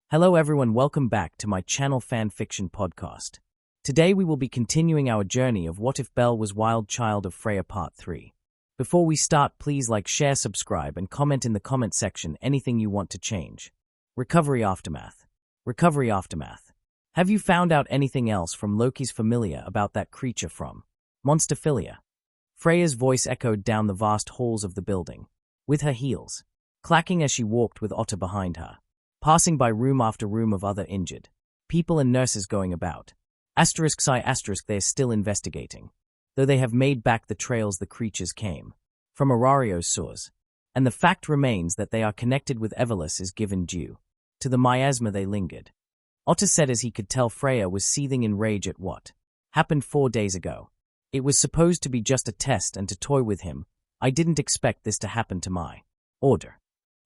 Hello everyone, welcome back to my channel Fanfiction podcast. Today we will be continuing our journey of What If Belle Was Wild Child of Freya Part 3. Before we start, please like, share, subscribe, and comment in the comment section anything you want to change. Recovery Aftermath. Recovery Aftermath. Have you found out anything else from Loki's Familia about that creature from Monsterphilia? Freya's voice echoed down the vast halls of the building, with her heels clacking as she walked with Otter behind her, passing by room after room of other injured people and nurses going about. They're still investigating, though they have made back the trails the creatures came from Orario's source, and the fact remains that they are connected with Evolus is given due to the miasma they lingered. Otter said as he could tell Freya was seething in rage at what happened 4 days ago. It was supposed to be just a test and to toy with him. I didn't expect this to happen to my order.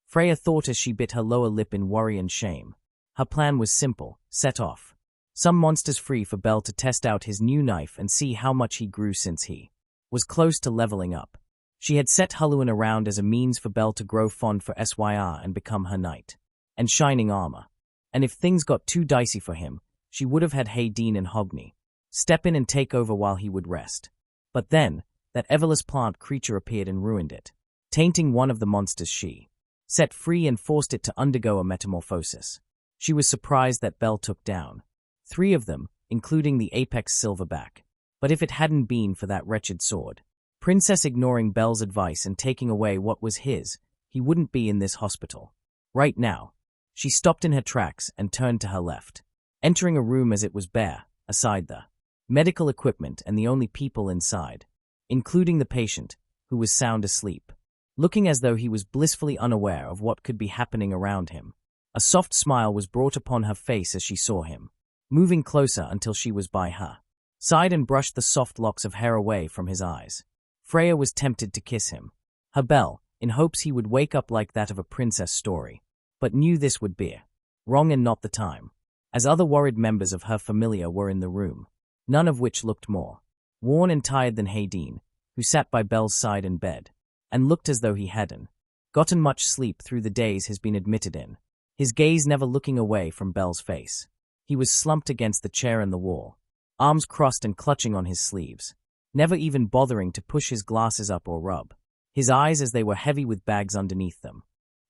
Freya thought as she bit her lower lip in worry and shame. Her plan was simple: set off some monsters free for Belle to test out his new knife and see how much he grew since he was close to leveling up. She had set Hulluin around as a means for Belle to grow fond for Syr and become her knight and shining armor. And if things got too dicey for him, she would have had Hayden and Hogni step in and take over while he would rest. But then, that Evolus plant creature appeared and ruined it, tainting one of the monsters she set free and forced it to undergo a metamorphosis. She was surprised that Belle took down 3 of them, including the apex silverback. But if it hadn't been for that wretched sword, Princess ignoring Belle's advice and taking away what was his, he wouldn't be in this hospital right now. She stopped in her tracks and turned to her left, entering a room as it was bare, aside the medical equipment and the only people inside, including the patient, who was sound asleep, looking as though he was blissfully unaware of what could be happening around him. A soft smile was brought upon her face as she saw him, moving closer until she was by her side and brushed the soft locks of hair away from his eyes. Freya was tempted to kiss him, her Belle, in hopes he would wake up like that of a princess story, but knew this would be wrong and not the time, as other worried members of her familia were in the room, none of which looked more worn and tired than Hayden, who sat by Belle's side in bed, and looked as though he hadn't gotten much sleep through the days he's been admitted in, his gaze never looking away from Belle's face. He was slumped against the chair in the wall, arms crossed and clutching on his sleeves, never even bothering to push his glasses up or rub his eyes as they were heavy with bags underneath them.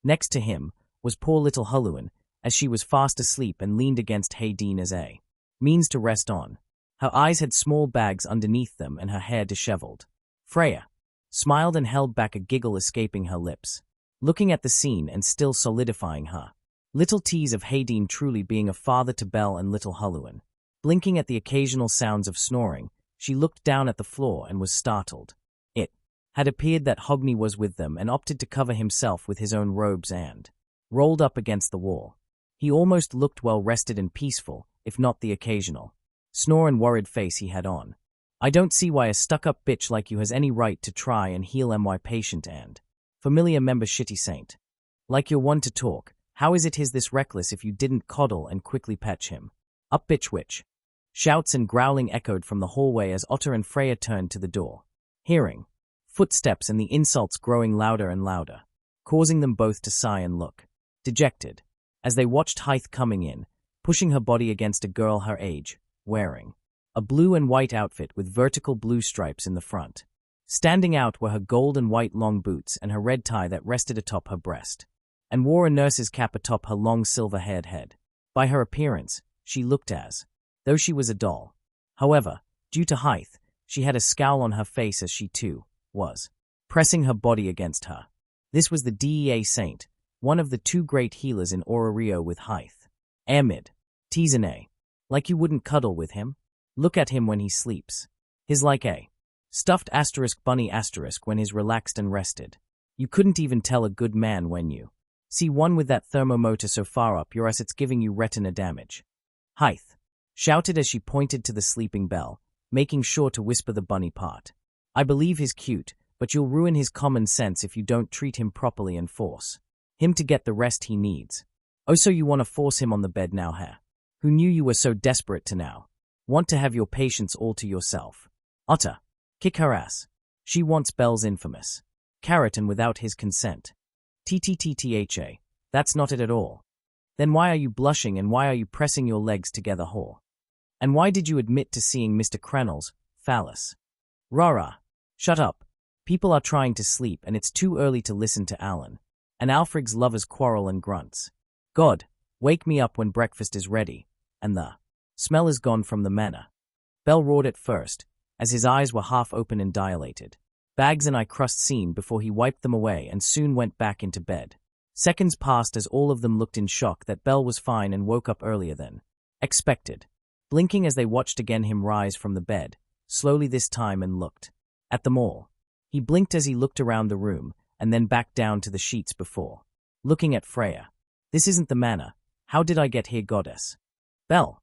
Next to him was poor little Hulluin, as she was fast asleep and leaned against Hayden as a means to rest on. Her eyes had small bags underneath them and her hair disheveled. Freya smiled and held back a giggle escaping her lips, looking at the scene and still solidifying her little tease of Hayden truly being a father to Belle and little Hulluin. Blinking at the occasional sounds of snoring, she looked down at the floor and was startled. It had appeared that Hogni was with them and opted to cover himself with his own robes and rolled up against the wall. He almost looked well rested and peaceful, if not the occasional snore and worried face he had on. I don't see why a stuck-up bitch like you has any right to try and heal my patient and familiar member shitty saint. Like you're one to talk, how is it he's this reckless if you didn't coddle and quickly patch him up, bitch witch? Shouts and growling echoed from the hallway as Otter and Freya turned to the door, hearing footsteps and the insults growing louder and louder, causing them both to sigh and look dejected as they watched Hythe coming in, pushing her body against a girl her age, wearing a blue and white outfit with vertical blue stripes in the front. Standing out were her gold and white long boots and her red tie that rested atop her breast, and wore a nurse's cap atop her long silver-haired head. By her appearance, she looked as though she was a doll. However, due to Hythe, she had a scowl on her face as she too was pressing her body against her. This was the DEA Saint, one of the 2 great healers in Orario with Hythe. Amid Tizane, like you wouldn't cuddle with him? Look at him when he sleeps. He's like a stuffed bunny when he's relaxed and rested. You couldn't even tell a good man when you see one with that thermometer so far up your ass it's giving you retina damage. Hythe shouted as she pointed to the sleeping Belle, making sure to whisper the bunny part. I believe he's cute, but you'll ruin his common sense if you don't treat him properly and force him to get the rest he needs. Oh, so you want to force him on the bed now, huh? Who knew you were so desperate to now want to have your patients all to yourself? Otter, kick her ass. She wants Belle's infamous carrot and without his consent. TTTTHA, that's not it at all. Then why are you blushing and why are you pressing your legs together, whore? And why did you admit to seeing Mr. Cranel's phallus? Rara. Shut up. People are trying to sleep and it's too early to listen to Alan. And Alfred's lovers quarrel and grunts. God, wake me up when breakfast is ready, and the smell is gone from the manor. Bell roared at first, as his eyes were half open and dilated. Bags and I crust scene before he wiped them away and soon went back into bed. Seconds passed as all of them looked in shock that Bell was fine and woke up earlier than expected. Blinking as they watched again him rise from the bed, slowly this time, and looked at them all. He blinked as he looked around the room and then back down to the sheets before looking at Freya. This isn't the manor. How did I get here, goddess? Bell.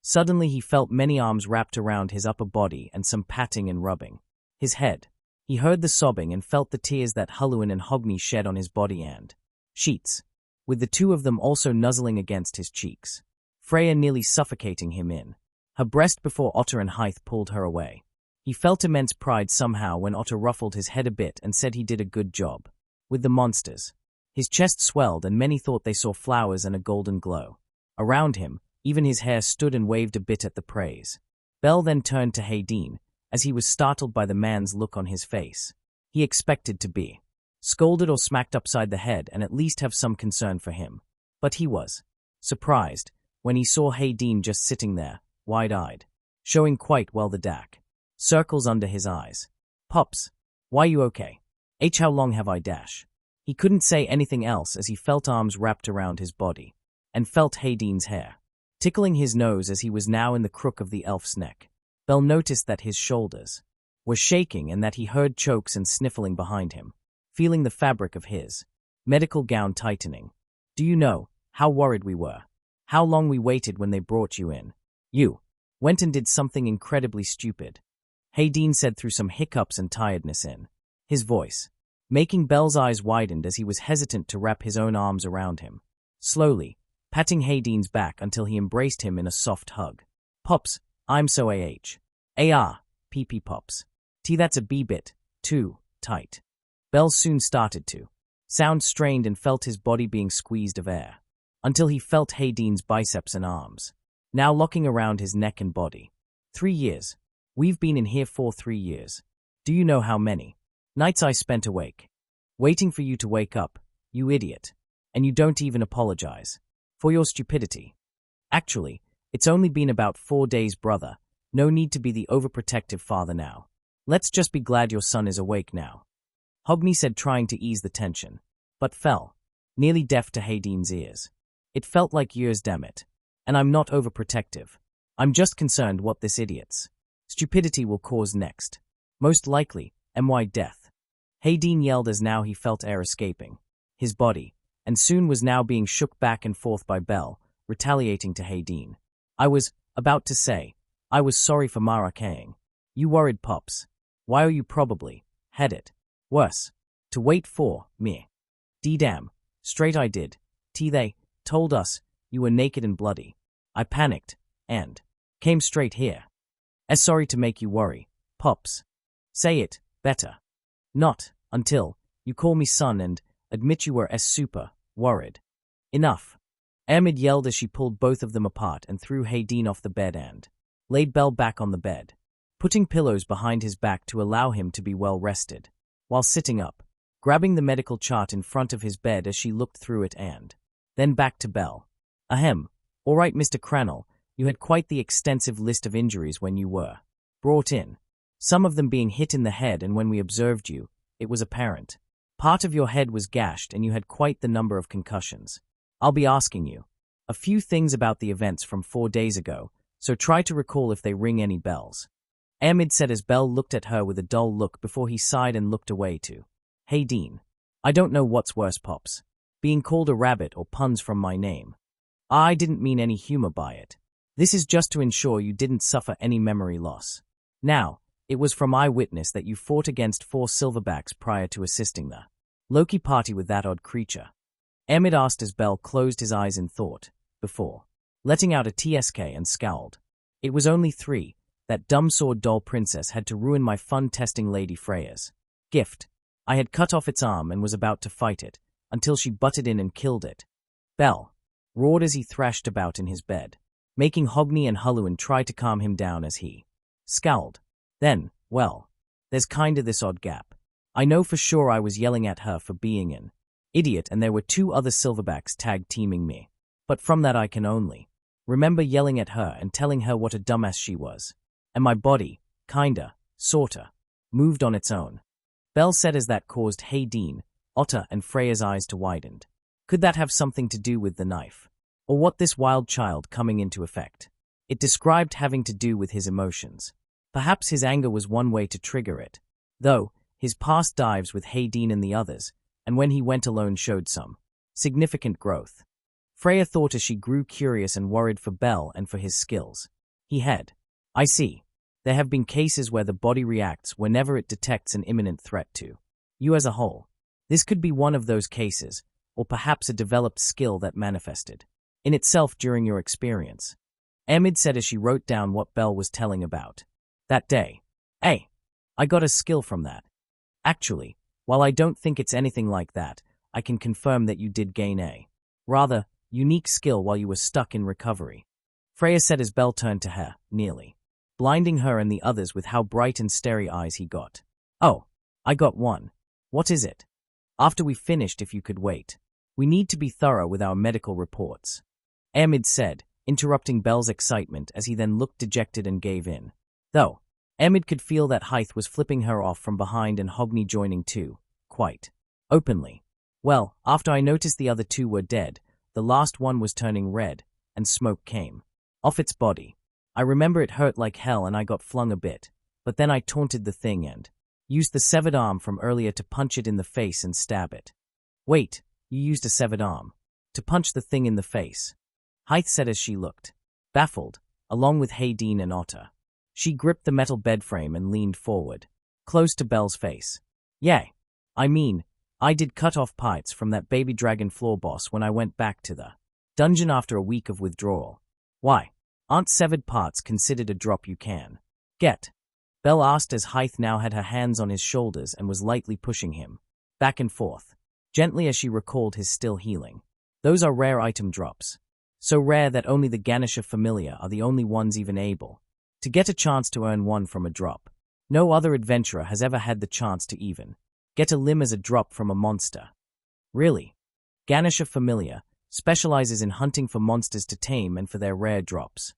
Suddenly he felt many arms wrapped around his upper body and some patting and rubbing his head. He heard the sobbing and felt the tears that Hulluin and Hogni shed on his body and sheets, with the two of them also nuzzling against his cheeks. Freya nearly suffocating him in her breast before Otter and Hythe pulled her away. He felt immense pride somehow when Otter ruffled his head a bit and said he did a good job with the monsters. His chest swelled and many thought they saw flowers and a golden glow around him. Even his hair stood and waved a bit at the praise. Bell then turned to Hayden, as he was startled by the man's look on his face. He expected to be scolded or smacked upside the head and at least have some concern for him. But he was surprised when he saw Hayden just sitting there, wide-eyed, showing quite well the dark circles under his eyes. Pops, why you okay? How long have I dash? He couldn't say anything else as he felt arms wrapped around his body, and felt Hayden's hair tickling his nose as he was now in the crook of the elf's neck. Bell noticed that his shoulders were shaking and that he heard chokes and sniffling behind him, feeling the fabric of his medical gown tightening. Do you know how worried we were? How long we waited when they brought you in? You went and did something incredibly stupid, Hayden said through some hiccups and tiredness in his voice, making Bell's eyes widened as he was hesitant to wrap his own arms around him, slowly patting Hayden's back until he embraced him in a soft hug. Pops, I'm so PP Pops. That's a B-bit, too tight. Bell soon started to sound strained and felt his body being squeezed of air, until he felt Hayden's biceps and arms, now locking around his neck and body. 3 years. We've been in here for 3 years. Do you know how many nights I spent awake, waiting for you to wake up, you idiot? And you don't even apologize for your stupidity. Actually, it's only been about 4 days, brother. No need to be the overprotective father now. Let's just be glad your son is awake now, Hogni said, trying to ease the tension, but fell nearly deaf to Hayden's ears. It felt like years, damn it. And I'm not overprotective. I'm just concerned what this idiot's stupidity will cause next. Most likely, death. Hayden yelled as now he felt air escaping his body, and soon was now being shook back and forth by Bell, retaliating to Hayden. I was about to say, I was sorry for Mara Kang. You worried, Pops. Why are you probably had it worse to wait for me? D-damn, straight I did. They told us you were naked and bloody. I panicked and came straight here. Sorry to make you worry, Pops. Say it better. Not until you call me son and admit you were super worried. Enough. Ahmed yelled as she pulled both of them apart and threw Hayden off the bed and laid Bell back on the bed, putting pillows behind his back to allow him to be well rested, while sitting up, grabbing the medical chart in front of his bed as she looked through it and then back to Bell. Ahem. All right, Mr. Cranel, you had quite the extensive list of injuries when you were brought in. Some of them being hit in the head, and when we observed you, it was apparent part of your head was gashed and you had quite the number of concussions. I'll be asking you a few things about the events from 4 days ago, so try to recall if they ring any bells. Ahmed said as Bell looked at her with a dull look before he sighed and looked away to Hayden. I don't know what's worse, Pops, being called a rabbit or puns from my name. I didn't mean any humor by it. This is just to ensure you didn't suffer any memory loss. Now, it was from eyewitness that you fought against 4 silverbacks prior to assisting the Loki party with that odd creature. Ahmed asked as Bell closed his eyes in thought, before letting out a TSK and scowled. It was only 3, that dumb sword doll princess had to ruin my fun testing Lady Freya's gift. I had cut off its arm and was about to fight it, until she butted in and killed it. Bell. roared as he thrashed about in his bed, making Hogni and Huluin try to calm him down as he scowled. Then, well, there's kinda this odd gap. I know for sure I was yelling at her for being an idiot and there were 2 other silverbacks tag-teaming me. But from that I can only remember yelling at her and telling her what a dumbass she was. And my body, kinda, sorta, moved on its own. Bell said as that caused Hayden, Otter and Freya's eyes to widen. Could that have something to do with the knife? Or what this wild child coming into effect? It described having to do with his emotions. Perhaps his anger was one way to trigger it. Though, his past dives with Hayden and the others, and when he went alone showed some significant growth. Freya thought as she grew curious and worried for Bell and for his skills. He had. I see. There have been cases where the body reacts whenever it detects an imminent threat to you as a whole. This could be one of those cases, or perhaps a developed skill that manifested in itself during your experience. Amid said as she wrote down what Bell was telling about that day. Hey, I got a skill from that. Actually, while I don't think it's anything like that, I can confirm that you did gain a rather unique skill while you were stuck in recovery. Freya said as Bell turned to her, nearly blinding her and the others with how bright and starry eyes he got. Oh, I got one. What is it? After we finished, if you could wait. We need to be thorough with our medical reports. Amid said, interrupting Bell's excitement as he then looked dejected and gave in. Though, Amid could feel that Hythe was flipping her off from behind and Hogni joining too, quite openly. Well, after I noticed the other 2 were dead, the last one was turning red, and smoke came off its body. I remember it hurt like hell and I got flung a bit, but then I taunted the thing and used the severed arm from earlier to punch it in the face and stab it. Wait, you used a severed arm to punch the thing in the face? Hythe said as she looked baffled, along with Hayden and Otter. She gripped the metal bed frame and leaned forward, close to Bell's face. Yeah, I mean, I did cut off parts from that baby dragon floor boss when I went back to the dungeon after a week of withdrawal. Why, aren't severed parts considered a drop you can get? Bell asked as Hythe now had her hands on his shoulders and was lightly pushing him back and forth, gently as she recalled his still healing. Those are rare item drops. So rare that only the Genera Familia are the only ones even able to get a chance to earn one from a drop. No other adventurer has ever had the chance to even get a limb as a drop from a monster. Really? Genera Familia specializes in hunting for monsters to tame and for their rare drops.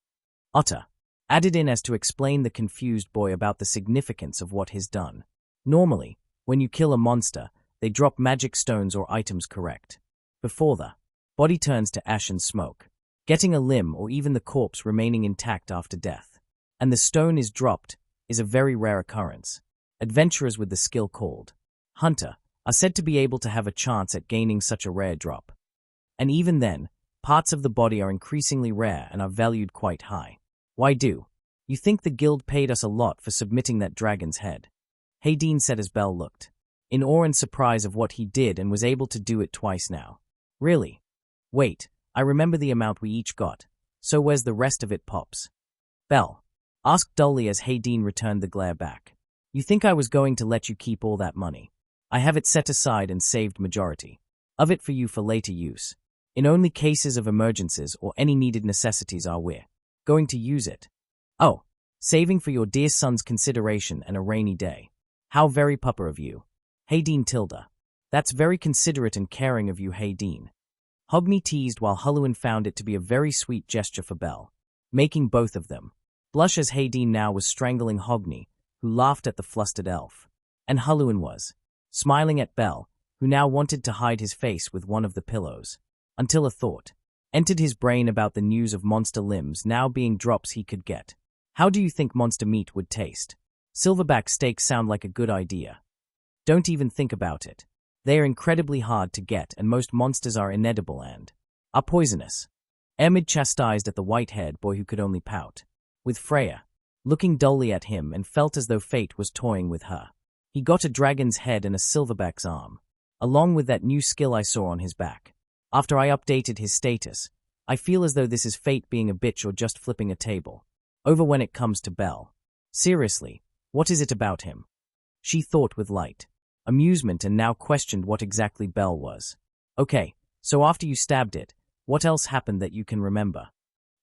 Otter added in as to explain the confused boy about the significance of what he's done. Normally, when you kill a monster, they drop magic stones or items correct. Before the body turns to ash and smoke, getting a limb or even the corpse remaining intact after death. And the stone is dropped is a very rare occurrence. Adventurers with the skill called Hunter are said to be able to have a chance at gaining such a rare drop. And even then, parts of the body are increasingly rare and are valued quite high. Why do you think the guild paid us a lot for submitting that dragon's head? Hayden said as Bell looked in awe and surprise of what he did and was able to do it twice now. Really? Wait, I remember the amount we each got. So where's the rest of it, Pops? Bell asked dully as Hayden returned the glare back. You think I was going to let you keep all that money? I have it set aside and saved majority of it for you for later use. In only cases of emergencies or any needed necessities are we going to use it. Oh, saving for your dear son's consideration and a rainy day. How very pupper of you. Hayden Tilda. That's very considerate and caring of you, Hayden. Hogni teased while Huluin found it to be a very sweet gesture for Bell, making both of them blush as Hayden now was strangling Hogni, who laughed at the flustered elf. And Huluin was smiling at Bell, who now wanted to hide his face with one of the pillows, until a thought entered his brain about the news of monster limbs now being drops he could get. How do you think monster meat would taste? Silverback steaks sound like a good idea. Don't even think about it. They are incredibly hard to get and most monsters are inedible and are poisonous. Amid chastised at the white-haired boy who could only pout, with Freya looking dully at him and felt as though fate was toying with her. He got a dragon's head and a silverback's arm, along with that new skill I saw on his back. After I updated his status, I feel as though this is fate being a bitch or just flipping a table over when it comes to Bell. Seriously, what is it about him? She thought with light amusement and now questioned what exactly Bell was. Okay, so after you stabbed it, What else happened that you can remember?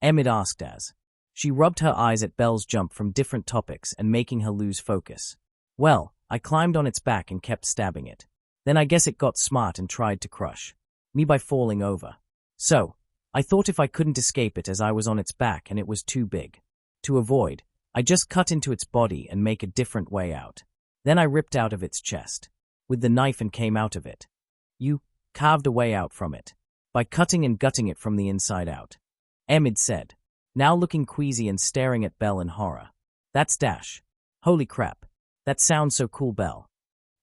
Emid asked as she rubbed her eyes at Belle's jump from different topics and making her lose focus. Well, I climbed on its back and kept stabbing it. Then I guess it got smart and tried to crush me by falling over. So, I thought if I couldn't escape it as I was on its back and it was too big to avoid, I just cut into its body and make a different way out. Then I ripped out of its chest with the knife and came out of it. You carved a way out from it by cutting and gutting it from the inside out, Emid said, now looking queasy and staring at Belle in horror. That's dash. Holy crap. That sounds so cool, Belle.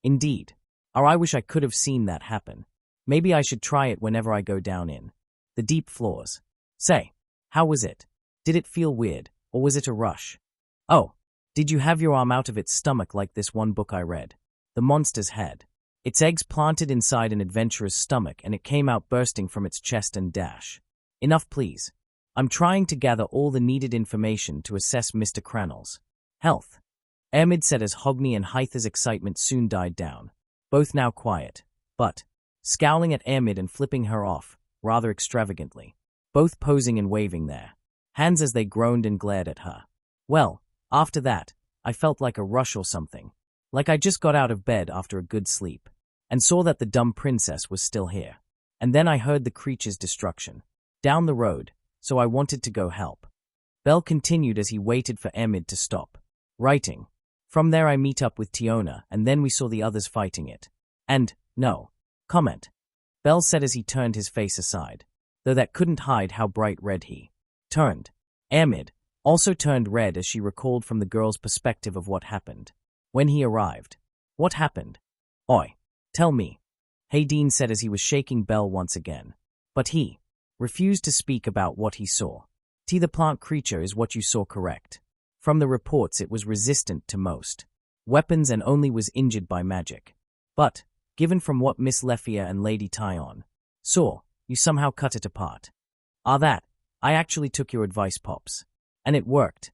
Indeed. Or I wish I could have seen that happen. Maybe I should try it whenever I go down in the deep floors. Say, how was it? Did it feel weird, or was it a rush? Oh, did you have your arm out of its stomach like this one book I read? The monster's head. Its eggs planted inside an adventurer's stomach and it came out bursting from its chest and dash. Enough, please. I'm trying to gather all the needed information to assess Mr. Cranel's health, Emid said as Hogni and Hytha's excitement soon died down, both now quiet, but scowling at Emid and flipping her off, rather extravagantly, both posing and waving their hands as they groaned and glared at her. Well, after that, I felt like a rush or something, like I just got out of bed after a good sleep, and saw that the dumb princess was still here. And then I heard the creature's destruction down the road, so I wanted to go help. Belle continued as he waited for Emid to stop writing. From there I meet up with Tiona, and then we saw the others fighting it. And, no comment, Belle said as he turned his face aside, though that couldn't hide how bright red he turned. Emid also turned red as she recalled from the girl's perspective of what happened when he arrived. What happened? Oi, tell me, Hayden said as he was shaking Belle once again. But he refused to speak about what he saw. The plant creature is what you saw, correct? From the reports it was resistant to most weapons and only was injured by magic. But, given from what Miss Lefia and Lady Tyon saw, you somehow cut it apart. That, I actually took your advice, Pops. And it worked.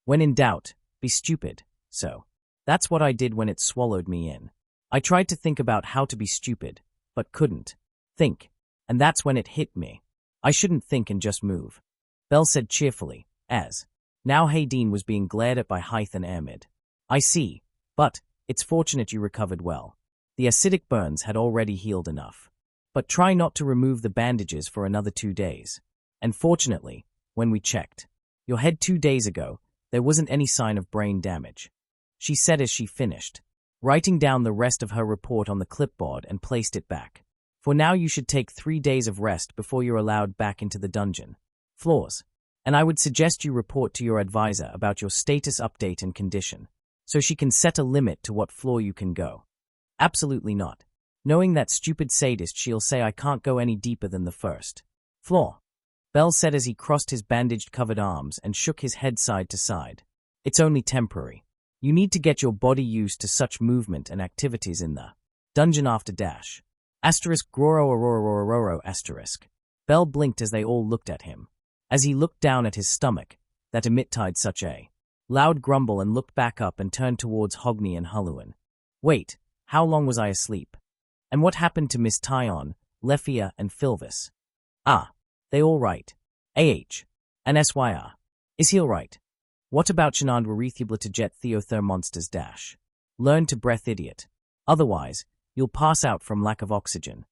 When in doubt, be stupid. So, that's what I did when it swallowed me in. I tried to think about how to be stupid, but couldn't think. And that's when it hit me. I shouldn't think and just move, Belle said cheerfully, as now Hayden was being glared at by Hythe and Emid. I see, but it's fortunate you recovered well. The acidic burns had already healed enough. But try not to remove the bandages for another 2 days. And fortunately, when we checked your head 2 days ago, there wasn't any sign of brain damage, she said as she finished writing down the rest of her report on the clipboard and placed it back. For now you should take 3 days of rest before you're allowed back into the dungeon floors. And I would suggest you report to your advisor about your status update and condition, so she can set a limit to what floor you can go. Absolutely not. Knowing that stupid sadist, she'll say I can't go any deeper than the first floor, Belle said as he crossed his bandaged-covered arms and shook his head side to side. It's only temporary. You need to get your body used to such movement and activities in the dungeon after dash. Asterisk Groro asterisk. Belle blinked as they all looked at him. As he looked down at his stomach, that emitted such a loud grumble and looked back up and turned towards Hogni and Huluan. Wait, how long was I asleep? And what happened to Miss Tyon, Lefia, and Filvis? They all right. And SYR. Is he all right? What about Shanand Warithubla to jet Theother monsters dash? Learn to breath, idiot. Otherwise, you'll pass out from lack of oxygen.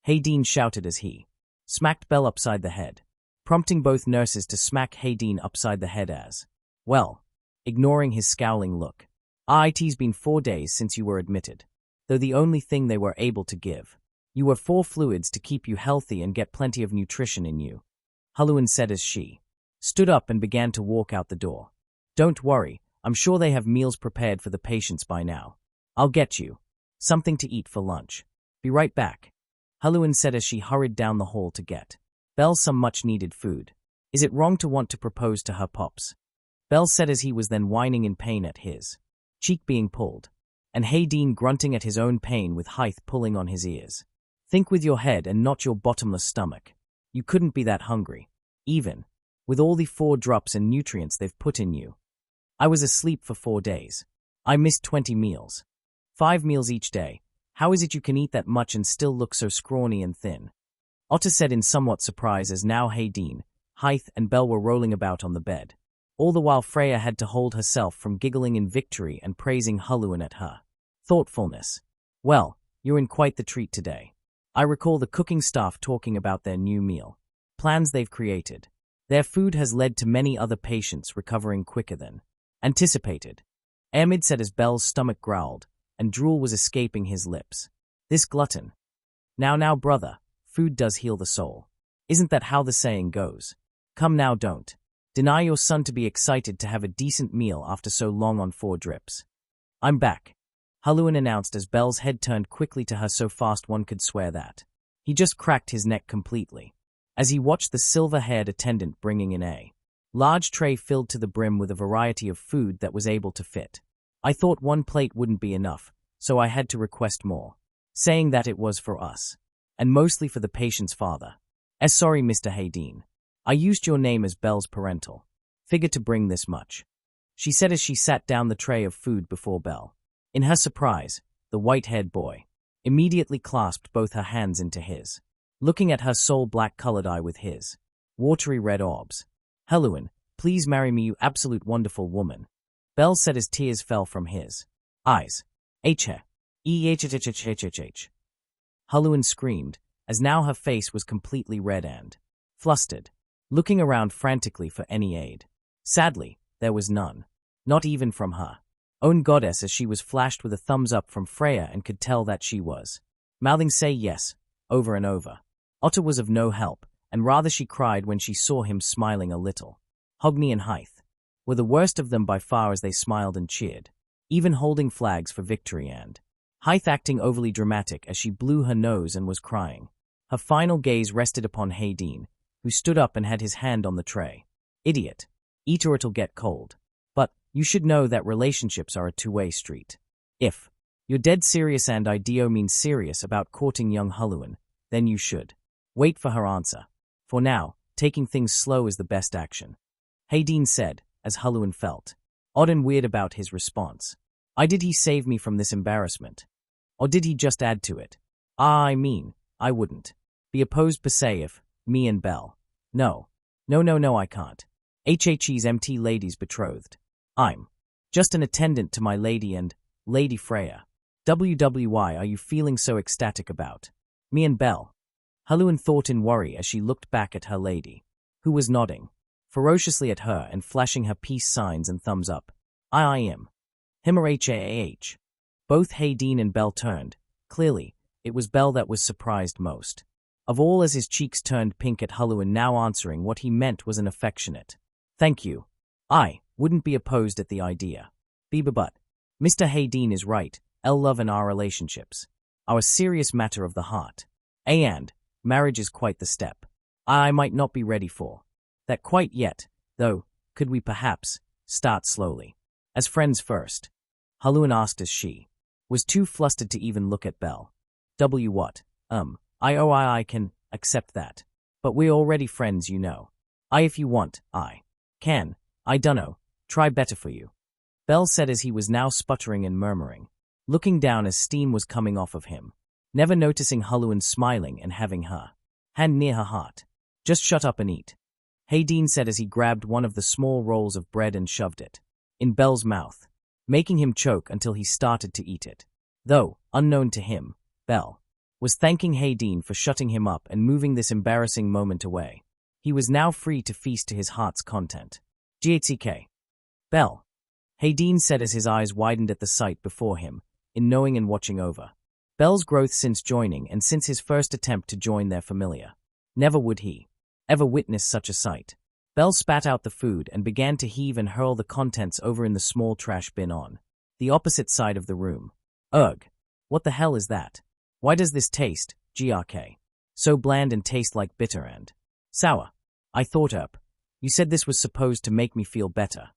Hayden shouted as he smacked Belle upside the head, prompting both nurses to smack Hayden upside the head as well, ignoring his scowling look. It's been 4 days since you were admitted, though the only thing they were able to give you were 4 fluids to keep you healthy and get plenty of nutrition in you, Huluan said as she stood up and began to walk out the door. Don't worry, I'm sure they have meals prepared for the patients by now. I'll get you something to eat for lunch. Be right back, Huluan said as she hurried down the hall to get Belle some much-needed food. Is it wrong to want to propose to her, Pops? Belle said as he was then whining in pain at his cheek being pulled, and Hayden grunting at his own pain with Hythe pulling on his ears. Think with your head and not your bottomless stomach. You couldn't be that hungry, even with all the 4 drops and nutrients they've put in you. I was asleep for 4 days. I missed 20 meals. 5 meals each day. How is it you can eat that much and still look so scrawny and thin? Otter said in somewhat surprise as now Hayden, Hythe, and Belle were rolling about on the bed. All the while Freya had to hold herself from giggling in victory and praising Hulluin at her thoughtfulness. Well, you're in quite the treat today. I recall the cooking staff talking about their new meal. Plans they've created. Their food has led to many other patients recovering quicker than anticipated. Amid said as Belle's stomach growled, and drool was escaping his lips. This glutton. Now, brother, food does heal the soul. Isn't that how the saying goes? Come now, don't deny your son to be excited to have a decent meal after so long on 4 drips. I'm back, Hulluin announced as Belle's head turned quickly to her so fast one could swear that he just cracked his neck completely, as he watched the silver-haired attendant bringing in a large tray filled to the brim with a variety of food that was able to fit. I thought 1 plate wouldn't be enough, so I had to request more, saying that it was for us, and mostly for the patient's father. Sorry, Mr. Hayden. I used your name as Belle's parental figure to bring this much, she said as she sat down the tray of food before Belle. In her surprise, the white-haired boy immediately clasped both her hands into his, looking at her soul-black-colored eye with his watery red orbs. Hulluin, please marry me, you absolute wonderful woman, Belle said as tears fell from his eyes. Hulluin screamed, as now her face was completely red and flustered, looking around frantically for any aid. Sadly, there was none, not even from her own goddess, as she was flashed with a thumbs up from Freya and could tell that she was mouthing say yes over and over. Otter was of no help, and rather she cried when she saw him smiling a little. Hogni and Hythe were the worst of them by far as they smiled and cheered, even holding flags for victory, and Hythe acting overly dramatic as she blew her nose and was crying. Her final gaze rested upon Hayden, who stood up and had his hand on the tray. Idiot. Eat or it'll get cold. But you should know that relationships are a two-way street. If you're dead serious and I do mean serious about courting young Hulluin, then you should wait for her answer. For now, taking things slow is the best action, Hayden said, as Hulluin felt odd and weird about his response. Did he save me from this embarrassment? Or did he just add to it? I mean, I wouldn't be opposed per se if me and Belle. No, I can't. HHE's MT lady's betrothed. I'm just an attendant to my lady and Lady Freya. Why are you feeling so ecstatic about me and Belle? Hulluin thought in worry as she looked back at her lady, who was nodding ferociously at her and flashing her peace signs and thumbs up. I am. Himmer. Both Hayden and Belle turned. Clearly, it was Belle that was surprised most of all as his cheeks turned pink at Hulluin now answering what he meant was an affectionate thank you. I wouldn't be opposed at the idea. But Mr. Hayden is right. Love and our relationships are a serious matter of the heart. And marriage is quite the step. I might not be ready for that quite yet, though. Could we perhaps start slowly? As friends first? Hulluin asked as she was too flustered to even look at Belle. What? I can accept that. But we're already friends, you know. If you want, I can, I dunno, try better for you, Belle said as he was now sputtering and murmuring, looking down as steam was coming off of him, never noticing Hulluin smiling and having her hand near her heart. Just shut up and eat, Hayden said as he grabbed one of the small rolls of bread and shoved it in Belle's mouth, making him choke until he started to eat it. Though, unknown to him, Belle was thanking Hayden for shutting him up and moving this embarrassing moment away. He was now free to feast to his heart's content. GHCK. Belle, Hayden said as his eyes widened at the sight before him, in knowing and watching over Belle's growth since joining and since his first attempt to join their familia. Never would he ever witness such a sight. Belle spat out the food and began to heave and hurl the contents over in the small trash bin on the opposite side of the room. Ugh. What the hell is that? Why does this taste, GRK, so bland and taste like bitter and sour? I thought you said this was supposed to make me feel better,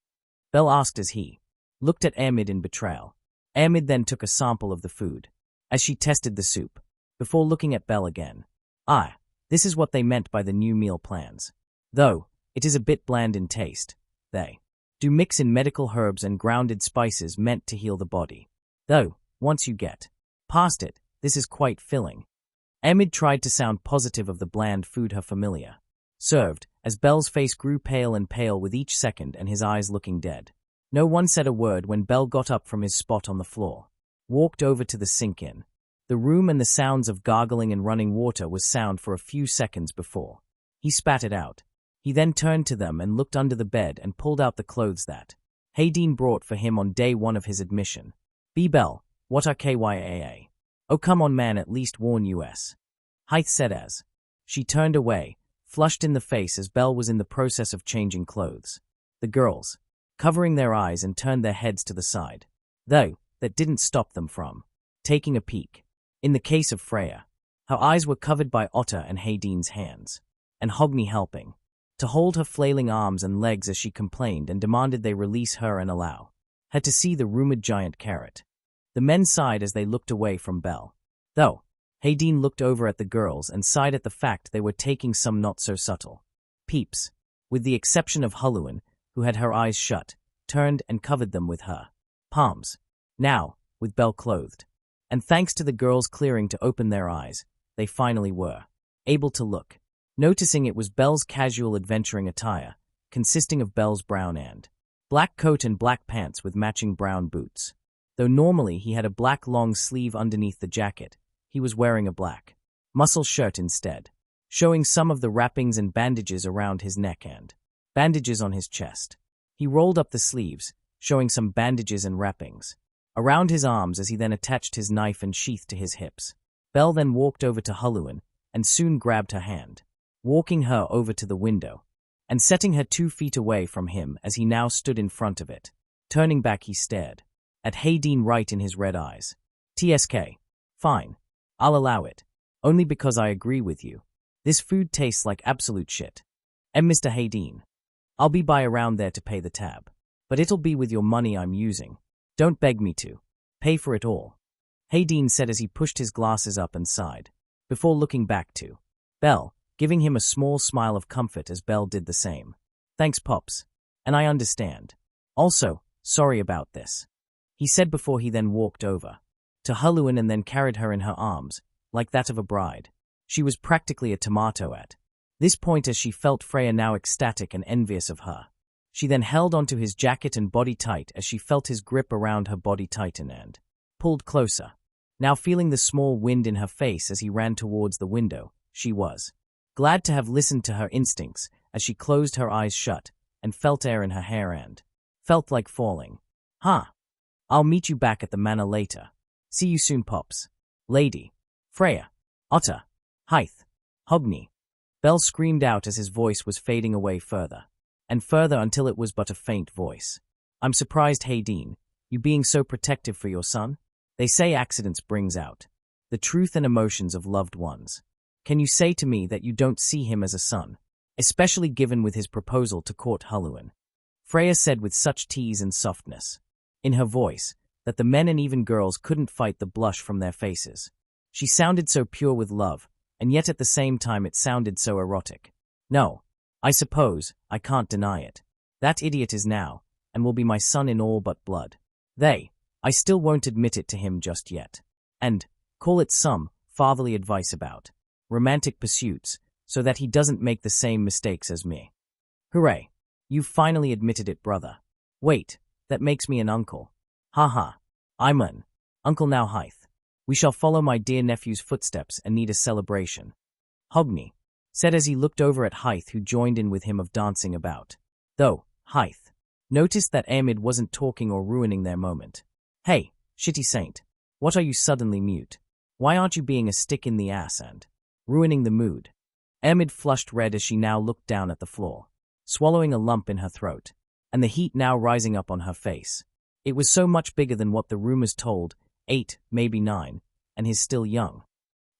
Belle asked as he looked at Amid in betrayal. Amid then took a sample of the food, as she tested the soup, before looking at Belle again. This is what they meant by the new meal plans. Though, it is a bit bland in taste. They do mix in medical herbs and grounded spices meant to heal the body. Though, once you get past it, this is quite filling. Amid tried to sound positive of the bland food her familia served, as Bel's face grew pale and pale with each second and his eyes looking dead. No one said a word when Bel got up from his spot on the floor, walked over to the sink-in. The room and the sounds of gargling and running water was sound for a few seconds before he spat it out. He then turned to them and looked under the bed and pulled out the clothes that Hayden brought for him on day one of his admission. "B. Bel, what are KYAA? Oh come on man, at least warn us," Hythe said as she turned away, flushed in the face as Bel was in the process of changing clothes. The girls, covering their eyes and turned their heads to the side, though that didn't stop them from taking a peek. In the case of Freya, her eyes were covered by Otter and Hayden's hands, and Hogni helping to hold her flailing arms and legs as she complained and demanded they release her and allow her to see the rumored giant carrot. The men sighed as they looked away from Bel, though Hayden looked over at the girls and sighed at the fact they were taking some not-so-subtle peeps, with the exception of Huluan, who had her eyes shut, turned and covered them with her palms. Now, with Bel clothed, and thanks to the girls clearing to open their eyes, they finally were able to look. Noticing it was Bel's casual adventuring attire, consisting of Bel's brown and black coat and black pants with matching brown boots. Though normally he had a black long sleeve underneath the jacket, he was wearing a black muscle shirt instead, showing some of the wrappings and bandages around his neck and bandages on his chest. He rolled up the sleeves, showing some bandages and wrappings around his arms as he then attached his knife and sheath to his hips. Bel then walked over to Huluan and soon grabbed her hand, walking her over to the window and setting her 2 feet away from him as he now stood in front of it. Turning back he stared at Hayden right in his red eyes. "TSK. Fine. I'll allow it. Only because I agree with you. This food tastes like absolute shit. And Mr. Hayden, I'll be by around there to pay the tab. But it'll be with your money I'm using. Don't beg me to pay for it all," Hayden said as he pushed his glasses up and sighed, before looking back to Bel, giving him a small smile of comfort as Bel did the same. "Thanks, Pops. And I understand. Also, sorry about this," he said before he then walked over to Huluan and then carried her in her arms, like that of a bride. She was practically a tomato at this point as she felt Freya now ecstatic and envious of her. She then held onto his jacket and body tight as she felt his grip around her body tighten and pulled closer. Now feeling the small wind in her face as he ran towards the window, she was glad to have listened to her instincts as she closed her eyes shut and felt air in her hair and felt like falling. "Huh. I'll meet you back at the manor later. See you soon, Pops. Lady. Freya. Otter. Hythe. Hogni." Bel screamed out as his voice was fading away further and further until it was but a faint voice. "I'm surprised, Hayden, you being so protective for your son. They say accidents brings out the truth and emotions of loved ones. Can you say to me that you don't see him as a son, especially given with his proposal to court Huluan?" Freya said with such tease and softness in her voice that the men and even girls couldn't fight the blush from their faces. She sounded so pure with love, and yet at the same time it sounded so erotic. "No, I suppose I can't deny it. That idiot is now, and will be my son in all but blood. I still won't admit it to him just yet. And call it some fatherly advice about romantic pursuits, so that he doesn't make the same mistakes as me." "Hooray. You've finally admitted it, brother. Wait, that makes me an uncle. Ha. I'm an uncle now, Hythe. We shall follow my dear nephew's footsteps and need a celebration," Hogni said as he looked over at Hythe, who joined in with him of dancing about. Though Hythe noticed that Amid wasn't talking or ruining their moment. "Hey, shitty saint, what are you suddenly mute? Why aren't you being a stick in the ass and ruining the mood?" Amid flushed red as she now looked down at the floor, swallowing a lump in her throat, and the heat now rising up on her face. It was so much bigger than what the rumors told, 8, maybe 9, and he's still young.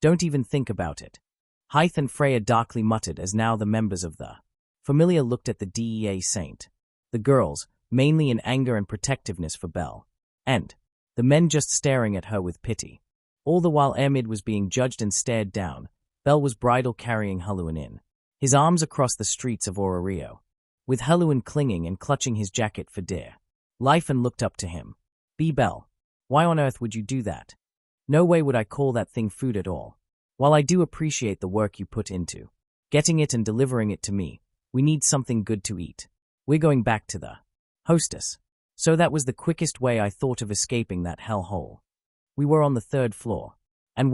"Don't even think about it," Hythe and Freya darkly muttered as now the members of the Familia looked at the DEA saint. The girls, mainly in anger and protectiveness for Bel, and the men just staring at her with pity. All the while Amid was being judged and stared down, Bel was bridle carrying Huluan in his arms across the streets of Orario, with Huluan clinging and clutching his jacket for dear life and looked up to him. "B. Bel, why on earth would you do that? No way would I call that thing food at all. While I do appreciate the work you put into getting it and delivering it to me, we need something good to eat. We're going back to the hostess. So that was the quickest way I thought of escaping that hellhole. We were on the 3rd floor. And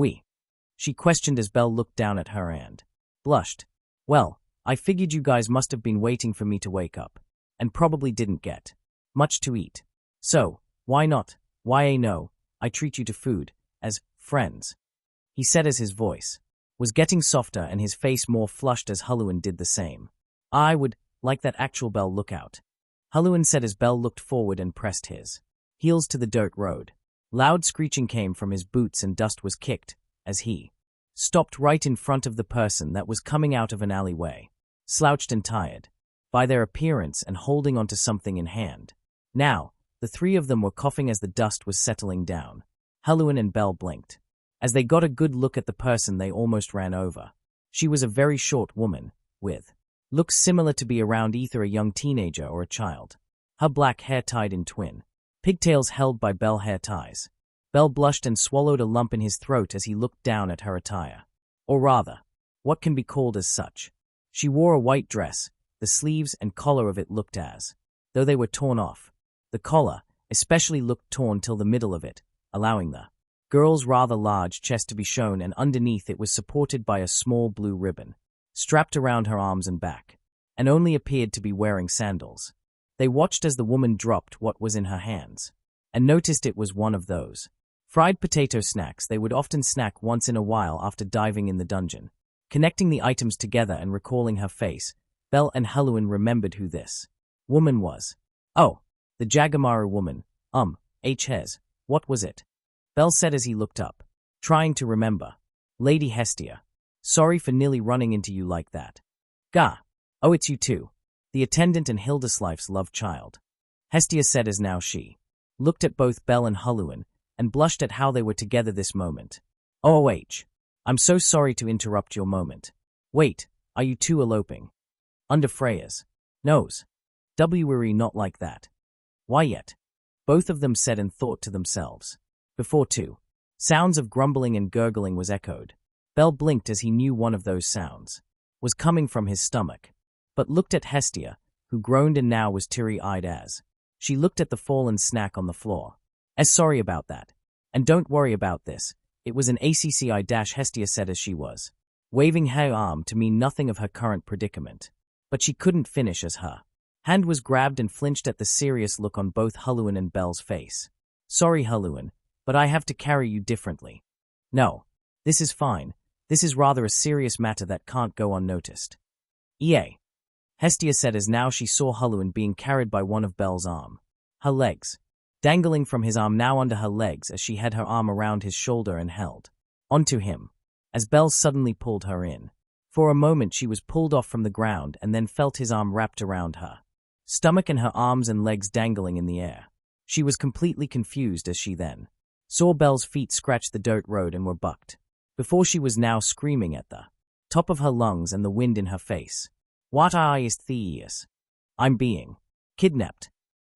she questioned as Belle looked down at her and blushed. Well, I figured you guys must have been waiting for me to wake up, and probably didn't get much to eat. So, why not? Why no, I treat you to food, as friends. He said as his voice was getting softer and his face more flushed as Hulluin did the same. I would like that actual Belle look out. Hulluin said as Belle looked forward and pressed his heels to the dirt road. Loud screeching came from his boots and dust was kicked as he stopped right in front of the person that was coming out of an alleyway, slouched and tired by their appearance and holding onto something in hand. Now, the 3 of them were coughing as the dust was settling down. Hulluin and Belle blinked. As they got a good look at the person they almost ran over. She was a very short woman, with looks similar to be around either a young teenager or a child. Her black hair tied in twin pigtails held by Belle hair ties. Belle blushed and swallowed a lump in his throat as he looked down at her attire. Or rather, what can be called as such. She wore a white dress, the sleeves and collar of it looked as though they were torn off. The collar, especially, looked torn till the middle of it, allowing the girl's rather large chest to be shown, and underneath it was supported by a small blue ribbon, strapped around her arms and back, and only appeared to be wearing sandals. They watched as the woman dropped what was in her hands, and noticed it was one of those fried potato snacks they would often snack once in a while after diving in the dungeon. Connecting the items together and recalling her face, Belle and Hulluin remembered who this woman was. Oh, the Jagamaru woman. Hes, what was it? Belle said as he looked up, trying to remember. Lady Hestia. Sorry for nearly running into you like that. Gah. Oh, it's you too. The attendant and Hildisleif's love child. Hestia said as now she looked at both Belle and Hulluin, and blushed at how they were together this moment. I'm so sorry to interrupt your moment. Wait, are you two eloping? Under Freya's nose. We're not like that. Why yet? Both of them said and thought to themselves. Before sounds of grumbling and gurgling was echoed. Belle blinked as he knew one of those sounds was coming from his stomach, but looked at Hestia, who groaned and now was teary-eyed as she looked at the fallen snack on the floor. Sorry about that. And don't worry about this. It was an ACCI- Hestia said as she was waving her arm to mean nothing of her current predicament. But she couldn't finish as her hand was grabbed and flinched at the serious look on both Hulluin and Belle's face. Sorry, Hulluin, but I have to carry you differently. No, this is fine. This is rather a serious matter that can't go unnoticed. Hestia said as now she saw Hulluin being carried by one of Belle's arm. Her legs dangling from his arm now under her legs as she had her arm around his shoulder and held onto him, as Belle suddenly pulled her in. For a moment she was pulled off from the ground and then felt his arm wrapped around her stomach and her arms and legs dangling in the air. She was completely confused as she then saw Belle's feet scratch the dirt road and were bucked, before she was now screaming at the top of her lungs and the wind in her face. What is this? I'm being kidnapped.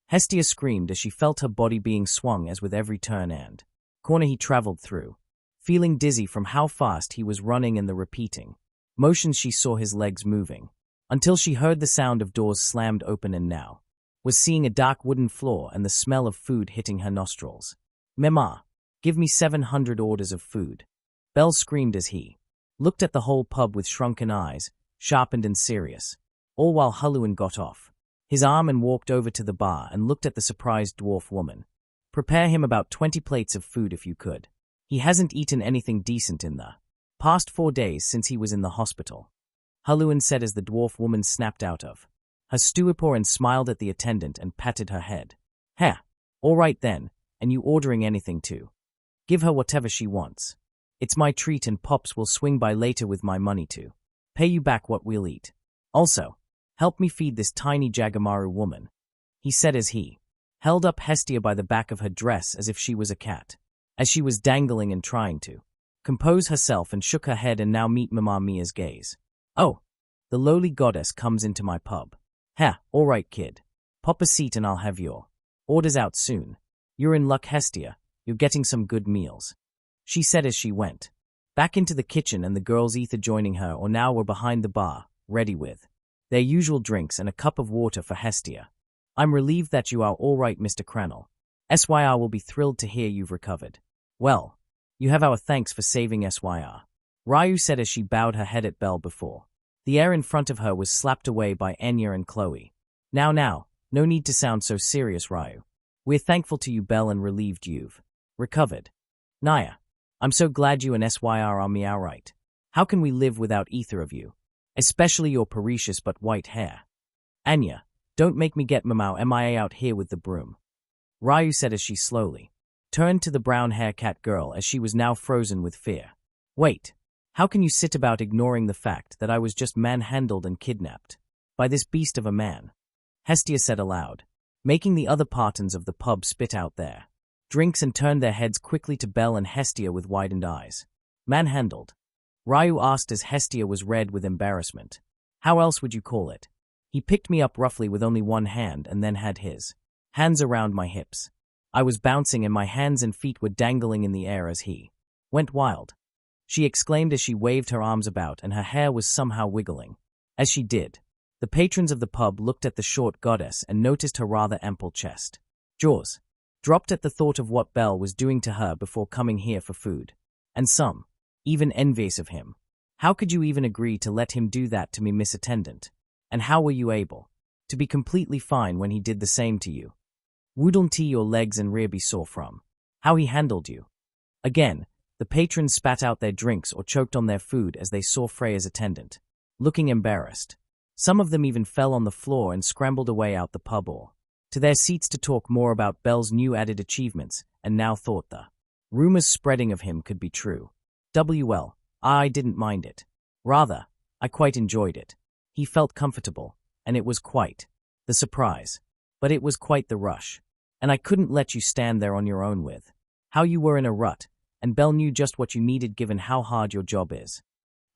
Hestia screamed as she felt her body being swung as with every turn and corner he traveled through, feeling dizzy from how fast he was running and the repeating motions she saw his legs moving, until she heard the sound of doors slammed open and now was seeing a dark wooden floor and the smell of food hitting her nostrils. Mema, give me 700 orders of food. Belle screamed as he looked at the whole pub with shrunken eyes, sharpened and serious, all while Hulluin got off his arm and walked over to the bar and looked at the surprised dwarf woman. Prepare him about 20 plates of food if you could. He hasn't eaten anything decent in the past 4 days since he was in the hospital. Hulluin said as the dwarf woman snapped out of her stupor and smiled at the attendant and patted her head. All right then, and you ordering anything too? Give her whatever she wants. It's my treat and Pops will swing by later with my money to pay you back what we'll eat. Also, help me feed this tiny Jagamaru woman, he said as he held up Hestia by the back of her dress as if she was a cat, as she was dangling and trying to compose herself and shook her head and now meet Mamma Mia's gaze. Oh, the lowly goddess comes into my pub. All right kid. Pop a seat and I'll have your orders out soon. You're in luck, Hestia. You're getting some good meals, she said as she went Back into the kitchen and the girls either joining her or now were behind the bar, ready with their usual drinks and a cup of water for Hestia. I'm relieved that you are all right, Mr. Cranel. SYR will be thrilled to hear you've recovered. Well, you have our thanks for saving SYR. Ryu said as she bowed her head at Belle before. The air in front of her was slapped away by Enya and Chloe. Now, no need to sound so serious, Ryu. We're thankful to you, Belle, and relieved you've recovered. Naya, I'm so glad you and SYR are me alright. How can we live without either of you? Especially your Parisius but white hair. Anya, don't make me get Mamau MIA out here with the broom. Ryu said as she slowly turned to the brown hair cat girl as she was now frozen with fear. Wait, how can you sit about ignoring the fact that I was just manhandled and kidnapped by this beast of a man? Hestia said aloud, making the other partons of the pub spit out their drinks and turned their heads quickly to Belle and Hestia with widened eyes. Manhandled? Ryu asked as Hestia was red with embarrassment. How else would you call it? He picked me up roughly with only one hand and then had his hands around my hips. I was bouncing and my hands and feet were dangling in the air as he went wild. She exclaimed as she waved her arms about and her hair was somehow wiggling. As she did, the patrons of the pub looked at the short goddess and noticed her rather ample chest. Jaws dropped at the thought of what Belle was doing to her before coming here for food. And some, even envious of him. How could you even agree to let him do that to me, Miss Attendant? And how were you able to be completely fine when he did the same to you? Wouldn't your legs and rear be sore from how he handled you? Again, the patrons spat out their drinks or choked on their food as they saw Freya's attendant, looking embarrassed. Some of them even fell on the floor and scrambled away out the pub or to their seats to talk more about Belle's new added achievements and now thought the rumors spreading of him could be true. Well, I didn't mind it. Rather, I quite enjoyed it. He felt comfortable, and it was quite the surprise. But it was quite the rush. And I couldn't let you stand there on your own with how you were in a rut, and Belle knew just what you needed given how hard your job is.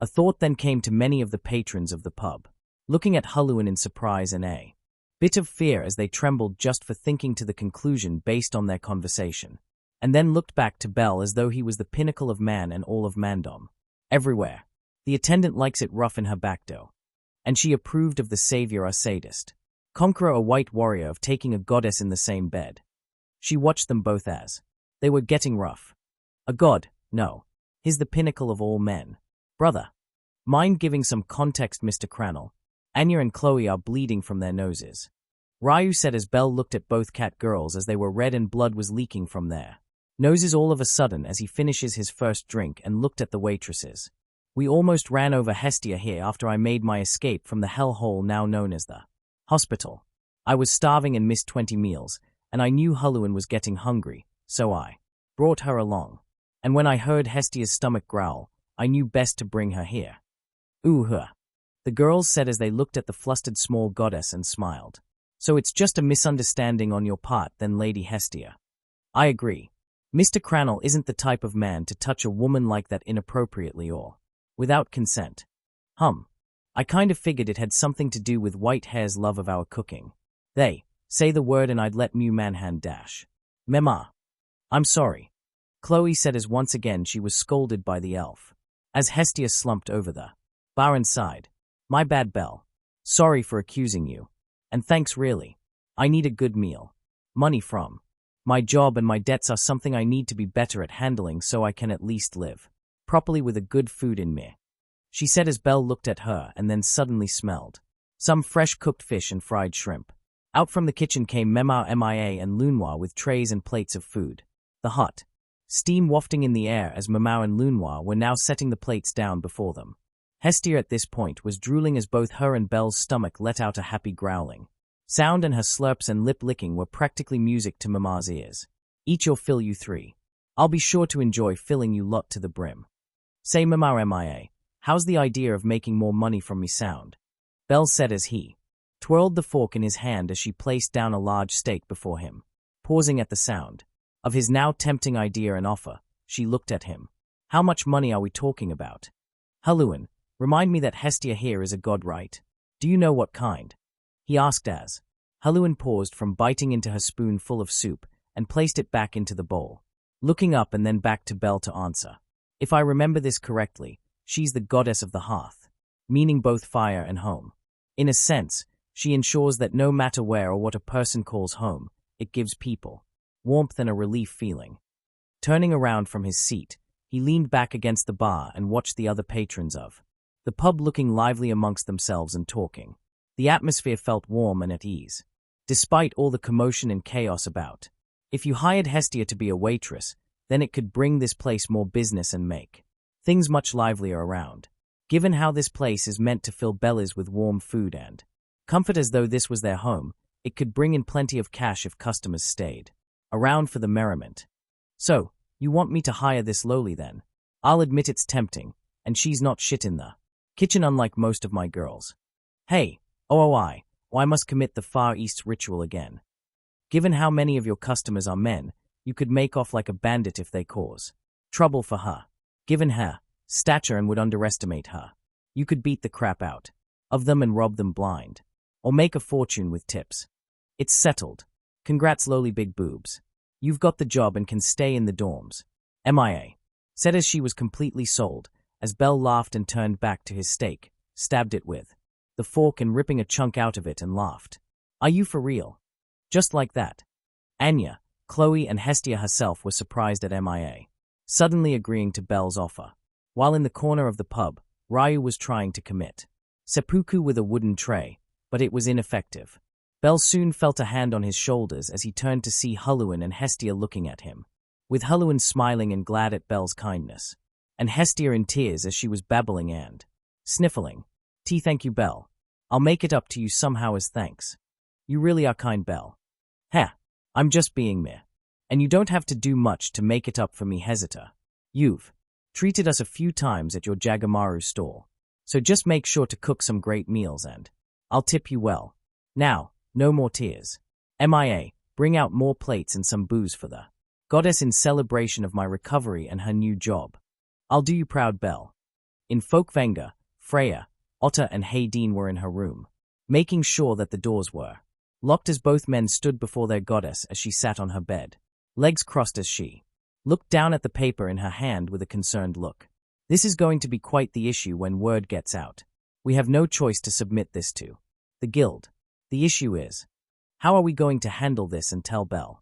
A thought then came to many of the patrons of the pub, looking at Huluan in surprise and a bit of fear as they trembled just for thinking to the conclusion based on their conversation, and then looked back to Belle as though he was the pinnacle of man and all of mandom. Everywhere, the attendant likes it rough in her backdoor, and she approved of the savior a sadist, conqueror a white warrior of taking a goddess in the same bed. She watched them both as they were getting rough. A god, no. He's the pinnacle of all men. Brother, mind giving some context, Mr. Cranel? Anya and Chloe are bleeding from their noses. Ryu said as Belle looked at both cat girls as they were red and blood was leaking from their noses all of a sudden as he finishes his first drink and looked at the waitresses. We almost ran over Hestia here after I made my escape from the hellhole now known as the hospital. I was starving and missed 20 meals, and I knew Huluan was getting hungry, so I brought her along. And when I heard Hestia's stomach growl, I knew best to bring her here. Ooh-huh, the girls said as they looked at the flustered small goddess and smiled. So it's just a misunderstanding on your part then, Lady Hestia. I agree. Mr. Cranel isn't the type of man to touch a woman like that inappropriately or without consent. I kind of figured it had something to do with White Hair's love of our cooking. They say the word and I'd let Mew manhand dash. Mema. I'm sorry, Chloe said as once again she was scolded by the elf. As Hestia slumped over the bar and sighed. My bad, Belle. Sorry for accusing you. And thanks really. I need a good meal. Money from my job and my debts are something I need to be better at handling so I can at least live properly with a good food in me. She said as Belle looked at her and then suddenly smelled some fresh cooked fish and fried shrimp. Out from the kitchen came Mema Mia and Lunoir with trays and plates of food. The hot steam wafting in the air as Mamau and Lunoir were now setting the plates down before them. Hestia at this point was drooling as both her and Belle's stomach let out a happy growling sound and her slurps and lip licking were practically music to Mama's ears. Eat your fill, you three. I'll be sure to enjoy filling you lot to the brim. Say Mama Mia, how's the idea of making more money from me sound? Belle said as he twirled the fork in his hand as she placed down a large steak before him. Pausing at the sound of his now tempting idea and offer, she looked at him. How much money are we talking about? Huluan, remind me that Hestia here is a god, right? Do you know what kind? He asked as Huluan paused from biting into her spoon full of soup and placed it back into the bowl, looking up and then back to Belle to answer. If I remember this correctly, she's the goddess of the hearth, meaning both fire and home. In a sense, she ensures that no matter where or what a person calls home, it gives people warmth and a relief feeling. Turning around from his seat, he leaned back against the bar and watched the other patrons of the pub looking lively amongst themselves and talking. The atmosphere felt warm and at ease, despite all the commotion and chaos about. If you hired Hestia to be a waitress, then it could bring this place more business and make things much livelier around. Given how this place is meant to fill bellies with warm food and comfort as though this was their home, it could bring in plenty of cash if customers stayed around for the merriment. So, you want me to hire this lowly then? I'll admit it's tempting, and she's not shit in the kitchen unlike most of my girls. Hey, I must commit the Far East ritual again. Given how many of your customers are men, you could make off like a bandit if they cause trouble for her. Given her stature and would underestimate her, you could beat the crap out of them and rob them blind, or make a fortune with tips. It's settled. Congrats, lowly big boobs. You've got the job and can stay in the dorms. MIA. Said as she was completely sold, as Belle laughed and turned back to his steak, stabbed it with the fork and ripping a chunk out of it and laughed. Are you for real? Just like that. Anya, Chloe and Hestia herself were surprised at MIA suddenly agreeing to Belle's offer. While in the corner of the pub, Ryu was trying to commit seppuku with a wooden tray, but it was ineffective. Belle soon felt a hand on his shoulders as he turned to see Huluan and Hestia looking at him, with Huluan smiling and glad at Belle's kindness, and Hestia in tears as she was babbling and sniffling. Thank you, Belle. I'll make it up to you somehow as thanks. You really are kind, Belle. Heh, I'm just being mere. And you don't have to do much to make it up for me, Hesita. You've treated us a few times at your Jagamaru stall, so just make sure to cook some great meals and I'll tip you well. Now, no more tears. MIA, bring out more plates and some booze for the goddess in celebration of my recovery and her new job. I'll do you proud, Belle. In Folkvanga, Freya, Otter and Hayden were in her room, making sure that the doors were locked as both men stood before their goddess as she sat on her bed, legs crossed as she looked down at the paper in her hand with a concerned look. This is going to be quite the issue when word gets out. We have no choice to submit this to the guild. The issue is, how are we going to handle this and tell Belle?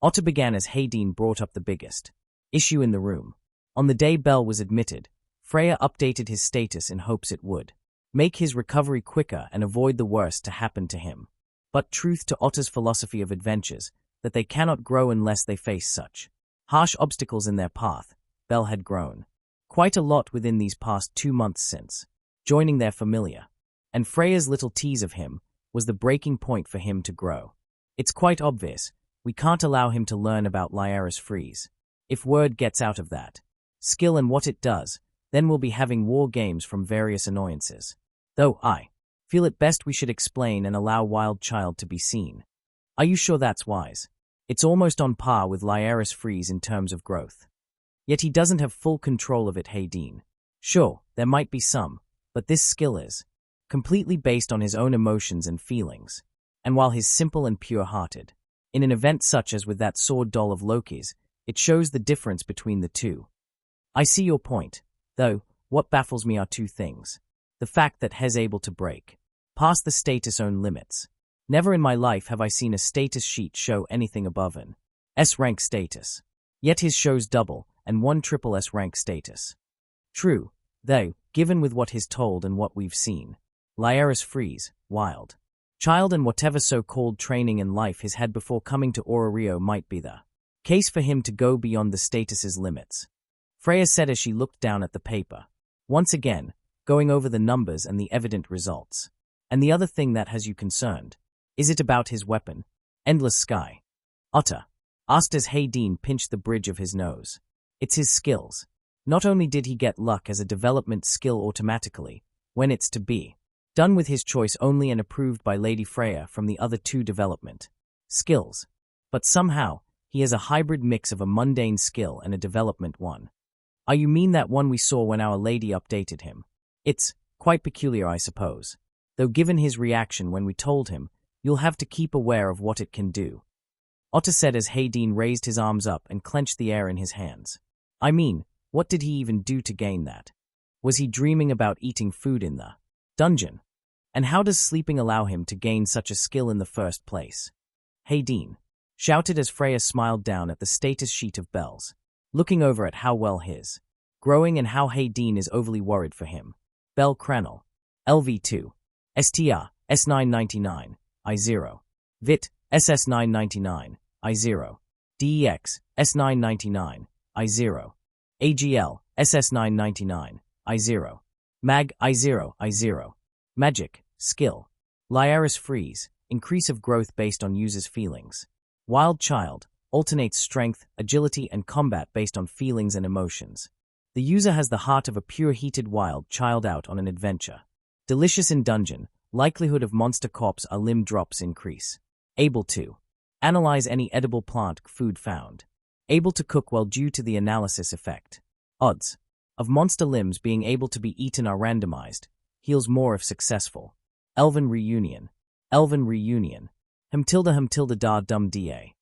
Otter began as Hayden brought up the biggest issue in the room. On the day Belle was admitted, Freya updated his status in hopes it would make his recovery quicker and avoid the worst to happen to him. But truth to Otter's philosophy of adventures, that they cannot grow unless they face such harsh obstacles in their path, Belle had grown quite a lot within these past 2 months since joining their familia, and Freya's little tease of him was the breaking point for him to grow. It's quite obvious, we can't allow him to learn about Lyra's freeze. If word gets out of that skill and what it does, then we'll be having war games from various annoyances. Though I feel it best we should explain and allow Wild Child to be seen. Are you sure that's wise? It's almost on par with Lyra's freeze in terms of growth. Yet he doesn't have full control of it, Hayden. Sure, there might be some, but this skill is completely based on his own emotions and feelings. And while he's simple and pure-hearted, in an event such as with that sword doll of Loki's, it shows the difference between the two. I see your point, though what baffles me are two things. The fact that Hes able to break past the status own limits. Never in my life have I seen a status sheet show anything above an S rank status. Yet his shows double and 1 triple S rank status. True, though, given with what he's told and what we've seen. Lyra's freeze, Wild Child and whatever so-called training in life he's had before coming to Orario might be the case for him to go beyond the status's limits. Freya said as she looked down at the paper, once again, going over the numbers and the evident results. And the other thing that has you concerned, is it about his weapon? Endless Sky. Otter asked as Hayden pinched the bridge of his nose. It's his skills. Not only did he get luck as a development skill automatically, when it's to be done with his choice only and approved by Lady Freya from the other 2 development skills, but somehow, he has a hybrid mix of a mundane skill and a development one. You mean that one we saw when Our Lady updated him? It's quite peculiar, I suppose. Though given his reaction when we told him, you'll have to keep aware of what it can do. Otter said as Hayden raised his arms up and clenched the air in his hands. I mean, What did he even do to gain that? Was he dreaming about eating food in the dungeon? And how does sleeping allow him to gain such a skill in the first place? "Hey Dean," shouted as Freya smiled down at the status sheet of Bel's, looking over at how well his growing and how Hey Dean is overly worried for him. Bel Cranel, LV2, STR, S999, I0, VIT, SS999, I0, DEX, S999, I0, AGL, SS999, I0, MAG, I0, I0, Magic, Skill, Lyra's Freeze, increase of growth based on user's feelings. Wild Child, alternates strength, agility, and combat based on feelings and emotions. The user has the heart of a pure heated wild child out on an adventure. Delicious in dungeon, likelihood of monster corpse or limb drops increase. Able to analyze any edible plant food found. Able to cook well due to the analysis effect. Odds of monster limbs being able to be eaten are randomized. Heals more if successful. Elven Reunion. Elven Reunion. Hum tilde da dum da.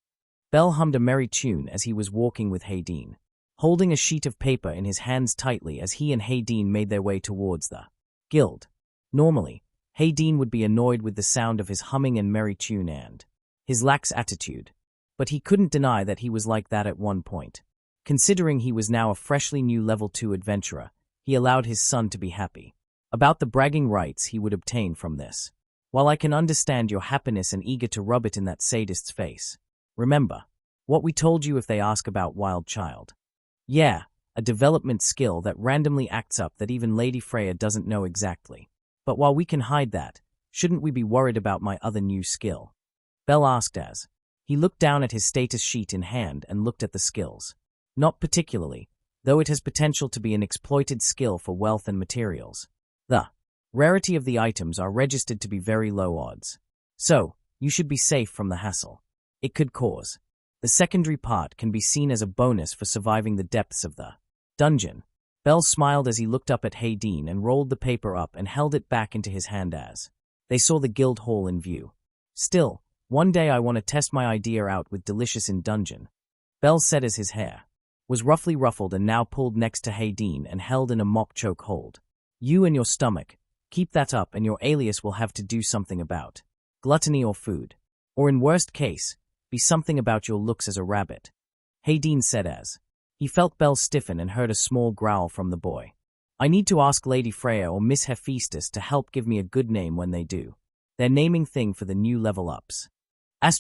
Bel hummed a merry tune as he was walking with Hey Dean, holding a sheet of paper in his hands tightly as he and Hey Dean made their way towards the guild. Normally, Hey Dean would be annoyed with the sound of his humming and merry tune and his lax attitude, but he couldn't deny that he was like that at one point. Considering he was now a freshly new level 2 adventurer, he allowed his son to be happy about the bragging rights he would obtain from this. While I can understand your happiness and eager to rub it in that sadist's face, remember what we told you if they ask about Wild Child. Yeah, a development skill that randomly acts up that even Lady Freya doesn't know exactly. But while we can hide that, shouldn't we be worried about my other new skill? Bel asked as he looked down at his status sheet in hand and looked at the skills. Not particularly, though it has potential to be an exploited skill for wealth and materials. The rarity of the items are registered to be very low odds. So, you should be safe from the hassle it could cause. The secondary part can be seen as a bonus for surviving the depths of the dungeon. Bel smiled as he looked up at Hey Dean and rolled the paper up and held it back into his hand as they saw the guild hall in view. Still, one day I want to test my idea out with Delicious in dungeon, Bel said as his hair was roughly ruffled and now pulled next to Hey Dean and held in a mock choke hold. You and your stomach, keep that up and your alias will have to do something about gluttony or food. Or in worst case, be something about your looks as a rabbit, Hey Dean said as he felt Bel stiffen and heard a small growl from the boy. I need to ask Lady Freya or Miss Hephaestus to help give me a good name when they do their naming thing for the new level ups. *I**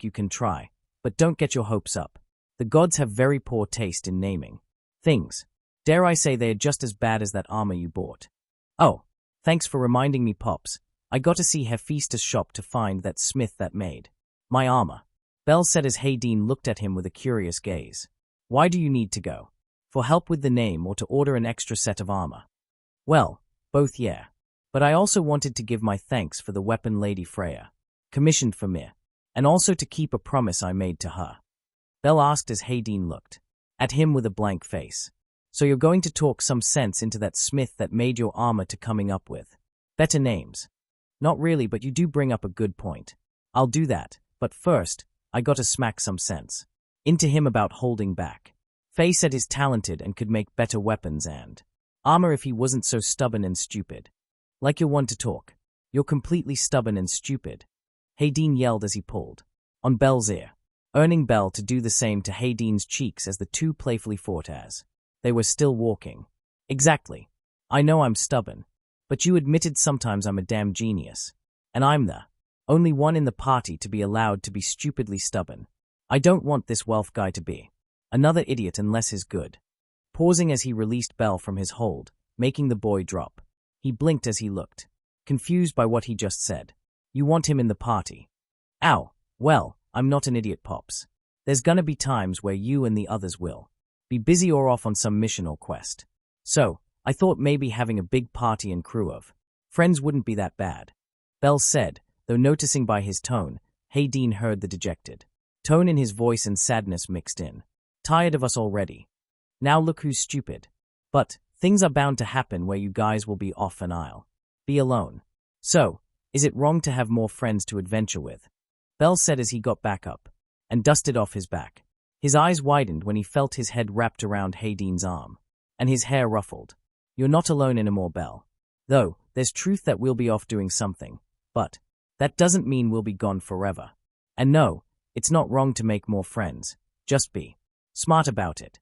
you can try, but don't get your hopes up. The gods have very poor taste in naming things. Dare I say they are just as bad as that armor you bought. Oh, thanks for reminding me, Pops. I got to see Hephaestus' shop to find that smith that made my armor, Bel said as Hey Dean looked at him with a curious gaze. Why do you need to go? For help with the name or to order an extra set of armor? Well, both yeah. But I also wanted to give my thanks for the weapon Lady Freya commissioned for me, and also to keep a promise I made to her. Bel asked as Hey Dean looked at him with a blank face. So you're going to talk some sense into that smith that made your armor to coming up with better names? Not really, but you do bring up a good point. I'll do that, but first, I gotta smack some sense into him about holding back. Faye said he's talented and could make better weapons and armor if he wasn't so stubborn and stupid. Like you're one to talk. You're completely stubborn and stupid, Hey Dean yelled as he pulled on Bel's ear, earning Bel to do the same to Hey Dean's cheeks as the two playfully fought as they were still walking. Exactly. I know I'm stubborn, but you admitted sometimes I'm a damn genius. And I'm the only one in the party to be allowed to be stupidly stubborn. I don't want this wealth guy to be another idiot unless he's good. Pausing as he released Bel from his hold, making the boy drop. He blinked as he looked, confused by what he just said. You want him in the party? Ow, well, I'm not an idiot, Pops. There's gonna be times where you and the others will be busy or off on some mission or quest. So, I thought maybe having a big party and crew of friends wouldn't be that bad, Bel said, though noticing by his tone, Hey Dean heard the dejected tone in his voice and sadness mixed in. Tired of us already. Now look who's stupid. But, things are bound to happen where you guys will be off and I'll be alone. So, is it wrong to have more friends to adventure with? Bel said as he got back up and dusted off his back. His eyes widened when he felt his head wrapped around Hayden's arm, and his hair ruffled. You're not alone anymore, Belle. Though, there's truth that we'll be off doing something, but that doesn't mean we'll be gone forever. And no, it's not wrong to make more friends, just be smart about it.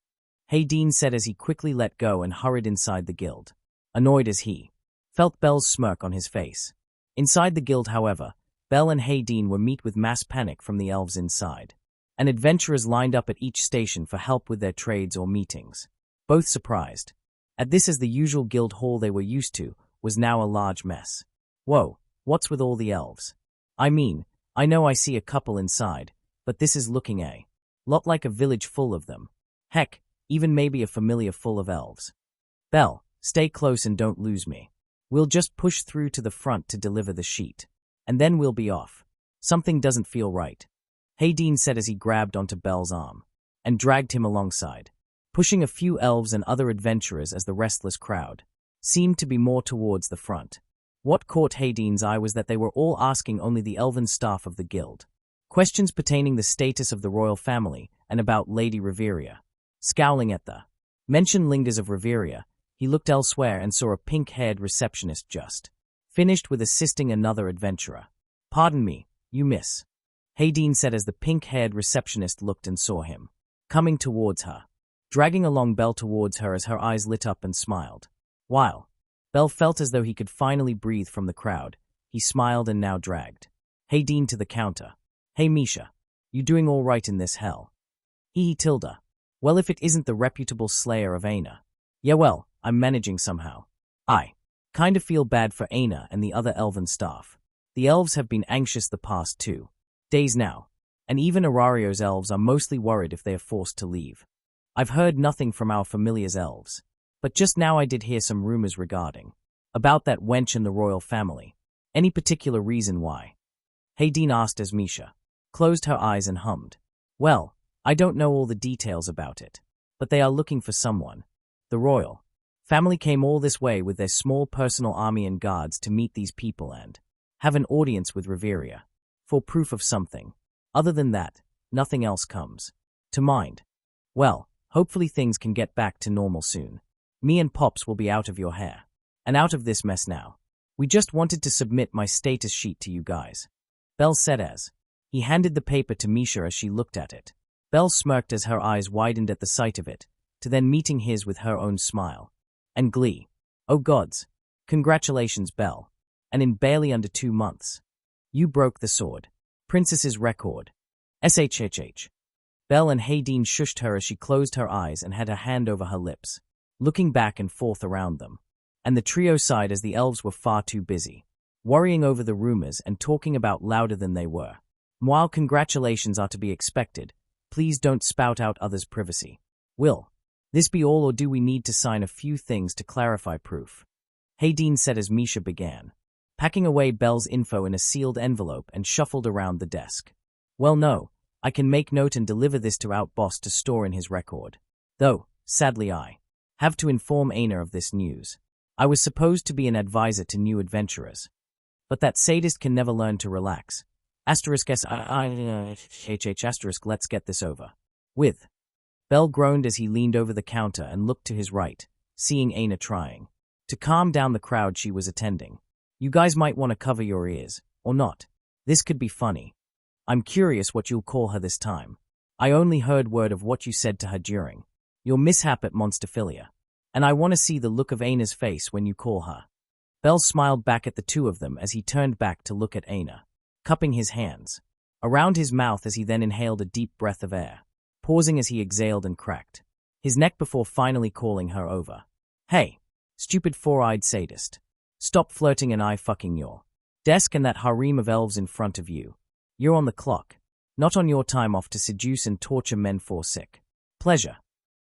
Hayden said as he quickly let go and hurried inside the guild, annoyed as he felt Belle's smirk on his face. Inside the guild, however, Belle and Hayden were met with mass panic from the elves inside, and adventurers lined up at each station for help with their trades or meetings, both surprised. At this, as the usual guild hall they were used to was now a large mess. Whoa, what's with all the elves? I mean, I know I see a couple inside, but this is looking a lot like a village full of them. Heck, even maybe a familia full of elves. Belle, stay close and don't lose me. We'll just push through to the front to deliver the sheet, and then we'll be off. Something doesn't feel right, Hayden said as he grabbed onto Belle's arm and dragged him alongside, pushing a few elves and other adventurers as the restless crowd seemed to be more towards the front. What caught Hayden's eye was that they were all asking only the elven staff of the guild questions pertaining the status of the royal family and about Lady Riveria. Scowling at the mention lingers of Riveria, he looked elsewhere and saw a pink-haired receptionist just finished with assisting another adventurer. Pardon me, you miss, Hayden said as the pink-haired receptionist looked and saw him coming towards her, dragging along Belle towards her as her eyes lit up and smiled. While Belle felt as though he could finally breathe from the crowd, he smiled and now dragged Hayden to the counter. Hey Misha, you doing all right in this hell? Tilda. Well, if it isn't the reputable slayer of Aina. Yeah, well, I'm managing somehow. I kind of feel bad for Aina and the other elven staff. The elves have been anxious the past 2 days now, and even Orario's elves are mostly worried if they are forced to leave. I've heard nothing from our familia's elves, but just now I did hear some rumors regarding about that wench and the royal family. Any particular reason why? Hayden asked as Misha closed her eyes and hummed. Well, I don't know all the details about it, but they are looking for someone. The royal family came all this way with their small personal army and guards to meet these people and have an audience with Riveria for proof of something. Other than that, nothing else comes to mind. Well, hopefully things can get back to normal soon. Me and Pops will be out of your hair and out of this mess now. We just wanted to submit my status sheet to you guys, Belle said as he handed the paper to Misha as she looked at it. Belle smirked as her eyes widened at the sight of it, to then meeting his with her own smile and glee. Oh gods, congratulations, Belle, and in barely under 2 months. You broke the sword princess's record. SHHH. Belle and Hayden shushed her as she closed her eyes and had her hand over her lips, looking back and forth around them. And the trio sighed as the elves were far too busy worrying over the rumors and talking about louder than they were. While congratulations are to be expected, please don't spout out others' privacy. Will this be all, or do we need to sign a few things to clarify proof? Hayden said as Misha began packing away Belle's info in a sealed envelope and shuffled around the desk. Well, no, I can make note and deliver this to Outboss to store in his record. Though, sadly I have to inform Aina of this news. I was supposed to be an advisor to new adventurers, but that sadist can never learn to relax. Asterisk asterisk, let's get this over with. Belle groaned as he leaned over the counter and looked to his right, seeing Aina trying to calm down the crowd she was attending. You guys might want to cover your ears, or not. This could be funny. I'm curious what you'll call her this time. I only heard word of what you said to her during your mishap at Monsterphilia, and I want to see the look of Aina's face when you call her. Belle smiled back at the two of them as he turned back to look at Aina, cupping his hands around his mouth as he then inhaled a deep breath of air, pausing as he exhaled and cracked his neck before finally calling her over. Hey, stupid four-eyed sadist. Stop flirting and fucking your desk and that harem of elves in front of you. You're on the clock, not on your time off to seduce and torture men for sick pleasure.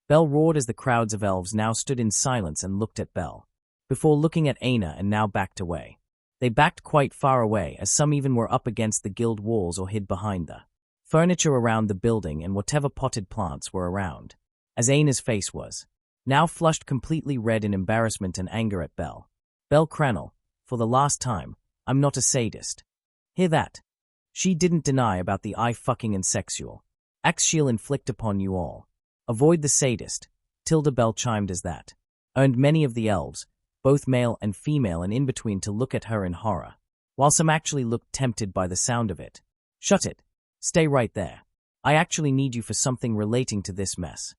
Belle roared as the crowds of elves now stood in silence and looked at Belle, before looking at Aina and now backed away. They backed quite far away, as some even were up against the guild walls or hid behind the furniture around the building and whatever potted plants were around, as Aina's face was now flushed completely red in embarrassment and anger at Belle. Belle Cranel, for the last time, I'm not a sadist. Hear that? She didn't deny about the fucking and sexual Acts she'll inflict upon you all. Avoid the sadist, Tilda Bell chimed as that. Earned many of the elves, both male and female and in between, to look at her in horror, while some actually looked tempted by the sound of it. Shut it. Stay right there. I actually need you for something relating to this mess.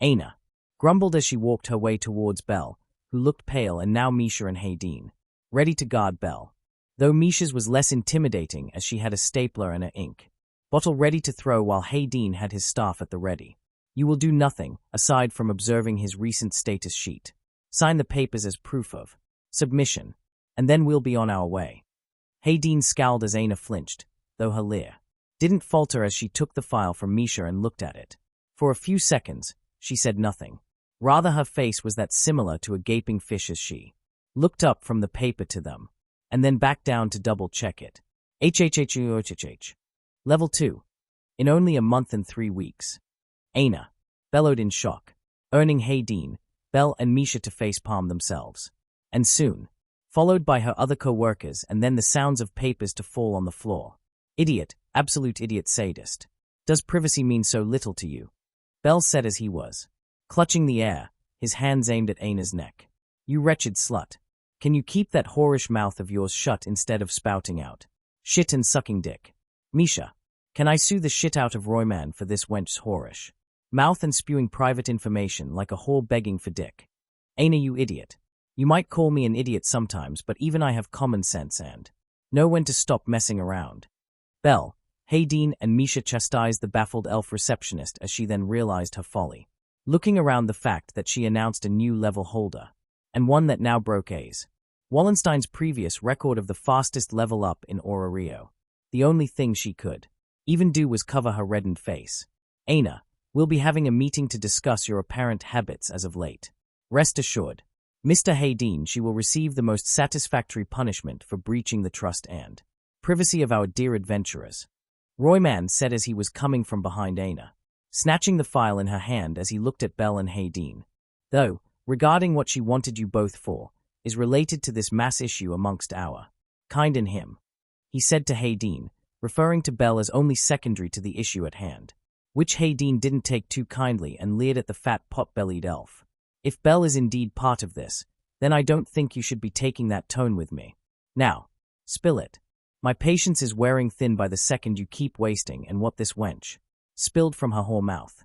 Aina grumbled as she walked her way towards Belle, who looked pale, and now Misha and Hayden, ready to guard Belle. Though Misha's was less intimidating as she had a stapler and an ink bottle ready to throw, while Hayden had his staff at the ready. You will do nothing, aside from observing his recent status sheet. Sign the papers as proof of submission, and then we'll be on our way. Hayden scowled as Aina flinched, though her leer didn't falter as she took the file from Misha and looked at it. For a few seconds, she said nothing. Rather, her face was that similar to a gaping fish as she looked up from the paper to them, and then back down to double-check it. HHHUHH. Level 2. In only a month and 3 weeks. Aina bellowed in shock, earning Hayden, Belle and Misha to facepalm themselves. And soon, followed by her other co-workers, and then the sounds of papers to fall on the floor. Idiot, absolute idiot sadist. Does privacy mean so little to you? Belle said as he was clutching the air, his hands aimed at Aina's neck. You wretched slut. Can you keep that whorish mouth of yours shut instead of spouting out shit and sucking dick? Misha, can I sue the shit out of Royman for this wench's whorish mouth and spewing private information like a whore begging for dick? Aina, you idiot. You might call me an idiot sometimes, but even I have common sense and know when to stop messing around. Belle, Hayden and Misha chastised the baffled elf receptionist as she then realized her folly, looking around the fact that she announced a new level holder, and one that now broke A's Wallenstein's previous record of the fastest level up in Orario. The only thing she could even do was cover her reddened face. Aina, we'll be having a meeting to discuss your apparent habits as of late. Rest assured, Mr. Hayden, she will receive the most satisfactory punishment for breaching the trust and privacy of our dear adventurers. Royman said as he was coming from behind Aina, snatching the file in her hand as he looked at Belle and Hayden. Though, regarding what she wanted you both for, is related to this mass issue amongst our kind and him, he said to Hayden, referring to Belle as only secondary to the issue at hand, which Hayden didn't take too kindly and leered at the fat pot-bellied elf. If Belle is indeed part of this, then I don't think you should be taking that tone with me. Now, spill it. My patience is wearing thin by the second you keep wasting and what this wench spilled from her whore mouth.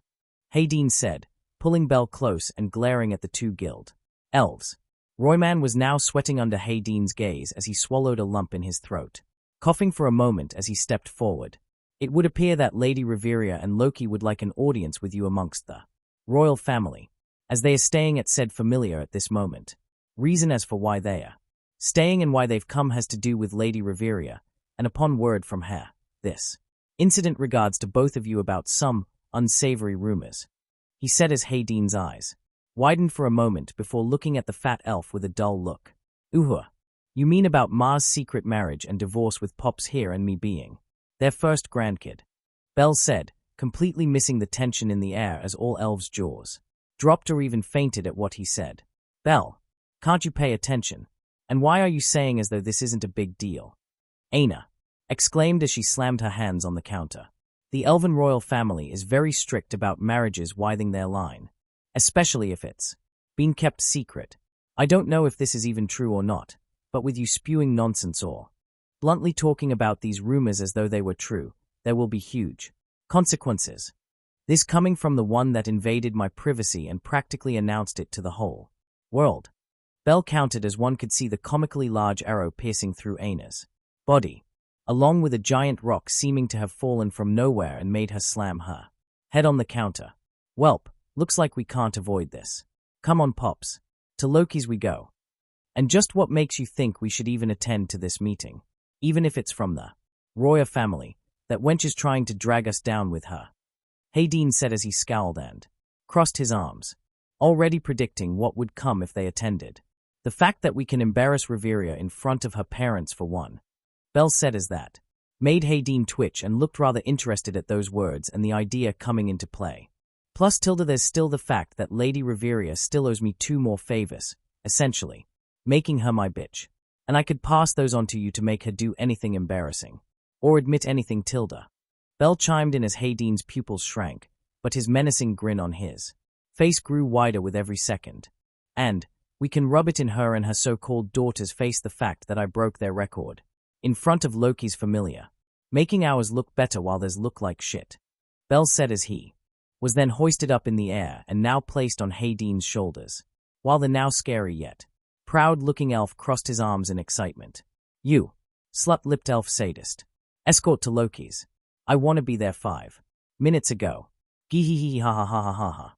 Hayden said, pulling Belle close and glaring at the two guild elves. Royman was now sweating under Hayden's gaze as he swallowed a lump in his throat, coughing for a moment as he stepped forward. It would appear that Lady Reveria and Loki would like an audience with you amongst the royal family, as they are staying at said familia at this moment. Reason as for why they are staying and why they've come has to do with Lady Reveria, and upon word from her, this incident regards to both of you about some unsavory rumors, he said as Hayden's eyes widened for a moment before looking at the fat elf with a dull look. You mean about Ma's secret marriage and divorce with Pops here and me being their first grandkid? Belle said, completely missing the tension in the air as all elves' jaws dropped or even fainted at what he said. Belle, can't you pay attention? And why are you saying as though this isn't a big deal? Aina exclaimed as she slammed her hands on the counter. The elven royal family is very strict about marriages withing their line, especially if it's been kept secret. I don't know if this is even true or not, but with you spewing nonsense or bluntly talking about these rumors as though they were true, there will be huge consequences. This coming from the one that invaded my privacy and practically announced it to the whole world. Belle counted as one could see the comically large arrow piercing through Aina's body, along with a giant rock seeming to have fallen from nowhere and made her slam her head on the counter. Welp, looks like we can't avoid this. Come on, Pops. To Loki's we go. And just what makes you think we should even attend to this meeting, even if it's from the Roya family? That wench is trying to drag us down with her, Hayden said as he scowled and crossed his arms, already predicting what would come if they attended. The fact that we can embarrass Reveria in front of her parents for one, Belle said as that made Hayden twitch and looked rather interested at those words and the idea coming into play. Plus tilde, there's still the fact that Lady Reveria still owes me 2 more favors, essentially making her my bitch, and I could pass those on to you to make her do anything embarrassing or admit anything tilde. Bell chimed in as Hayden's pupils shrank, but his menacing grin on his face grew wider with every second. And we can rub it in her and her so-called daughters face the fact that I broke their record. In front of Loki's Familia. Making ours look better while theirs look like shit. Bell said as he was then hoisted up in the air and now placed on Hayden's shoulders, while the now scary yet proud-looking elf crossed his arms in excitement. You, slut-lipped elf sadist. Escort to Loki's. I want to be there 5 minutes ago. Gee ha ha ha ha ha ha.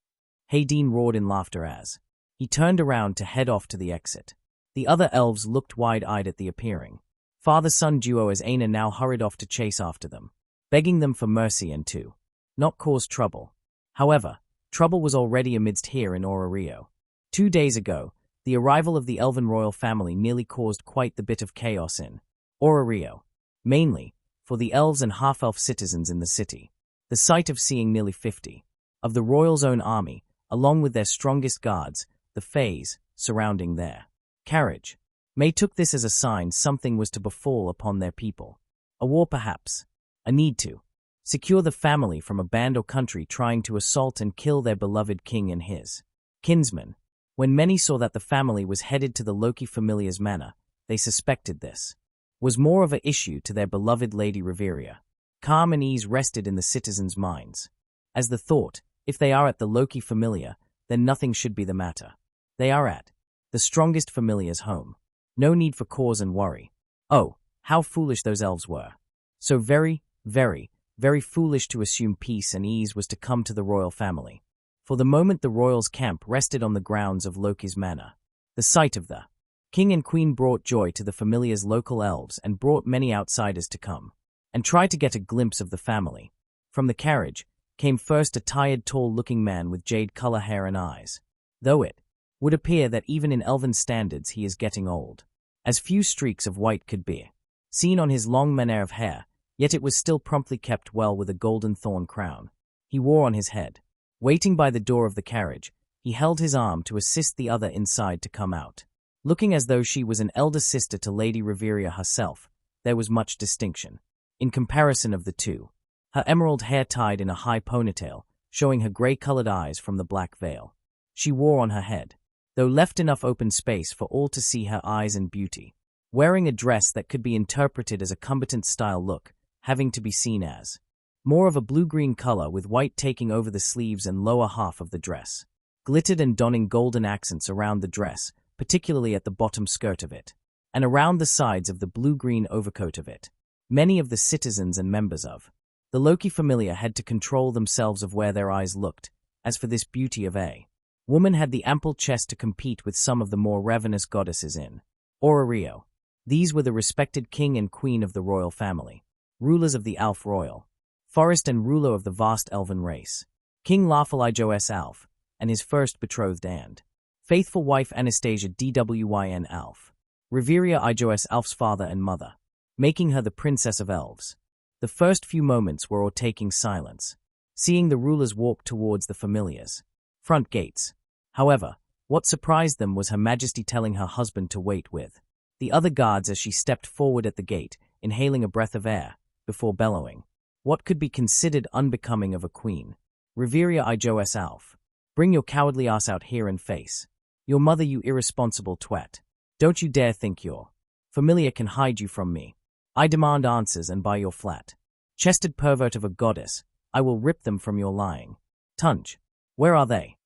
Hayden roared in laughter as he turned around to head off to the exit. The other elves looked wide-eyed at the appearing father-son duo as Aina now hurried off to chase after them, begging them for mercy and to not cause trouble. However, trouble was already amidst here in Orario. 2 days ago, the arrival of the elven royal family nearly caused quite the bit of chaos in Orario, mainly for the elves and half-elf citizens in the city. The sight of seeing nearly 50 of the royal's own army, along with their strongest guards, the Fays, surrounding their carriage. May took this as a sign something was to befall upon their people. A war perhaps. A need to secure the family from a band or country trying to assault and kill their beloved king and his kinsmen. When many saw that the family was headed to the Loki Familia's manor, they suspected this was more of an issue to their beloved Lady Reveria. Calm and ease rested in the citizens' minds, as the thought, if they are at the Loki Familia, then nothing should be the matter. They are at the strongest Familia's home. No need for cause and worry. Oh, how foolish those elves were. So very, very, very foolish to assume peace and ease was to come to the royal family. For the moment the royals' camp rested on the grounds of Loki's manor. The sight of the king and queen brought joy to the Familia's local elves and brought many outsiders to come and try to get a glimpse of the family. From the carriage came first a tired, tall-looking man with jade-color hair and eyes, though it would appear that even in elven standards he is getting old, as few streaks of white could be seen on his long mane of hair, yet it was still promptly kept well with a golden thorn crown he wore on his head. Waiting by the door of the carriage, he held his arm to assist the other inside to come out. Looking as though she was an elder sister to Lady Reveria herself, there was much distinction in comparison of the two. Her emerald hair tied in a high ponytail, showing her gray-colored eyes from the black veil she wore on her head, though left enough open space for all to see her eyes and beauty. Wearing a dress that could be interpreted as a combatant-style look, having to be seen as more of a blue-green color with white taking over the sleeves and lower half of the dress. Glittered and donning golden accents around the dress, particularly at the bottom skirt of it, and around the sides of the blue-green overcoat of it. Many of the citizens and members of the Loki Familia had to control themselves of where their eyes looked. As for this beauty of a woman had the ample chest to compete with some of the more ravenous goddesses in Orario. These were the respected king and queen of the royal family, rulers of the Alf Royal Forest and ruler of the vast elven race, King Lafalijos Alf, and his first betrothed and faithful wife Anastasia Dwyn Alf, Reveria Ijos Alf's father and mother, making her the princess of elves. The first few moments were taking silence, seeing the rulers walk towards the Familia's front gates. However, what surprised them was Her Majesty telling her husband to wait with the other guards as she stepped forward at the gate, inhaling a breath of air, before bellowing what could be considered unbecoming of a queen. Reveria Ijos Alf, bring your cowardly ass out here and face your mother, you irresponsible twat. Don't you dare think your Familia can hide you from me. I demand answers, and by your flat-chested pervert of a goddess, I will rip them from your lying tunge. Where are they?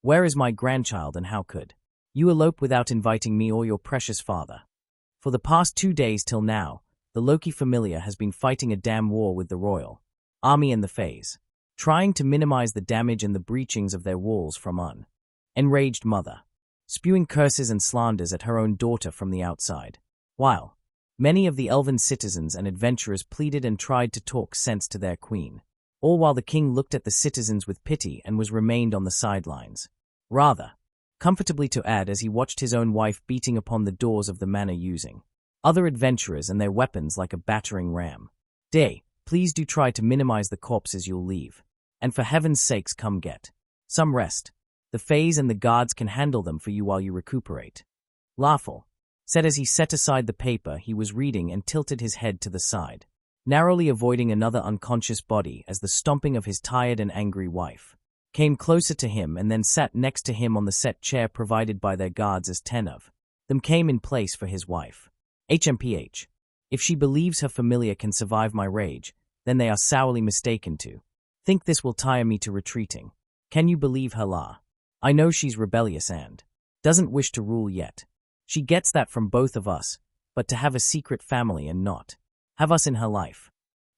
Where is my grandchild, and how could you elope without inviting me or your precious father? For the past 2 days till now, the Loki Familia has been fighting a damn war with the royal army and the Fays, trying to minimize the damage and the breachings of their walls from an enraged mother, spewing curses and slanders at her own daughter from the outside, while many of the elven citizens and adventurers pleaded and tried to talk sense to their queen, all while the king looked at the citizens with pity and was remained on the sidelines, rather comfortably to add, as he watched his own wife beating upon the doors of the manor using other adventurers and their weapons like a battering ram. Day, please do try to minimize the corpses you'll leave, and for heaven's sakes come get some rest. The Fays and the guards can handle them for you while you recuperate. Lawful said as he set aside the paper he was reading and tilted his head to the side. narrowly avoiding another unconscious body as the stomping of his tired and angry wife came closer to him and then sat next to him on the set chair provided by their guards as 10 of them came in place for his wife. HMPH. If she believes her familia can survive my rage, then they are sourly mistaken to think this will tire me to retreating. Can you believe her, La? I know she's rebellious and doesn't wish to rule yet. She gets that from both of us, but to have a secret family and not have us in her life.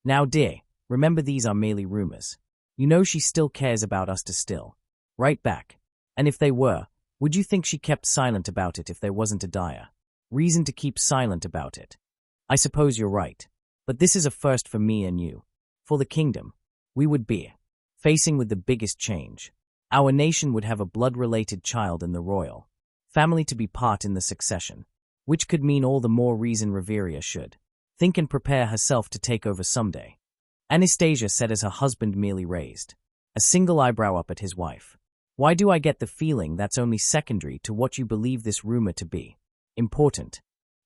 Now, dear, remember these are merely rumors. You know she still cares about us to still. Right back. And if they were, would you think she kept silent about it if there wasn't a dire reason to keep silent about it? I suppose you're right. But this is a first for me and you. For the kingdom, we would be facing with the biggest change. Our nation would have a blood-related child in the royal family to be part in the succession, which could mean all the more reason Reveria should think and prepare herself to take over someday. Anastasia said as her husband merely raised a single eyebrow up at his wife. Why do I get the feeling that's only secondary to what you believe this rumor to be important?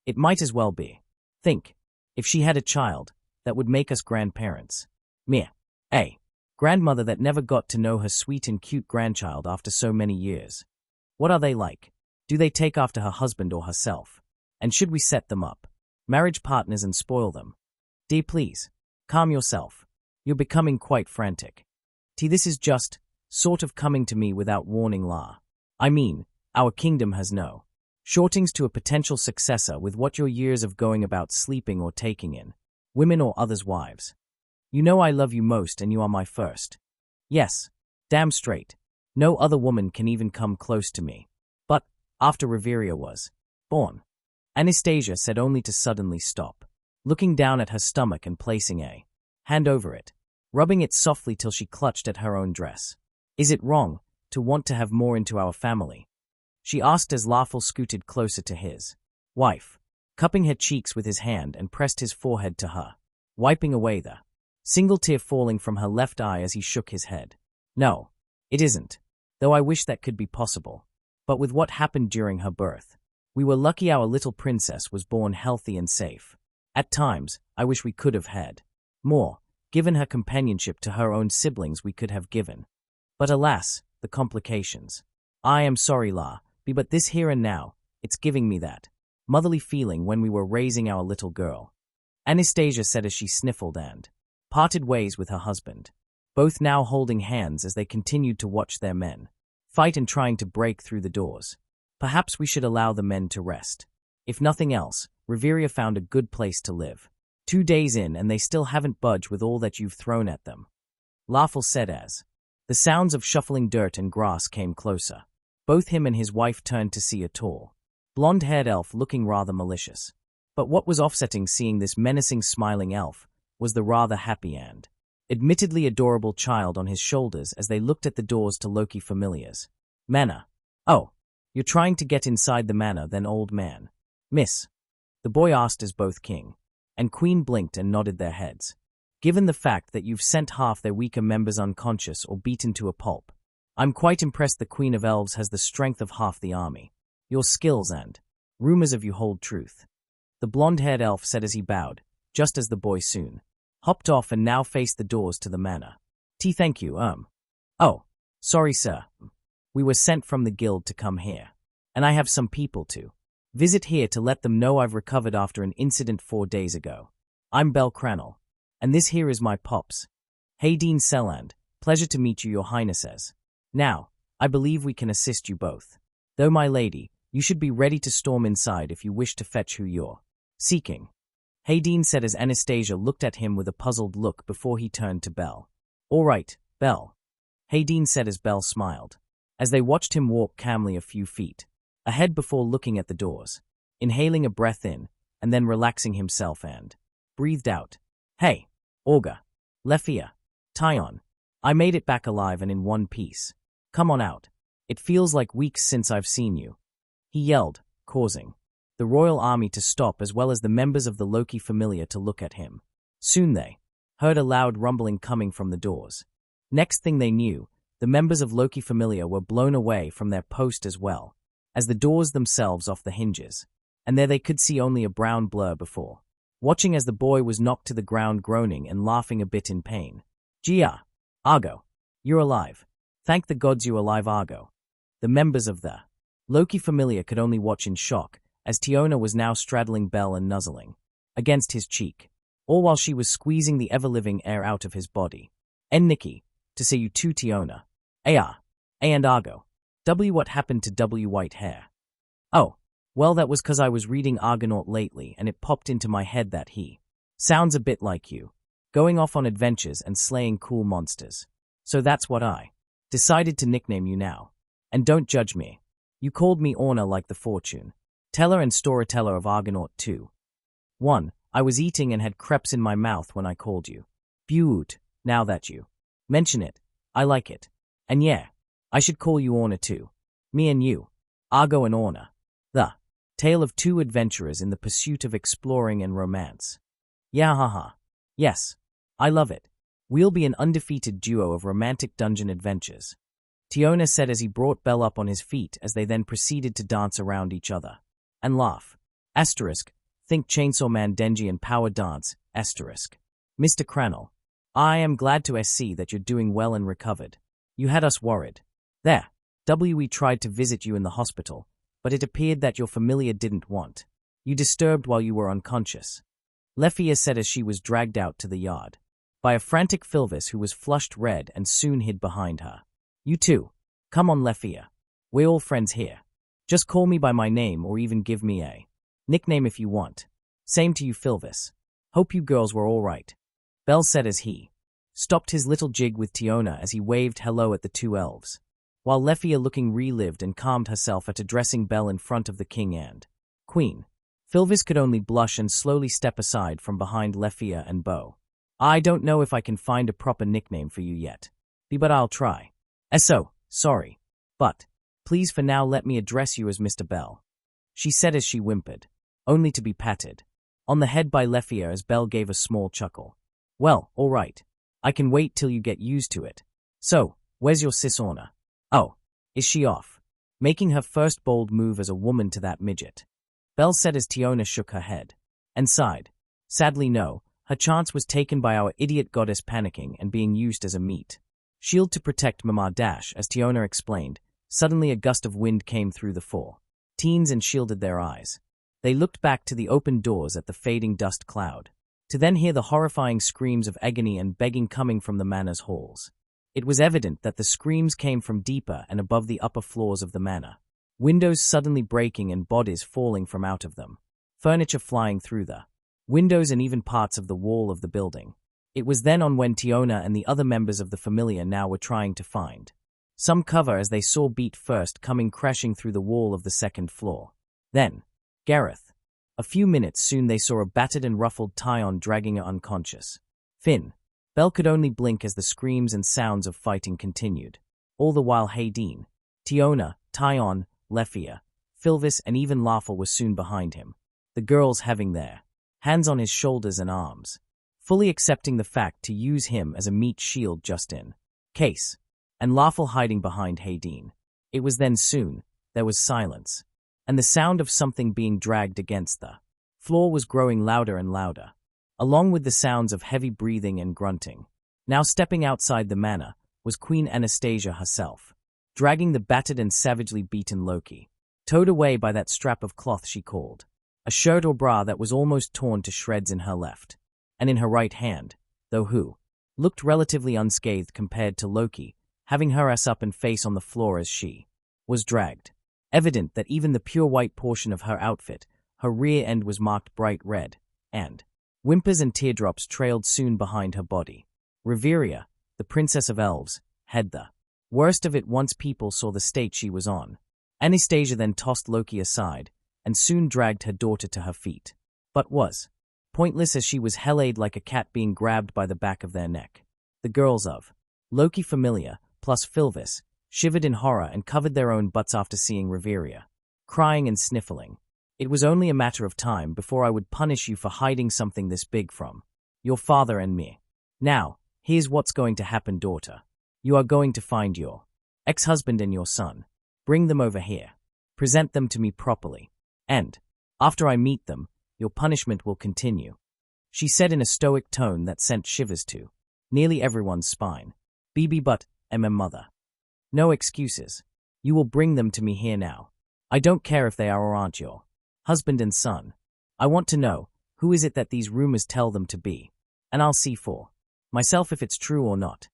It might as well be. Think, if she had a child, that would make us grandparents. Meh. A grandmother that never got to know her sweet and cute grandchild after so many years. What are they like? Do they take after her husband or herself? And should we set them up marriage partners and spoil them? Dear, please, calm yourself. You're becoming quite frantic. This is just sort of coming to me without warning, La. I mean, our kingdom has no shortings to a potential successor with what your years of going about sleeping or taking in women or others' wives. You know I love you most and you are my first. Yes, damn straight. No other woman can even come close to me. But, after Reveria was born, Anastasia said only to suddenly stop, looking down at her stomach and placing a hand over it, rubbing it softly till she clutched at her own dress. Is it wrong to want to have more into our family? She asked as Lawful scooted closer to his wife, cupping her cheeks with his hand and pressed his forehead to her, wiping away the single tear falling from her left eye as he shook his head. No, it isn't, though I wish that could be possible. But with what happened during her birth, we were lucky our little princess was born healthy and safe. At times, I wish we could have had more, given her companionship to her own siblings we could have given. But alas, the complications. I am sorry, La, but this here and now, it's giving me that motherly feeling when we were raising our little girl. Anastasia said as she sniffled and parted ways with her husband, both now holding hands as they continued to watch their men fight and trying to break through the doors. Perhaps we should allow the men to rest. If nothing else, Reveria found a good place to live. 2 days in and they still haven't budged with all that you've thrown at them. Lawful said as the sounds of shuffling dirt and grass came closer. Both him and his wife turned to see a tall, blonde-haired elf looking rather malicious. But what was offsetting seeing this menacing smiling elf was the rather happy and admittedly adorable child on his shoulders as they looked at the doors to Loki Familia's manor. Oh, you're trying to get inside the manor then, old man? Miss? The boy asked as both king and queen blinked and nodded their heads. Given the fact that you've sent half their weaker members unconscious or beaten to a pulp, I'm quite impressed the Queen of Elves has the strength of half the army. Your skills and rumors of you hold truth. The blonde-haired elf said as he bowed, just as the boy soon hopped off and now faced the doors to the manor. Thank you, Oh, sorry, sir. We were sent from the guild to come here, and I have some people to visit here to let them know I've recovered after an incident 4 days ago. I'm Bell Cranel, and this here is my pops. Hayden Selland, pleasure to meet you, your highnesses. Now, I believe we can assist you both. Though, my lady, you should be ready to storm inside if you wish to fetch who you're seeking. Hayden said as Anastasia looked at him with a puzzled look before he turned to Belle. All right, Belle. Hayden said as Belle smiled, as they watched him walk calmly a few feet ahead before looking at the doors, inhaling a breath in, and then relaxing himself and breathed out. Hey, Olga, Lefia, Tyon, I made it back alive and in one piece. Come on out. It feels like weeks since I've seen you. He yelled, causing the royal army to stop as well as the members of the Loki Familia to look at him. Soon they heard a loud rumbling coming from the doors. Next thing they knew, the members of Loki Familia were blown away from their post as well as the doors themselves off the hinges, and there they could see only a brown blur before watching as the boy was knocked to the ground groaning and laughing a bit in pain. Gia, Argo, you're alive. Thank the gods you're alive, Argo. The members of the Loki Familia could only watch in shock, as Tiona was now straddling Bell and nuzzling against his cheek, all while she was squeezing the ever-living air out of his body. And Nikki, to say you too, Tiona. And Argo. What happened to white hair? Oh, well, that was 'cause I was reading Argonaut lately and it popped into my head that he sounds a bit like you, going off on adventures and slaying cool monsters. So that's what I decided to nickname you now. And don't judge me. You called me Orna like the fortune teller and storyteller of Argonaut 2. 1. I was eating and had crepes in my mouth when I called you. Beaut, now that you mention it, I like it. And yeah, I should call you Orna too. Me and you, Argo and Orna. The tale of two adventurers in the pursuit of exploring and romance. Yeah, haha. Yes, I love it. We'll be an undefeated duo of romantic dungeon adventures. Tiona said as he brought Bell up on his feet as they then proceeded to dance around each other. And laugh. Asterisk. Think Chainsaw Man Denji and Power Dance. Asterisk. Mr. Cranel, I am glad to see that you're doing well and recovered. You had us worried. There. We tried to visit you in the hospital, but it appeared that your familia didn't want you disturbed while you were unconscious. Lefia said as she was dragged out to the yard by a frantic Filvis who was flushed red and soon hid behind her. You too. Come on, Lefia. We're all friends here. Just call me by my name or even give me a nickname if you want. Same to you, Filvis. Hope you girls were all right. Bell said as he stopped his little jig with Tiona as he waved hello at the two elves, while Lefia looking relived and calmed herself at addressing Bell in front of the king and queen. Filvis could only blush and slowly step aside from behind Lefia and Bo. I don't know if I can find a proper nickname for you yet, but I'll try. Sorry. But please for now let me address you as Mr. Bell, she said as she whimpered, only to be patted on the head by Lefia as Bell gave a small chuckle. Well, all right. I can wait till you get used to it. So, where's your sis Orna? Oh, is she off? Making her first bold move as a woman to that midget. Bell said as Tiona shook her head and sighed. Sadly no, her chance was taken by our idiot goddess panicking and being used as a meat shield to protect Mama Dash, as Tiona explained. Suddenly a gust of wind came through the four teens and shielded their eyes. They looked back to the open doors at the fading dust cloud, to then hear the horrifying screams of agony and begging coming from the manor's halls. It was evident that the screams came from deeper and above the upper floors of the manor, windows suddenly breaking and bodies falling from out of them, furniture flying through the windows and even parts of the wall of the building. It was then on when Tiona and the other members of the familia now were trying to find some cover as they saw Beat first coming crashing through the wall of the second floor. Then, Gareth. A few minutes soon they saw a battered and ruffled Tyon dragging her unconscious. Finn. Bell could only blink as the screams and sounds of fighting continued. All the while Hayden, Tiona, Tyon, Lefia, Filvis and even Larfel were soon behind him, the girls having their hands on his shoulders and arms, fully accepting the fact to use him as a meat shield just in case, and Larfel hiding behind Hayden. It was then soon, there was silence, and the sound of something being dragged against the floor was growing louder and louder, along with the sounds of heavy breathing and grunting. Now stepping outside the manor was Queen Anastasia herself, dragging the battered and savagely beaten Loki, towed away by that strap of cloth she called a shirt or bra that was almost torn to shreds in her left, and in her right hand, though who looked relatively unscathed compared to Loki, having her ass up and face on the floor as she was dragged. Evident that even the pure white portion of her outfit, her rear end was marked bright red, and whimpers and teardrops trailed soon behind her body. Reveria, the princess of elves, had the worst of it once people saw the state she was on. Anastasia then tossed Loki aside, and soon dragged her daughter to her feet, but was pointless as she was hellayed like a cat being grabbed by the back of their neck. The girls of Loki Familia, plus Filvis, shivered in horror and covered their own butts after seeing Reveria, crying and sniffling. It was only a matter of time before I would punish you for hiding something this big from your father and me. Now, here's what's going to happen, daughter. You are going to find your ex-husband and your son. Bring them over here. Present them to me properly. And, after I meet them, your punishment will continue. she said in a stoic tone that sent shivers to nearly everyone's spine. But, mother. No excuses. You will bring them to me here now. I don't care if they are or aren't your husband and son. I want to know, who is it that these rumors tell them to be? And I'll see for myself if it's true or not.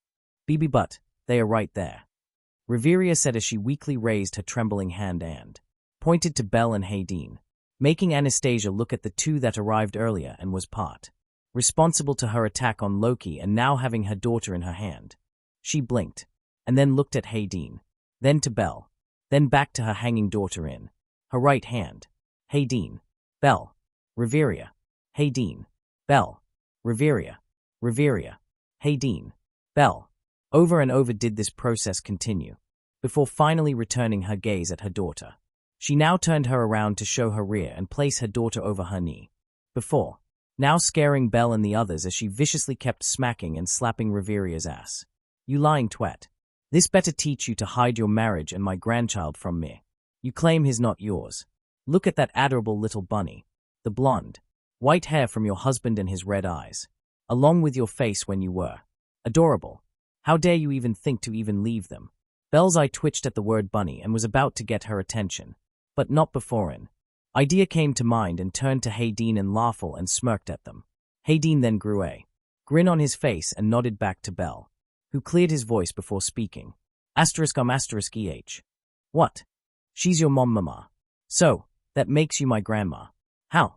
But, they are right there. Reveria said as she weakly raised her trembling hand and pointed to Belle and Hayden, making Anastasia look at the two that arrived earlier and was part responsible to her attack on Loki and now having her daughter in her hand. She blinked, and then looked at Hayden, then to Belle, then back to her hanging daughter in her right hand. Hayden, Belle, Reveria, Hayden, Belle, Reveria, Hayden, Belle. Over and over did this process continue, before finally returning her gaze at her daughter. She now turned her around to show her rear and place her daughter over her knee. Before, now scaring Belle and the others as she viciously kept smacking and slapping Reveria's ass. You lying twat. This better teach you to hide your marriage and my grandchild from me. You claim he's not yours. Look at that adorable little bunny. The blonde, white hair from your husband and his red eyes, along with your face when you were adorable. How dare you even think to even leave them? Belle's eye twitched at the word bunny and was about to get her attention, but not before an idea came to mind and turned to Hayden and laughful and smirked at them. Hayden then grew a grin on his face and nodded back to Belle, who cleared his voice before speaking. ***eh. What? She's your mama. So, that makes you my grandma. How?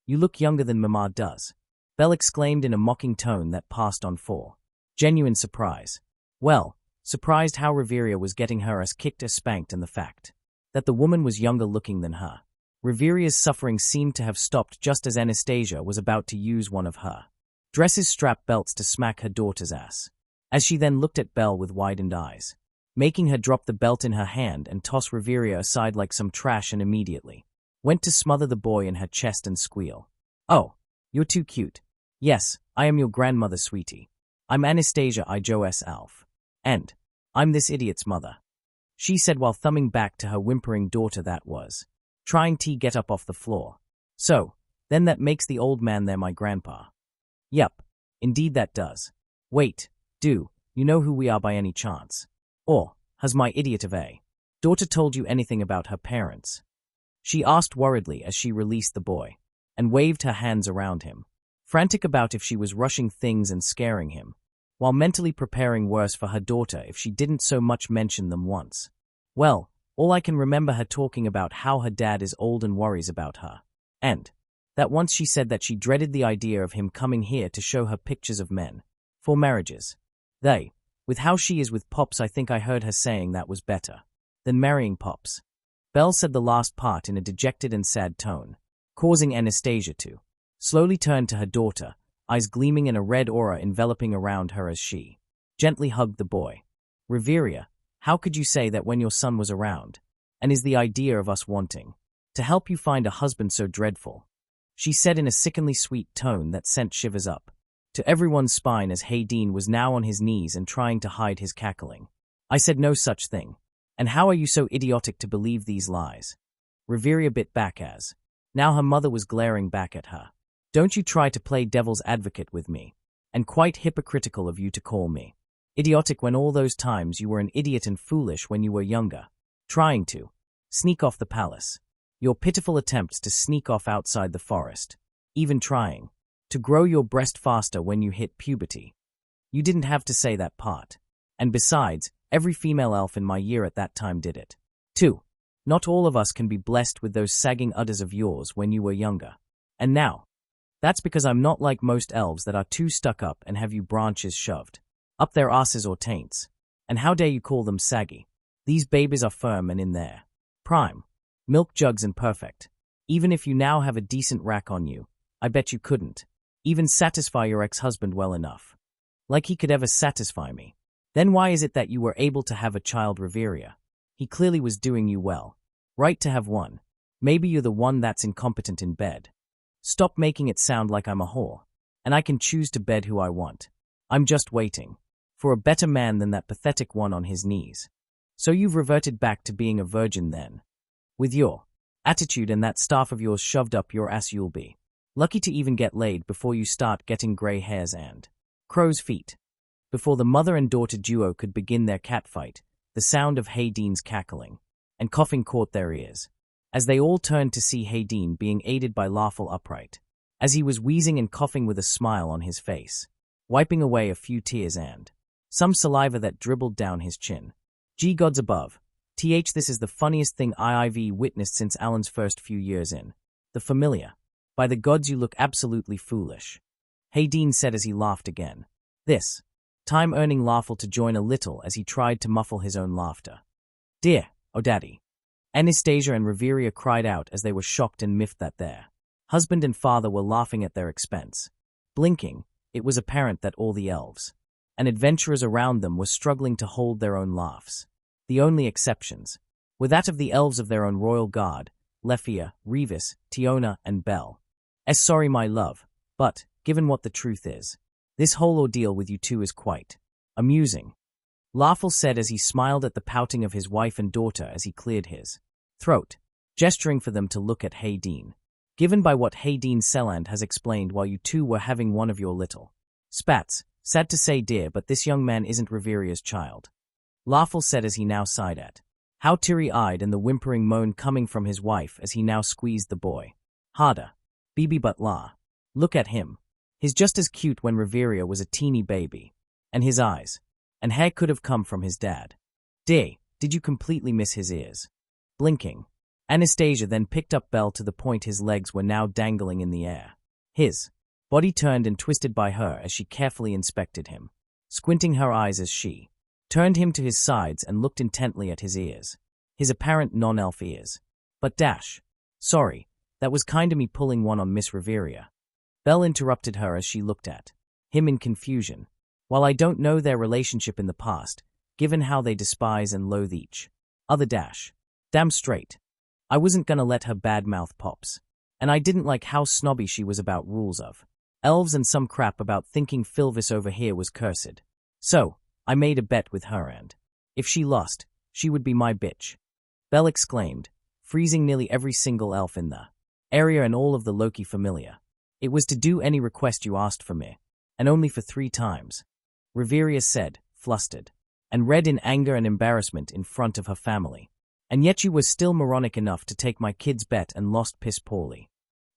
You look younger than mama does. Belle exclaimed in a mocking tone that passed on for genuine surprise. Well, surprised how Reveria was getting her ass kicked or spanked and the fact that the woman was younger looking than her. Reveria's suffering seemed to have stopped just as Anastasia was about to use one of her dresses strap belts to smack her daughter's ass, as she then looked at Belle with widened eyes, making her drop the belt in her hand and toss Reveria aside like some trash and immediately went to smother the boy in her chest and squeal. Oh, you're too cute. Yes, I am your grandmother, sweetie. I'm Anastasia I. Jo's Alf. And I'm this idiot's mother, she said while thumbing back to her whimpering daughter that was trying to get up off the floor. So, then that makes the old man there my grandpa. Yep, indeed that does. Wait, do you know who we are by any chance? Or has my idiot of a daughter told you anything about her parents? She asked worriedly as she released the boy and waved her hands around him, frantic about if she was rushing things and scaring him, while mentally preparing worse for her daughter if she didn't so much mention them once. Well, all I can remember her talking about how her dad is old and worries about her, and that once she said that she dreaded the idea of him coming here to show her pictures of men for marriages. With how she is with Pops, I think I heard her saying that was better than marrying Pops. Belle said the last part in a dejected and sad tone, causing Anastasia to slowly turn to her daughter, eyes gleaming in a red aura enveloping around her as she gently hugged the boy. Reveria, how could you say that when your son was around? And is the idea of us wanting to help you find a husband so dreadful? She said in a sickeningly sweet tone that sent shivers up to everyone's spine as Hayden was now on his knees and trying to hide his cackling. I said no such thing. And how are you so idiotic to believe these lies? Reveria bit back as now her mother was glaring back at her. Don't you try to play devil's advocate with me. And quite hypocritical of you to call me idiotic when all those times you were an idiot and foolish when you were younger, trying to sneak off the palace. Your pitiful attempts to sneak off outside the forest, even trying to grow your breast faster when you hit puberty. You didn't have to say that part. And besides, every female elf in my year at that time did it, too. Not all of us can be blessed with those sagging udders of yours when you were younger. And now, that's because I'm not like most elves that are too stuck up and have you branches shoved up their asses or taints. And how dare you call them saggy? These babies are firm and in their prime, milk jugs and perfect. Even if you now have a decent rack on you, I bet you couldn't even satisfy your ex-husband well enough. Like he could ever satisfy me. Then why is it that you were able to have a child, Reveria? He clearly was doing you well. Right to have one. Maybe you're the one that's incompetent in bed. Stop making it sound like I'm a whore, and I can choose to bed who I want. I'm just waiting for a better man than that pathetic one on his knees. So you've reverted back to being a virgin then? With your attitude and that staff of yours shoved up your ass, you'll be Lucky to even get laid before you start getting gray hairs and crow's feet. Before the mother and daughter duo could begin their catfight, the sound of Hayden's cackling and coughing caught their ears. As they all turned to see Hayden being aided by Lawful upright, as he was wheezing and coughing with a smile on his face, wiping away a few tears and some saliva that dribbled down his chin. Gee gods above, this is the funniest thing I've witnessed since Alan's first few years in the Familia. By the gods, you look absolutely foolish, Hayden said as he laughed again. This time earning Lawful to join a little as he tried to muffle his own laughter. Dear, oh daddy. Anastasia and Reveria cried out as they were shocked and miffed that their husband and father were laughing at their expense. Blinking, it was apparent that all the elves and adventurers around them were struggling to hold their own laughs. The only exceptions were that of the elves of their own royal guard, Lefia, Revis, Tiona, and Belle. Sorry my love, but, given what the truth is, this whole ordeal with you two is quite amusing, Lawful said as he smiled at the pouting of his wife and daughter as he cleared his throat, gesturing for them to look at Hayden. Given by what Hayden Selland has explained while you two were having one of your little spats, sad to say dear, but this young man isn't Reveria's child, Lawful said as he now sighed at how teary-eyed and the whimpering moan coming from his wife as he now squeezed the boy harder. Bibi but la. Look at him. He's just as cute when Reveria was a teeny baby. And his eyes and hair could have come from his dad. Dear, did you completely miss his ears? Blinking, Anastasia then picked up Belle to the point his legs were now dangling in the air. His body turned and twisted by her as she carefully inspected him, squinting her eyes as she turned him to his sides and looked intently at his ears. His apparent non-elf ears. But sorry, that was kinda me pulling one on Miss Reveria. Belle interrupted her as she looked at him in confusion. While I don't know their relationship in the past, given how they despise and loathe each other damn straight, I wasn't gonna let her badmouth Pops. And I didn't like how snobby she was about rules of elves and some crap about thinking Philvis over here was cursed. So, I made a bet with her and if she lost, she would be my bitch. Belle exclaimed, freezing nearly every single elf in the area and all of the Loki Familia. It was to do any request you asked for me, and only for 3 times. Reveria said, flustered, and red in anger and embarrassment in front of her family. And yet you were still moronic enough to take my kid's bet and lost piss poorly.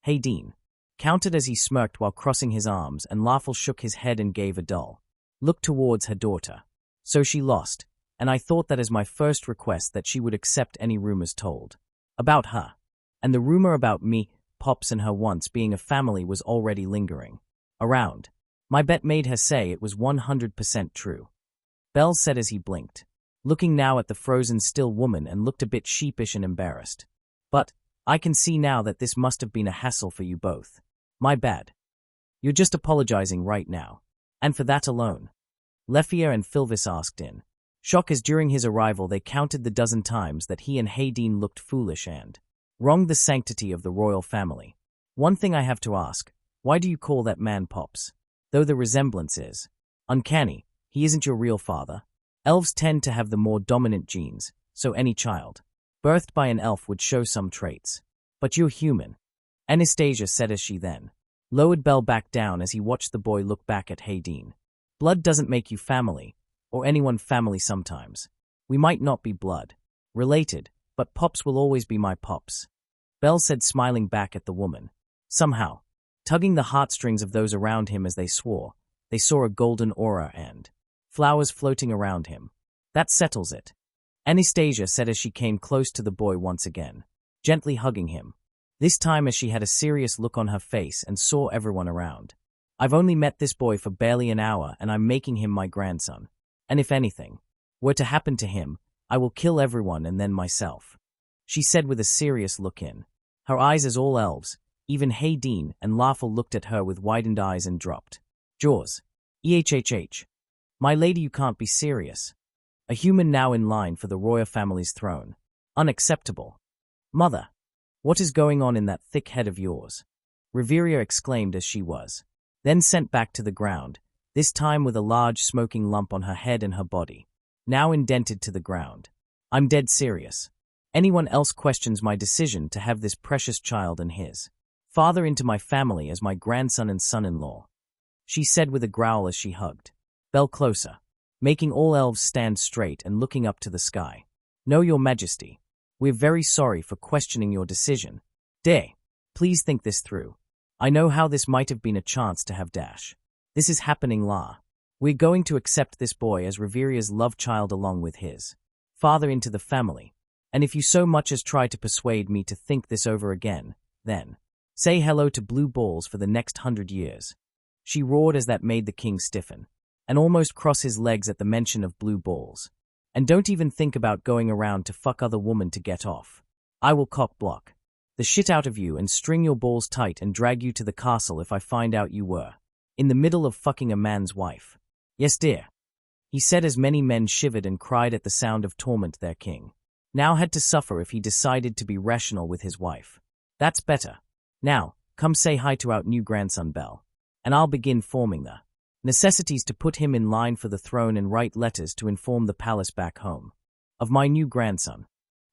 Hayden countered as he smirked while crossing his arms, and Lawful shook his head and gave a dull look towards her daughter. So she lost, and I thought that as my first request that she would accept any rumors told about her. And the rumor about me, Pops, and her once being a family was already lingering around. My bet made her say it was 100% true. Belle said as he blinked, looking now at the frozen still woman and looked a bit sheepish and embarrassed. But, I can see now that this must have been a hassle for you both. My bad. You're just apologizing right now. And for that alone. Lefia and Philvis asked in shock as during his arrival they counted the dozen times that he and Hayden looked foolish and wronged the sanctity of the royal family. One thing I have to ask, why do you call that man Pops? Though the resemblance is uncanny, he isn't your real father. Elves tend to have the more dominant genes, so any child birthed by an elf would show some traits. But you're human, Anastasia said as she then lowered Belle back down as he watched the boy look back at Hayden. Blood doesn't make you family, or anyone family sometimes. We might not be blood related, but Pops will always be my Pops, Belle said smiling back at the woman. Somehow, tugging the heartstrings of those around him as they swore, they saw a golden aura and flowers floating around him. That settles it, Anastasia said as she came close to the boy once again, gently hugging him. This time as she had a serious look on her face and saw everyone around. I've only met this boy for barely an hour and I'm making him my grandson. And if anything were to happen to him, I will kill everyone and then myself, she said with a serious look in her eyes as all elves, even Hayden and Lawful looked at her with widened eyes and dropped jaws. EHHH. My lady, you can't be serious. A human now in line for the royal family's throne. Unacceptable. Mother, what is going on in that thick head of yours? Reveria exclaimed as she was then sent back to the ground, this time with a large smoking lump on her head and her body, now indented to the ground. I'm dead serious. Anyone else questions my decision to have this precious child and his Father into my family as my grandson and son-in-law," she said with a growl as she hugged Bel closer, making all elves stand straight and looking up to the sky. "No, your majesty. We're very sorry for questioning your decision. Dear, please think this through. I know how this might have been a chance to have Dash. This is happening, La. We're going to accept this boy as Reveria's love child along with his father into the family. And if you so much as try to persuade me to think this over again, then say hello to blue balls for the next 100 years." She roared as that made the king stiffen and almost cross his legs at the mention of blue balls. "And don't even think about going around to fuck other women to get off. I will cock block the shit out of you and string your balls tight and drag you to the castle if I find out you were in the middle of fucking a man's wife." "Yes, dear," he said as many men shivered and cried at the sound of torment their king now had to suffer if he decided to be rational with his wife. "That's better. Now, come say hi to our new grandson Bel, and I'll begin forming the necessities to put him in line for the throne and write letters to inform the palace back home of my new grandson,"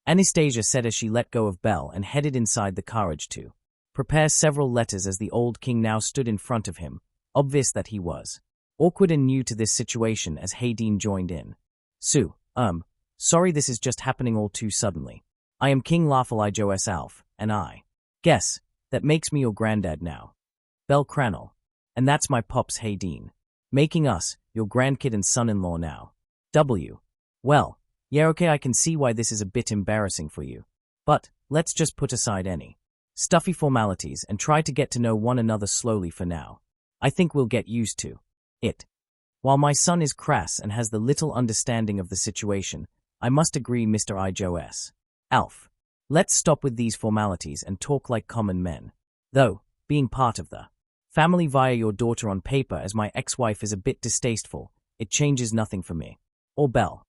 Anastasia said as she let go of Bel and headed inside the carriage to prepare several letters as the old king now stood in front of him, obvious that he was awkward and new to this situation as Hayden joined in. "Sue, sorry this is just happening all too suddenly. I am King Lafalijos Alf, and I guess that makes me your granddad now. Bel Cranel. And that's my pops Hayden. Making us your grandkid and son-in-law now. Well, yeah, okay, I can see why this is a bit embarrassing for you. But let's just put aside any stuffy formalities and try to get to know one another slowly for now. I think we'll get used to it. While my son is crass and has the little understanding of the situation, I must agree, Mr. Ijos. Alf, let's stop with these formalities and talk like common men. Though, being part of the family via your daughter on paper as my ex-wife is a bit distasteful, it changes nothing for me. Or Bel."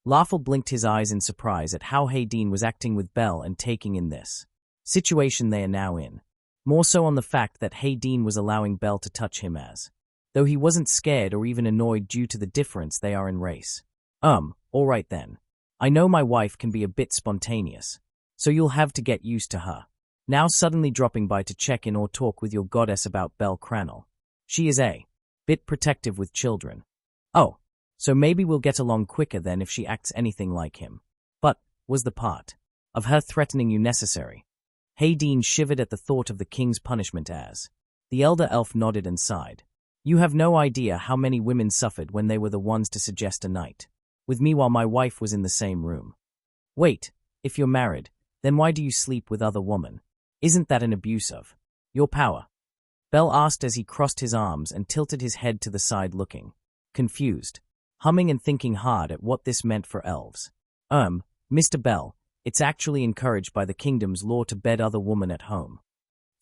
Lafel blinked his eyes in surprise at how Hayden was acting with Bel and taking in this situation they are now in. More so on the fact that Hayden was allowing Bel to touch him as though he wasn't scared or even annoyed due to the difference they are in race. All right then. I know my wife can be a bit spontaneous, so you'll have to get used to her. Now suddenly dropping by to check in or talk with your goddess about Bel Cranel. She is a bit protective with children. Oh, so maybe we'll get along quicker then if she acts anything like him. But was the part of her threatening you necessary? Hayden shivered at the thought of the king's punishment as the elder elf nodded and sighed. "You have no idea how many women suffered when they were the ones to suggest a night with me while my wife was in the same room. Wait, if you're married, then why do you sleep with other women? Isn't that an abuse of your power?" Bel asked as he crossed his arms and tilted his head to the side looking confused, humming and thinking hard at what this meant for elves. Mr. Bel, it's actually encouraged by the kingdom's law to bed other women at home,"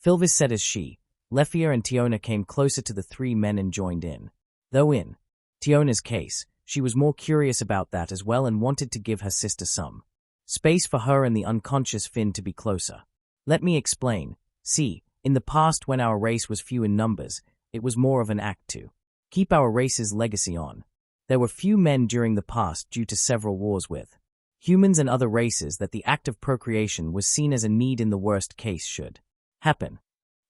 Philvis said as she, Lefia and Tiona came closer to the three men and joined in. Though in Tiona's case, she was more curious about that as well and wanted to give her sister some space for her and the unconscious Finn to be closer. "Let me explain. See, in the past when our race was few in numbers, it was more of an act to keep our race's legacy on. There were few men during the past due to several wars with humans and other races that the act of procreation was seen as a need in the worst case should happen."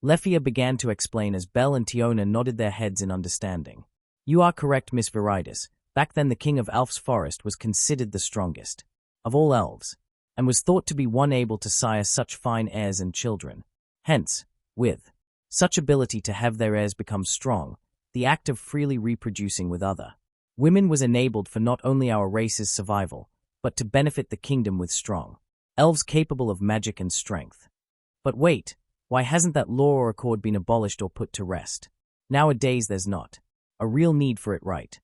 Lefia began to explain as Bel and Tiona nodded their heads in understanding. "You are correct, Miss Veritas. Back then the king of Alf's forest was considered the strongest of all elves, and was thought to be one able to sire such fine heirs and children. Hence, with such ability to have their heirs become strong, the act of freely reproducing with other women was enabled for not only our race's survival, but to benefit the kingdom with strong elves capable of magic and strength. But wait, why hasn't that law or accord been abolished or put to rest? Nowadays there's not a real need for it, right?"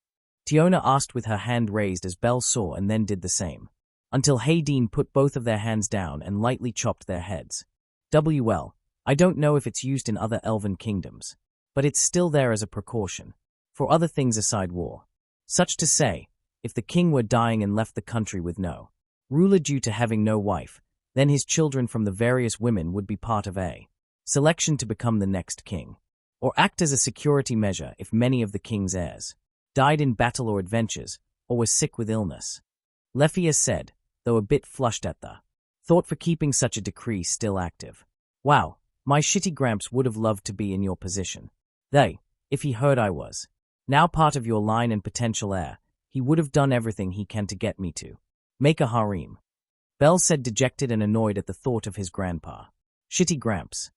Tiona asked with her hand raised as Bel saw and then did the same, until Hayden put both of their hands down and lightly chopped their heads. "Well, I don't know if it's used in other elven kingdoms, but it's still there as a precaution, for other things aside war. Such to say, if the king were dying and left the country with no ruler due to having no wife, then his children from the various women would be part of a selection to become the next king, or act as a security measure if many of the king's heirs died in battle or adventures, or were sick with illness," Lefia said, though a bit flushed at the thought for keeping such a decree still active. "Wow, My shitty Gramps would have loved to be in your position. If he heard I was now part of your line and potential heir, he would have done everything he can to get me to make a harem. Bell said, dejected and annoyed at the thought of his grandpa. Shitty Gramps.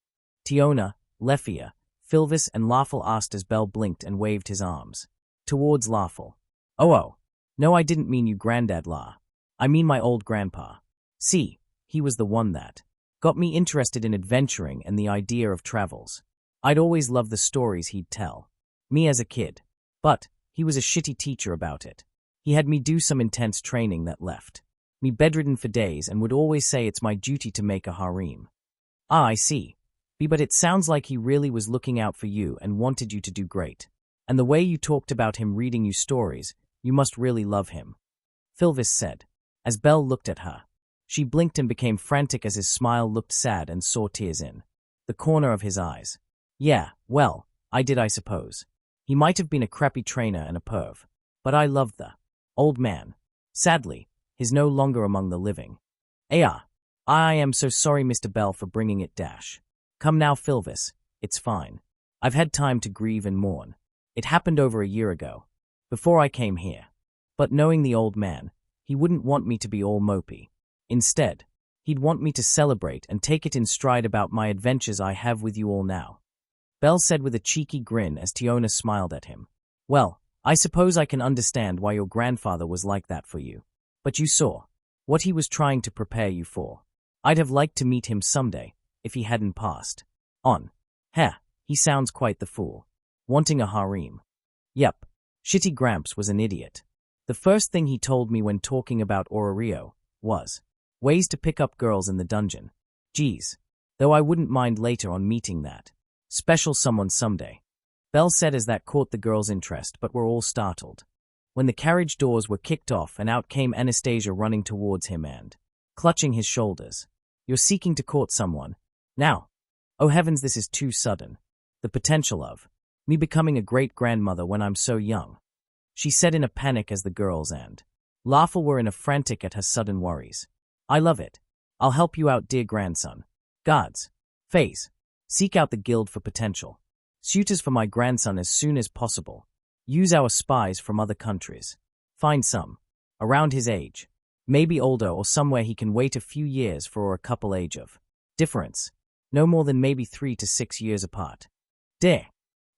Tiona, Lefia, Filvis and Larfel asked as Bell blinked and waved his arms towards Larfel. Oh, no, I didn't mean you, Granddad La. I mean my old grandpa. See, he was the one that got me interested in adventuring and the idea of travels. I'd always loved the stories he'd tell me as a kid. But he was a shitty teacher about it. He had me do some intense training that left me bedridden for days and would always say it's my duty to make a harem. Ah, I see. But it sounds like he really was looking out for you and wanted you to do great. And the way you talked about him reading you stories, you must really love him. Filvis said. As Belle looked at her, she blinked and became frantic as his smile looked sad and saw tears in the corner of his eyes. Yeah, well, I did, I suppose. He might have been a crappy trainer and a perv, but I loved the old man. Sadly, he's no longer among the living. I am so sorry, Mr. Bell, for bringing it dash. Come now, Filvis, it's fine. I've had time to grieve and mourn. It happened over a year ago, before I came here. But knowing the old man, he wouldn't want me to be all mopey. Instead, he'd want me to celebrate and take it in stride about my adventures I have with you all now. Bell said with a cheeky grin as Tiona smiled at him. Well, I suppose I can understand why your grandfather was like that for you. But you saw what he was trying to prepare you for. I'd have liked to meet him someday, if he hadn't passed on. He sounds quite the fool. Wanting a harem. Yep, shitty Gramps was an idiot. The first thing he told me when talking about Orario was ways to pick up girls in the dungeon. Geez, though I wouldn't mind later on meeting that special someone someday. Bell said as that caught the girls' interest, but were all startled when the carriage doors were kicked off and out came Anastasia running towards him and clutching his shoulders. You're seeking to court someone now? Oh heavens, this is too sudden. The potential of me becoming a great-grandmother when I'm so young, she said in a panic as the girls and Larfel were in a frantic at her sudden worries. I love it. I'll help you out, dear grandson. Guards. Phase. Seek out the guild for potential suitors for my grandson as soon as possible. Use our spies from other countries. Find some around his age. Maybe older or somewhere he can wait a few years for, or a couple age of difference. No more than maybe 3 to 6 years apart. Dear,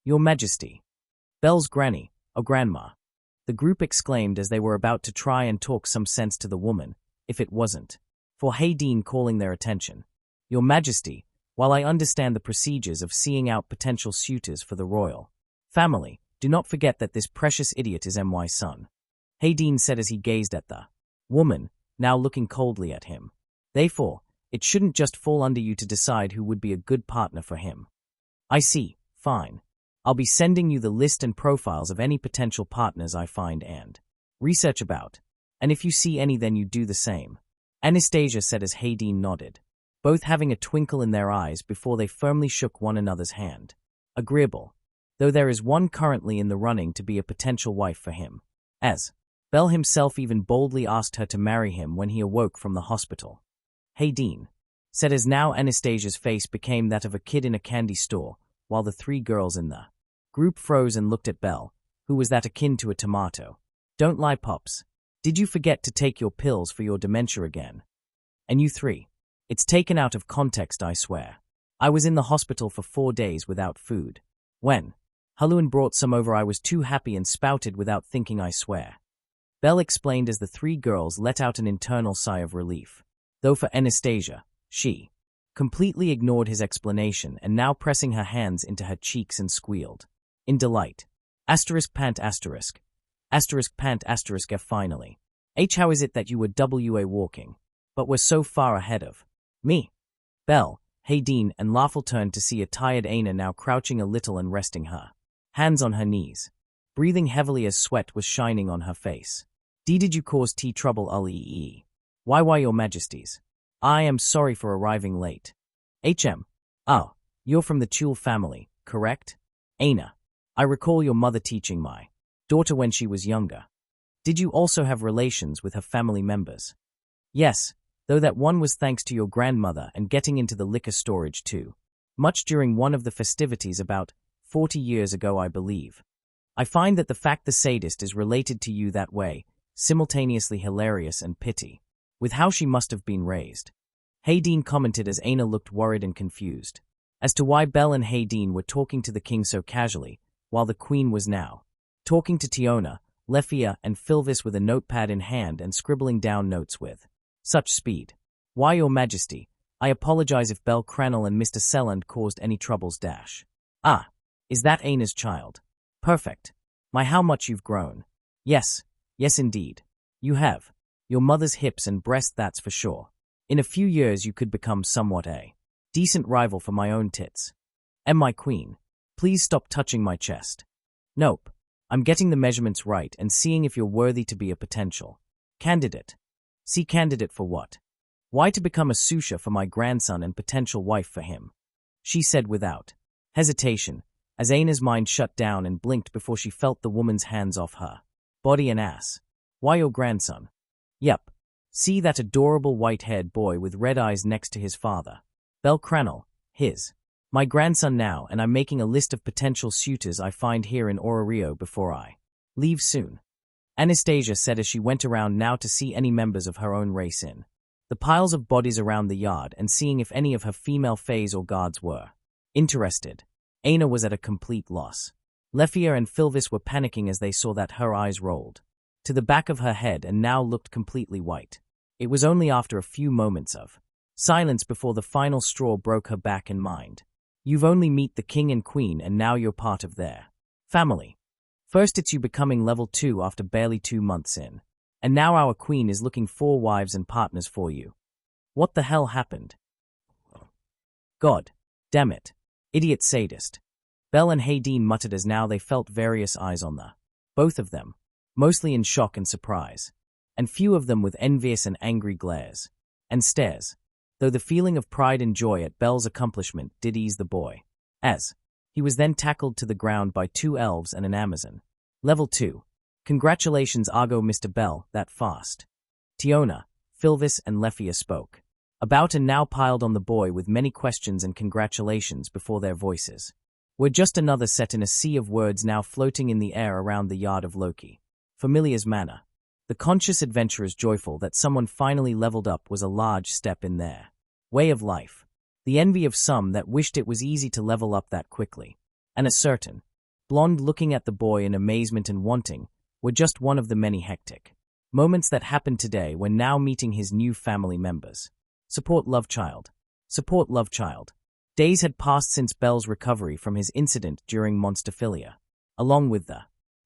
Your Majesty. Bell's granny, or grandma. The group exclaimed as they were about to try and talk some sense to the woman, if it wasn't for Hayden calling their attention. Your Majesty, while I understand the procedures of seeing out potential suitors for the royal family, do not forget that this precious idiot is my son. Hayden said as he gazed at the woman, now looking coldly at him. Therefore, it shouldn't just fall under you to decide who would be a good partner for him. I see, fine. I'll be sending you the list and profiles of any potential partners I find and research about. And if you see any, then you do the same. Anastasia said as Hayden nodded, both having a twinkle in their eyes before they firmly shook one another's hand. Agreeable, though there is one currently in the running to be a potential wife for him. As Bell himself even boldly asked her to marry him when he awoke from the hospital. Hayden said as now Anastasia's face became that of a kid in a candy store, while the 3 girls in the group froze and looked at Belle, who was that akin to a tomato. Don't lie, Pops. Did you forget to take your pills for your dementia again? And you 3. It's taken out of context, I swear. I was in the hospital for 4 days without food. When Haluan brought some over, I was too happy and spouted without thinking, I swear. Belle explained as the 3 girls let out an internal sigh of relief. Though for Anastasia, she completely ignored his explanation and now pressing her hands into her cheeks and squealed in delight. Pant pant F finally. How is it that you were walking, but were so far ahead of me? Belle, Hayden, and Larfel turned to see a tired Aina now crouching a little and resting her hands on her knees, breathing heavily as sweat was shining on her face. Did you cause tea trouble, Lee? Why, your majesties? I am sorry for arriving late. Oh, you're from the Chul family, correct? Aina, I recall your mother teaching my daughter when she was younger. Did you also have relations with her family members? Yes, though that one was thanks to your grandmother and getting into the liquor storage too. much during one of the festivities about 40 years ago, I believe. I find that the fact the sadist is related to you that way, simultaneously hilarious and pity, with how she must have been raised. Hayden commented as Aina looked worried and confused, as to why Belle and Hayden were talking to the king so casually, while the queen was now talking to Tiona, Lefia, and Filvis with a notepad in hand and scribbling down notes with such speed. Why, your majesty, I apologize if Belle, Cranel, and Mr. Selland caused any troubles. Ah, is that Aina's child? Perfect. My, how much you've grown. Yes indeed. You have. Your mother's hips and breast, that's for sure. In a few years you could become somewhat a decent rival for my own tits. And my queen, please stop touching my chest. Nope. I'm getting the measurements right and seeing if you're worthy to be a potential candidate. See, candidate for what? Why, to become a susha for my grandson and potential wife for him, she said without hesitation, as Aina's mind shut down and blinked before she felt the woman's hands off her body and ass. Why, your grandson? Yep. See that adorable white-haired boy with red eyes next to his father. Belle, Cranel, his. My grandson now, and I'm making a list of potential suitors I find here in Orario before I leave soon. Anastasia said as she went around now to see any members of her own race in the piles of bodies around the yard and seeing if any of her female fays or guards were interested. Aina was at a complete loss. Lefia and Filvis were panicking as they saw that her eyes rolled to the back of her head and now looked completely white. It was only after a few moments of silence before the final straw broke her back and mind. You've only met the king and queen and now you're part of their family. First it's you becoming level 2 after barely 2 months in. And now our queen is looking for wives and partners for you. What the hell happened? God damn it. Idiot sadist. Belle and Hayden muttered as now they felt various eyes on the both of them, mostly in shock and surprise, and few of them with envious and angry glares and stares, though the feeling of pride and joy at Belle's accomplishment did ease the boy, as he was then tackled to the ground by 2 elves and an Amazon. Level 2. Congratulations, Argo, Mr. Bell, that fast. Tiona, Filvis, and Lefia spoke about and now piled on the boy with many questions and congratulations before their voices were just another set in a sea of words now floating in the air around the yard of Loki Familia's manor. The conscious adventurers joyful that someone finally leveled up was a large step in their way of life. The envy of some that wished it was easy to level up that quickly, and a certain blonde looking at the boy in amazement and wanting, were just one of the many hectic moments that happened today when now meeting his new family members. Support love child. Support love child. Days had passed since Belle's recovery from his incident during Monsterphilia. Along with the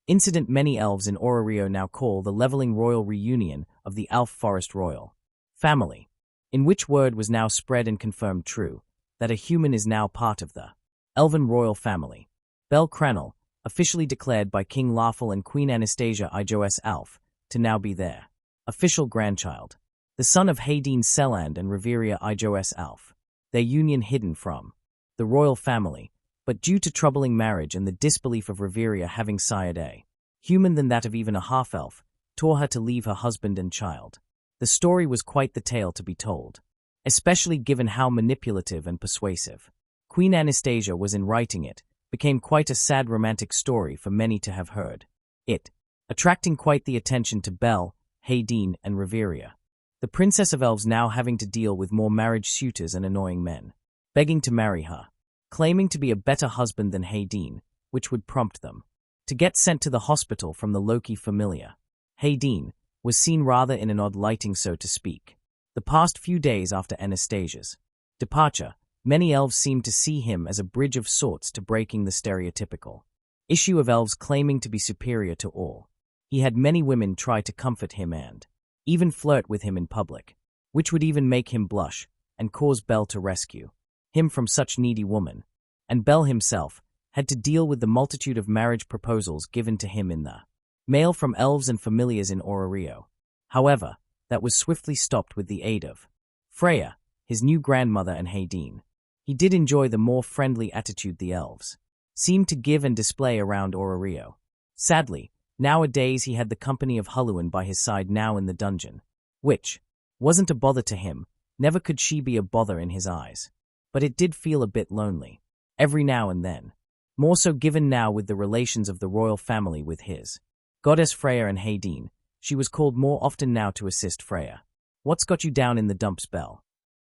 incident, many elves in Orario now call the leveling royal reunion of the Elf Forest Royal Family, in which word was now spread and confirmed true, that a human is now part of the Elven Royal Family. Belle Cranel, officially declared by King Lawful and Queen Anastasia Ijos Alf, to now be their official grandchild, the son of Hayden Selland and Reveria Ijos Alf, their union hidden from the royal family, but due to troubling marriage and the disbelief of Reveria having sired a human than that of even a half-elf, tore her to leave her husband and child. The story was quite the tale to be told, especially given how manipulative and persuasive Queen Anastasia was in writing it, became quite a sad romantic story for many to have heard it, attracting quite the attention to Belle, Hayden, and Reveria. The Princess of Elves now having to deal with more marriage suitors and annoying men begging to marry her, claiming to be a better husband than Hayden, which would prompt them to get sent to the hospital from the Loki Familia. Hayden was seen rather in an odd lighting, so to speak. The past few days after Anastasia's departure, many elves seemed to see him as a bridge of sorts to breaking the stereotypical issue of elves claiming to be superior to all. He had many women try to comfort him and even flirt with him in public, which would even make him blush and cause Belle to rescue him from such needy woman, and Belle himself had to deal with the multitude of marriage proposals given to him in the mail from elves and familiars in Orario. However, that was swiftly stopped with the aid of Freya, his new grandmother, and Hayden. He did enjoy the more friendly attitude the elves seemed to give and display around Orario. Sadly, nowadays he had the company of Huluan by his side now in the dungeon, which wasn't a bother to him, never could she be a bother in his eyes. but it did feel a bit lonely. Every now and then. More so given now with the relations of the royal family with his goddess Freya and Hedin. She was called more often now to assist Freya. What's got you down in the dumps, Belle?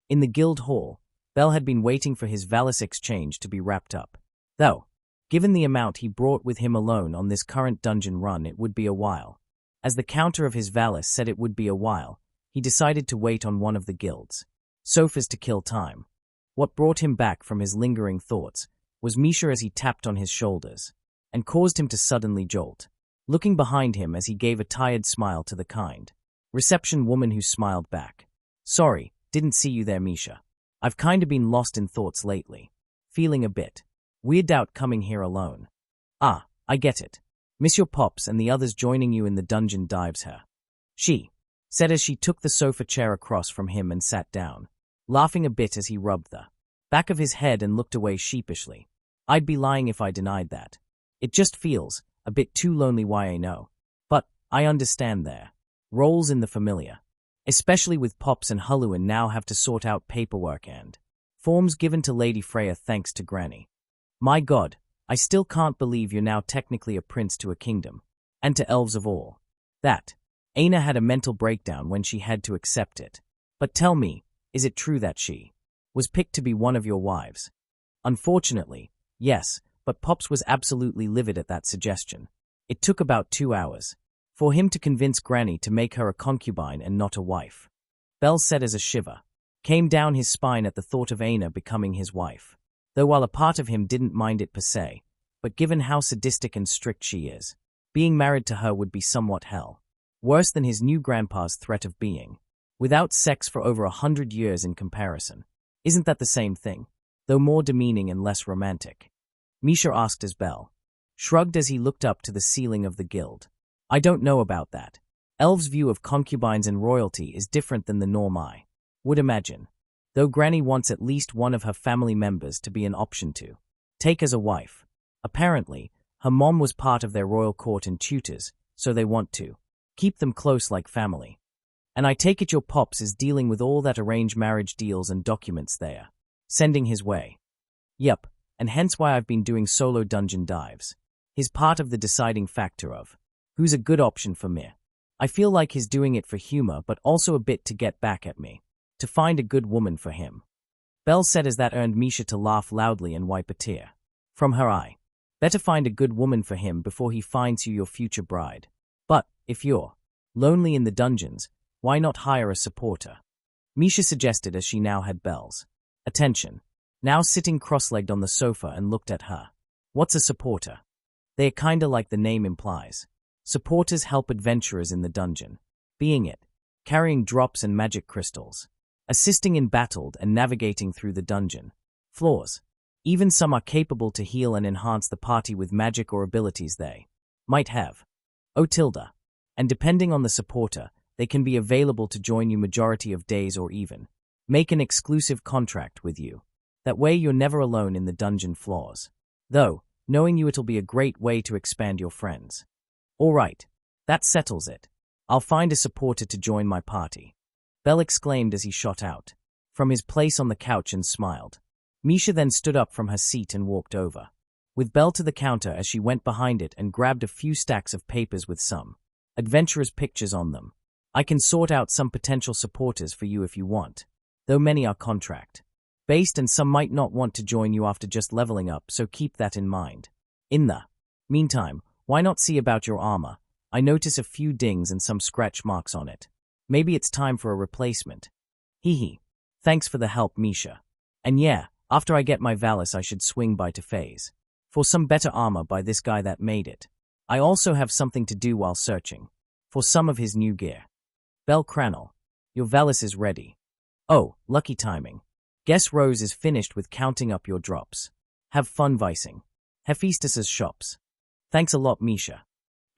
In the guild hall, Belle had been waiting for his Valis exchange to be wrapped up. Though, given the amount he brought with him alone on this current dungeon run, it would be a while. As the counter of his Valis said it would be a while, he decided to wait on one of the guilds sofas to kill time. What brought him back from his lingering thoughts was Misha as he tapped on his shoulders, and caused him to suddenly jolt, looking behind him as he gave a tired smile to the kind reception woman who smiled back. Sorry, didn't see you there, Misha. I've kinda been lost in thoughts lately. Feeling a bit weirded out coming here alone. Ah, I get it. Miss your pops and the others joining you in the dungeon dives her. She said as she took the sofa chair across from him and sat down, laughing a bit as he rubbed the back of his head and looked away sheepishly. I'd be lying if I denied that. It just feels a bit too lonely, why I know. But I understand their roles in the Familia. Especially with Pops and Huluan now have to sort out paperwork and forms given to Lady Freya thanks to Granny. My God, I still can't believe you're now technically a prince to a kingdom, and to elves of all. That. Aina had a mental breakdown when she had to accept it. But tell me, is it true that she was picked to be one of your wives? Unfortunately, yes, but Pops was absolutely livid at that suggestion. It took about 2 hours for him to convince Granny to make her a concubine and not a wife. Belle said as a shiver came down his spine at the thought of Aina becoming his wife. Though while a part of him didn't mind it per se, but given how sadistic and strict she is, being married to her would be somewhat hell. Worse than his new grandpa's threat of being without sex for over 100 years in comparison. Isn't that the same thing? Though more demeaning and less romantic. Misha asked as Belle shrugged as he looked up to the ceiling of the guild. I don't know about that. Elves' view of concubines and royalty is different than the norm, I would imagine. Though Granny wants at least one of her family members to be an option to take as a wife. Apparently, her mom was part of their royal court and tutors, so they want to keep them close like family. And I take it your Pops is dealing with all that arranged marriage deals and documents they are sending his way. Yep, and hence why I've been doing solo dungeon dives. He's part of the deciding factor of who's a good option for me. I feel like he's doing it for humor but also a bit to get back at me. To find a good woman for him. Belle said as that earned Misha to laugh loudly and wipe a tear from her eye. Better find a good woman for him before he finds you your future bride. But, if you're lonely in the dungeons, why not hire a supporter? Misha suggested as she now had Belle's attention, now sitting cross-legged on the sofa and looked at her. What's a supporter? They're kinda like the name implies. Supporters help adventurers in the dungeon, being it carrying drops and magic crystals, assisting in battle and navigating through the dungeon floors. Even some are capable to heal and enhance the party with magic or abilities they might have. And depending on the supporter, they can be available to join you majority of days or even make an exclusive contract with you. That way you're never alone in the dungeon floors. Though, knowing you it'll be a great way to expand your friends. Alright, that settles it. I'll find a supporter to join my party. Belle exclaimed as he shot out from his place on the couch and smiled. Misha then stood up from her seat and walked over with Belle to the counter as she went behind it and grabbed a few stacks of papers with some adventurers' pictures on them. I can sort out some potential supporters for you if you want, though many are contract-based and some might not want to join you after just leveling up, so keep that in mind. In the meantime, why not see about your armor? I notice a few dings and some scratch marks on it. Maybe it's time for a replacement. Hee. Thanks for the help, Misha. And yeah, after I get my Valis I should swing by to Phase for some better armor by this guy that made it. I also have something to do while searching for some of his new gear. Belle Cranel, your Valis is ready. Oh, lucky timing. Guess Rose is finished with counting up your drops. Have fun vicing Hephaestus's shops. Thanks a lot, Misha.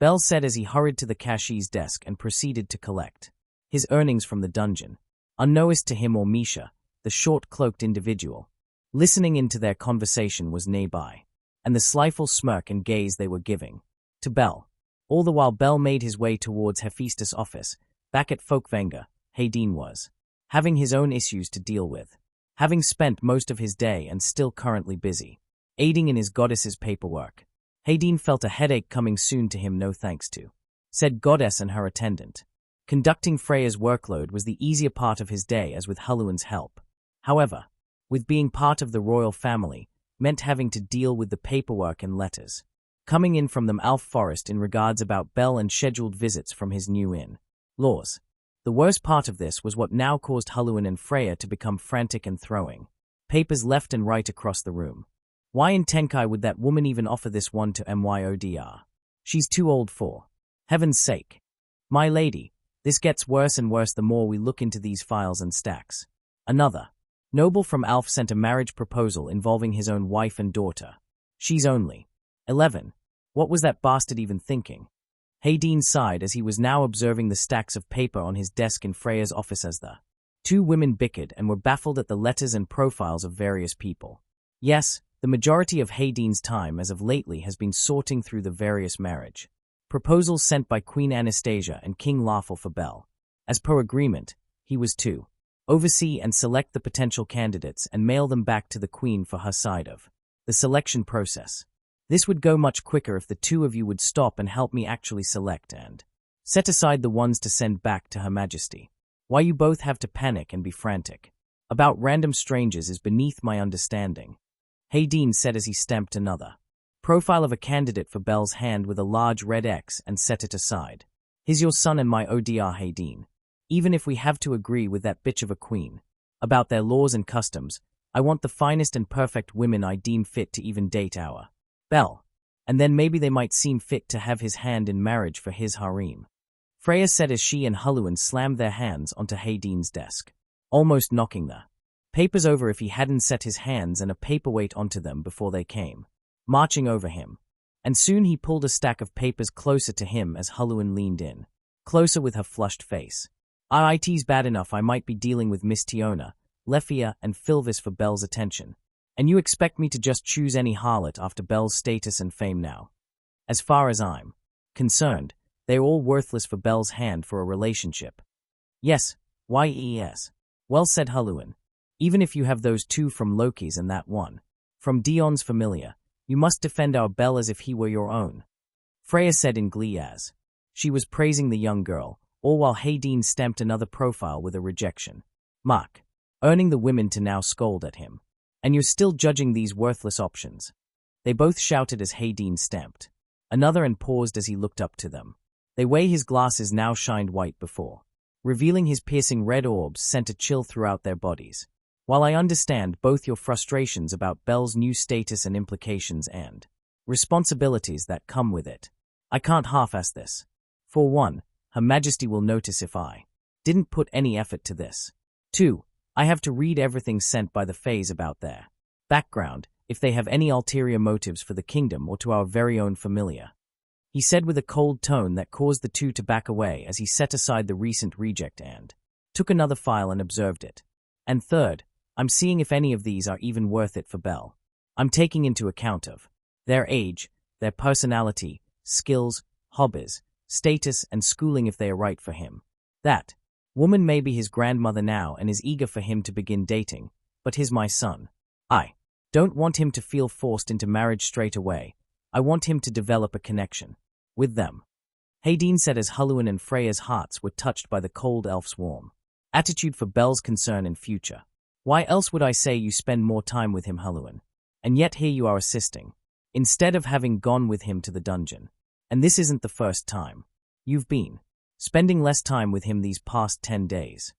Belle said as he hurried to the cashier's desk and proceeded to collect his earnings from the dungeon. Unknowist to him or Misha, the short-cloaked individual listening into their conversation was nearby, and the slyful smirk and gaze they were giving to Belle. All the while Belle made his way towards Hephaestus' office. Back at Folkvanger, Hedin was having his own issues to deal with. having spent most of his day and still currently busy, aiding in his goddess's paperwork. Hayden felt a headache coming soon to him, no thanks to, said goddess and her attendant. Conducting Freya's workload was the easier part of his day, as with Haluan's help. However, with being part of the royal family meant having to deal with the paperwork and letters coming in from the Alf Forest in regards about Bel and scheduled visits from his new in-laws. The worst part of this was what now caused Haluan and Freya to become frantic and throwing papers left and right across the room. Why in Tenkai would that woman even offer this one to Myodr? She's too old for. Heaven's sake. My lady, this gets worse and worse the more we look into these files and stacks. Another noble from Alf sent a marriage proposal involving his own wife and daughter. She's only 11. What was that bastard even thinking? Hayden sighed as he was now observing the stacks of paper on his desk in Freya's office as the two women bickered and were baffled at the letters and profiles of various people. Yes, the majority of Hayden's time as of lately has been sorting through the various marriage proposals sent by Queen Anastasia and King Lawful for Bel. As per agreement, he was to oversee and select the potential candidates and mail them back to the Queen for her side of the selection process. This would go much quicker if the two of you would stop and help me actually select and set aside the ones to send back to Her Majesty. Why you both have to panic and be frantic about random strangers is beneath my understanding, Hayden said as he stamped another profile of a candidate for Bel's hand with a large red X and set it aside. He's your son and my ODR, Hayden. Even if we have to agree with that bitch of a queen about their laws and customs, I want the finest and perfect women I deem fit to even date our Bel, and then maybe they might seem fit to have his hand in marriage for his harem. Freya said as she and Haluan slammed their hands onto Hayden's desk, almost knocking the papers over if he hadn't set his hands and a paperweight onto them before they came marching over him. And soon he pulled a stack of papers closer to him as Haluan leaned in, closer with her flushed face. It's bad enough I might be dealing with Miss Tiona, Lefia, and Filvis for Bel's attention. And you expect me to just choose any harlot after Bel's status and fame now? As far as I'm concerned, they're all worthless for Bel's hand for a relationship. Yes, well said Haluan. Even if you have those two from Loki's and that one from Dion's Familia, you must defend our Bel as if he were your own. Freya said in glee as she was praising the young girl, all while Hayden stamped another profile with a rejection mark, earning the women to now scold at him. And you're still judging these worthless options? They both shouted as Hayden stamped another and paused as he looked up to them. The way his glasses now shined white before, revealing his piercing red orbs, sent a chill throughout their bodies. While I understand both your frustrations about Bel's new status and implications and responsibilities that come with it, I can't half-ass this. For one, Her Majesty will notice if I didn't put any effort to this. 2. I have to read everything sent by the Fays about their background, if they have any ulterior motives for the kingdom or to our very own familia. He said with a cold tone that caused the two to back away as he set aside the recent reject and took another file and observed it. And third, I'm seeing if any of these are even worth it for Bel. I'm taking into account of their age, their personality, skills, hobbies, status, and schooling if they are right for him. That woman may be his grandmother now and is eager for him to begin dating, but he's my son. I don't want him to feel forced into marriage straight away. I want him to develop a connection with them. Hayden said as Haluan and Freya's hearts were touched by the cold elf's warm attitude for Bel's concern and future. Why else would I say you spend more time with him, Haluan? And yet here you are assisting, instead of having gone with him to the dungeon. And this isn't the first time. You've been spending less time with him these past 10 days.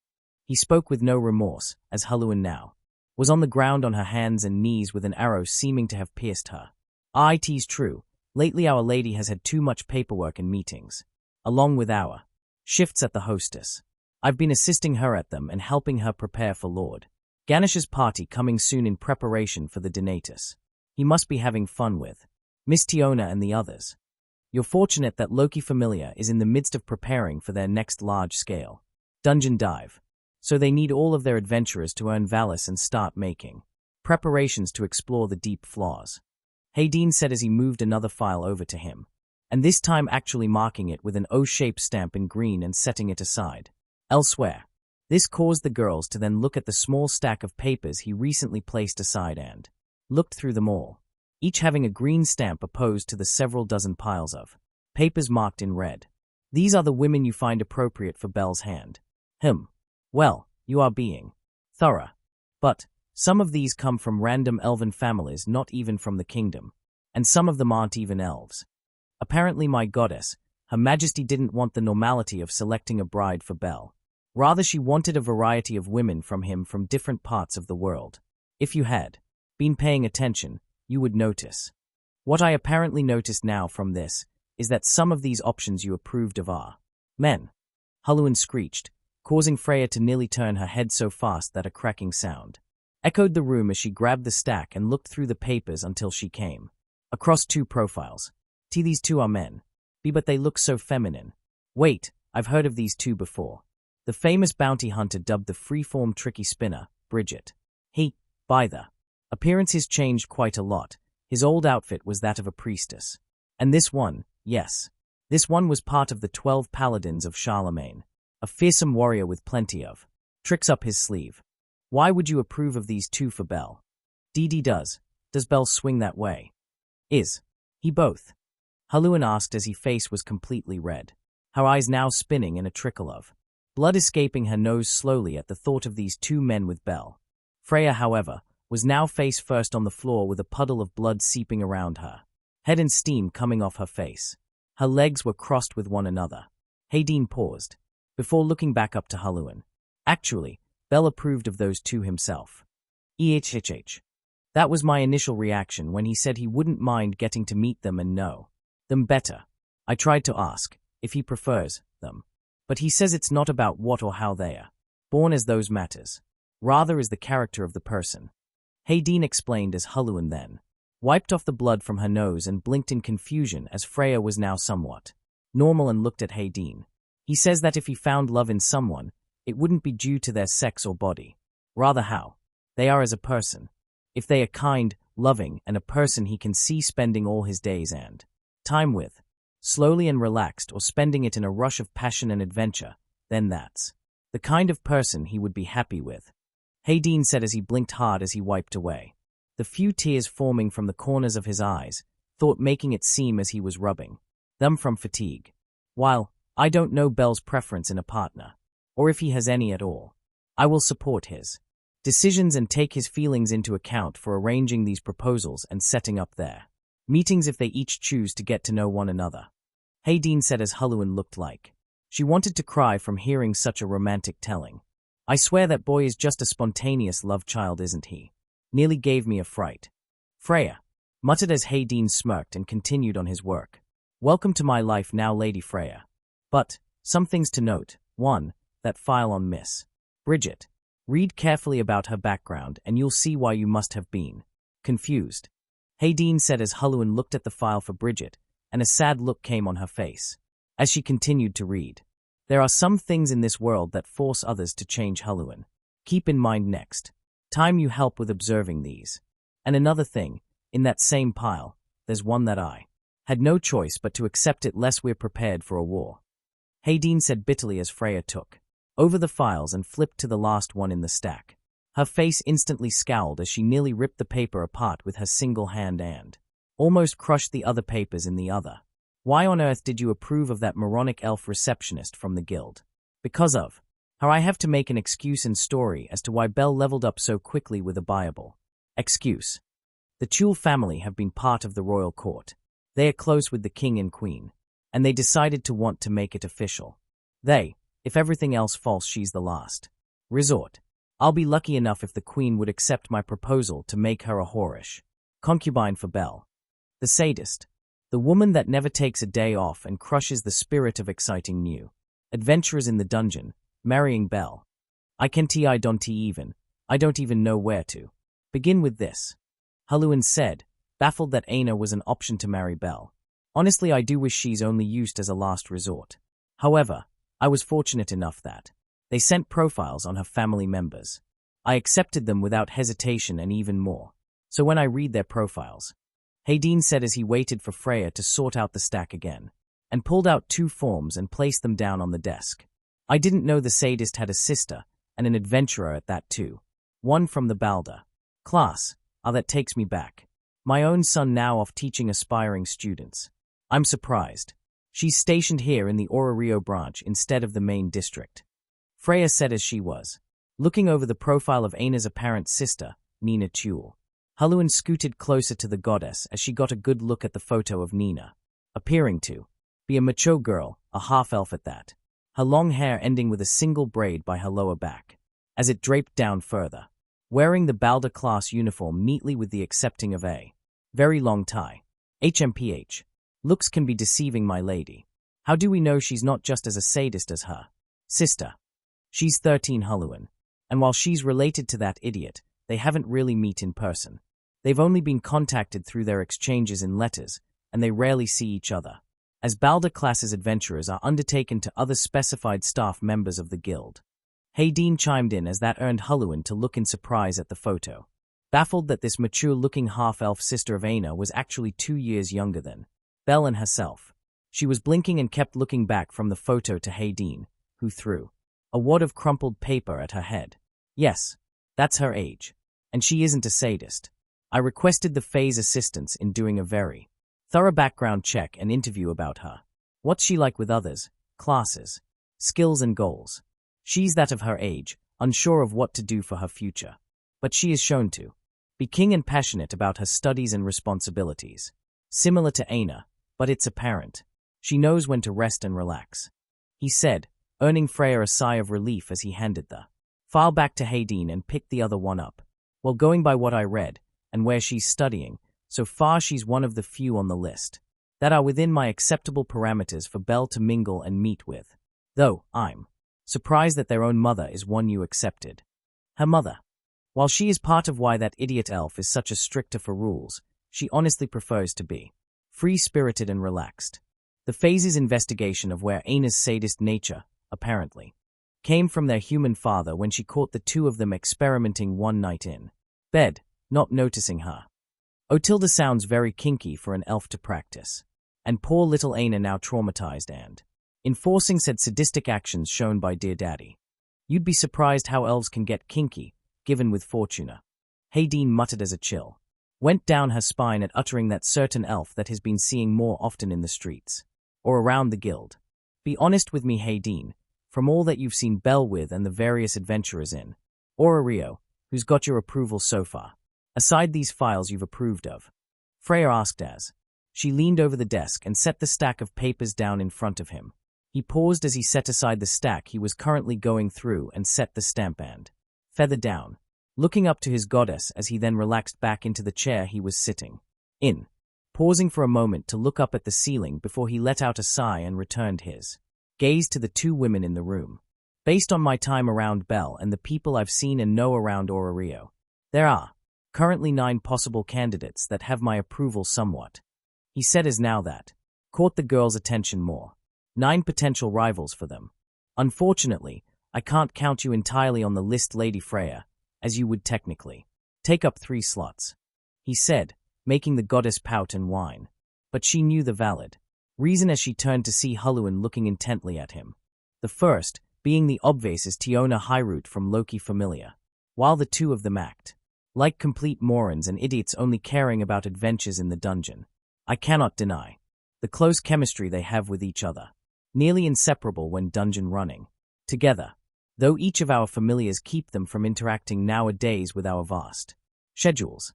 He spoke with no remorse, as Haluan now was on the ground on her hands and knees with an arrow seeming to have pierced her. It's true, lately our lady has had too much paperwork and meetings, along with our shifts at the hostess. I've been assisting her at them and helping her prepare for Lord Ganesh's party coming soon in preparation for the Donatus. He must be having fun with Miss Tiona and the others. You're fortunate that Loki Familia is in the midst of preparing for their next large-scale dungeon dive, so they need all of their adventurers to earn Valis and start making preparations to explore the deep flaws. Hayden said as he moved another file over to him, and this time actually marking it with an O-shaped stamp in green and setting it aside. Elsewhere, This caused the girls to then look at the small stack of papers he recently placed aside and looked through them all, each having a green stamp opposed to the several dozen piles of papers marked in red. These are the women you find appropriate for Belle's hand. Well, you are being thorough. But some of these come from random elven families not even from the kingdom, and some of them aren't even elves. Apparently my goddess, Her Majesty didn't want the normality of selecting a bride for Belle. Rather she wanted a variety of women from him from different parts of the world. If you had been paying attention, you would notice. What I apparently noticed now from this is that some of these options you approved of are men. Haluan screeched, causing Freya to nearly turn her head so fast that a cracking sound echoed the room as she grabbed the stack and looked through the papers until she came across two profiles. These two are men. But they look so feminine. Wait, I've heard of these two before. The famous bounty hunter dubbed the freeform tricky spinner, Bridget. By the appearance has changed quite a lot. His old outfit was that of a priestess. And this one, yes. This one was part of the 12 paladins of Charlemagne. A fearsome warrior with plenty of tricks up his sleeve. Why would you approve of these two for Belle? Does Belle swing that way? Is he both? Haluan asked as his face was completely red, her eyes now spinning and a trickle of blood escaping her nose slowly at the thought of these two men with Belle. Freya, however, was now face first on the floor with a puddle of blood seeping around her head and steam coming off her face. Her legs were crossed with one another. Hayden paused, before looking back up to Haluan. Actually, Belle approved of those two himself. That was my initial reaction when he said he wouldn't mind getting to meet them and know them better. I tried to ask if he prefers them, but he says it's not about what or how they are born as those matters. Rather is the character of the person. Hayden explained as Haluan then wiped off the blood from her nose and blinked in confusion as Freya was now somewhat normal and looked at Hayden. He says that if he found love in someone, it wouldn't be due to their sex or body, rather how they are as a person. If they are kind, loving, and a person he can see spending all his days and time with, slowly and relaxed or spending it in a rush of passion and adventure, then that's the kind of person he would be happy with. Hayden said as he blinked hard as he wiped away the few tears forming from the corners of his eyes, thought making it seem as he was rubbing them from fatigue. While I don't know Belle's preference in a partner, or if he has any at all, I will support his decisions and take his feelings into account for arranging these proposals and setting up their meetings if they each choose to get to know one another. Hayden said as Haluan looked like she wanted to cry from hearing such a romantic telling. I swear that boy is just a spontaneous love child, isn't he? Nearly gave me a fright. Freya muttered as Hayden smirked and continued on his work. Welcome to my life now, Lady Freya. But some things to note. 1. That file on Miss Bridget. Read carefully about her background and you'll see why you must have been confused. Hayden said as Haluan looked at the file for Bridget, and a sad look came on her face as she continued to read. There are some things in this world that force others to change, Haluan. Keep in mind next time you help with observing these. And another thing, in that same pile, there's one that I had no choice but to accept it lest we're prepared for a war. Hayden said bitterly as Freya took over the files and flipped to the last one in the stack. Her face instantly scowled as she nearly ripped the paper apart with her single hand and almost crushed the other papers in the other. Why on earth did you approve of that moronic elf receptionist from the guild? Because of her, I have to make an excuse and story as to why Belle leveled up so quickly with a buyable excuse. The Chul family have been part of the royal court. They are close with the king and queen, and they decided to want to make it official. If everything else falls, she's the last resort. I'll be lucky enough if the queen would accept my proposal to make her a whorish concubine for Belle. The sadist. The woman that never takes a day off and crushes the spirit of exciting new adventurers in the dungeon, marrying Belle. I don't even know where to begin with this. Haluan said, baffled that Aina was an option to marry Belle. Honestly, I do wish she's only used as a last resort. However, I was fortunate enough that they sent profiles on her family members. I accepted them without hesitation and even more. So when I read their profiles, Hayden said as he waited for Freya to sort out the stack again, and pulled out 2 forms and placed them down on the desk. I didn't know the sadist had a sister, and an adventurer at that too. One from the Balder class. That takes me back. My own son now off teaching aspiring students. I'm surprised. She's stationed here in the Orario branch instead of the main district. Freya said as she was looking over the profile of Aina's apparent sister, Nina Tuel. Haluan scooted closer to the goddess as she got a good look at the photo of Nina, appearing to be a mature girl, a half-elf at that. Her long hair ending with a single braid by her lower back, as it draped down further. Wearing the Balder class uniform neatly with the excepting of a very long tie. HMPH. Looks can be deceiving, my lady. How do we know she's not just as a sadist as her sister? She's 13, Haluan. And while she's related to that idiot, they haven't really met in person. They've only been contacted through their exchanges in letters, and they rarely see each other, as Balder class's adventurers are undertaken to other specified staff members of the guild. Hayden chimed in as that earned Haluan to look in surprise at the photo, baffled that this mature-looking half-elf sister of Aina was actually 2 years younger than Belle and herself. She was blinking and kept looking back from the photo to Hayden, who threw a wad of crumpled paper at her head. Yes, that's her age. And she isn't a sadist. I requested the Fae's assistance in doing a very thorough background check and interview about her. What's she like with others, classes, skills and goals? She's that of her age, unsure of what to do for her future. But she is shown to be keen and passionate about her studies and responsibilities. Similar to Aina, but it's apparent. She knows when to rest and relax. He said, earning Freya a sigh of relief as he handed the file back to Hayden and picked the other one up. Well, going by what I read, and where she's studying, so far she's one of the few on the list that are within my acceptable parameters for Belle to mingle and meet with. Though, I'm surprised that their own mother is one you accepted. Her mother. While she is part of why that idiot elf is such a stricter for rules, she honestly prefers to be free-spirited and relaxed. The Fae's investigation of where Aina's sadist nature, apparently, came from their human father when she caught the two of them experimenting one night in bed, not noticing her. Otilda sounds very kinky for an elf to practice. And poor little Aina now traumatized and enforcing said sadistic actions shown by dear daddy. You'd be surprised how elves can get kinky, given with Fortuna. Hayden muttered as a chill went down her spine at uttering that certain elf that has been seeing more often in the streets, or around the guild. Be honest with me, Hayden, from all that you've seen Belle with and the various adventurers in Orario, who's got your approval so far? Aside these files you've approved of? Freya asked as she leaned over the desk and set the stack of papers down in front of him. He paused as he set aside the stack he was currently going through and set the stamp and feather down, looking up to his goddess as he then relaxed back into the chair he was sitting in, pausing for a moment to look up at the ceiling before he let out a sigh and returned his gaze to the two women in the room. Based on my time around Belle and the people I've seen and know around Orario, there are currently 9 possible candidates that have my approval somewhat. He said as now that caught the girl's attention more. 9 potential rivals for them. Unfortunately, I can't count you entirely on the list, Lady Freya, as you would technically take up 3 slots. He said, making the goddess pout and whine. But she knew the valid reason as she turned to see Haluan looking intently at him. The first, being the obvious, is Tiona Hyrute from Loki Familia. While the two of them act like complete morons and idiots only caring about adventures in the dungeon, I cannot deny the close chemistry they have with each other, nearly inseparable when dungeon running together, though each of our familiars keep them from interacting nowadays with our vast schedules.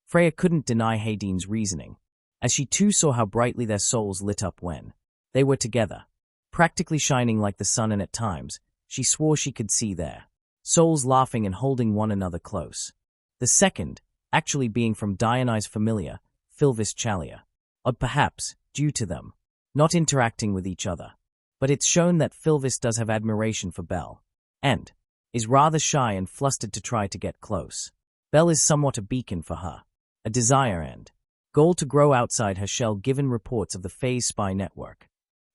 Freya couldn't deny Hayden's reasoning, as she too saw how brightly their souls lit up when they were together, practically shining like the sun, and at times, she swore she could see their souls laughing and holding one another close. The second, actually being from Diony's familiar, Filvis Chalia, odd perhaps, due to them not interacting with each other. But it's shown that Filvis does have admiration for Belle, and is rather shy and flustered to try to get close. Belle is somewhat a beacon for her, a desire and goal to grow outside her shell given reports of the Fae's spy network.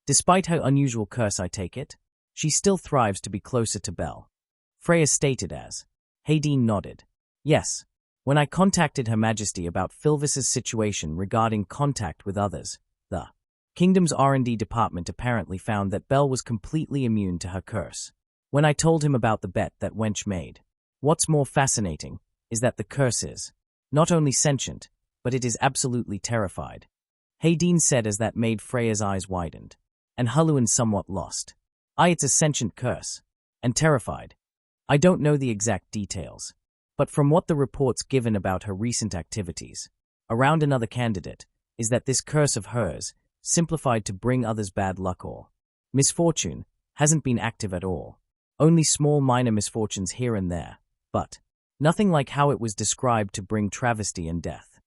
Despite her unusual curse, I take it, she still thrives to be closer to Belle. Freya stated as Hayden nodded. Yes, when I contacted Her Majesty about Filvis's situation regarding contact with others, the Kingdom's R&D department apparently found that Belle was completely immune to her curse. when I told him about the bet that wench made. What's more fascinating is that the curse is not only sentient, but it is absolutely terrified. Hayden said as that made Freya's eyes widened, and Huluan somewhat lost. It's a sentient curse. And terrified. I don't know the exact details, but from what the reports given about her recent activities around another candidate is that this curse of hers, simplified to bring others bad luck or misfortune, hasn't been active at all. Only small minor misfortunes here and there, but nothing like how it was described to bring travesty and death.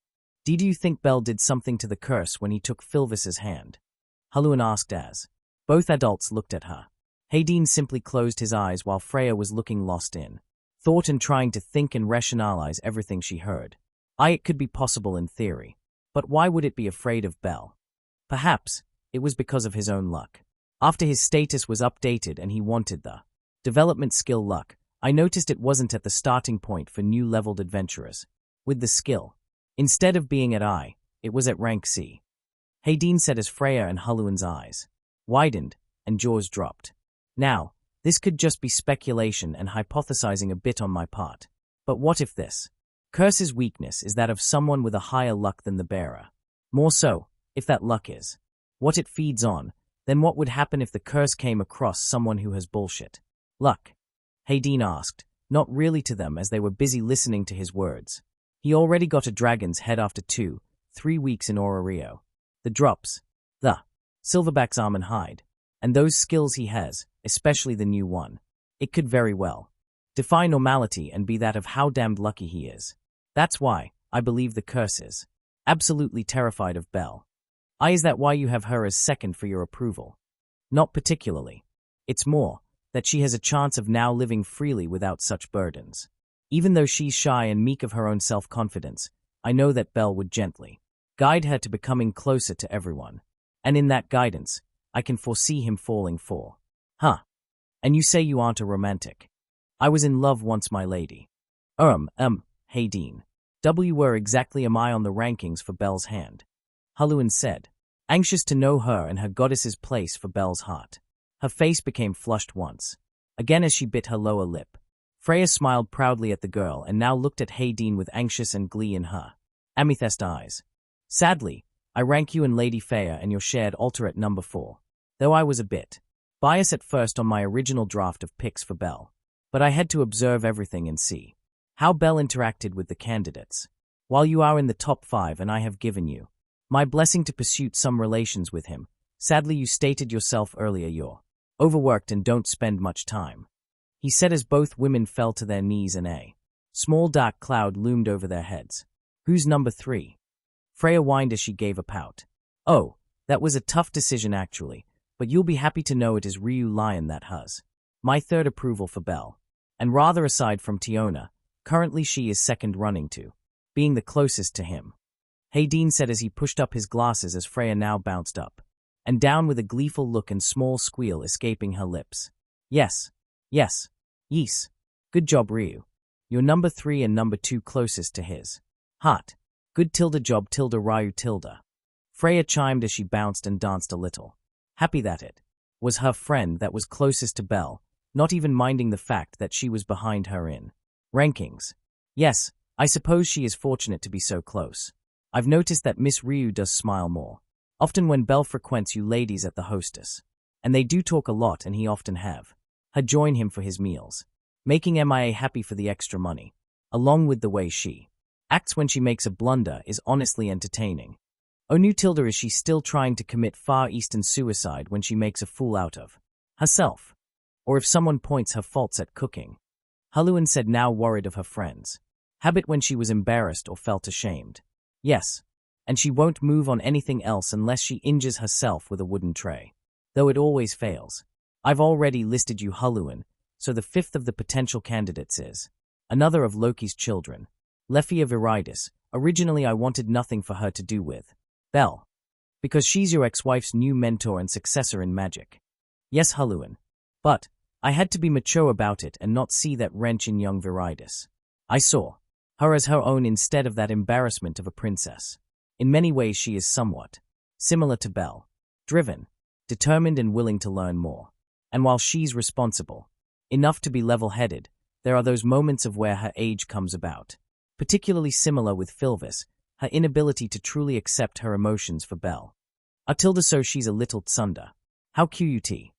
Do you think Bel did something to the curse when he took Filvis's hand? Huluan asked as both adults looked at her. Hayden simply closed his eyes while Freya was looking lost in thought and trying to think and rationalize everything she heard. It could be possible in theory, but why would it be afraid of Bel? Perhaps it was because of his own luck. After his status was updated and he wanted the development skill luck, I noticed it wasn't at the starting point for new leveled adventurers. With the skill, instead of being at I, it was at rank C. Hayden said as Freya and Huluan's eyes widened and jaws dropped. Now, this could just be speculation and hypothesizing a bit on my part. But what if this curse's weakness is that of someone with a higher luck than the bearer? More so, if that luck is what it feeds on, then what would happen if the curse came across someone who has bullshit luck? Hayden asked, not really to them as they were busy listening to his words. He already got a dragon's head after 2-3 weeks in Orario. The drops, the silverback's arm and hide, and those skills he has, especially the new one, it could very well defy normality and be that of how damned lucky he is. That's why I believe the curse is absolutely terrified of Bel. Is that why you have her as second for your approval? Not particularly. It's more that she has a chance of now living freely without such burdens. Even though she's shy and meek of her own self-confidence, I know that Bel would gently guide her to becoming closer to everyone. And in that guidance, I can foresee him falling for. And you say you aren't a romantic? I was in love once, my lady. Hayden. Where exactly am I on the rankings for Bel's hand? Huluan said, anxious to know her and her goddess's place for Bel's heart. Her face became flushed once, again as she bit her lower lip. Freya smiled proudly at the girl and now looked at Hayden with anxious and glee in her amethyst eyes. Sadly, I rank you and Lady Freya and your shared altar at number 4, though I was a bit biased at first on my original draft of picks for Bel. But I had to observe everything and see how Bel interacted with the candidates. While you are in the top 5 and I have given you my blessing to pursue some relations with him, sadly you stated yourself earlier you're overworked and don't spend much time. He said as both women fell to their knees and a small dark cloud loomed over their heads. Who's number 3? Freya whined as she gave a pout. Oh, that was a tough decision actually, but you'll be happy to know it is Ryu Lion that has my third approval for Bel. And rather aside from Tiona, currently she is second running to being the closest to him. Hayden said as he pushed up his glasses as Freya now bounced up and down with a gleeful look and small squeal escaping her lips. Yes. Good job, Ryu. You're number 3 and number 2 closest to his heart. Good job Ryu . Freya chimed as she bounced and danced a little, happy that it was her friend that was closest to Bel, not even minding the fact that she was behind her in rankings. Yes, I suppose she is fortunate to be so close. I've noticed that Miss Ryu does smile more often when Bel frequents you ladies at the hostess, and they do talk a lot and he often have her join him for his meals, making MIA happy for the extra money, along with the way she acts when she makes a blunder is honestly entertaining. Oh new is she still trying to commit Far Eastern suicide when she makes a fool out of herself? Or if someone points her faults at cooking? Huluan said now worried of her friends habit when she was embarrassed or felt ashamed. Yes, and she won't move on anything else unless she injures herself with a wooden tray. Though it always fails. I've already listed you Huluan, so the 5th of the potential candidates is another of Loki's children, Lephia Viridis. Originally I wanted nothing for her to do with Bel, because she's your ex-wife's new mentor and successor in magic. Yes Huluan, but I had to be mature about it and not see that wrench in young Viridis. I saw her as her own instead of that embarrassment of a princess. In many ways she is somewhat similar to Bel, driven, determined and willing to learn more. And while she's responsible Enough to be level-headed, there are those moments of where her age comes about. Particularly similar with Philvis, her inability to truly accept her emotions for Belle. Atilda so she's a little tsunder. How cute.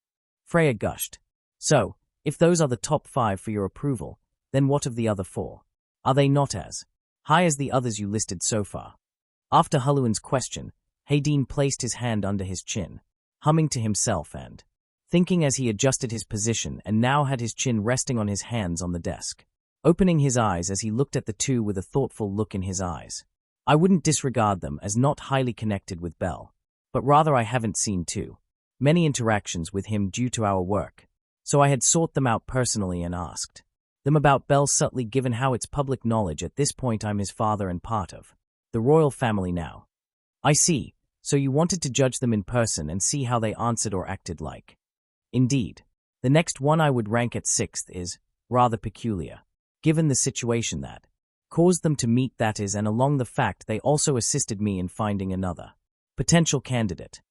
Freya gushed. So, if those are the top 5 for your approval, then what of the other 4? Are they not as high as the others you listed so far? After Huluan's question, Hayden placed his hand under his chin, humming to himself and thinking as he adjusted his position and now had his chin resting on his hands on the desk, opening his eyes as he looked at the two with a thoughtful look in his eyes. I wouldn't disregard them as not highly connected with Belle, but rather I haven't seen too many interactions with him due to our work, so I had sought them out personally and asked them about Belle subtly given how it's public knowledge at this point I'm his father and part of the royal family now. I see, so you wanted to judge them in person and see how they answered or acted like. Indeed. The next one I would rank at 6th is rather peculiar, given the situation that caused them to meet, that is, and along the fact they also assisted me in finding another potential candidate.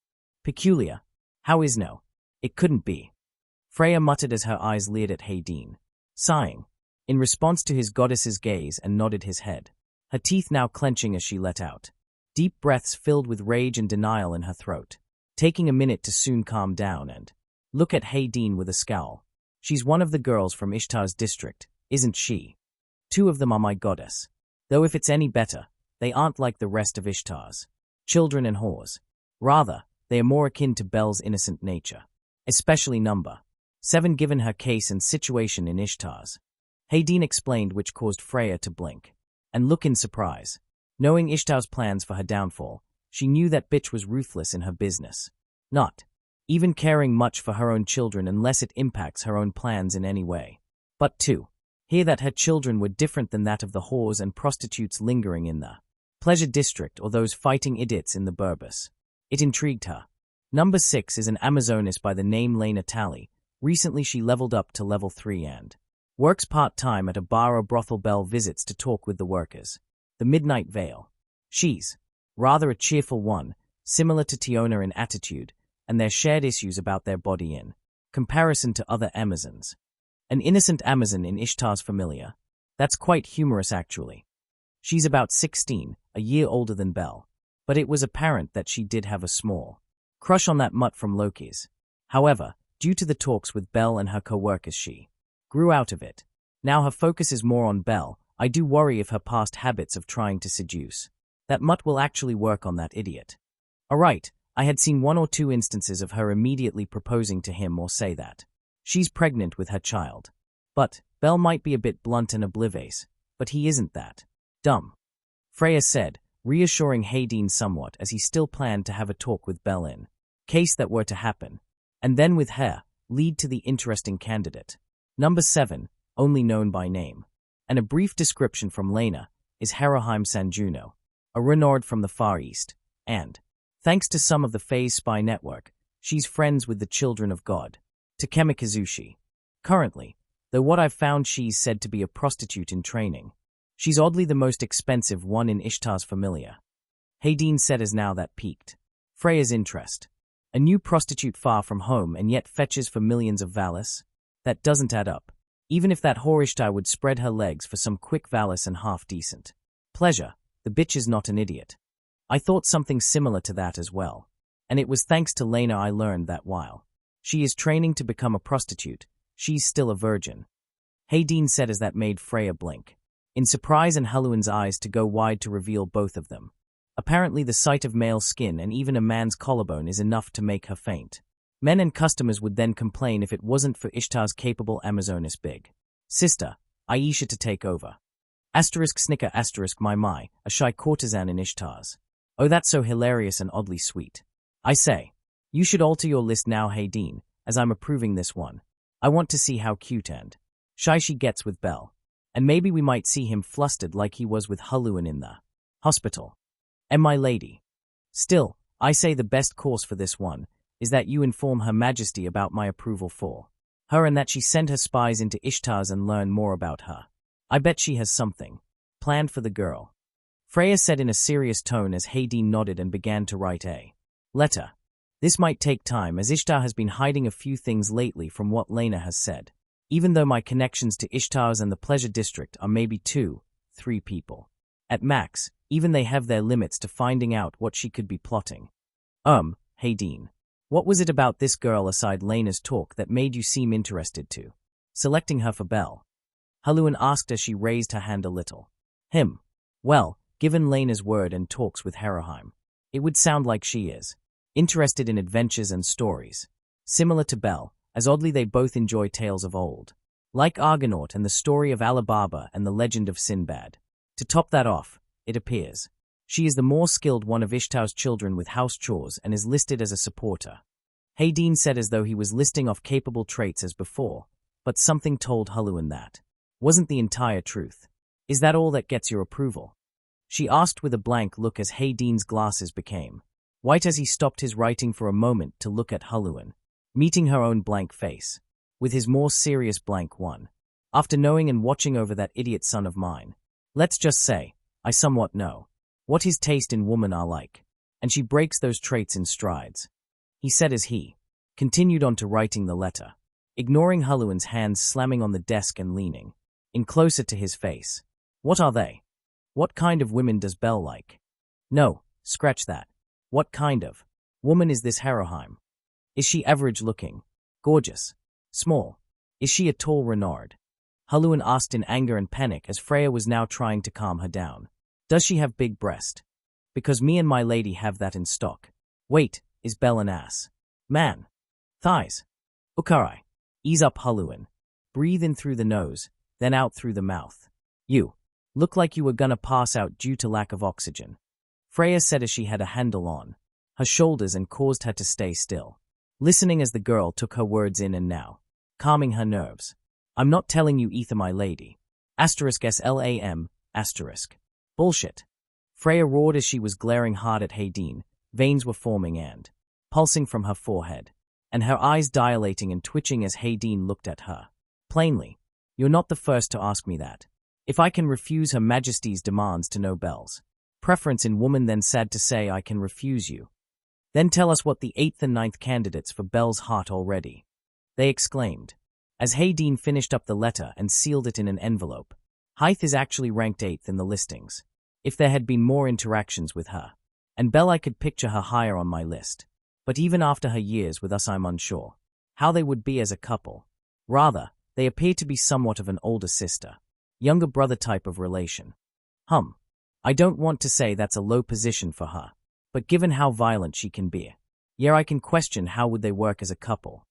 Peculiar? How is no? It couldn't be. Freya muttered as her eyes leered at Hayden, sighing, in response to his goddess's gaze, and nodded his head, her teeth now clenching as she let out deep breaths filled with rage and denial in her throat, taking a minute to soon calm down and look at Hayden with a scowl. She's one of the girls from Ishtar's district, isn't she? 2 of them are my goddess. Though if it's any better, they aren't like the rest of Ishtar's children and whores. Rather, they are more akin to Belle's innocent nature, especially number 7 given her case and situation in Ishtar's. Hayden explained, which caused Freya to blink and look in surprise. Knowing Ishtar's plans for her downfall, she knew that bitch was ruthless in her business, not even caring much for her own children unless it impacts her own plans in any way. But to hear that her children were different than that of the whores and prostitutes lingering in the pleasure district or those fighting idiots in the Burbus, it intrigued her. Number 6 is an Amazoness by the name Lena Talley. Recently she leveled up to level 3 and works part-time at a bar or brothel. Belle visits to talk with the workers. The Midnight Veil. She's rather a cheerful one, similar to Tiona in attitude, and their shared issues about their body in comparison to other Amazons. An innocent Amazon in Ishtar's Familia. That's quite humorous actually. She's about 16, a year older than Belle, but it was apparent that she did have a small crush on that mutt from Loki's. However, due to the talks with Belle and her co-workers, she grew out of it. Now her focus is more on Belle. I do worry if her past habits of trying to seduce that mutt will actually work on that idiot. Alright, I had seen 1 or 2 instances of her immediately proposing to him or say that she's pregnant with her child. But Belle might be a bit blunt and oblivious, but he isn't that dumb, Freya said, reassuring Hayden somewhat as he still planned to have a talk with Belle in case that were to happen, and then with her lead to the interesting candidate. Number 7, only known by name, and a brief description from Lena, is Heraheim Sanjuno, a Renard from the Far East, and thanks to some of the Phase spy network, she's friends with the Children of God, Takemi Kazushi. Currently, though what I've found, she's said to be a prostitute in training. She's oddly the most expensive one in Ishtar's Familia. Hayden said as now that piqued Freya's interest. A new prostitute far from home and yet fetches for millions of Valis? That doesn't add up. Even if that whore Ishtar would spread her legs for some quick Valis and half-decent pleasure, the bitch is not an idiot. I thought something similar to that as well. And it was thanks to Lena I learned that while she is training to become a prostitute, she's still a virgin. Hayden said as that made Freya blink in surprise and Huluan's eyes to go wide to reveal both of them. Apparently the sight of male skin and even a man's collarbone is enough to make her faint. Men and customers would then complain if it wasn't for Ishtar's capable Amazoness big sister, Aisha, to take over. Snicker my, a shy courtesan in Ishtar's. Oh, that's so hilarious and oddly sweet. I say, you should alter your list now, Hayden, as I'm approving this one. I want to see how cute and shy she gets with Belle. And maybe we might see him flustered like he was with Huluan in the hospital. And my lady. Still, I say the best course for this one is that you inform Her Majesty about my approval for her and that she send her spies into Ishtar's and learn more about her. I bet she has something planned for the girl. Freya said in a serious tone as Hayden nodded and began to write a letter. This might take time as Ishtar has been hiding a few things lately from what Lena has said. even though my connections to Ishtar's and the Pleasure District are maybe 2, 3 people. At max, even they have their limits to finding out what she could be plotting. Hey Dean. What was it about this girl aside Lena's talk that made you seem interested to? Selecting her for Belle. Haluan asked as she raised her hand a little. Well, given Lena's word and talks with Heraheim, it would sound like she is interested in adventures and stories. Similar to Belle, as oddly they both enjoy tales of old. Like Argonaut and the story of Alibaba and the legend of Sinbad. To top that off, it appears she is the more skilled one of Ishtar's children with house chores and is listed as a supporter. Dean said as though he was listing off capable traits as before, but something told Haluan that wasn't the entire truth. Is that all that gets your approval? She asked with a blank look as Dean's glasses became white as he stopped his writing for a moment to look at Haluan, meeting her own blank face with his more serious blank one. After knowing and watching over that idiot son of mine, let's just say, I somewhat know what his taste in woman are like, and she breaks those traits in strides. He said as he continued on to writing the letter, ignoring Haluan's hands slamming on the desk and leaning in closer to his face. What are they? What kind of women does Belle like? No, scratch that. What kind of woman is this Heraheim? Is she average looking? Gorgeous? Small? Is she a tall Renard? Haluan asked in anger and panic as Freya was now trying to calm her down. Does she have big breast? Because me and my lady have that in stock. Wait, is Belle an ass? Man. Thighs. Ukarai. Ease up, Haluan. Breathe in through the nose, then out through the mouth. You look like you were gonna pass out due to lack of oxygen. Freya said as she had a handle on her shoulders and caused her to stay still, listening as the girl took her words in and now calming her nerves. I'm not telling you either, my lady. *SLAM*. Bullshit. Freya roared as she was glaring hard at Dean. Veins were forming and pulsing from her forehead, and her eyes dilating and twitching as Dean looked at her. Plainly, you're not the first to ask me that. If I can refuse Her Majesty's demands to know Belle's preference in woman, then sad to say I can refuse you. Then tell us what the 8th and 9th candidates for Belle's heart already. They exclaimed, as Dean finished up the letter and sealed it in an envelope. Hythe is actually ranked 8th in the listings. If there had been more interactions with her and Belle, I could picture her higher on my list. But even after her years with us, I'm unsure how they would be as a couple. Rather, they appear to be somewhat of an older sister, younger brother type of relation. I don't want to say that's a low position for her, but given how violent she can be, yeah, I can question how would they work as a couple.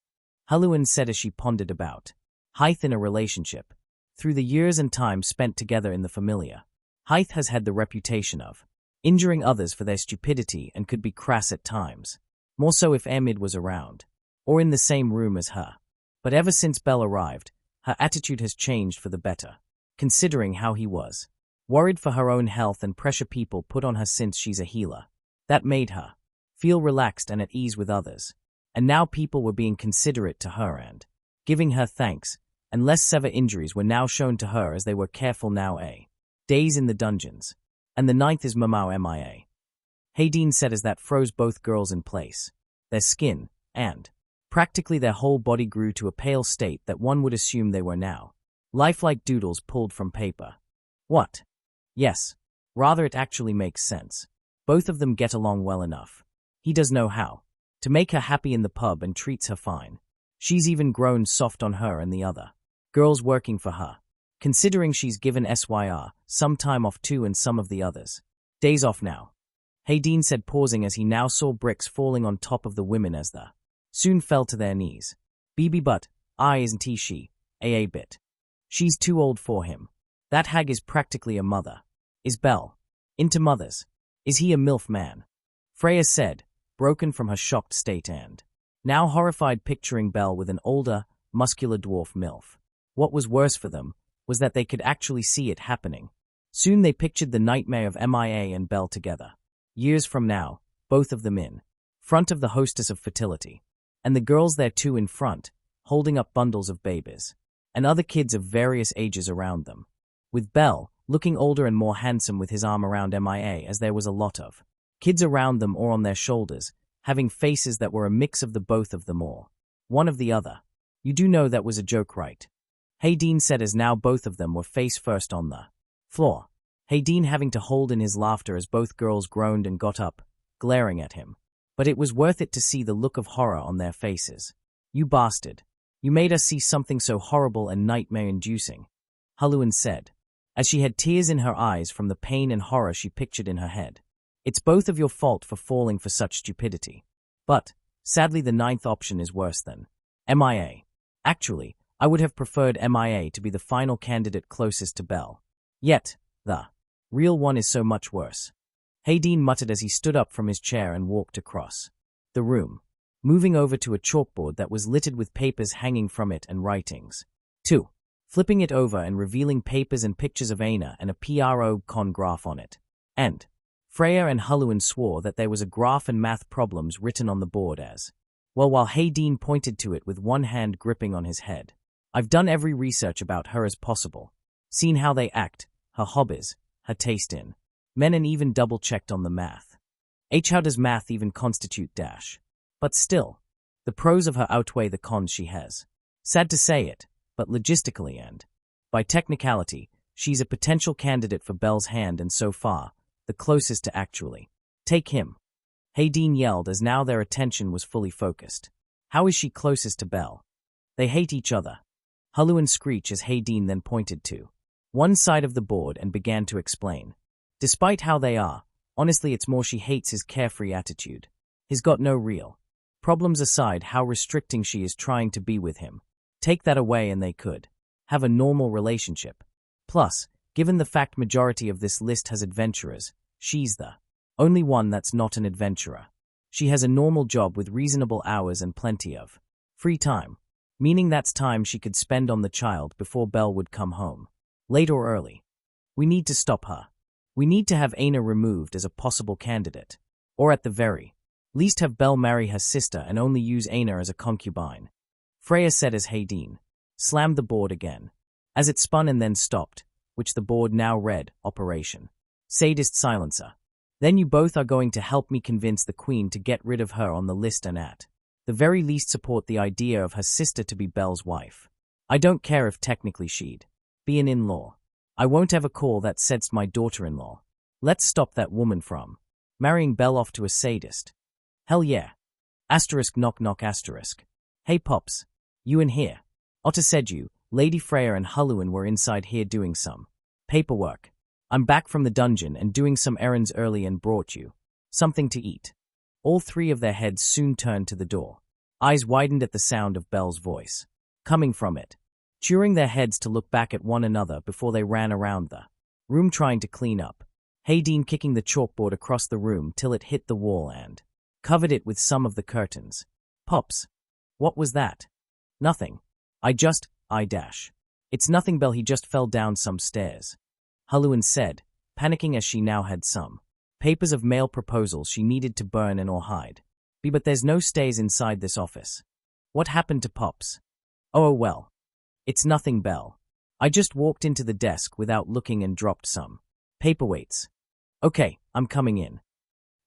Haluan said as she pondered about Hythe in a relationship. Through the years and time spent together in the Familia, Hythe has had the reputation of injuring others for their stupidity and could be crass at times, more so if Amid was around, or in the same room as her. But ever since Belle arrived, her attitude has changed for the better, considering how he was worried for her own health and pressure people put on her since she's a healer. That made her feel relaxed and at ease with others, and now people were being considerate to her and giving her thanks, and less severe injuries were now shown to her as they were careful now. Days in the dungeons. And the 9th is Mamau MIA. Dean said as that froze both girls in place. Their skin, and practically their whole body grew to a pale state that one would assume they were now lifelike doodles pulled from paper. What? Yes. Rather, it actually makes sense. Both of them get along well enough. He does know how to make her happy in the pub and treats her fine. She's even grown soft on her and the other girls working for her, considering she's given SYR some time off too and some of the others days off now. Dean said, pausing as he now saw bricks falling on top of the women as the soon fell to their knees. BB but, isn't he she, a bit. She's too old for him. That hag is practically a mother. Is Belle into mothers? Is he a MILF man? Freya said, broken from her shocked state and now horrified, picturing Belle with an older, muscular dwarf MILF. What was worse for them was that they could actually see it happening. Soon they pictured the nightmare of MIA and Belle together. Years from now, both of them in front of the hostess of Fertility, and the girls there too in front, holding up bundles of babies, and other kids of various ages around them. With Belle looking older and more handsome with his arm around MIA as there was a lot of kids around them or on their shoulders, having faces that were a mix of the both of them or one of the other. You do know that was a joke, right? Hayden said as now both of them were face first on the floor. Hayden having to hold in his laughter as both girls groaned and got up, glaring at him. But it was worth it to see the look of horror on their faces. "You bastard. You made us see something so horrible and nightmare-inducing," Halluin said, as she had tears in her eyes from the pain and horror she pictured in her head. "It's both of your fault for falling for such stupidity. But, sadly the ninth option is worse than MIA. Actually, I would have preferred MIA to be the final candidate closest to Belle. Yet, the real one is so much worse," Hayden muttered as he stood up from his chair and walked across the room, moving over to a chalkboard that was littered with papers hanging from it and writings. 2. Flipping it over and revealing papers and pictures of Aina and a pro-con graph on it. And Freya and Halluin swore that there was a graph and math problems written on the board as well, while Hayden pointed to it with one hand gripping on his head. "I've done every research about her as possible, seen how they act, her hobbies, her taste in men, and even double-checked on the math. How does math even constitute dash? But still, the pros of her outweigh the cons she has. Sad to say it, but logistically and by technicality, she's a potential candidate for Belle's hand and so far, the closest to actually take him," Hayden yelled as now their attention was fully focused. "How is she closest to Belle? They hate each other," Halluin screeched as Hayden then pointed to one side of the board and began to explain. "Despite how they are, honestly it's more she hates his carefree attitude. He's got no real problems aside how restricting she is trying to be with him. Take that away and they could have a normal relationship. Plus, given the fact majority of this list has adventurers, she's the only one that's not an adventurer. She has a normal job with reasonable hours and plenty of free time, meaning that's time she could spend on the child before Belle would come home, late or early. We need to stop her. We need to have Aina removed as a possible candidate, or at the very least have Belle marry her sister and only use Aina as a concubine," Freya said as Hayden slammed the board again, as it spun and then stopped, which the board now read, Operation Sadist Silencer. "Then you both are going to help me convince the Queen to get rid of her on the list and at the very least support the idea of her sister to be Belle's wife. I don't care if technically she'd be an in-law. I won't ever call that Sedst my daughter-in-law. Let's stop that woman from marrying Belle off to a sadist. Hell yeah. Asterisk knock knock asterisk. Hey Pops, you in here?" Otter said you, Lady Freya and Halluin were inside here doing some paperwork. "I'm back from the dungeon and doing some errands early and brought you something to eat." All three of their heads soon turned to the door. Eyes widened at the sound of Belle's voice coming from it, cheering their heads to look back at one another before they ran around the room trying to clean up. Hayden kicking the chalkboard across the room till it hit the wall and covered it with some of the curtains. "Pops, what was that?" "Nothing. It's nothing, Belle, he just fell down some stairs," Halluin said, panicking as she now had some papers of mail proposals she needed to burn and or hide. But there's no stairs inside this office." "What happened to Pops?" Oh well. It's nothing, Belle. I just walked into the desk without looking and dropped some paperweights. Okay, I'm coming in."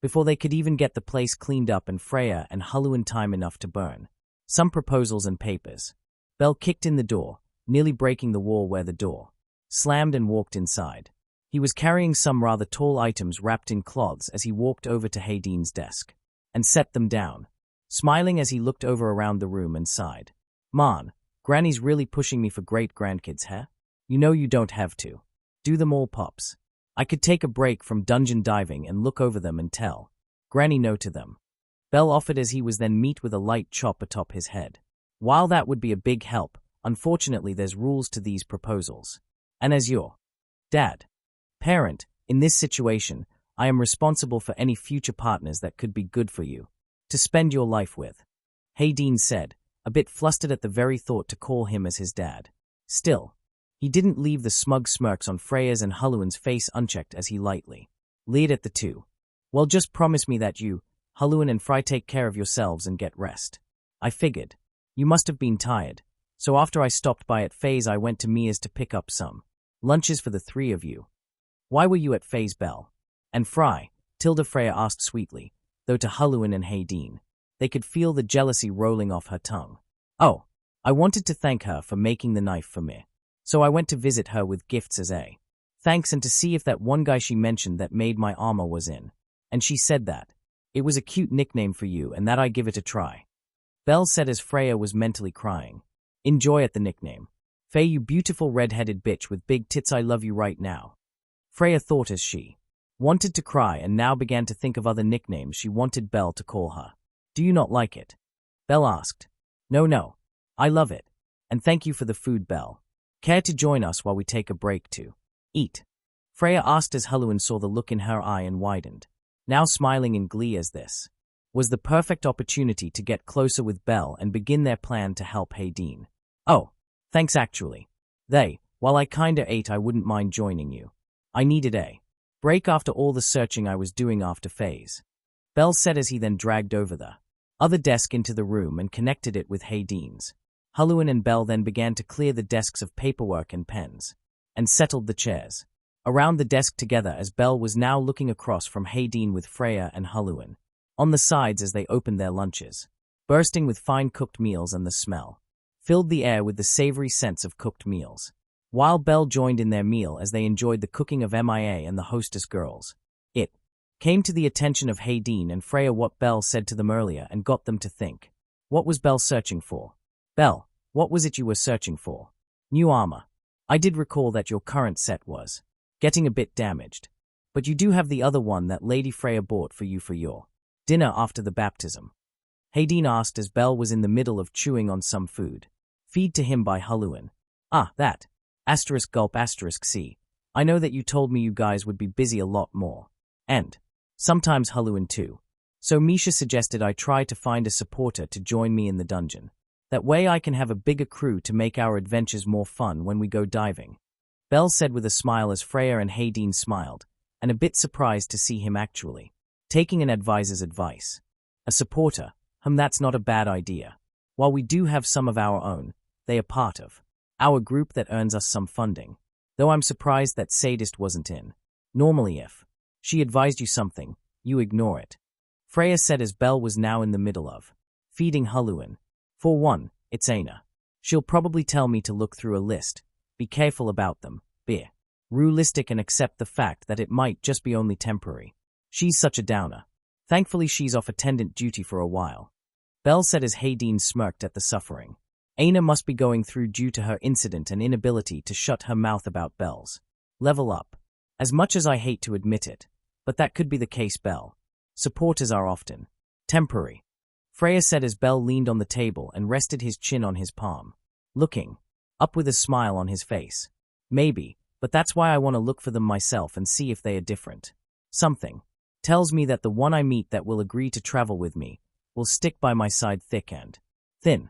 Before they could even get the place cleaned up and Freya and Halluin time enough to burn some proposals and papers, Belle kicked in the door, nearly breaking the wall where the door slammed, and walked inside. He was carrying some rather tall items wrapped in cloths as he walked over to Hayden's desk and set them down, smiling as he looked over around the room and sighed. "Man, Granny's really pushing me for great-grandkids, huh? You know you don't have to do them all, Pops. I could take a break from dungeon diving and look over them and tell Granny no to them." Belle offered as he was then met with a light chop atop his head. "While that would be a big help, unfortunately there's rules to these proposals. And as your parent, in this situation, I am responsible for any future partners that could be good for you to spend your life with," Hayden said, a bit flustered at the very thought to call him as his dad. Still, he didn't leave the smug smirks on Freya's and Halluin's face unchecked as he lightly leered at the two. "Well, just promise me that you, Halluin and Fry, take care of yourselves and get rest. I figured you must have been tired, so after I stopped by at Faye's I went to Mia's to pick up some lunches for the three of you." "Why were you at Faye's, Belle and Fry?" Freya asked sweetly, though to Halluin and Hayden, they could feel the jealousy rolling off her tongue. "Oh, I wanted to thank her for making the knife for me. So I went to visit her with gifts as a thanks and to see if that one guy she mentioned that made my armor was in. And she said that it was a cute nickname for you and that I give it a try. Belle said as Freya was mentally crying. Enjoy at the nickname. Faye, you beautiful red-headed bitch with big tits, I love you right now. Freya thought as she wanted to cry and now began to think of other nicknames she wanted Belle to call her. Do you not like it? Belle asked. No. I love it. And thank you for the food, Belle. Care to join us while we take a break to eat? Freya asked as Haluan saw the look in her eye and widened, now smiling in glee as this was the perfect opportunity to get closer with Belle and begin their plan to help Hayden. Oh, thanks actually. While I kinda ate, I wouldn't mind joining you. I needed a break after all the searching I was doing after phase. Belle said as he then dragged over the other desk into the room and connected it with Hayden's. Haluan and Belle then began to clear the desks of paperwork and pens, and settled the chairs around the desk together as Belle was now looking across from Hayden with Freya and Haluan on the sides as they opened their lunches, bursting with fine-cooked meals, and the smell filled the air with the savory scents of cooked meals. While Belle joined in their meal as they enjoyed the cooking of MIA and the hostess girls, it came to the attention of Hayden and Freya what Belle said to them earlier and got them to think. What was Belle searching for? Belle, what was it you were searching for? New armor. I did recall that your current set was getting a bit damaged, but you do have the other one that Lady Freya bought for you for your dinner after the baptism. Hayden asked as Belle was in the middle of chewing on some food. Feed to him by Haluan. Ah, that. Gulp C. I know that you told me you guys would be busy a lot more. And sometimes Haluan too. So Misha suggested I try to find a supporter to join me in the dungeon. That way I can have a bigger crew to make our adventures more fun when we go diving. Belle said with a smile as Freya and Hayden smiled, and a bit surprised to see him actually taking an advisor's advice. A supporter, that's not a bad idea. While we do have some of our own, they are part of our group that earns us some funding. Though I'm surprised that Sadist wasn't in. Normally if she advised you something, you ignore it. Freya said as Belle was now in the middle of feeding Haluan. For one, it's Aina. She'll probably tell me to look through a list. Be careful about them. Be realistic and accept the fact that it might just be only temporary. She's such a downer. Thankfully she's off attendant duty for a while. Belle said as Hayden smirked at the suffering Aina must be going through due to her incident and inability to shut her mouth about Belle's level up. As much as I hate to admit it, but that could be the case, Belle. Supporters are often temporary. Freya said as Belle leaned on the table and rested his chin on his palm, looking up with a smile on his face. Maybe, but that's why I want to look for them myself and see if they are different. Something tells me that the one I meet that will agree to travel with me will stick by my side thick and thin,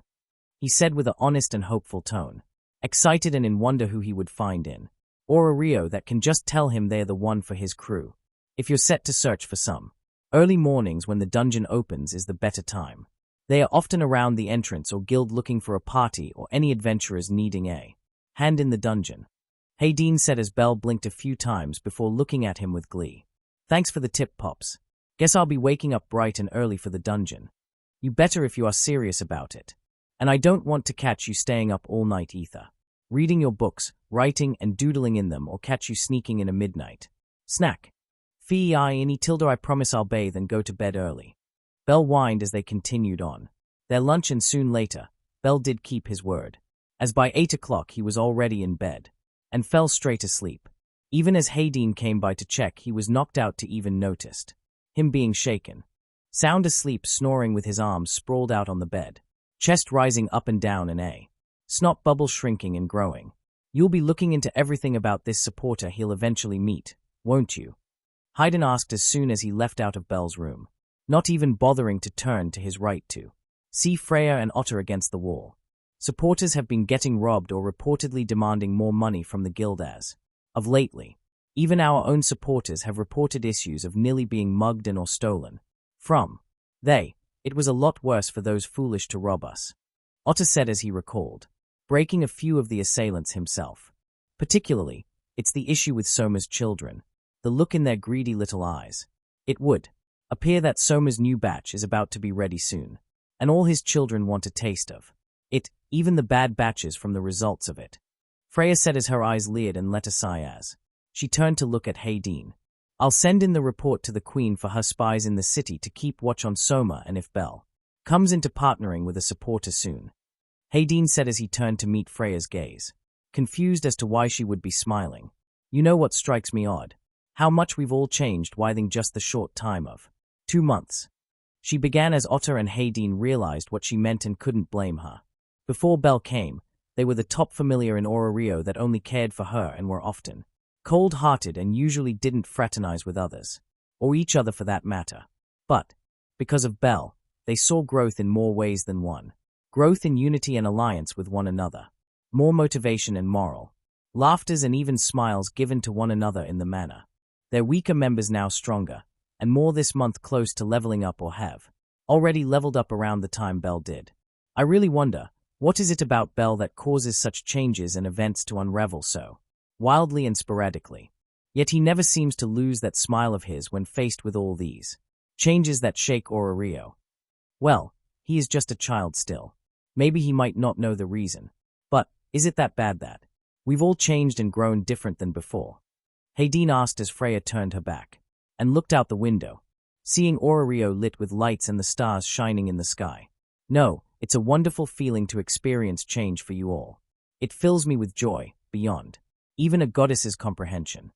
he said with an honest and hopeful tone, excited and in wonder who he would find in Orario that can just tell him they're the one for his crew. If you're set to search for some, early mornings when the dungeon opens is the better time. They are often around the entrance or guild looking for a party or any adventurers needing a hand in the dungeon. Hayden said as Belle blinked a few times before looking at him with glee. Thanks for the tip, Pops. Guess I'll be waking up bright and early for the dungeon. You better if you are serious about it. And I don't want to catch you staying up all night either, reading your books, writing and doodling in them, or catch you sneaking in a midnight snack. Fee I any tilde I promise I'll bathe and go to bed early. Belle whined as they continued on their lunch, and soon later, Belle did keep his word, as by 8 o'clock he was already in bed, and fell straight asleep. Even as Hayden came by to check, he was knocked out to even noticed him being shaken, sound asleep, snoring with his arms sprawled out on the bed, chest rising up and down and a snot bubble shrinking and growing. You'll be looking into everything about this supporter he'll eventually meet, won't you? Hayden asked as soon as he left out of Belle's room, not even bothering to turn to his right to see Freya and Otter against the wall. Supporters have been getting robbed or reportedly demanding more money from the guild as of lately. Even our own supporters have reported issues of nearly being mugged and or stolen from they. It was a lot worse for those foolish to rob us, Otter said as he recalled breaking a few of the assailants himself. Particularly, it's the issue with Soma's children, the look in their greedy little eyes. It would appear that Soma's new batch is about to be ready soon, and all his children want a taste of Even the bad batches from the results of it. Freya said as her eyes leered and let a sigh as she turned to look at Hayden. I'll send in the report to the Queen for her spies in the city to keep watch on Soma and if Bel comes into partnering with a supporter soon. Hayden said as he turned to meet Freya's gaze, confused as to why she would be smiling. You know what strikes me odd? How much we've all changed within just the short time of 2 months. She began as Otter and Hayden realized what she meant and couldn't blame her. Before Bel came, they were the top familiar in Orario that only cared for her and were often cold-hearted and usually didn't fraternize with others, or each other for that matter. But, because of Bel, they saw growth in more ways than one. Growth in unity and alliance with one another. More motivation and moral. Laughters and even smiles given to one another in the manner. Their weaker members now stronger, and more this month close to leveling up or have already leveled up around the time Bel did. I really wonder, what is it about Bel that causes such changes and events to unravel so wildly and sporadically? Yet he never seems to lose that smile of his when faced with all these changes that shake Orario. Well, he is just a child still. Maybe he might not know the reason. But, is it that bad that we've all changed and grown different than before? Hayden asked as Freya turned her back and looked out the window, seeing Orario lit with lights and the stars shining in the sky. No, it's a wonderful feeling to experience change for you all. It fills me with joy, beyond even a goddess's comprehension.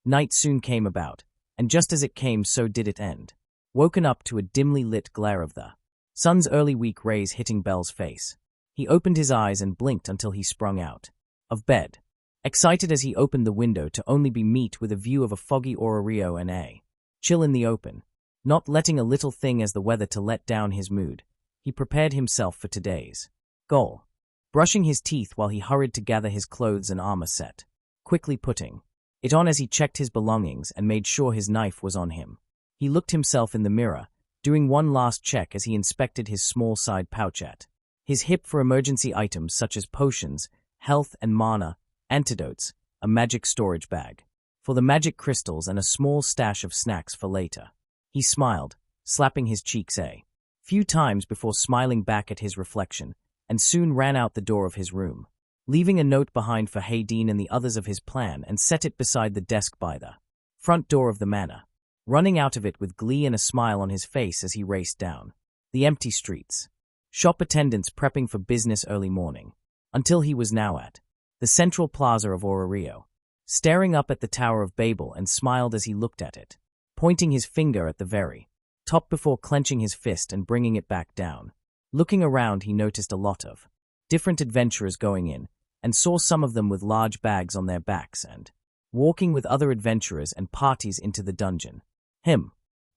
Night soon came about, and just as it came so did it end, woken up to a dimly lit glare of the sun's early weak rays hitting Bel's face. He opened his eyes and blinked until he sprung out of bed, excited as he opened the window to only be met with a view of a foggy Orario and a chill in the open. Not letting a little thing as the weather to let down his mood, he prepared himself for today's goal, brushing his teeth while he hurried to gather his clothes and armor set, quickly putting it on as he checked his belongings and made sure his knife was on him. He looked himself in the mirror, doing one last check as he inspected his small side pouch at his hip for emergency items such as potions, health and mana, antidotes, a magic storage bag for the magic crystals and a small stash of snacks for later. He smiled, slapping his cheeks a few times before smiling back at his reflection, and soon ran out the door of his room, leaving a note behind for Hayden and the others of his plan and set it beside the desk by the front door of the manor, running out of it with glee and a smile on his face as he raced down the empty streets, shop attendants prepping for business early morning, until he was now at the central plaza of Orario, staring up at the Tower of Babel and smiled as he looked at it, pointing his finger at the very top before clenching his fist and bringing it back down. Looking around, he noticed a lot of different adventurers going in, and saw some of them with large bags on their backs and walking with other adventurers and parties into the dungeon.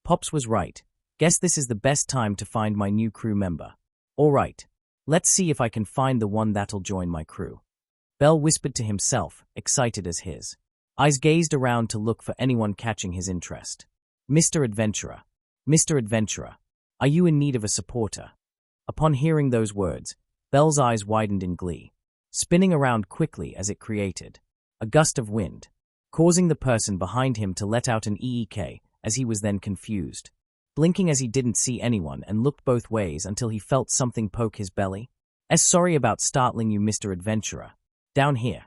Pops was right. Guess this is the best time to find my new crew member. All right, let's see if I can find the one that'll join my crew. Bel whispered to himself, excited as his eyes gazed around to look for anyone catching his interest. Mr. Adventurer, are you in need of a supporter? Upon hearing those words, Bel's eyes widened in glee, spinning around quickly as it created a gust of wind, causing the person behind him to let out an eek as he was then confused, blinking as he didn't see anyone and looked both ways until he felt something poke his belly. Sorry about startling you, Mr. Adventurer. Down here.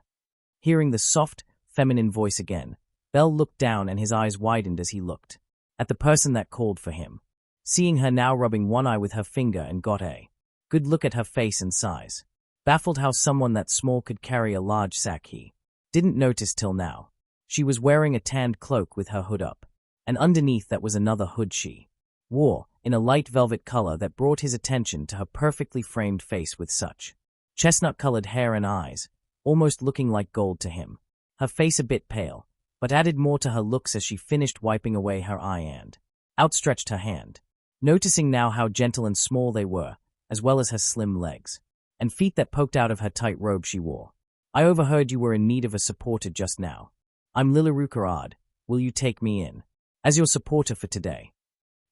Hearing the soft, feminine voice again, Bel looked down and his eyes widened as he looked at the person that called for him, seeing her now rubbing one eye with her finger and got a good look at her face and size. Baffled how someone that small could carry a large sack, he didn't notice till now. She was wearing a tanned cloak with her hood up, and underneath that was another hood she wore, in a light velvet color that brought his attention to her perfectly framed face with such chestnut-colored hair and eyes, almost looking like gold to him. Her face a bit pale, but added more to her looks as she finished wiping away her eye and outstretched her hand, noticing now how gentle and small they were, as well as her slim legs and feet that poked out of her tight robe she wore. I overheard you were in need of a supporter just now. I'm Lilarukarad. Will you take me in as your supporter for today?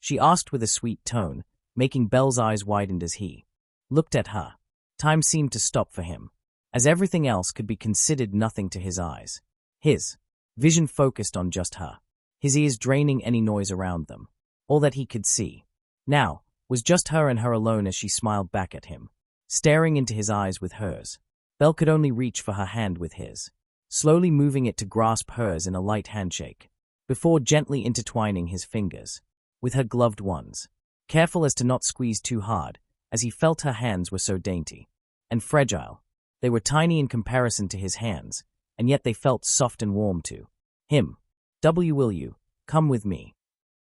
She asked with a sweet tone, making Bel's eyes widened as he looked at her. Time seemed to stop for him, as everything else could be considered nothing to his eyes. His vision focused on just her, his ears draining any noise around them. All that he could see now was just her and her alone as she smiled back at him, staring into his eyes with hers. Belle could only reach for her hand with his, slowly moving it to grasp hers in a light handshake, before gently intertwining his fingers with her gloved ones, careful as to not squeeze too hard, as he felt her hands were so dainty and fragile. They were tiny in comparison to his hands, and yet they felt soft and warm to him. Will you come with me?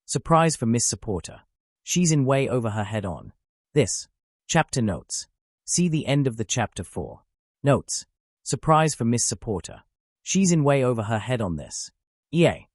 Surprise for Miss Supporter. She's in way over her head on this. Chapter notes. See the end of the chapter 4. Notes. Surprise for Miss Supporter. She's in way over her head on this. EA.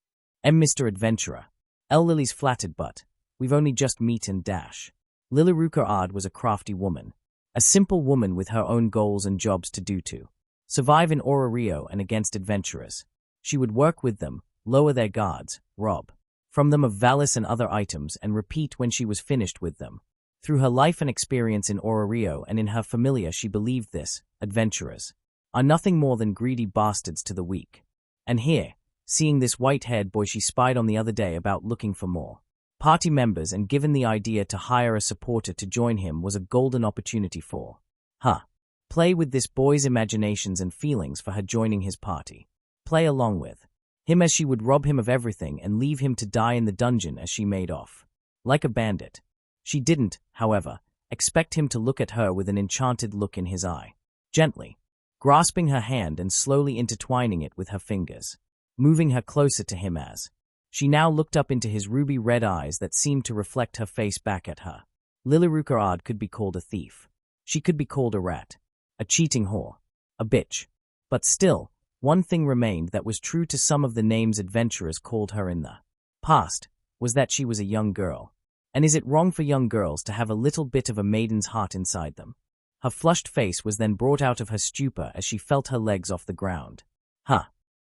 Mr. Adventurer. Lily's flattered but we've only just meet and dash. Lily Rukerard was a crafty woman. A simple woman with her own goals and jobs to do to survive in Orario and against adventurers. She would work with them, lower their guards, rob from them of valise and other items, and repeat when she was finished with them. Through her life and experience in Orario and in her familia, she believed this: adventurers are nothing more than greedy bastards to the weak. And here, seeing this white-haired boy she spied on the other day about looking for more party members and given the idea to hire a supporter to join him, was a golden opportunity for her. Play with this boy's imaginations and feelings for her joining his party. Play along with him as she would rob him of everything and leave him to die in the dungeon as she made off like a bandit. She didn't, however, expect him to look at her with an enchanted look in his eye, gently grasping her hand and slowly intertwining it with her fingers, moving her closer to him as she now looked up into his ruby red eyes that seemed to reflect her face back at her. Lily Rukerard could be called a thief. She could be called a rat, a cheating whore, a bitch. But still, one thing remained that was true to some of the names adventurers called her in the past, was that she was a young girl. And is it wrong for young girls to have a little bit of a maiden's heart inside them? Her flushed face was then brought out of her stupor as she felt her legs off the ground.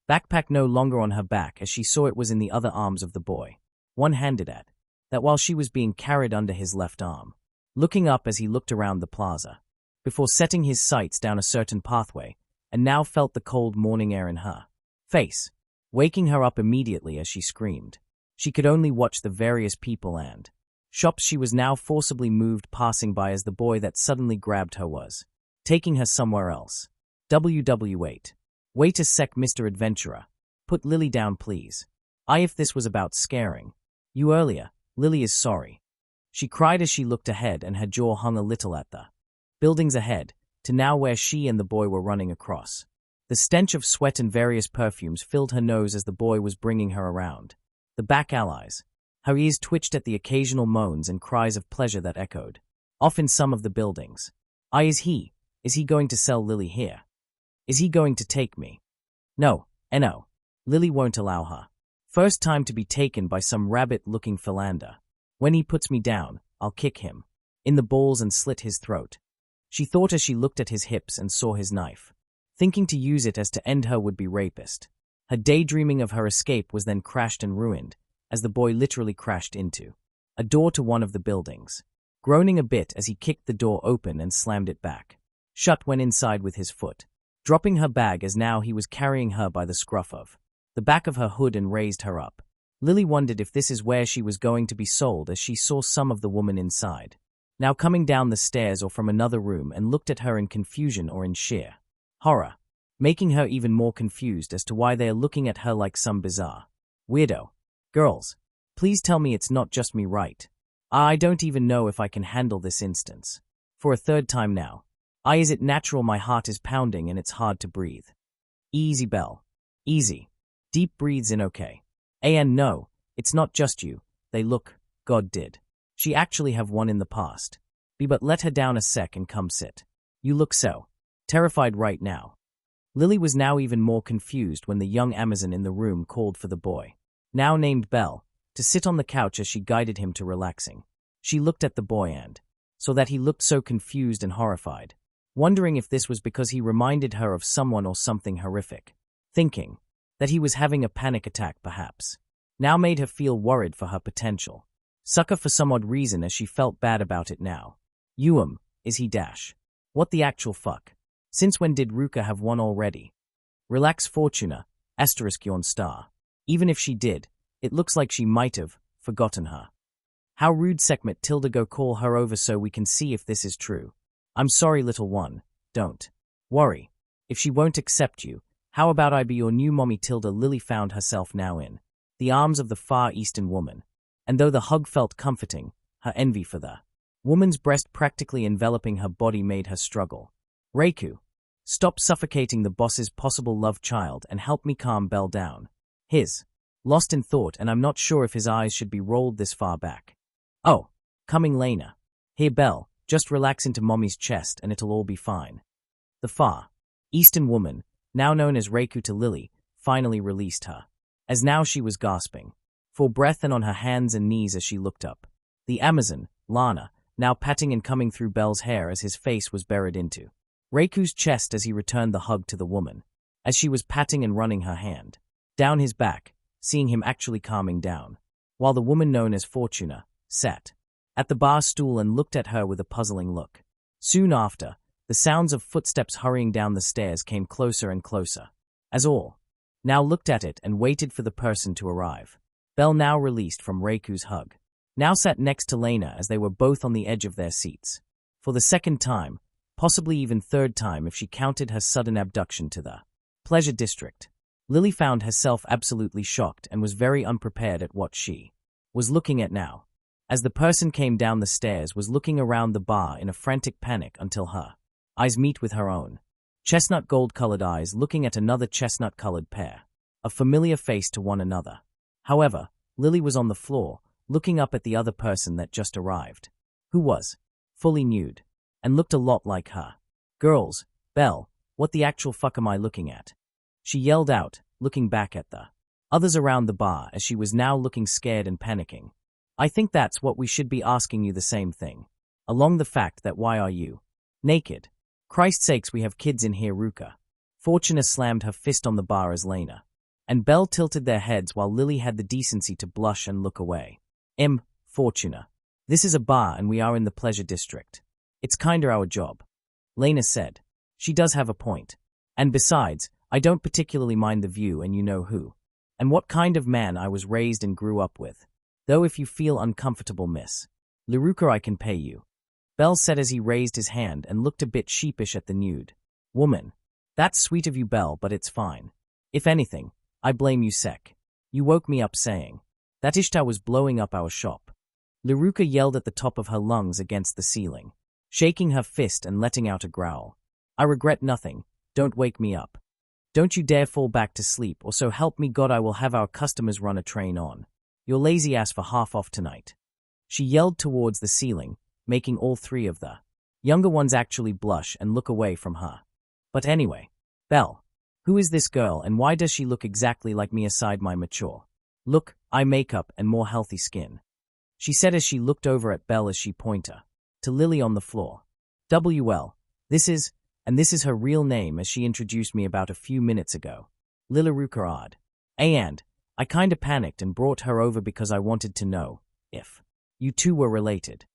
Backpack no longer on her back, as she saw it was in the other arms of the boy, one-handed at that while she was being carried under his left arm. Looking up as he looked around the plaza, before setting his sights down a certain pathway, and now felt the cold morning air in her face, waking her up immediately as she screamed. She could only watch the various people and shops she was now forcibly moved passing by as the boy that suddenly grabbed her was taking her somewhere else. Wait. Wait a sec, Mr. Adventurer. Put Lily down, please. If this was about scaring you earlier, Lily is sorry. She cried as she looked ahead, and her jaw hung a little at the buildings ahead, to now where she and the boy were running across. The stench of sweat and various perfumes filled her nose as the boy was bringing her around the back allies. Her ears twitched at the occasional moans and cries of pleasure that echoed off in some of the buildings. Is he going to sell Lily here? Is he going to take me? No. Lily won't allow her. First time to be taken by some rabbit-looking philander. When he puts me down, I'll kick him in the balls and slit his throat. She thought as she looked at his hips and saw his knife, thinking to use it as to end her would-be rapist. Her daydreaming of her escape was then crashed and ruined, as the boy literally crashed into a door to one of the buildings, groaning a bit as he kicked the door open and slammed it back shut when inside with his foot, dropping her bag as now he was carrying her by the scruff of the back of her hood and raised her up. Lily wondered if this is where she was going to be sold, as she saw some of the woman inside now coming down the stairs or from another room, and looked at her in confusion or in sheer horror, making her even more confused as to why they are looking at her like some bizarre weirdo. Girls, please tell me it's not just me, right? I don't even know if I can handle this instance. For a third time now. Is it natural my heart is pounding and it's hard to breathe? Easy, Belle. Easy. Deep breathes in, okay. And no, it's not just you. They look, God did. She actually have one in the past. But let her down a sec and come sit. You look so terrified right now. Lily was now even more confused when the young Amazon in the room called for the boy, now named Belle, to sit on the couch as she guided him to relaxing. She looked at the boy and saw that he looked so confused and horrified, wondering if this was because he reminded her of someone or something horrific. Thinking that he was having a panic attack perhaps now made her feel worried for her potential sucker for some odd reason, as she felt bad about it now. Is he dash? What the actual fuck? Since when did Ruka have one already? Relax, Fortuna, *yon star. Even if she did, it looks like she might have forgotten her. How rude, Sekhmet tilde, go call her over so we can see if this is true. I'm sorry, little one. Don't worry. If she won't accept you, how about I be your new mommy? Lily found herself now in the arms of the Far Eastern woman, and though the hug felt comforting, her envy for the woman's breast practically enveloping her body made her struggle. Reiku, stop suffocating the boss's possible love child and help me calm Belle down. His lost in thought, and I'm not sure if his eyes should be rolled this far back. Oh, coming Lena. Here, Belle, just relax into mommy's chest and it'll all be fine. The Far Eastern woman, now known as Reiku to Lily, finally released her, as now she was gasping for breath and on her hands and knees as she looked up. The Amazon, Lana, now patting and combing through Belle's hair as his face was buried into Reiku's chest as he returned the hug to the woman, as she was patting and running her hand down his back, seeing him actually calming down, while the woman known as Fortuna sat at the bar stool and looked at her with a puzzling look. Soon after, the sounds of footsteps hurrying down the stairs came closer and closer, as all now looked at it and waited for the person to arrive. Belle, now released from Reiku's hug, now sat next to Lena as they were both on the edge of their seats. For the second time, possibly even third time if she counted her sudden abduction to the pleasure district, Lily found herself absolutely shocked and was very unprepared at what she was looking at now, as the person came down the stairs was looking around the bar in a frantic panic until her eyes meet with her own chestnut gold-colored eyes looking at another chestnut-colored pair, a familiar face to one another. However, Lily was on the floor, looking up at the other person that just arrived, who was fully nude and looked a lot like her. Girls, Belle, what the actual fuck am I looking at? She yelled out, looking back at the others around the bar as she was now looking scared and panicking. I think that's what we should be asking you the same thing. Along the fact that why are you naked? Christ's sakes, we have kids in here, Ruka. Fortuna slammed her fist on the bar as Lena and Belle tilted their heads while Lily had the decency to blush and look away. Fortuna. This is a bar and we are in the pleasure district. It's kinda our job. Lena said. She does have a point. And besides, I don't particularly mind the view and you know who and what kind of man I was raised and grew up with. Though if you feel uncomfortable, Miss Liruka, I can pay you. Belle said as he raised his hand and looked a bit sheepish at the nude woman. That's sweet of you, Belle, but it's fine. If anything, I blame you, Sek. You woke me up saying that Ishtar was blowing up our shop. Liruka yelled at the top of her lungs against the ceiling, shaking her fist and letting out a growl. I regret nothing. Don't wake me up. Don't you dare fall back to sleep, or so help me God I will have our customers run a train on your lazy ass for half off tonight. She yelled towards the ceiling, making all three of the younger ones actually blush and look away from her. But anyway, Belle, who is this girl and why does she look exactly like me aside my mature look, eye makeup and more healthy skin? She said as she looked over at Belle as she pointed to Lily on the floor. This is her real name as she introduced me about a few minutes ago. Lilaruka odd. And I kinda panicked and brought her over because I wanted to know if you two were related.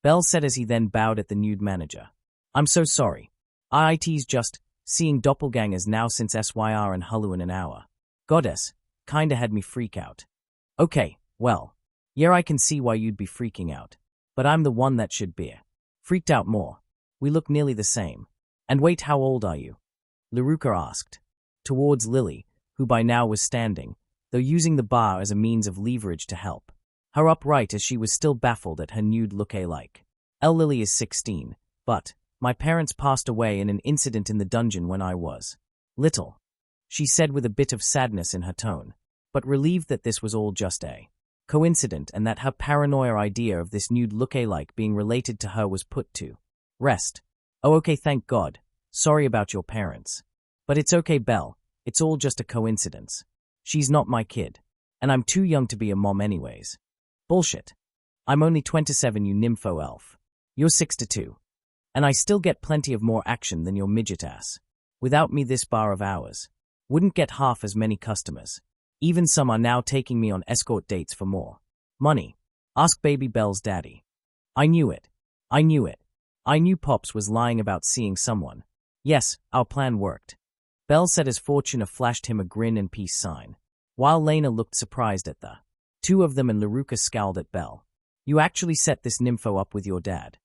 Belle said as he then bowed at the nude manager. I'm so sorry. IIT's just seeing doppelgangers now since SYR and Hulu in an hour. Goddess, kinda had me freak out. Okay, well, yeah, I can see why you'd be freaking out. But I'm the one that should be freaked out more. We look nearly the same. And wait, how old are you? Liruka asked, towards Lily, who by now was standing, though using the bar as a means of leverage to help her upright as she was still baffled at her nude look alike. Lily is 16, but my parents passed away in an incident in the dungeon when I was little, she said with a bit of sadness in her tone, but relieved that this was all just a coincidence and that her paranoia idea of this nude look-alike being related to her was put to rest. Oh, okay, thank God. Sorry about your parents. But it's okay, Belle. It's all just a coincidence. She's not my kid. And I'm too young to be a mom anyways. Bullshit. I'm only 27, you nympho elf. You're 62. And I still get plenty of more action than your midget ass. Without me, this bar of ours wouldn't get half as many customers. Even some are now taking me on escort dates for more money. Ask baby Belle's daddy. I knew it. I knew Pops was lying about seeing someone. Yes, our plan worked. Belle said as Fortuna flashed him a grin and peace sign, while Lena looked surprised at the two of them and Liruka scowled at Belle. You actually set this nympho up with your dad?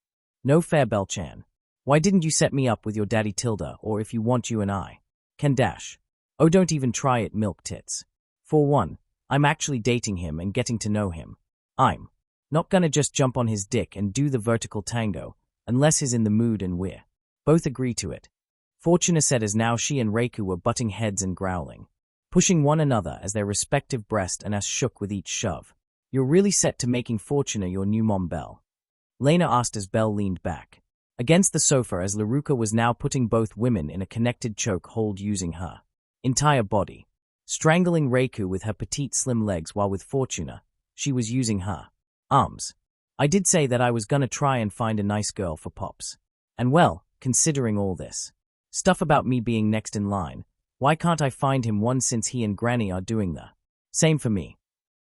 No fair, Belle-chan. Why didn't you set me up with your daddy Tilda, or if you want you and I can dash? Oh, don't even try it, milk tits. For one, I'm actually dating him and getting to know him. I'm not gonna just jump on his dick and do the vertical tango, unless he's in the mood and we're both agree to it. Fortuna said as now she and Reiku were butting heads and growling, pushing one another as their respective breast and ass shook with each shove. You're really set to making Fortuna your new mom, Belle? Lena asked as Belle leaned back against the sofa as Laruka was now putting both women in a connected choke hold using her entire body, strangling Reiku with her petite slim legs while with Fortuna, she was using her arms. I did say that I was gonna try and find a nice girl for Pops. And well, considering all this stuff about me being next in line, why can't I find him one since he and Granny are doing the same for me?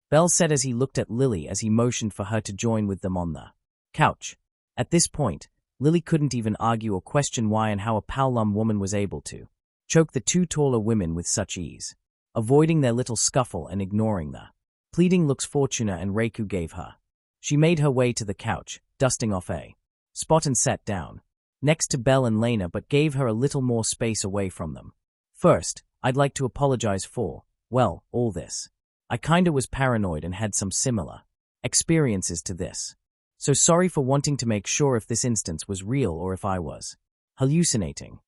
Belle said as he looked at Lily as he motioned for her to join with them on the couch. At this point, Lily couldn't even argue or question why and how a Paolum woman was able to choke the two taller women with such ease, avoiding their little scuffle and ignoring the pleading looks Fortuna and Reiku gave her. She made her way to the couch, dusting off a spot and sat down next to Belle and Lena but gave her a little more space away from them. First, I'd like to apologize for, well, all this. I kinda was paranoid and had some similar experiences to this. So sorry for wanting to make sure if this instance was real or if I was hallucinating.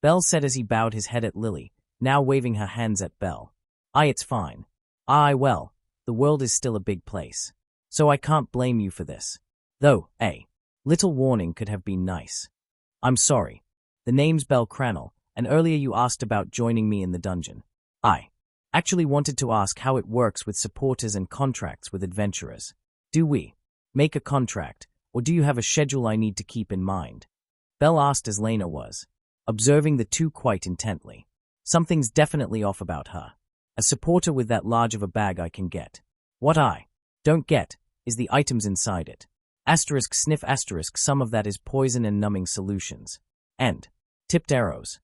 Belle said as he bowed his head at Lily, now waving her hands at Belle. It's fine. Well, the world is still a big place. So I can't blame you for this. Though, a little warning could have been nice. I'm sorry. The name's Belle Cranel, and earlier you asked about joining me in the dungeon. I actually wanted to ask how it works with supporters and contracts with adventurers. Do we make a contract, or do you have a schedule I need to keep in mind? Belle asked as Lena was observing the two quite intently. Something's definitely off about her. A supporter with that large of a bag I can get. What I don't get is the items inside it. Asterisk sniff asterisk some of that is poison and numbing solutions. And tipped arrows.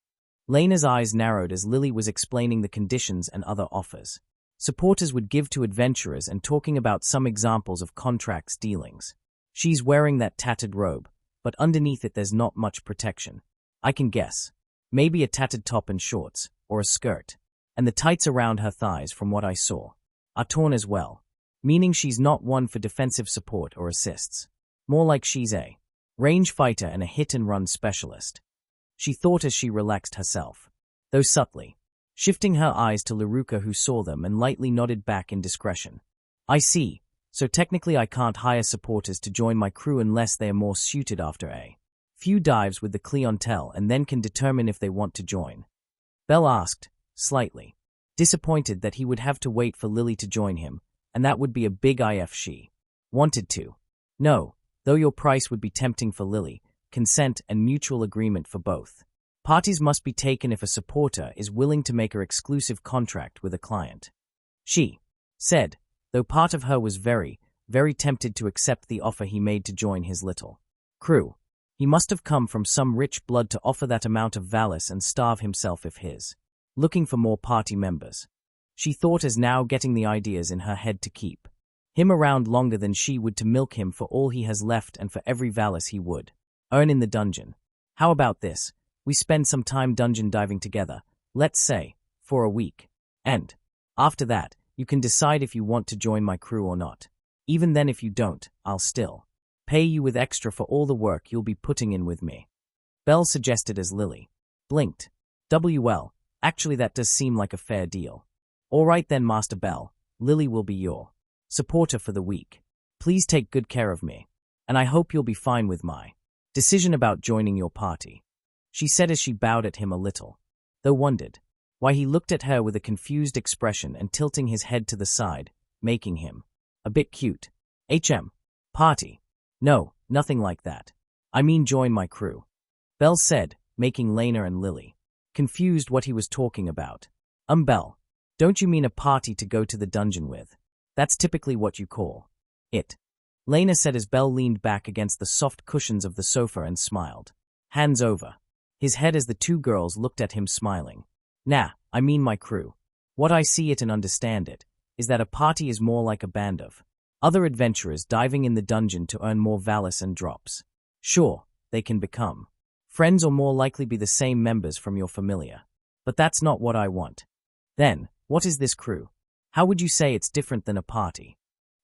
Lena's eyes narrowed as Lily was explaining the conditions and other offers supporters would give to adventurers and talking about some examples of contracts dealings. She's wearing that tattered robe, but underneath it there's not much protection. I can guess. Maybe a tattered top and shorts, or a skirt. And the tights around her thighs from what I saw are torn as well, meaning she's not one for defensive support or assists. More like she's a range fighter and a hit-and-run specialist. She thought as she relaxed herself, though subtly, shifting her eyes to Laruka who saw them and lightly nodded back in discretion. I see, so technically I can't hire supporters to join my crew unless they are more suited after a few dives with the clientele and then can determine if they want to join. Belle asked, slightly disappointed that he would have to wait for Lily to join him, and that would be a big if she wanted to. No, though your price would be tempting for Lily, consent and mutual agreement for both parties must be taken if a supporter is willing to make her exclusive contract with a client. She said, though part of her was very, very tempted to accept the offer he made to join his little crew. He must have come from some rich blood to offer that amount of valise and starve himself if his looking for more party members. She thought as now getting the ideas in her head to keep him around longer than she would to milk him for all he has left and for every valise he would earn in the dungeon. How about this? We spend some time dungeon diving together, let's say, for a week. And after that, you can decide if you want to join my crew or not. Even then if you don't, I'll still pay you with extra for all the work you'll be putting in with me. Belle suggested as Lily blinked. Well, actually that does seem like a fair deal. All right then, Master Belle, Lily will be your supporter for the week. Please take good care of me, and I hope you'll be fine with my decision about joining your party, she said as she bowed at him a little, though wondered why he looked at her with a confused expression and tilting his head to the side, making him a bit cute. Party? No, nothing like that. I mean join my crew, Belle said, making Lena and Lily confused what he was talking about. Belle, don't you mean a party to go to the dungeon with? That's typically what you call it. Lena said as Belle leaned back against the soft cushions of the sofa and smiled. Hands over his head as the two girls looked at him smiling. Nah, I mean my crew. What I see it and understand it is that a party is more like a band of other adventurers diving in the dungeon to earn more valise and drops. Sure, they can become Friends or more likely be the same members from your familia. But that's not what I want. Then, what is this crew? How would you say it's different than a party?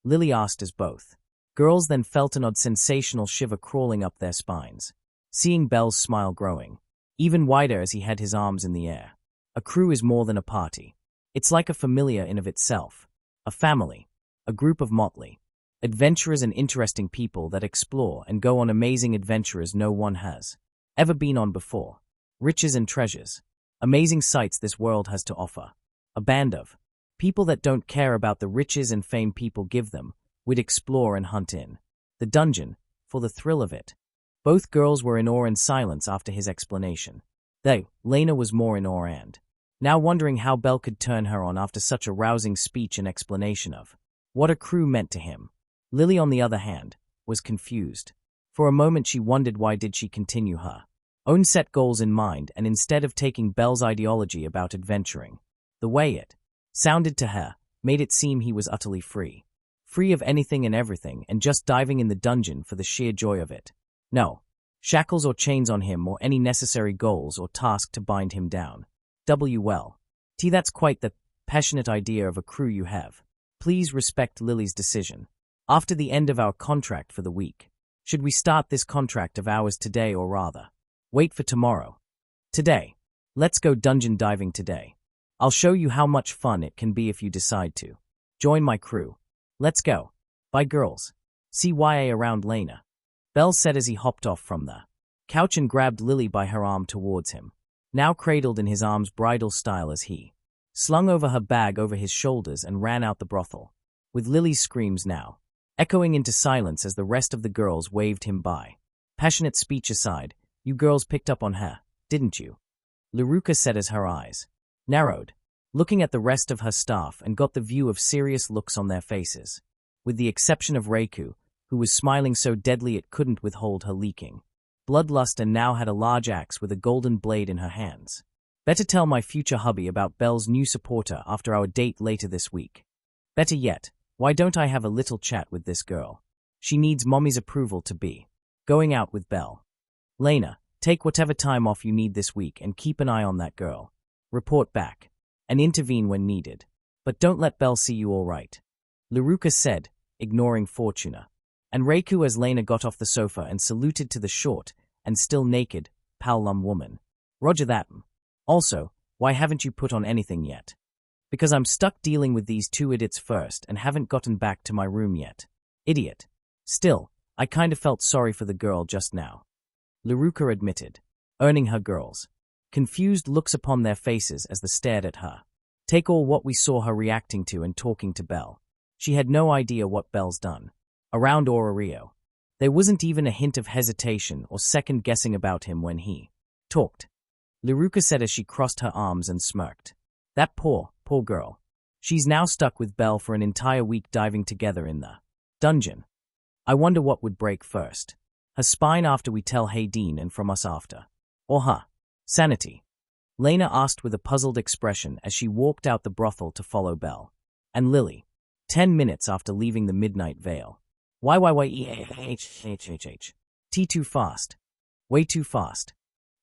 Lily asked as both girls then felt an odd sensational shiver crawling up their spines, seeing Belle's smile growing, even wider as he had his arms in the air. A crew is more than a party. It's like a familia in of itself. A family. A group of motley, adventurers and interesting people that explore and go on amazing adventures no one has ever been on before. Riches and treasures. Amazing sights this world has to offer. A band of people that don't care about the riches and fame people give them, would explore and hunt in the dungeon, for the thrill of it. Both girls were in awe and silence after his explanation. Lena was more in awe and now wondering how Belle could turn her on after such a rousing speech and explanation of what a crew meant to him. Lily, on the other hand, was confused. For a moment she wondered why did she continue her own set goals in mind and instead of taking Belle's ideology about adventuring. The way it sounded to her made it seem he was utterly free. Free of anything and everything and just diving in the dungeon for the sheer joy of it. No shackles or chains on him or any necessary goals or task to bind him down. That's quite the passionate idea of a crew you have. Please respect Lily's decision. After the end of our contract for the week, should we start this contract of ours today or rather wait for tomorrow? Today. Let's go dungeon diving today. I'll show you how much fun it can be if you decide to join my crew. Let's go. Bye girls. CYA around Lena. Belle said as he hopped off from the couch and grabbed Lily by her arm towards him, now cradled in his arms bridal style as he slung over her bag over his shoulders and ran out the brothel, with Lily's screams now echoing into silence as the rest of the girls waved him by. Passionate speech aside, you girls picked up on her, didn't you? Laruka said as her eyes narrowed, looking at the rest of her staff and got the view of serious looks on their faces, with the exception of Reiku, who was smiling so deadly it couldn't withhold her leaking bloodlust and now had a large axe with a golden blade in her hands. Better tell my future hubby about Belle's new supporter after our date later this week. Better yet, why don't I have a little chat with this girl? She needs mommy's approval to be going out with Belle. Lena, take whatever time off you need this week and keep an eye on that girl. Report back and intervene when needed. But don't let Belle see you all right. Laruka said, ignoring Fortuna and Reiku as Lena got off the sofa and saluted to the short and still naked Paolum woman. Roger that. Also, why haven't you put on anything yet? Because I'm stuck dealing with these two idiots first and haven't gotten back to my room yet. Idiot. Still, I kind of felt sorry for the girl just now. Laruka admitted, earning her girls confused looks upon their faces as they stared at her. Take all what we saw her reacting to and talking to Belle. She had no idea what Belle's done. Around Orario, there wasn't even a hint of hesitation or second-guessing about him when he talked. Laruka said as she crossed her arms and smirked. That poor girl. She's now stuck with Belle for an entire week diving together in the dungeon. I wonder what would break first. Her spine after we tell Hayden and from us after. Or her sanity. Lena asked with a puzzled expression as she walked out the brothel to follow Belle and Lily, 10 minutes after leaving the midnight veil. T too fast. Way too fast.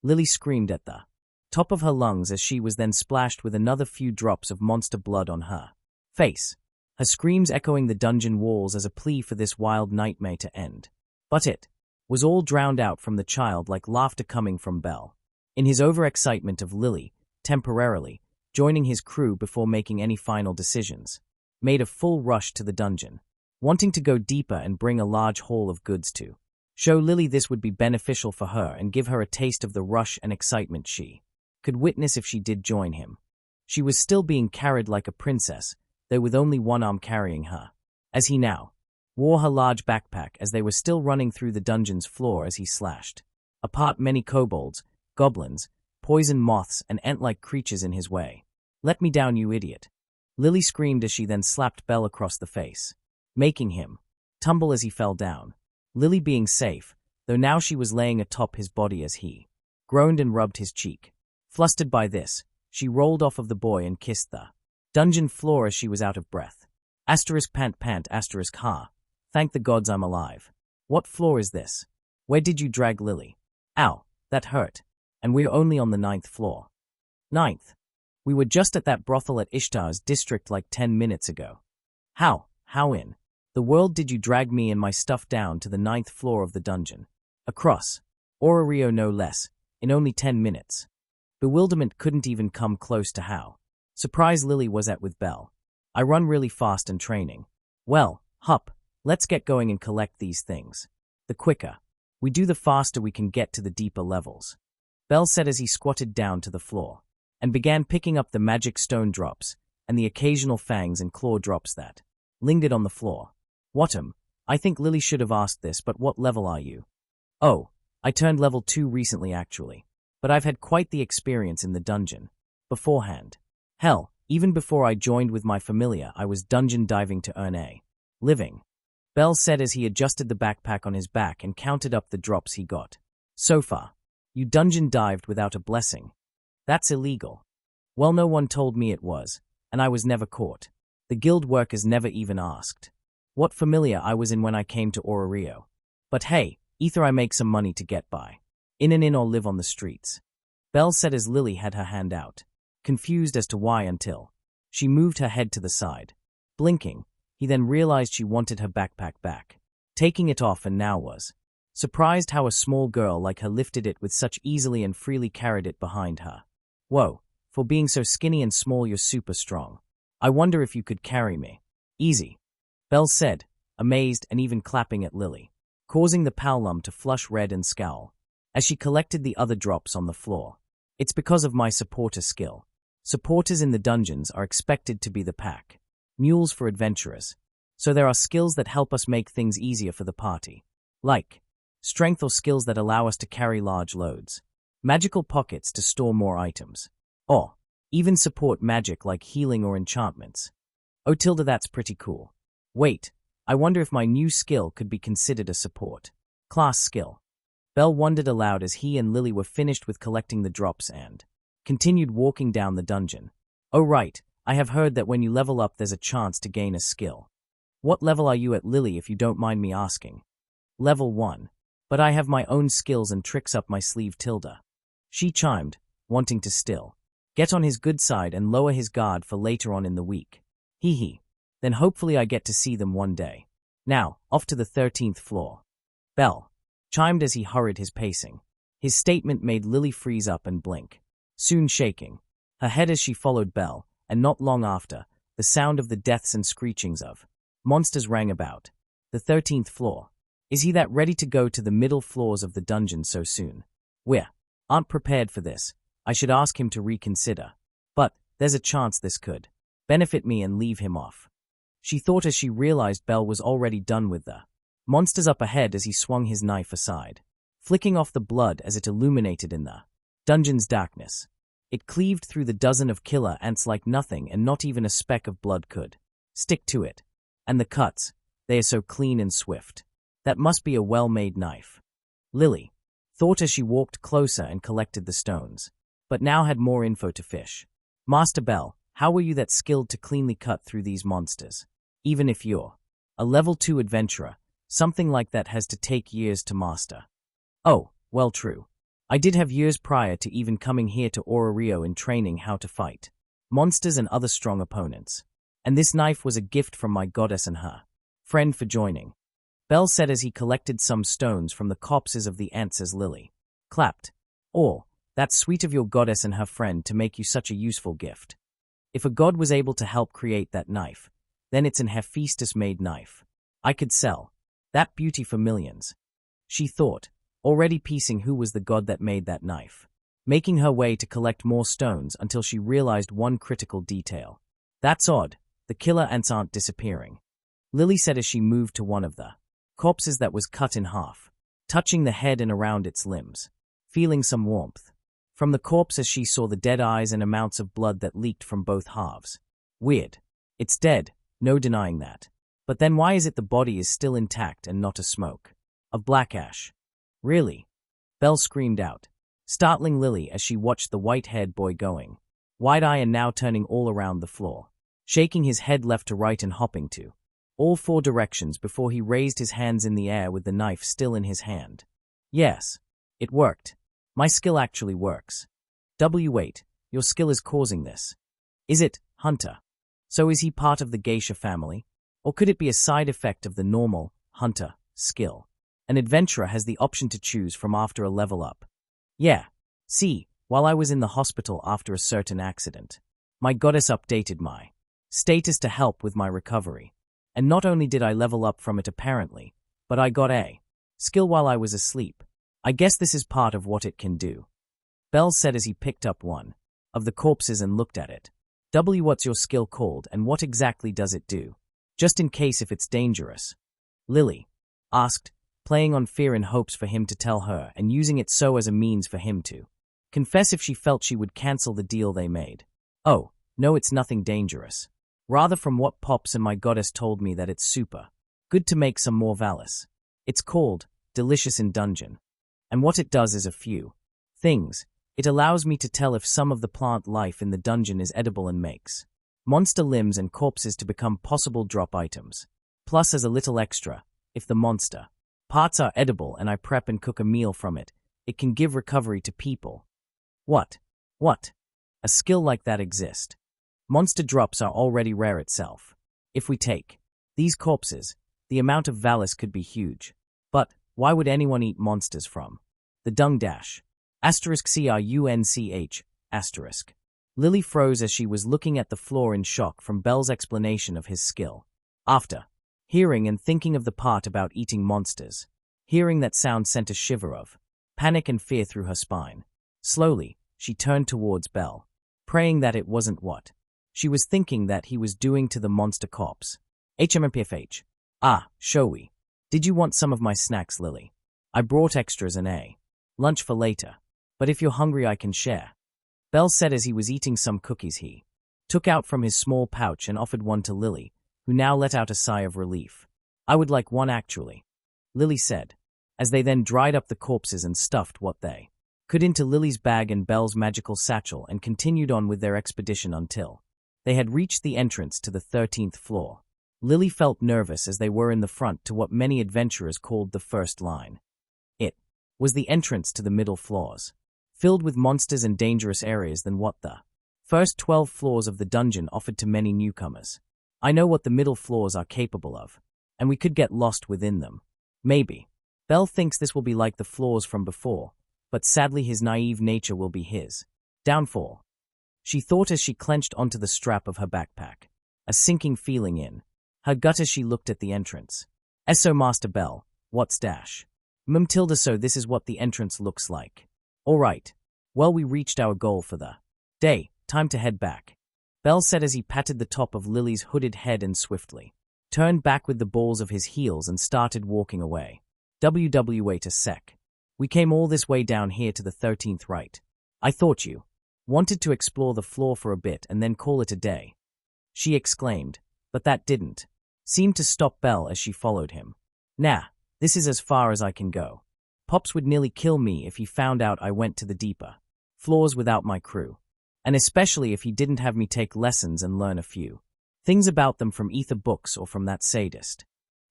Lily screamed at the top of her lungs as she was then splashed with another few drops of monster blood on her face, her screams echoing the dungeon walls as a plea for this wild nightmare to end. But it was all drowned out from the child-like laughter coming from Belle, in his overexcitement of Lily, temporarily, joining his crew before making any final decisions, made a full rush to the dungeon, wanting to go deeper and bring a large haul of goods to show Lily this would be beneficial for her and give her a taste of the rush and excitement she could witness if she did join him. She was still being carried like a princess, though with only one arm carrying her, as he now wore her large backpack as they were still running through the dungeon's floor as he slashed apart many kobolds, goblins, poison moths, and ant-like creatures in his way. Let me down, you idiot. Lily screamed as she then slapped Belle across the face, making him tumble as he fell down. Lily being safe, though now she was laying atop his body as he groaned and rubbed his cheek. Flustered by this, she rolled off of the boy and kissed the dungeon floor as she was out of breath. Pant, ha. Thank the gods I'm alive. What floor is this? Where did you drag Lily? Ow, That hurt. And we're only on the 9th floor. 9th. We were just at that brothel at Ishtar's district like 10 minutes ago. How in the world did you drag me and my stuff down to the 9th floor of the dungeon? Across. Orario no less, in only 10 minutes. Bewilderment couldn't even come close to how surprised Lily was at with Belle. I run really fast and training. Well, hup, let's get going and collect these things. The quicker we do, the faster we can get to the deeper levels. Belle said as he squatted down to the floor and began picking up the magic stone drops and the occasional fangs and claw drops that lingered on the floor. Whatum, I think Lily should have asked this, but what level are you? Oh, I turned level 2 recently actually, but I've had quite the experience in the dungeon beforehand. Hell, even before I joined with my familia, I was dungeon diving to earn a living. Belle said as he adjusted the backpack on his back and counted up the drops he got. So far, you dungeon dived without a blessing. That's illegal. Well, no one told me it was, and I was never caught. The guild workers never even asked what familia I was in when I came to Orario. But hey, either I make some money to get by, in an inn, or live on the streets. Belle said as Lily had her hand out, confused as to why, until she moved her head to the side. Blinking, he then realized she wanted her backpack back, taking it off, and now was surprised how a small girl like her lifted it with such easily and freely carried it behind her. Whoa, for being so skinny and small you're super strong. I wonder if you could carry me. Easy, Belle said, amazed and even clapping at Lily, causing the Powlum to flush red and scowl as she collected the other drops on the floor. It's because of my supporter skill. Supporters in the dungeons are expected to be the pack mules for adventurers, so there are skills that help us make things easier for the party, like strength or skills that allow us to carry large loads, magical pockets to store more items, or even support magic like healing or enchantments. Oh, Tilda, that's pretty cool. Wait, I wonder if my new skill could be considered a support class skill. Belle wondered aloud as he and Lily were finished with collecting the drops and continued walking down the dungeon. Oh right, I have heard that when you level up there's a chance to gain a skill. What level are you at, Lily, if you don't mind me asking? Level 1. But I have my own skills and tricks up my sleeve, Tilda. She chimed, wanting to still get on his good side and lower his guard for later on in the week. Hee. Then hopefully I get to see them one day. Now, off to the 13th floor. Belle chimed as he hurried his pacing. His statement made Lily freeze up and blink, soon shaking her head as she followed Belle, and not long after, the sound of the deaths and screechings of monsters rang about the 13th floor. Is he that ready to go to the middle floors of the dungeon so soon? We aren't prepared for this. I should ask him to reconsider. But there's a chance this could benefit me and leave him off, she thought as she realized Belle was already done with the monsters up ahead as he swung his knife aside, flicking off the blood as it illuminated in the dungeon's darkness. It cleaved through the dozen of killer ants like nothing, and not even a speck of blood could stick to it. And the cuts, they are so clean and swift. That must be a well-made knife, Lily thought as she walked closer and collected the stones, but now had more info to fish. Master Belle, how were you that skilled to cleanly cut through these monsters? Even if you're a level 2 adventurer, something like that has to take years to master. Oh, well, true. I did have years prior to even coming here to Orario in training how to fight monsters and other strong opponents. And this knife was a gift from my goddess and her friend for joining, Belle said as he collected some stones from the corpses of the ants as Lily clapped. All, that's sweet of your goddess and her friend to make you such a useful gift. If a god was able to help create that knife, then it's an Hephaestus-made knife. I could sell that beauty for millions, she thought, already piecing who was the god that made that knife, making her way to collect more stones until she realized one critical detail. That's odd, the killer ants aren't disappearing, Lily said as she moved to one of the corpses that was cut in half, touching the head and around its limbs, feeling some warmth from the corpse as she saw the dead eyes and amounts of blood that leaked from both halves. Weird. It's dead, no denying that. But then why is it the body is still intact and not a smoke of black ash? Really? Belle screamed out, startling Lily as she watched the white-haired boy going wide-eyed and now turning all around the floor, shaking his head left to right and hopping to all 4 directions before he raised his hands in the air with the knife still in his hand. Yes, it worked. My skill actually works. Wait, your skill is causing this. Is it, Hunter? So is he part of the geisha family? Or could it be a side effect of the normal, Hunter, skill? An adventurer has the option to choose from after a level up. Yeah. See, while I was in the hospital after a certain accident, my goddess updated my status to help with my recovery. And not only did I level up from it apparently, but I got a skill while I was asleep. I guess this is part of what it can do. Bell said as he picked up one of the corpses and looked at it. What's your skill called and what exactly does it do? Just in case if it's dangerous. Lily asked, playing on fear in hopes for him to tell her and using it so as a means for him to confess if she felt she would cancel the deal they made. Oh, no, it's nothing dangerous. Rather from what Pops and my goddess told me that it's super good to make some more Valis. It's called Delicious in Dungeon. And what it does is a few things. It allows me to tell if some of the plant life in the dungeon is edible and makes monster limbs and corpses to become possible drop items. Plus as a little extra, if the monster parts are edible and I prep and cook a meal from it, it can give recovery to people. What? A skill like that exists. Monster drops are already rare itself. If we take these corpses, the amount of Valis could be huge. But why would anyone eat monsters from the dung dash? *CRUNCH*. Lily froze as she was looking at the floor in shock from Bell's explanation of his skill. After hearing and thinking of the part about eating monsters, hearing that sound sent a shiver of panic and fear through her spine. Slowly, she turned towards Bell, praying that it wasn't what she was thinking that he was doing to the monster corpse. HMMPFH. Showy. Did you want some of my snacks, Lily? I brought extras and a lunch for later. But if you're hungry, I can share. Bell said as he was eating some cookies he took out from his small pouch and offered one to Lily, who now let out a sigh of relief. I would like one actually, Lily said, as they then dried up the corpses and stuffed what they could into Lily's bag and Bell's magical satchel and continued on with their expedition until they had reached the entrance to the 13th floor. Lily felt nervous as they were in the front to what many adventurers called the first line. It was the entrance to the middle floors, filled with monsters and dangerous areas than what the first 12 floors of the dungeon offered to many newcomers. I know what the middle floors are capable of, and we could get lost within them. Maybe. Bell thinks this will be like the floors from before, but sadly his naive nature will be his downfall. She thought as she clenched onto the strap of her backpack, a sinking feeling in her gut as she looked at the entrance. So Master Bell, what's dash? Tilda, so this is what the entrance looks like. All right. Well, we reached our goal for the day. Time to head back. Bell said as he patted the top of Lily's hooded head and swiftly turned back with the balls of his heels and started walking away. Wait a sec. We came all this way down here to the 13th, right? I thought you wanted to explore the floor for a bit and then call it a day. She exclaimed, but that didn't seem to stop Bell as she followed him. Nah, this is as far as I can go. Pops would nearly kill me if he found out I went to the deeper floors without my crew, and especially if he didn't have me take lessons and learn a few things about them from ether books or from that sadist.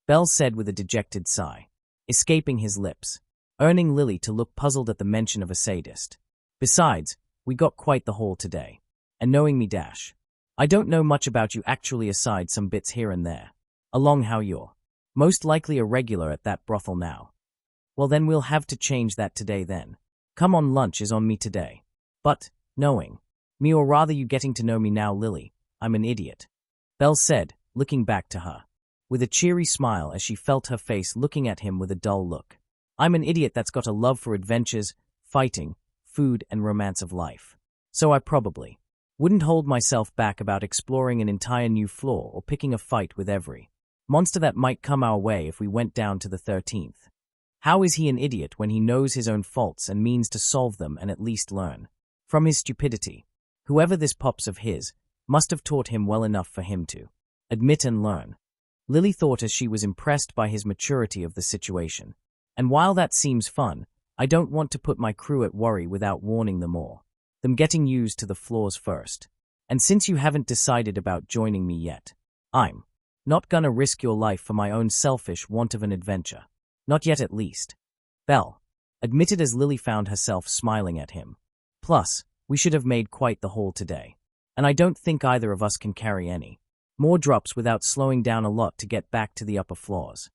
Bell said with a dejected sigh, escaping his lips, earning Lily to look puzzled at the mention of a sadist. Besides, we got quite the haul today. And knowing me dash, I don't know much about you actually aside some bits here and there, along how you're most likely a regular at that brothel now. Well then we'll have to change that today then. Come on, lunch is on me today. But, knowing me, or rather you getting to know me now, Lily, I'm an idiot. Bell said, looking back to her, with a cheery smile as she felt her face looking at him with a dull look. I'm an idiot that's got a love for adventures, fighting, food and romance of life. So I probably wouldn't hold myself back about exploring an entire new floor or picking a fight with every monster that might come our way if we went down to the 13th. How is he an idiot when he knows his own faults and means to solve them and at least learn from his stupidity? Whoever this Pops of his must have taught him well enough for him to admit and learn. Lily thought as she was impressed by his maturity of the situation. And while that seems fun, I don't want to put my crew at worry without warning them or them getting used to the floors first. And since you haven't decided about joining me yet, I'm not gonna risk your life for my own selfish want of an adventure. Not yet at least. Bell admitted as Lily found herself smiling at him. Plus, we should have made quite the haul today. And I don't think either of us can carry any more drops without slowing down a lot to get back to the upper floors.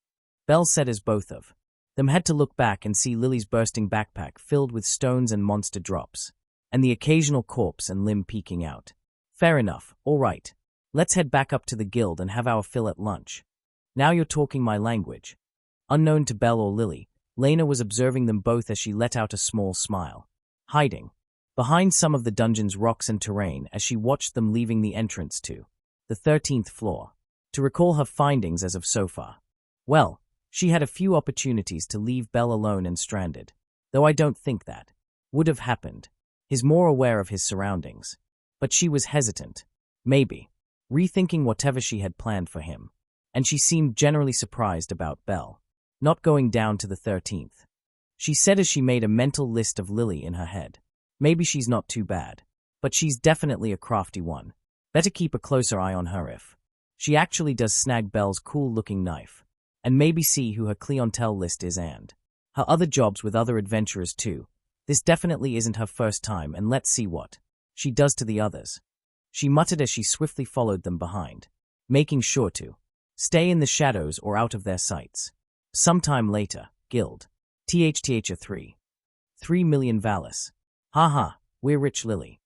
Belle said as both of them had to look back and see Lily's bursting backpack filled with stones and monster drops, and the occasional corpse and limb peeking out. Fair enough, all right. Let's head back up to the guild and have our fill at lunch. Now you're talking my language. Unknown to Belle or Lily, Lena was observing them both as she let out a small smile, hiding behind some of the dungeon's rocks and terrain as she watched them leaving the entrance to the 13th floor. To recall her findings as of so far, well, she had a few opportunities to leave Belle alone and stranded, though I don't think that would have happened. He's more aware of his surroundings. But she was hesitant, maybe rethinking whatever she had planned for him, and she seemed generally surprised about Belle not going down to the 13th. She said as she made a mental list of Lily in her head. Maybe she's not too bad, but she's definitely a crafty one. Better keep a closer eye on her if she actually does snag Belle's cool-looking knife, and maybe see who her clientele list is and her other jobs with other adventurers too. This definitely isn't her first time, and let's see what she does to the others. She muttered as she swiftly followed them behind, making sure to stay in the shadows or out of their sights. Sometime later, Guild. THTH 3 million Valis. Haha, we're rich, Lily.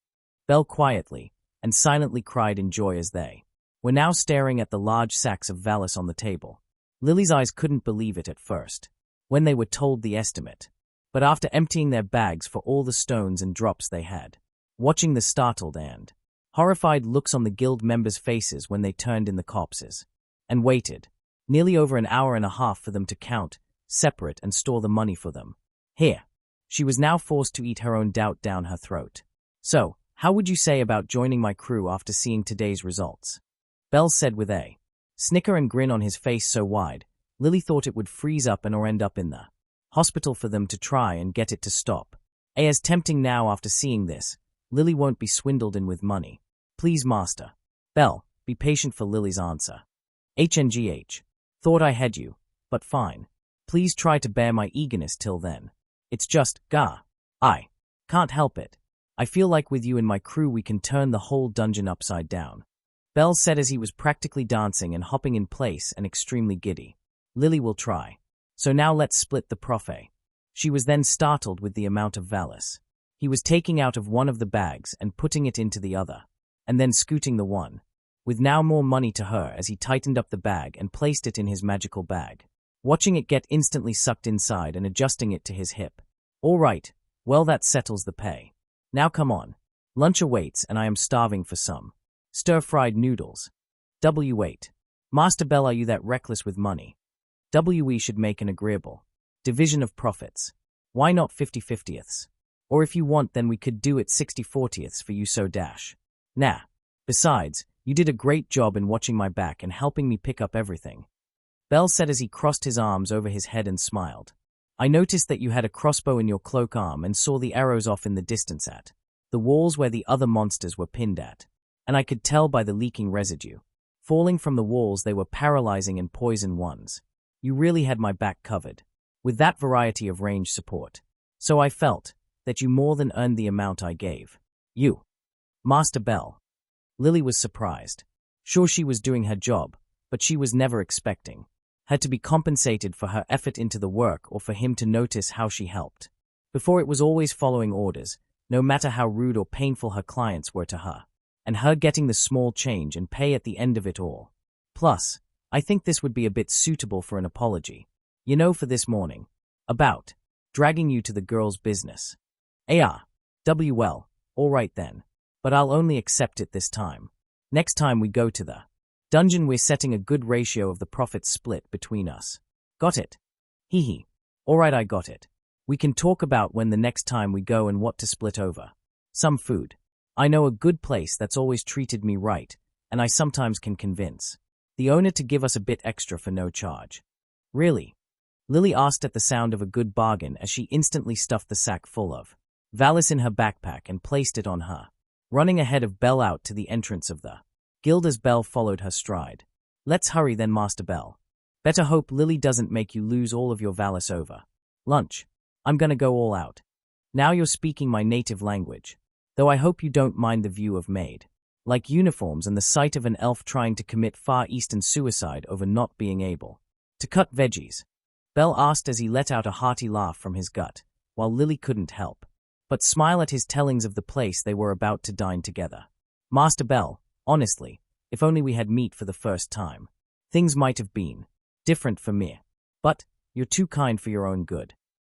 Belle quietly and silently cried in joy as they were now staring at the large sacks of Valis on the table. Lily's eyes couldn't believe it at first, when they were told the estimate. But after emptying their bags for all the stones and drops they had, watching the startled and horrified looks on the guild members' faces when they turned in the corpses, and waited nearly over an hour and a half for them to count, separate and store the money for them. Here, she was now forced to eat her own doubt down her throat. So, how would you say about joining my crew after seeing today's results? Belle said with a snicker and grin on his face so wide, Lily thought it would freeze up and or end up in the hospital for them to try and get it to stop. As tempting now after seeing this, Lily won't be swindled in with money. Please, master. Belle, be patient for Lily's answer. HNGH. Thought I had you, but fine. Please try to bear my eagerness till then. It's just, I can't help it. I feel like with you and my crew we can turn the whole dungeon upside down. Belle said as he was practically dancing and hopping in place and extremely giddy. Lily will try. So now let's split the profit. She was then startled with the amount of Valis he was taking out of one of the bags and putting it into the other, and then scooting the one with now more money to her as he tightened up the bag and placed it in his magical bag, watching it get instantly sucked inside and adjusting it to his hip. All right, well that settles the pay. Now come on. Lunch awaits and I am starving for some stir-fried noodles. W8. Master Belle, are you that reckless with money? We should make an agreeable division of profits. Why not 50/50ths? Or if you want, then we could do it 60/40ths for you so dash. Nah. Besides, you did a great job in watching my back and helping me pick up everything. Belle said as he crossed his arms over his head and smiled. I noticed that you had a crossbow in your cloak arm and saw the arrows off in the distance at the walls where the other monsters were pinned at, and I could tell by the leaking residue falling from the walls they were paralyzing and poison ones. You really had my back covered with that variety of range support. So I felt that you more than earned the amount I gave you. Master Belle. Lily was surprised. Sure, she was doing her job, but she was never expecting her to be compensated for her effort into the work or for him to notice how she helped. Before, it was always following orders, no matter how rude or painful her clients were to her, and her getting the small change and pay at the end of it all. Plus, I think this would be a bit suitable for an apology. You know, for this morning. About dragging you to the girl's business. Well, all right then. But I'll only accept it this time. Next time we go to the dungeon, we're setting a good ratio of the profits split between us. Got it? Hee. All right, I got it. We can talk about when the next time we go and what to split over. Some food. I know a good place that's always treated me right, and I sometimes can convince the owner to give us a bit extra for no charge. Really? Lily asked at the sound of a good bargain as she instantly stuffed the sack full of Valis in her backpack and placed it on her, running ahead of Belle out to the entrance of the guild as Belle followed her stride. Let's hurry then, Master Belle. Better hope Lily doesn't make you lose all of your Valis over lunch. I'm gonna go all out. Now you're speaking my native language. Though I hope you don't mind the view of maid. Like uniforms and the sight of an elf trying to commit Far Eastern suicide over not being able to cut veggies. Bell asked as he let out a hearty laugh from his gut, while Lily couldn't help but smile at his tellings of the place they were about to dine together. Master Bell, honestly, if only we had meat for the first time. Things might have been different for me. But you're too kind for your own good.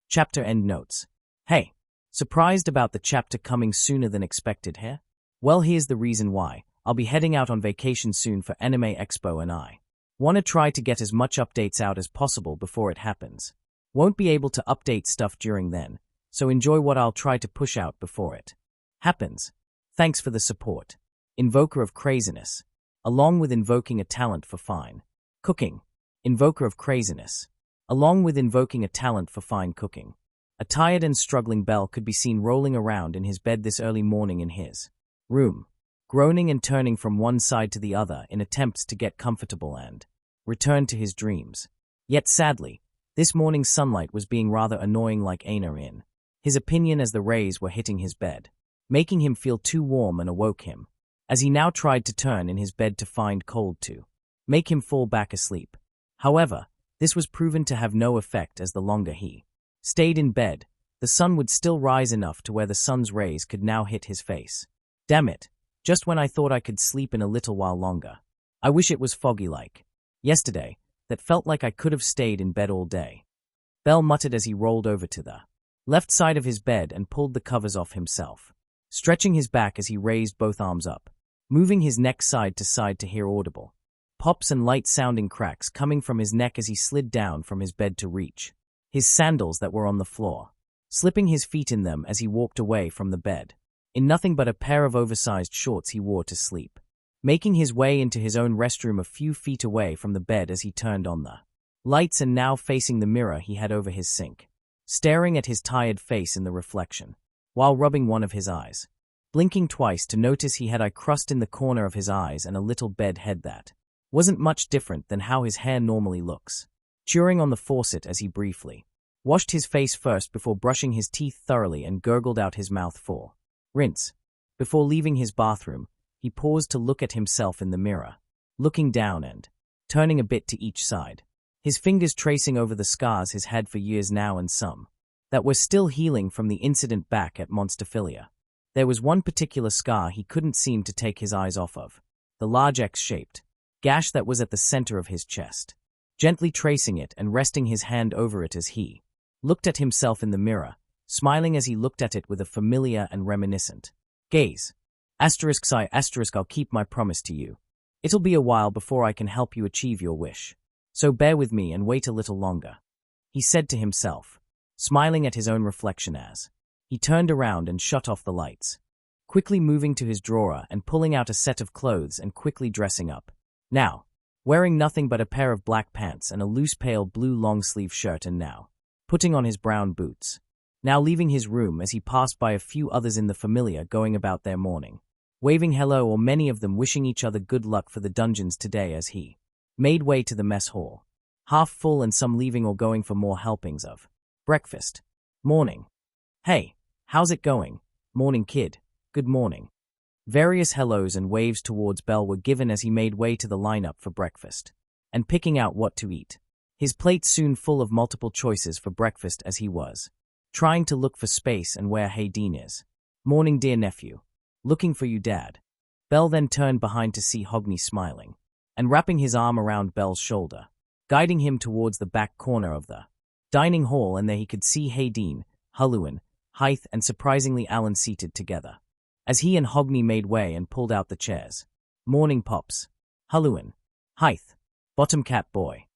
Chapter end notes. Hey, surprised about the chapter coming sooner than expected here? Well, here's the reason why. I'll be heading out on vacation soon for Anime Expo and I want to try to get as much updates out as possible before it happens. Won't be able to update stuff during then, so enjoy what I'll try to push out before it happens. Thanks for the support. Invoker of Craziness. Along with invoking a talent for fine cooking. Invoker of Craziness. Along with invoking a talent for fine cooking. A tired and struggling Bell could be seen rolling around in his bed this early morning in his room, groaning and turning from one side to the other in attempts to get comfortable and return to his dreams. Yet sadly, this morning's sunlight was being rather annoying like Aina in his opinion as the rays were hitting his bed, making him feel too warm and awoke him, as he now tried to turn in his bed to find cold to make him fall back asleep. However, this was proven to have no effect as the longer he stayed in bed, the sun would still rise enough to where the sun's rays could now hit his face. Damn it, just when I thought I could sleep in a little while longer. I wish it was foggy like yesterday, that felt like I could have stayed in bed all day. Bell muttered as he rolled over to the left side of his bed and pulled the covers off himself, stretching his back as he raised both arms up, moving his neck side to side to hear audible pops and light-sounding cracks coming from his neck as he slid down from his bed to reach his sandals that were on the floor, slipping his feet in them as he walked away from the bed, in nothing but a pair of oversized shorts he wore to sleep, making his way into his own restroom a few feet away from the bed as he turned on the lights and now facing the mirror he had over his sink, staring at his tired face in the reflection, while rubbing one of his eyes, blinking twice to notice he had eye crust in the corner of his eyes and a little bed head that wasn't much different than how his hair normally looks, chewing on the faucet as he briefly washed his face first before brushing his teeth thoroughly and gurgled out his mouth for rinse. Before leaving his bathroom, he paused to look at himself in the mirror, looking down and turning a bit to each side, his fingers tracing over the scars he's had for years now and some that were still healing from the incident back at Monsterphilia. There was one particular scar he couldn't seem to take his eyes off of, the large X-shaped gash that was at the center of his chest, gently tracing it and resting his hand over it as he looked at himself in the mirror, smiling as he looked at it with a familiar and reminiscent gaze. I'll keep my promise to you. It'll be a while before I can help you achieve your wish, so bear with me and wait a little longer, he said to himself, smiling at his own reflection as he turned around and shut off the lights, quickly moving to his drawer and pulling out a set of clothes and quickly dressing up. Now, wearing nothing but a pair of black pants and a loose pale blue long-sleeve shirt and now putting on his brown boots. Now leaving his room as he passed by a few others in the Familia going about their morning, waving hello or many of them wishing each other good luck for the dungeons today as he made way to the mess hall, half full and some leaving or going for more helpings of breakfast. Morning. Hey, how's it going? Morning kid, good morning. Various hellos and waves towards Bell were given as he made way to the lineup for breakfast, and picking out what to eat. His plate soon full of multiple choices for breakfast as he was trying to look for space and where Hayden is. Morning dear nephew. Looking for you dad. Bell then turned behind to see Hogni smiling, and wrapping his arm around Bell's shoulder, guiding him towards the back corner of the dining hall and there he could see Hayden, Huluan, Hythe and surprisingly Alan seated together, as he and Hogni made way and pulled out the chairs. Morning pops. Huluan. Hythe. Bottom cat boy.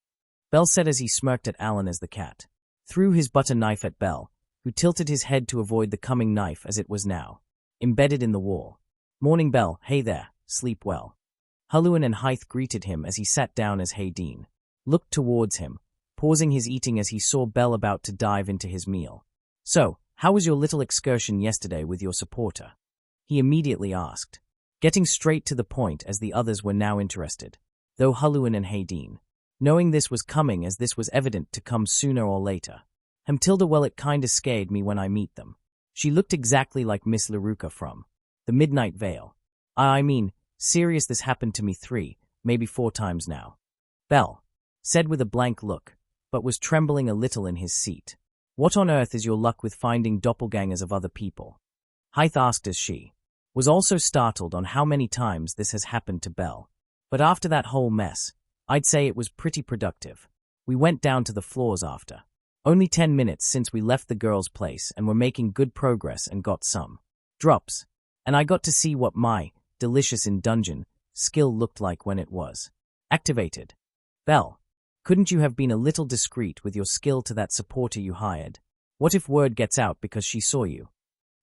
Bell said as he smirked at Alan as the cat threw his butter knife at Bell, who tilted his head to avoid the coming knife as it was now embedded in the wall. Morning Bell, hey there, sleep well. Huluan and Hythe greeted him as he sat down as Hayden looked towards him, pausing his eating as he saw Bell about to dive into his meal. So, how was your little excursion yesterday with your supporter? He immediately asked, getting straight to the point as the others were now interested, though Huluan and Hayden, knowing this was coming as this was evident to come sooner or later, Tilda, well, it kinda scared me when I meet them. She looked exactly like Miss Laruka from The Midnight Veil. I mean, serious, this happened to me 3, maybe 4 times now. Belle said with a blank look, but was trembling a little in his seat. What on earth is your luck with finding doppelgangers of other people? Hythe asked as she was also startled on how many times this has happened to Belle. But after that whole mess, I'd say it was pretty productive. We went down to the floors after only 10 minutes since we left the girls' place and were making good progress and got some drops. And I got to see what my delicious in dungeon skill looked like when it was activated. Belle, couldn't you have been a little discreet with your skill to that supporter you hired? What if word gets out because she saw you?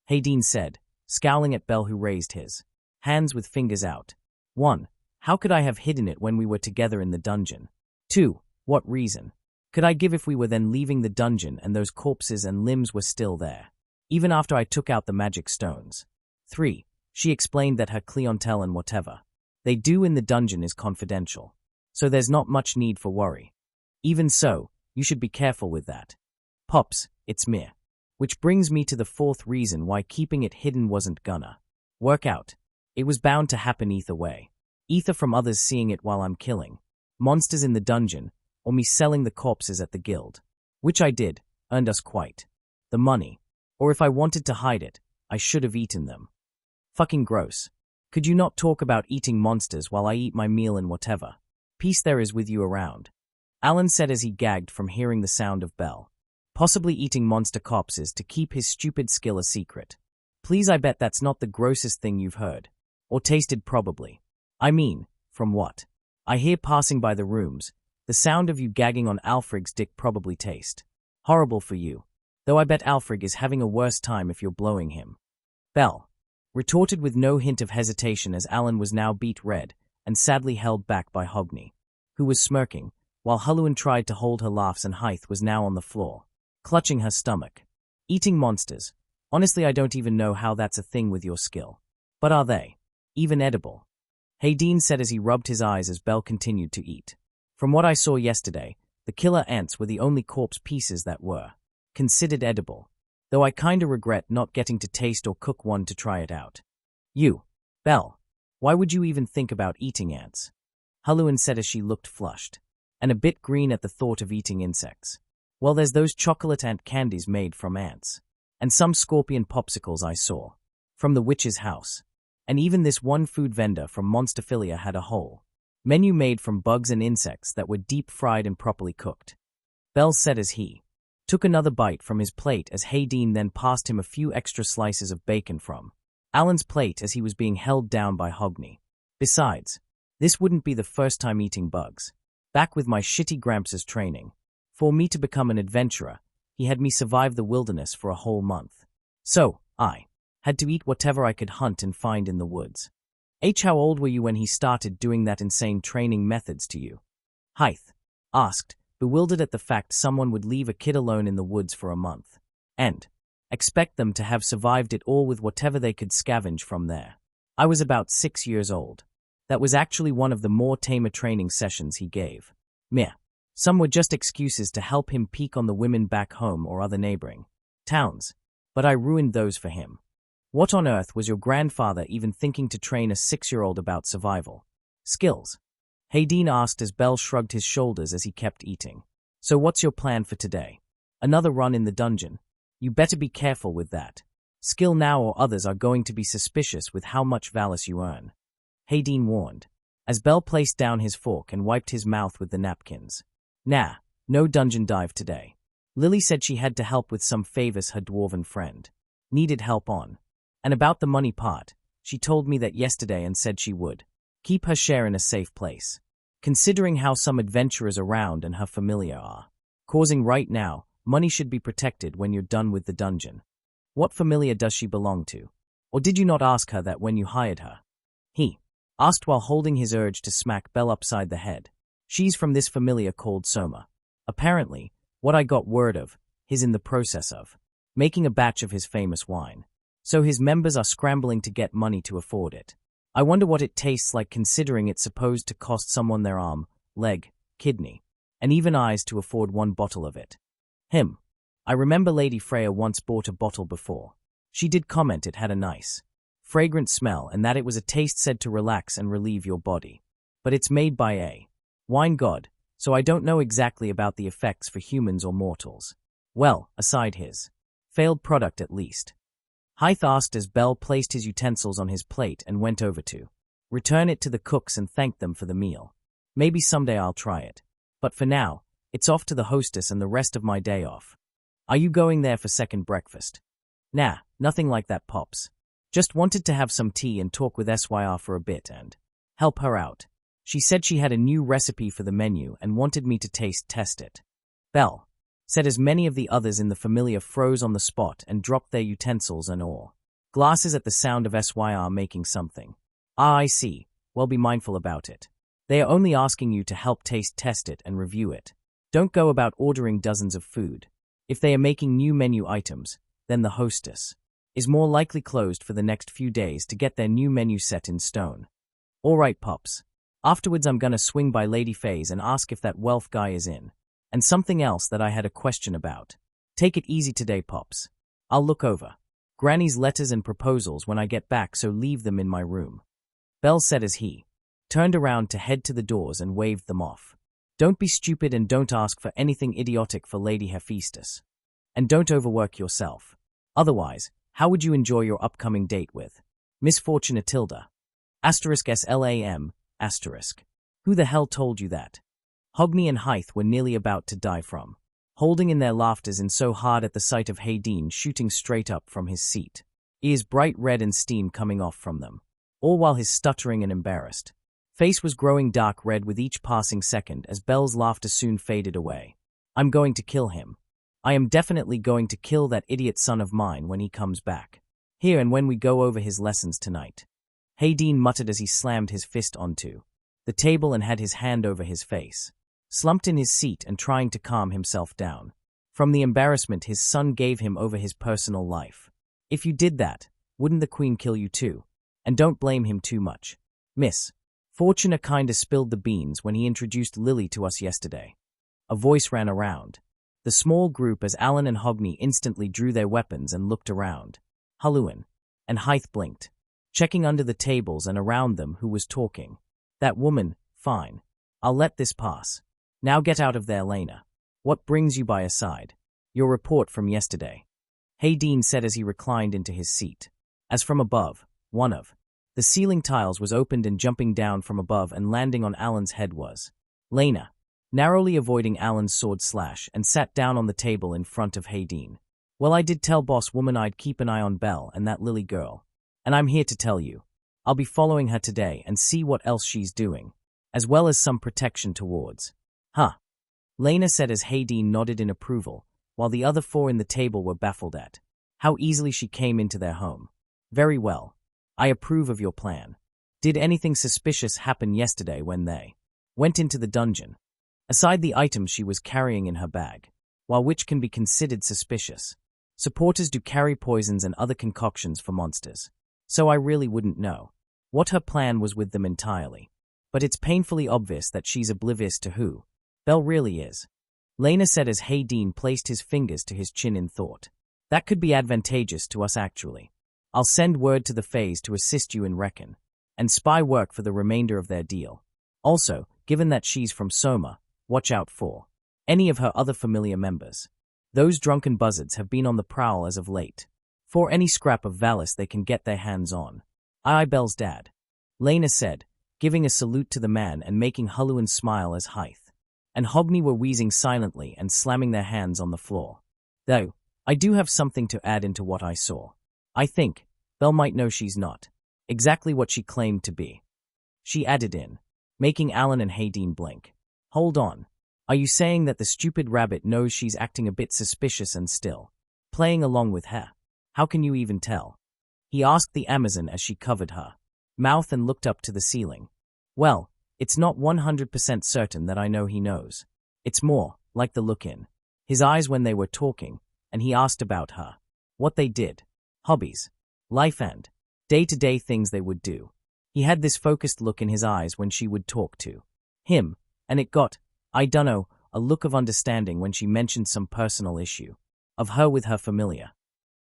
Hayden said, scowling at Belle, who raised his hands with fingers out. 1. How could I have hidden it when we were together in the dungeon? 2. What reason could I give if we were then leaving the dungeon and those corpses and limbs were still there, even after I took out the magic stones? 3. She explained that her clientele and whatever they do in the dungeon is confidential, so there's not much need for worry. Even so, you should be careful with that. Pops, it's mere. Which brings me to the 4th reason why keeping it hidden wasn't gonna work out. It was bound to happen either way. Either from others seeing it while I'm killing monsters in the dungeon, or me selling the corpses at the guild. Which I did, earned us quite the money. Or if I wanted to hide it, I should have eaten them. Fucking gross. Could you not talk about eating monsters while I eat my meal and whatever peace there is with you around? Alan said as he gagged from hearing the sound of Belle possibly eating monster corpses to keep his stupid skill a secret. Please, I bet that's not the grossest thing you've heard. Or tasted, probably. I mean, from what I hear passing by the rooms, the sound of you gagging on Alfred's dick probably taste horrible for you, though I bet Alfred is having a worse time if you're blowing him. Belle retorted with no hint of hesitation as Alan was now beet red and sadly held back by Hogney, who was smirking, while Hulluan tried to hold her laughs and Hythe was now on the floor, clutching her stomach. Eating monsters. Honestly, I don't even know how that's a thing with your skill. But are they even edible? Hayden said as he rubbed his eyes as Belle continued to eat. From what I saw yesterday, the killer ants were the only corpse pieces that were considered edible, though I kinda regret not getting to taste or cook one to try it out. You, Belle, why would you even think about eating ants? Hulluan said as she looked flushed, and a bit green at the thought of eating insects. Well, there's those chocolate ant candies made from ants, and some scorpion popsicles I saw from the witch's house, and even this one food vendor from Monster Philia had a whole menu made from bugs and insects that were deep fried and properly cooked. Belle said as he took another bite from his plate as Hayden then passed him a few extra slices of bacon from Alan's plate as he was being held down by Hogney. Besides, this wouldn't be the first time eating bugs. Back with my shitty Gramps' training, for me to become an adventurer, he had me survive the wilderness for a whole month. So, I had to eat whatever I could hunt and find in the woods. How old were you when he started doing that insane training methods to you? Hythe asked, bewildered at the fact someone would leave a kid alone in the woods for a month, and expect them to have survived it all with whatever they could scavenge from there. I was about 6 years old. That was actually one of the more tamer training sessions he gave. Meh. Some were just excuses to help him peek on the women back home or other neighboring towns, but I ruined those for him. What on earth was your grandfather even thinking to train a 6-year-old about survival skills? Hayden asked as Belle shrugged his shoulders as he kept eating. So what's your plan for today? Another run in the dungeon? You better be careful with that. Skill now or others are going to be suspicious with how much Valis you earn. Hayden warned, as Belle placed down his fork and wiped his mouth with the napkins. Nah, no dungeon dive today. Lily said she had to help with some favors her dwarven friend needed help on. And about the money part, she told me that yesterday and said she would keep her share in a safe place. Considering how some adventurers around and her familia are causing right now, money should be protected when you're done with the dungeon. What familia does she belong to? Or did you not ask her that when you hired her? He asked while holding his urge to smack Belle upside the head. She's from this familia called Soma. Apparently, what I got word of, he's in the process of making a batch of his famous wine. So his members are scrambling to get money to afford it. I wonder what it tastes like considering it's supposed to cost someone their arm, leg, kidney, and even eyes to afford one bottle of it. I remember Lady Freya once bought a bottle before. She did comment it had a nice, fragrant smell and that it was a taste said to relax and relieve your body. But it's made by a wine god, so I don't know exactly about the effects for humans or mortals. Well, aside his failed product at least. Hythe asked as Bell placed his utensils on his plate and went over to return it to the cooks and thank them for the meal. Maybe someday I'll try it. But for now, it's off to the hostess and the rest of my day off. Are you going there for second breakfast? Nah, nothing like that, Pops. Just wanted to have some tea and talk with SYR for a bit and help her out. She said she had a new recipe for the menu and wanted me to test it. Bell said as many of the others in the familia froze on the spot and dropped their utensils and or glasses at the sound of SYR making something. Ah, I see. Well, be mindful about it. They are only asking you to help test it and review it. Don't go about ordering dozens of food. If they are making new menu items, then the hostess is more likely closed for the next few days to get their new menu set in stone. Alright, Pops. Afterwards I'm gonna swing by Lady Faye's and ask if that wealth guy is in. And something else that I had a question about. Take it easy today, Pops. I'll look over Granny's letters and proposals when I get back, so leave them in my room. Bell said as he turned around to head to the doors and waved them off. Don't be stupid and don't ask for anything idiotic for Lady Hephaestus. And don't overwork yourself. Otherwise, how would you enjoy your upcoming date with Miss Fortunatilda? *SLAM**. Who the hell told you that? Hogney and Hythe were nearly about to die from holding in their laughters in so hard at the sight of Hayden shooting straight up from his seat, ears bright red and steam coming off from them, all while his stuttering and embarrassed face was growing dark red with each passing second as Bell's laughter soon faded away. I'm going to kill him. I am definitely going to kill that idiot son of mine when he comes back. Here and when we go over his lessons tonight. Hayden muttered as he slammed his fist onto the table and had his hand over his face, slumped in his seat and trying to calm himself down from the embarrassment his son gave him over his personal life. If you did that, wouldn't the Queen kill you too? And don't blame him too much. Miss Fortuna kinda spilled the beans when he introduced Lily to us yesterday. A voice ran around the small group as Alan and Hogney instantly drew their weapons and looked around. Halloin and Hythe blinked, checking under the tables and around them who was talking. That woman, fine. I'll let this pass. Now get out of there, Lena. What brings you by a side? Your report from yesterday. Hayden said as he reclined into his seat. As from above, one of the ceiling tiles was opened and jumping down from above and landing on Alan's head was Lena, narrowly avoiding Alan's sword slash and sat down on the table in front of Hayden. Well, I did tell boss woman I'd keep an eye on Belle and that Lily girl. And I'm here to tell you. I'll be following her today and see what else she's doing, as well as some protection towards. Huh. Lena said as Hayden nodded in approval, while the other four in the table were baffled at how easily she came into their home. Very well. I approve of your plan. Did anything suspicious happen yesterday when they went into the dungeon? Aside the items she was carrying in her bag, while which can be considered suspicious, supporters do carry poisons and other concoctions for monsters. So I really wouldn't know what her plan was with them entirely. But it's painfully obvious that she's oblivious to who Belle really is. Lena said as Hayden placed his fingers to his chin in thought. That could be advantageous to us actually. I'll send word to the Fays to assist you in reckon and spy work for the remainder of their deal. Also, given that she's from Soma, watch out for any of her other familiar members. Those drunken buzzards have been on the prowl as of late, for any scrap of Valis they can get their hands on. Aye, Belle's dad, Lena said, giving a salute to the man and making Halloin smile as Hythe and Hogney were wheezing silently and slamming their hands on the floor. Though, I do have something to add into what I saw. I think Belle might know she's not exactly what she claimed to be. She added in, making Alan and Hayden blink. Hold on. Are you saying that the stupid rabbit knows she's acting a bit suspicious and still playing along with her? How can you even tell? He asked the Amazon as she covered her mouth and looked up to the ceiling. Well, it's not 100% certain that I know he knows. It's more like the look in his eyes when they were talking, and he asked about her, what they did, hobbies, life and day-to-day things they would do. He had this focused look in his eyes when she would talk to him, and it got, I dunno, a look of understanding when she mentioned some personal issue. of her with her familia.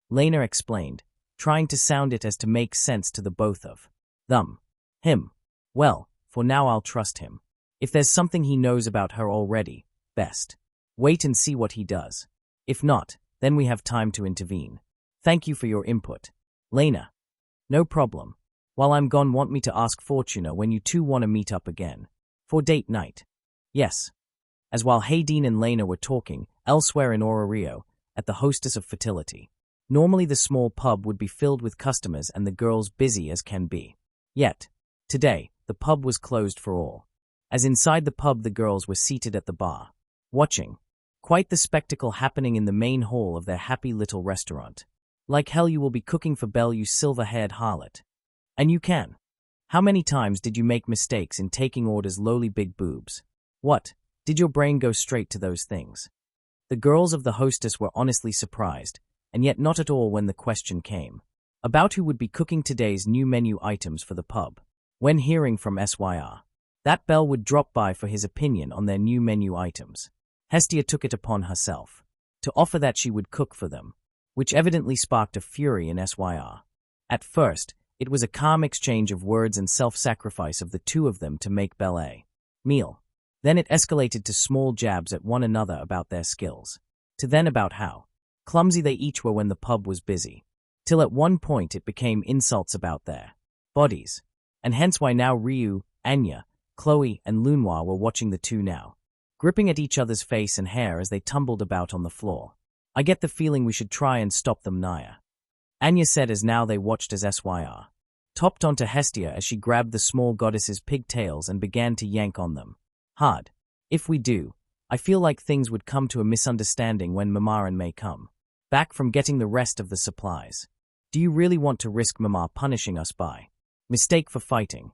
Lena explained, trying to sound it as to make sense to the both of them. Him. Well, for now I'll trust him. If there's something he knows about her already, best wait and see what he does. If not, then we have time to intervene. Thank you for your input, Lena. No problem. While I'm gone, want me to ask Fortuna when you two want to meet up again? For date night. Yes. As while Hayden and Lena were talking, elsewhere in Orario, at the hostess of Fertility. Normally the small pub would be filled with customers and the girls busy as can be. Yet, today, the pub was closed for all. As inside the pub the girls were seated at the bar, watching. Quite the spectacle happening in the main hall of their happy little restaurant. Like hell you will be cooking for Belle, you silver-haired harlot. And you can. How many times did you make mistakes in taking orders, lowly big boobs? What? Did your brain go straight to those things? The girls of the hostess were honestly surprised, and yet not at all when the question came about who would be cooking today's new menu items for the pub. When hearing from SYR that Belle would drop by for his opinion on their new menu items, Hestia took it upon herself to offer that she would cook for them, which evidently sparked a fury in SYR. At first, it was a calm exchange of words and self-sacrifice of the two of them to make Belle a meal. Then it escalated to small jabs at one another about their skills, to then about how clumsy they each were when the pub was busy, till at one point it became insults about their bodies, and hence why now Ryu, Anya, Chloe, and Lunoir were watching the two now, gripping at each other's face and hair as they tumbled about on the floor. I get the feeling we should try and stop them, Naya, Anya said as now they watched as SYR topped onto Hestia as she grabbed the small goddess's pigtails and began to yank on them. Hard. If we do, I feel like things would come to a misunderstanding when Mama and May come back from getting the rest of the supplies. Do you really want to risk Mama punishing us by mistake for fighting?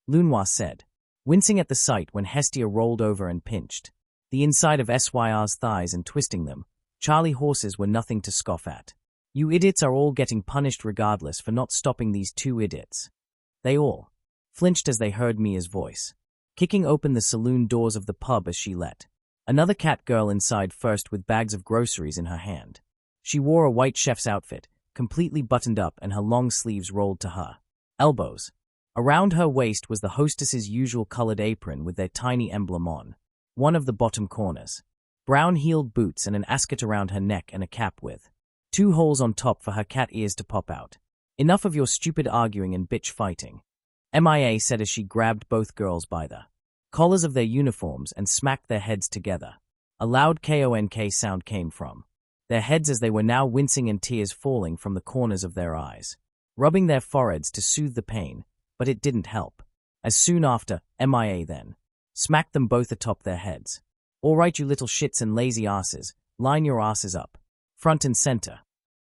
Lunoir said, wincing at the sight when Hestia rolled over and pinched the inside of SYR's thighs and twisting them. Charlie horses were nothing to scoff at. You idiots are all getting punished regardless for not stopping these two idiots. They all flinched as they heard Mia's voice, kicking open the saloon doors of the pub as she let another cat girl inside first with bags of groceries in her hand. She wore a white chef's outfit, completely buttoned up and her long sleeves rolled to her elbows. Around her waist was the hostess's usual colored apron with their tiny emblem on one of the bottom corners, brown-heeled boots and an ascot around her neck and a cap with 2 holes on top for her cat ears to pop out. Enough of your stupid arguing and bitch fighting, MIA said as she grabbed both girls by the collars of their uniforms and smacked their heads together. A loud KONK sound came from their heads as they were now wincing and tears falling from the corners of their eyes, rubbing their foreheads to soothe the pain, but it didn't help. As soon after, MIA then smacked them both atop their heads. All right, you little shits and lazy asses, line your asses up, front and center,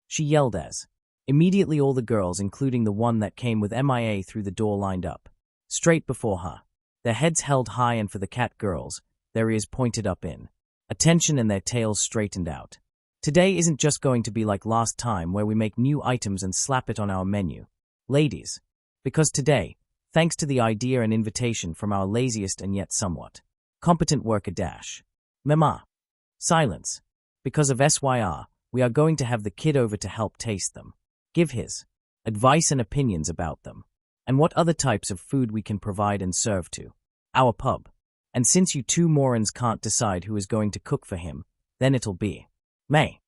she yelled as immediately all the girls, including the one that came with MIA through the door, lined up straight before her, their heads held high, and for the cat girls, their ears pointed up in attention and their tails straightened out. Today isn't just going to be like last time where we make new items and slap it on our menu, ladies, because today, thanks to the idea and invitation from our laziest and yet somewhat competent worker dash Mema. Silence. Because of SYR, we are going to have the kid over to help taste them, give his advice and opinions about them, and what other types of food we can provide and serve to our pub. And since you two morons can't decide who is going to cook for him, then it'll be May.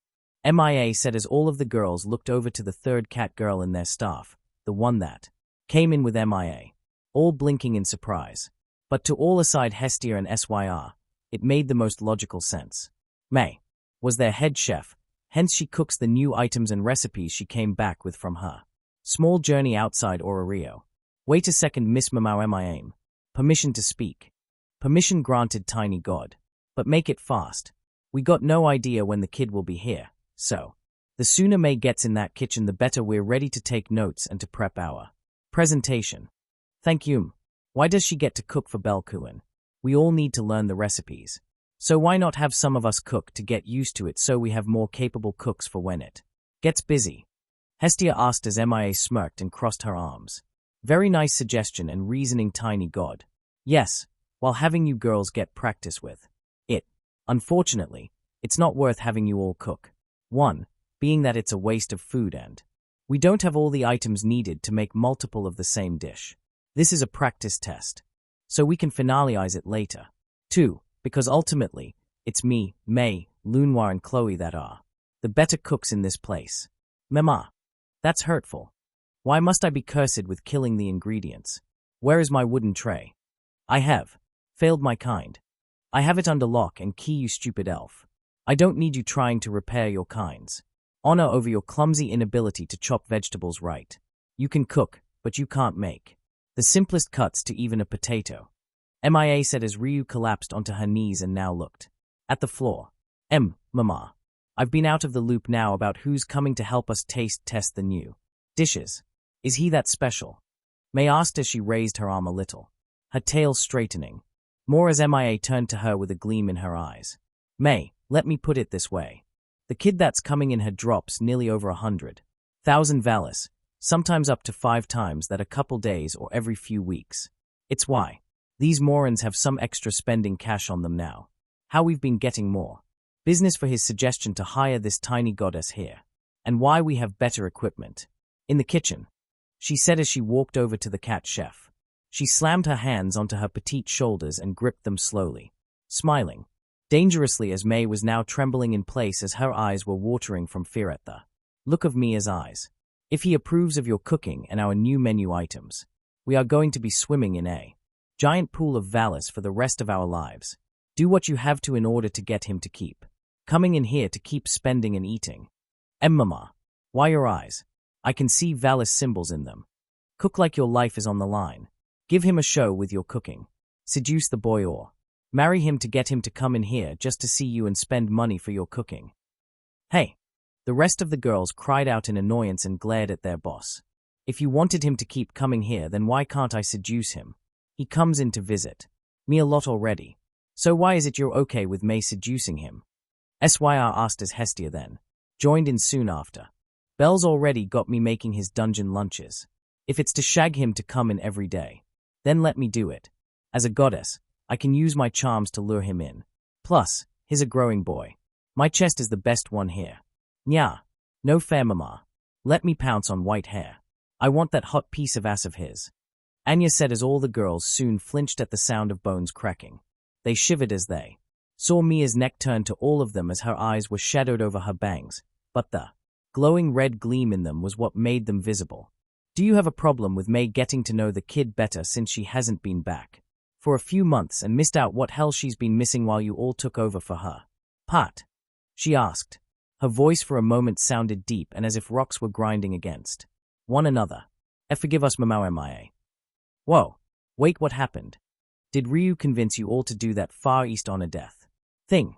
MIA said as all of the girls looked over to the third cat girl in their staff, the one that came in with MIA, all blinking in surprise. But to all aside Hestia and SYR, it made the most logical sense. May was their head chef, hence she cooks the new items and recipes she came back with from her small journey outside Orario. Wait a second, Miss Mamau, MIA. Permission to speak. Permission granted, tiny god. But make it fast. We got no idea when the kid will be here, so the sooner May gets in that kitchen the better. We're ready to take notes and to prep our presentation. Thank you. Why does she get to cook for Belkuin? We all need to learn the recipes. So why not have some of us cook to get used to it so we have more capable cooks for when it gets busy? Hestia asked as MIA smirked and crossed her arms. Very nice suggestion and reasoning, tiny god. Yes, while having you girls get practice with it. Unfortunately, it's not worth having you all cook. One, being that it's a waste of food and we don't have all the items needed to make multiple of the same dish. This is a practice test, so we can finalize it later. Two, because ultimately, it's me, May, Lunoir and Chloe that are the better cooks in this place. Mama, that's hurtful. Why must I be cursed with killing the ingredients? Where is my wooden tray? I have failed my kind. I have it under lock and key, you stupid elf. I don't need you trying to repair your kinds. Honor over your clumsy inability to chop vegetables right. You can cook, but you can't make the simplest cuts to even a potato. MIA said as Ryu collapsed onto her knees and now looked at the floor. Mama. I've been out of the loop now about who's coming to help us taste test the new dishes. Is he that special? May asked as she raised her arm a little, her tail straightening, more as MIA turned to her with a gleam in her eyes. May, let me put it this way. The kid that's coming in had drops nearly over 100,000 valis, sometimes up to 5 times that a couple days or every few weeks. It's why these morons have some extra spending cash on them now. How we've been getting more business for his suggestion to hire this tiny goddess here, and why we have better equipment. In the kitchen, she said as she walked over to the cat chef. She slammed her hands onto her petite shoulders and gripped them slowly, smiling dangerously as May was now trembling in place as her eyes were watering from fear at the look of Mia's eyes. If he approves of your cooking and our new menu items, we are going to be swimming in a giant pool of valis for the rest of our lives. Do what you have to in order to get him to keep coming in here to keep spending and eating. Mama, why your eyes? I can see valis symbols in them. Cook like your life is on the line. Give him a show with your cooking. Seduce the boy or marry him to get him to come in here just to see you and spend money for your cooking. Hey! The rest of the girls cried out in annoyance and glared at their boss. If you wanted him to keep coming here, then why can't I seduce him? He comes in to visit me a lot already. So why is it you're okay with May seducing him? Syr asked as Hestia then joined in soon after. Belle's already got me making his dungeon lunches. If it's to shag him to come in every day, then let me do it. As a goddess, I can use my charms to lure him in. Plus, he's a growing boy. My chest is the best one here. Nya, no fair mama. Let me pounce on white hair. I want that hot piece of ass of his. Anya said as all the girls soon flinched at the sound of bones cracking. They shivered as they saw Mia's neck turn to all of them as her eyes were shadowed over her bangs, but the glowing red gleam in them was what made them visible. Do you have a problem with May getting to know the kid better since she hasn't been back for a few months and missed out what hell she's been missing while you all took over for her? Pat? She asked. Her voice for a moment sounded deep and as if rocks were grinding against one another. Forgive us, Mamau Mia. Whoa, wait, what happened? Did Ryu convince you all to do that Far East honor death thing?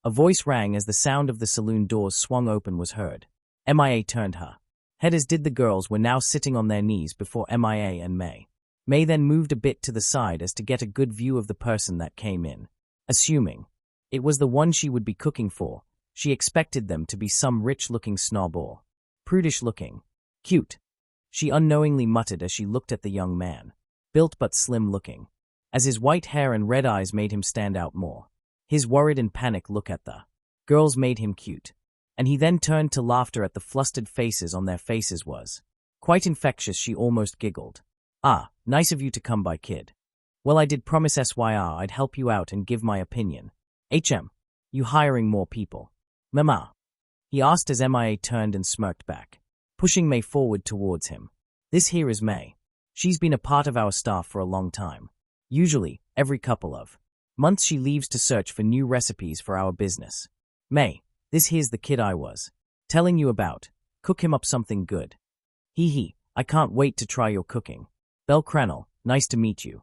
A voice rang as the sound of the saloon doors swung open was heard. Mia turned her head as did the girls were now sitting on their knees before Mia and May. May then moved a bit to the side as to get a good view of the person that came in. Assuming it was the one she would be cooking for, she expected them to be some rich-looking snob or prudish-looking. Cute, she unknowingly muttered as she looked at the young man, built but slim-looking, as his white hair and red eyes made him stand out more. His worried and panicked look at the girls made him cute, and he then turned to laughter at the flustered faces on their faces was quite infectious. She almost giggled. Ah, nice of you to come by, kid. Well, I did promise Syr I'd help you out and give my opinion. You hiring more people? Mama? He asked as Mia turned and smirked back, pushing May forward towards him. This here is May. She's been a part of our staff for a long time. Usually, every couple of months she leaves to search for new recipes for our business. May, this here's the kid I was telling you about. Cook him up something good. I can't wait to try your cooking. Belle Cranel, nice to meet you.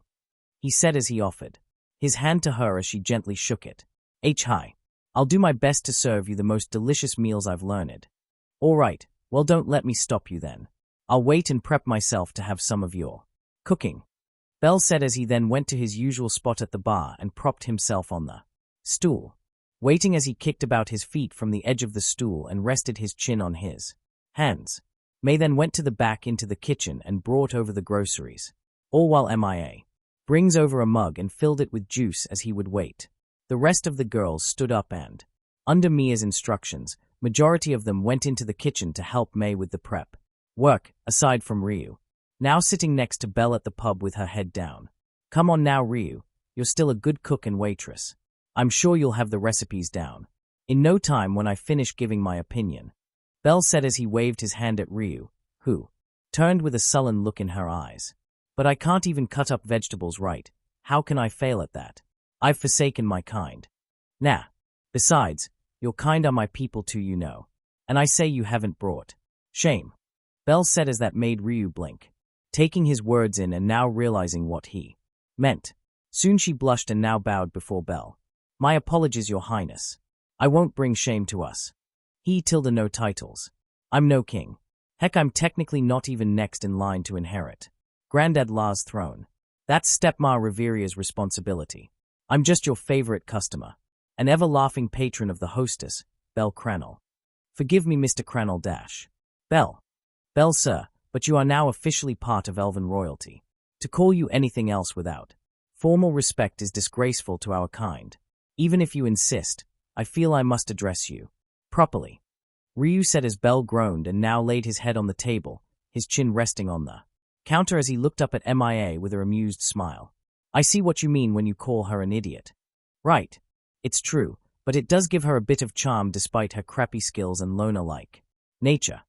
He said as he offered his hand to her as she gently shook it. Hi. I'll do my best to serve you the most delicious meals I've learned. All right, well, don't let me stop you then. I'll wait and prep myself to have some of your cooking. Belle said as he then went to his usual spot at the bar and propped himself on the stool, waiting as he kicked about his feet from the edge of the stool and rested his chin on his hands. May then went to the back into the kitchen and brought over the groceries, all while Mia brings over a mug and filled it with juice as he would wait. The rest of the girls stood up and, under Mia's instructions, Majority of them went into the kitchen to help May with the prep work, aside from Ryu, now sitting next to Belle at the pub with her head down. Come on now, Ryu. You're still a good cook and waitress. I'm sure you'll have the recipes down in no time when I finish giving my opinion, Belle said as he waved his hand at Ryu, who turned with a sullen look in her eyes. But I can't even cut up vegetables right. How can I fail at that? I've forsaken my kind. Nah. Besides, your kind are my people too, you know. And I say you haven't brought shame, Belle said as that made Ryu blink, taking his words in and now realizing what he meant. Soon she blushed and now bowed before Belle. My apologies, your highness. I won't bring shame to us. He tilde no titles. I'm no king. Heck, I'm technically not even next in line to inherit Grandad La's throne. That's stepma Reveria's responsibility. I'm just your favorite customer, an ever-laughing patron of the hostess, Belle Cranel. Forgive me, Mr. Cranel dash. Belle, sir, but you are now officially part of Elven royalty. To call you anything else without formal respect is disgraceful to our kind. Even if you insist, I feel I must address you properly, Ryu said as Belle groaned and now laid his head on the table, his chin resting on the counter as he looked up at MIA with an amused smile. I see what you mean when you call her an idiot. Right. It's true, but it does give her a bit of charm despite her crappy skills and loner-like nature.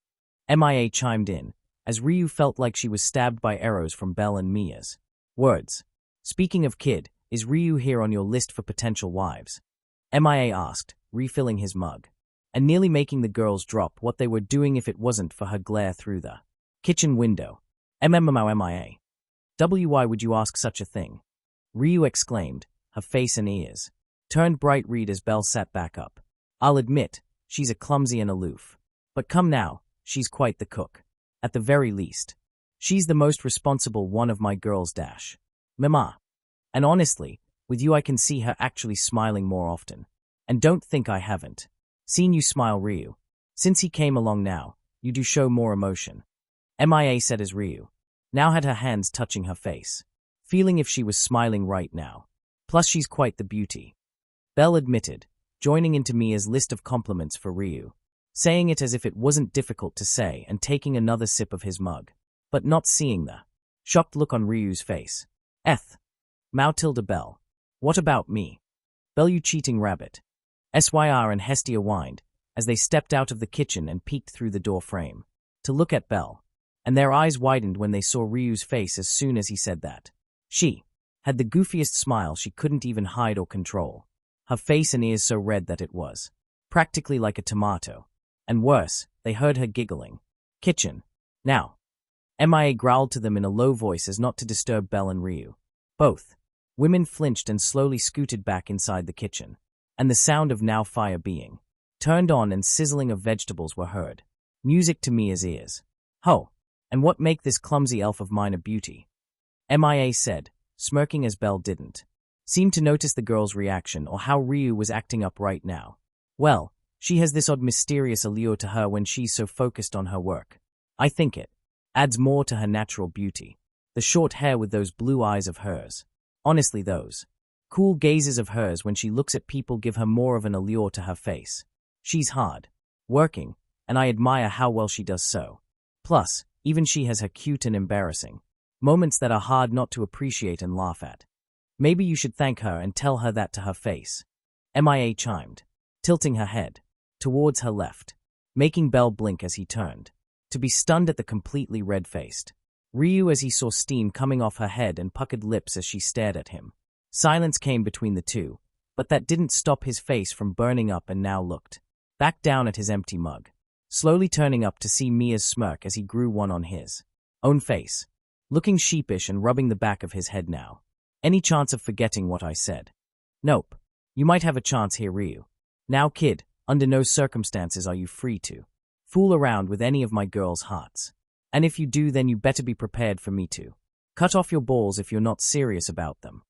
MIA chimed in, as Ryu felt like she was stabbed by arrows from Belle and Mia's words. Speaking of kid, is Ryu here on your list for potential wives? MIA asked, refilling his mug, and nearly making the girls drop what they were doing if it wasn't for her glare through the kitchen window. MIA. Why would you ask such a thing? Ryu exclaimed, her face and ears turned bright red as Belle sat back up. I'll admit, she's a clumsy and aloof. But come now, she's quite the cook. At the very least. She's the most responsible one of my girls dash. Mama. And honestly, with you I can see her actually smiling more often. And don't think I haven't seen you smile, Ryu. Since he came along now, you do show more emotion. MIA said as Ryu now had her hands touching her face, feeling if she was smiling right now. Plus she's quite the beauty, Belle admitted, joining into Mia's list of compliments for Ryu, saying it as if it wasn't difficult to say and taking another sip of his mug, but not seeing the shocked look on Ryu's face. Mao tilde Belle. What about me? Belle, you cheating rabbit. Syr and Hestia whined, as they stepped out of the kitchen and peeked through the door frame to look at Belle, and their eyes widened when they saw Ryu's face as soon as he said that. She had the goofiest smile she couldn't even hide or control, her face and ears so red that it was practically like a tomato. And worse, they heard her giggling. Kitchen. Now. MIA growled to them in a low voice as not to disturb Belle and Ryu. Both women flinched and slowly scooted back inside the kitchen, and the sound of now fire being turned on and sizzling of vegetables were heard. Music to Mia's ears. Ho! And what make this clumsy elf of mine a beauty? MIA said, smirking as Belle didn't seem to notice the girl's reaction or how Ryu was acting up right now. Well, she has this odd mysterious allure to her when she's so focused on her work. I think it adds more to her natural beauty. The short hair with those blue eyes of hers. Honestly, those cool gazes of hers when she looks at people give her more of an allure to her face. She's hard working, and I admire how well she does so. Plus, even she has her cute and embarrassing moments that are hard not to appreciate and laugh at. Maybe you should thank her and tell her that to her face. MIA chimed, tilting her head towards her left, making Belle blink as he turned, to be stunned at the completely red-faced Ryu as he saw steam coming off her head and puckered lips as she stared at him. Silence came between the two, but that didn't stop his face from burning up and now looked back down at his empty mug, slowly turning up to see Mia's smirk as he grew one on his own face, looking sheepish and rubbing the back of his head now. Any chance of forgetting what I said? Nope. You might have a chance here, Ryu. Now, kid, under no circumstances are you free to fool around with any of my girls' hearts. And if you do, then you better be prepared for me to cut off your balls if you're not serious about them.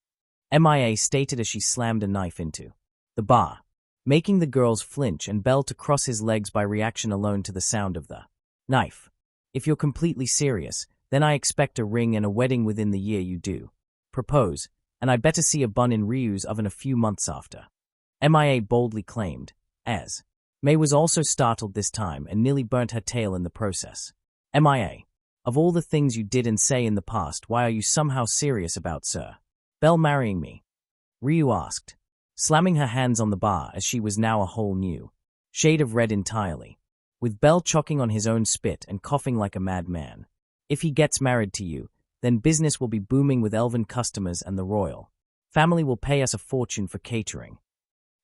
MIA stated as she slammed a knife into the bar, making the girls flinch and Belle to cross his legs by reaction alone to the sound of the knife. If you're completely serious, then I expect a ring and a wedding within the year you do propose, and I better see a bun in Ryu's oven a few months after. MIA boldly claimed, as May was also startled this time and nearly burnt her tail in the process. MIA. Of all the things you did and say in the past, why are you somehow serious about, sir? Belle marrying me? Ryu asked, slamming her hands on the bar as she was now a whole new shade of red entirely, with Belle choking on his own spit and coughing like a madman. If he gets married to you, then business will be booming with elven customers and the royal family will pay us a fortune for catering.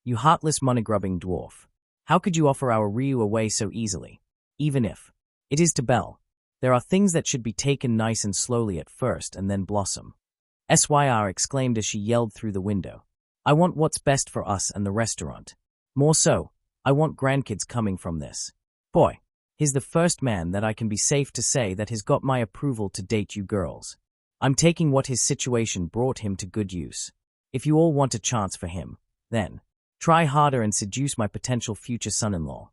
You heartless money-grubbing dwarf. How could you offer our Ryu away so easily? Even if it is to Belle, there are things that should be taken nice and slowly at first and then blossom. SYR exclaimed as she yelled through the window. I want what's best for us and the restaurant. More so, I want grandkids coming from this. Boy, he's the first man that I can be safe to say that has got my approval to date you girls. I'm taking what his situation brought him to good use. If you all want a chance for him, then try harder and seduce my potential future son-in-law.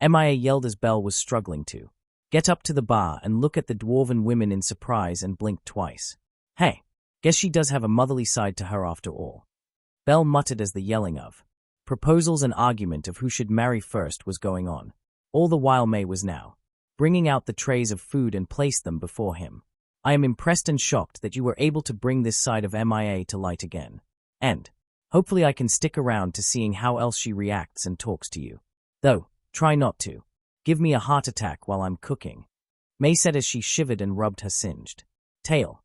Mia yelled as Belle was struggling to get up to the bar and look at the dwarven women in surprise and blinked twice. Hey, guess she does have a motherly side to her after all. Belle muttered as the yelling of proposals and argument of who should marry first was going on. All the while May was now bringing out the trays of food and placed them before him. I am impressed and shocked that you were able to bring this side of MIA to light again. And hopefully I can stick around to seeing how else she reacts and talks to you. Though, try not to give me a heart attack while I'm cooking. May said as she shivered and rubbed her singed tail.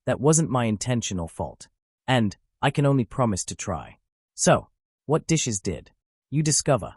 That wasn't my intention or fault. And I can only promise to try. So, what dishes did you discover?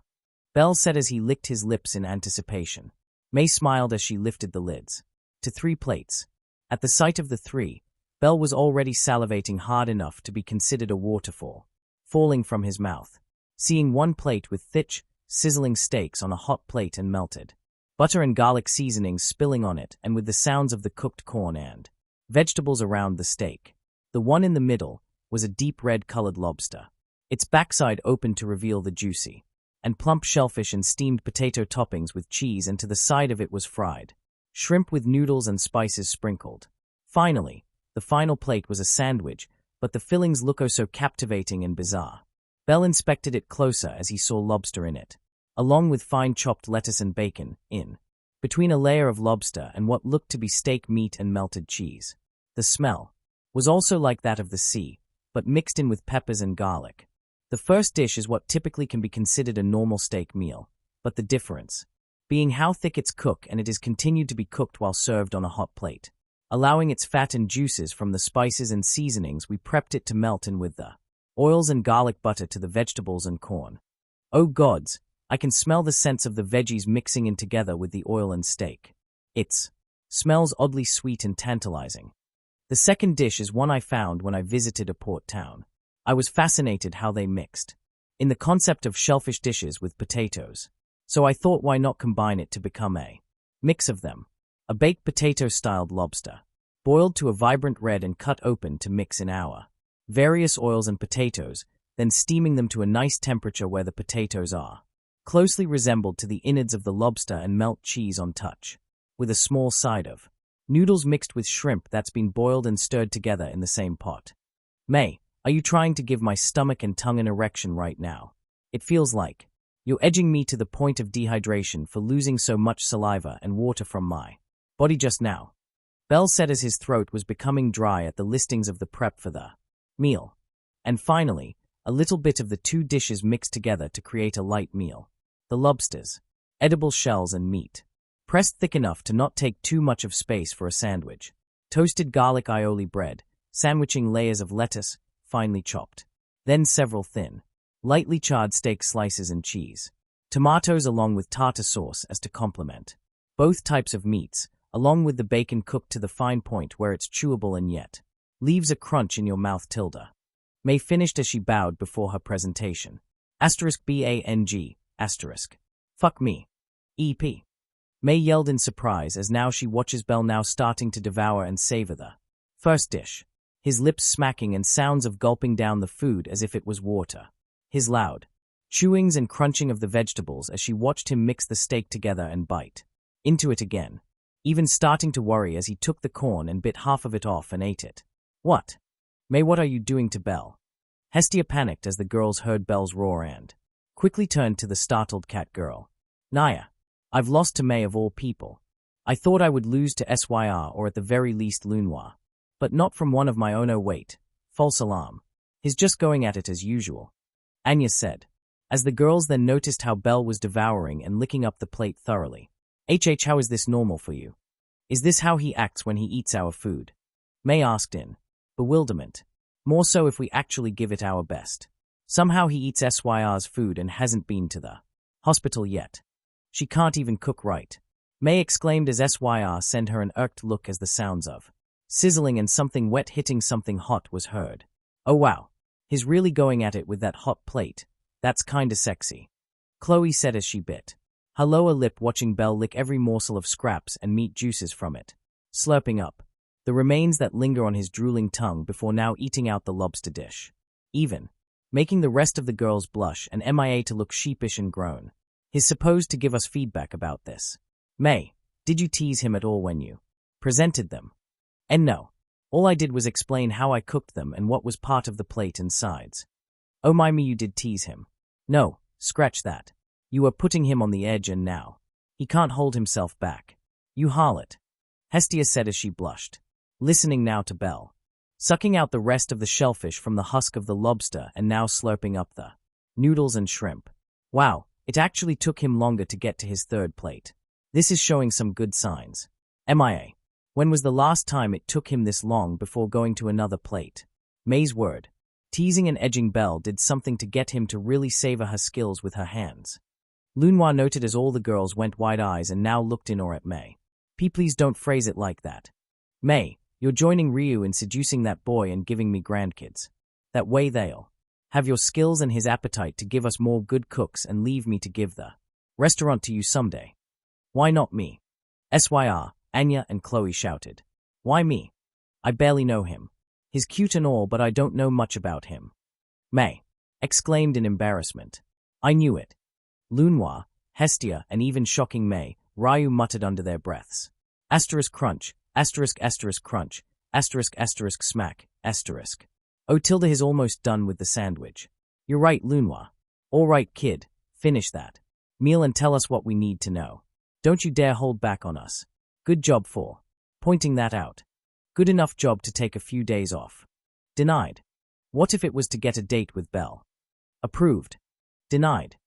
Belle said as he licked his lips in anticipation. May smiled as she lifted the lids to 3 plates. At the sight of the 3, Belle was already salivating hard enough to be considered a waterfall falling from his mouth, seeing 1 plate with thick, sizzling steaks on a hot plate and melted butter and garlic seasonings spilling on it, and with the sounds of the cooked corn and vegetables around the steak. The one in the middle was a deep red-colored lobster, its backside open to reveal the juicy and plump shellfish and steamed potato toppings with cheese, and to the side of it was fried shrimp with noodles and spices sprinkled. Finally, the final plate was a sandwich, but the fillings look oh so captivating and bizarre. Belle inspected it closer as he saw lobster in it, along with fine chopped lettuce and bacon, in between a layer of lobster and what looked to be steak meat and melted cheese. The smell was also like that of the sea, but mixed in with peppers and garlic. The first dish is what typically can be considered a normal steak meal, but the difference being how thick it's cooked, and it is continued to be cooked while served on a hot plate, allowing its fat and juices from the spices and seasonings we prepped it to melt in with the oils and garlic butter to the vegetables and corn. Oh gods, I can smell the scents of the veggies mixing in together with the oil and steak. It smells oddly sweet and tantalizing. The second dish is one I found when I visited a port town. I was fascinated how they mixed in the concept of shellfish dishes with potatoes. So I thought, why not combine it to become a mix of them? A baked potato-styled lobster, boiled to a vibrant red and cut open to mix in our various oils and potatoes, then steaming them to a nice temperature where the potatoes are closely resembled to the innards of the lobster, and melt cheese on touch, with a small side of noodles mixed with shrimp that's been boiled and stirred together in the same pot. May, are you trying to give my stomach and tongue an erection right now? It feels like you're edging me to the point of dehydration for losing so much saliva and water from my body just now. Belle said as his throat was becoming dry at the listings of the prep for the meal. And finally, a little bit of the 2 dishes mixed together to create a light meal. The lobsters, edible shells and meat, pressed thick enough to not take too much of space for a sandwich. Toasted garlic aioli bread, sandwiching layers of lettuce, finely chopped. Then several thin, lightly charred steak slices and cheese. Tomatoes along with tartar sauce as to complement both types of meats, along with the bacon cooked to the fine point where it's chewable and yet leaves a crunch in your mouth. May finished as she bowed before her presentation. *BANG*. Fuck me. EP. May yelled in surprise as now she watches Belle now starting to devour and savor the first dish, his lips smacking and sounds of gulping down the food as if it was water. His loud chewings and crunching of the vegetables as she watched him mix the steak together and bite into it again, even starting to worry as he took the corn and bit half of it off and ate it. What? May, what are you doing to Belle? Hestia panicked as the girls heard Belle's roar and quickly turned to the startled cat girl. Naya, I've lost to May of all people. I thought I would lose to Syr or at the very least Lunoir. But not from one of my own. Oh wait, false alarm. He's just going at it as usual. Anya said, as the girls then noticed how Belle was devouring and licking up the plate thoroughly. How is this normal for you? Is this how he acts when he eats our food? May asked in bewilderment. More so if we actually give it our best. Somehow he eats Syr's food and hasn't been to the hospital yet. She can't even cook right. May exclaimed as Syr sent her an irked look as the sounds of sizzling and something wet hitting something hot was heard. Oh wow, he's really going at it with that hot plate. That's kinda sexy. Chloe said as she bit her lower lip, watching Belle lick every morsel of scraps and meat juices from it, slurping up the remains that linger on his drooling tongue before now eating out the lobster dish. Even making the rest of the girls blush and Mia to look sheepish and groan. He's supposed to give us feedback about this. May, did you tease him at all when you presented them? And no. All I did was explain how I cooked them and what was part of the plate and sides. Oh my me, you did tease him. No, scratch that. You were putting him on the edge and now he can't hold himself back. You harlot, Hestia said as she blushed, listening now to Belle, sucking out the rest of the shellfish from the husk of the lobster and now slurping up the noodles and shrimp. Wow, it actually took him longer to get to his third plate. This is showing some good signs. Mia, when was the last time it took him this long before going to another plate? May's word. Teasing and edging Belle did something to get him to really savor her skills with her hands. Lunoir noted as all the girls went wide eyes and now looked in awe at May. Please don't phrase it like that. May, you're joining Ryu in seducing that boy and giving me grandkids. That way they'll have your skills and his appetite to give us more good cooks and leave me to give the restaurant to you someday. Why not me? Syr, Anya and Chloe shouted. Why me? I barely know him. He's cute and all, but I don't know much about him. May exclaimed in embarrassment. I knew it. Lunoir, Hestia, and even shocking May, Ryu muttered under their breaths. Asterisk crunch, asterisk asterisk crunch, asterisk asterisk smack, asterisk. Oh, Tilda is almost done with the sandwich. You're right, Lunoir. All right, kid, finish that meal and tell us what we need to know. Don't you dare hold back on us. Good job for pointing that out. Good enough job to take a few days off. Denied. What if it was to get a date with Belle? Approved. Denied.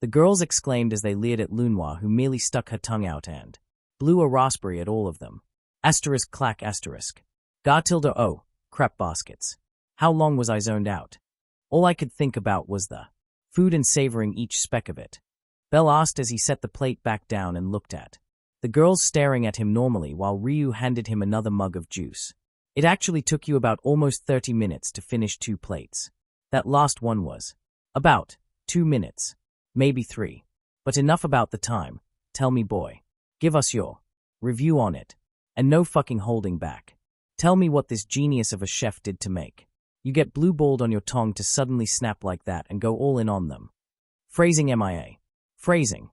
The girls exclaimed as they leered at Lunoir, who merely stuck her tongue out and blew a raspberry at all of them. Asterisk clack asterisk. Gar tilde oh, crap baskets. How long was I zoned out? All I could think about was the food and savoring each speck of it. Belle asked as he set the plate back down and looked at the girls staring at him normally while Ryu handed him another mug of juice. It actually took you about almost 30 minutes to finish 2 plates. That last one was about 2 minutes. Maybe 3. But enough about the time. Tell me, boy. Give us your review on it. And no fucking holding back. Tell me what this genius of a chef did to make you get blue-balled on your tongue to suddenly snap like that and go all in on them. Phrasing Mia. Phrasing.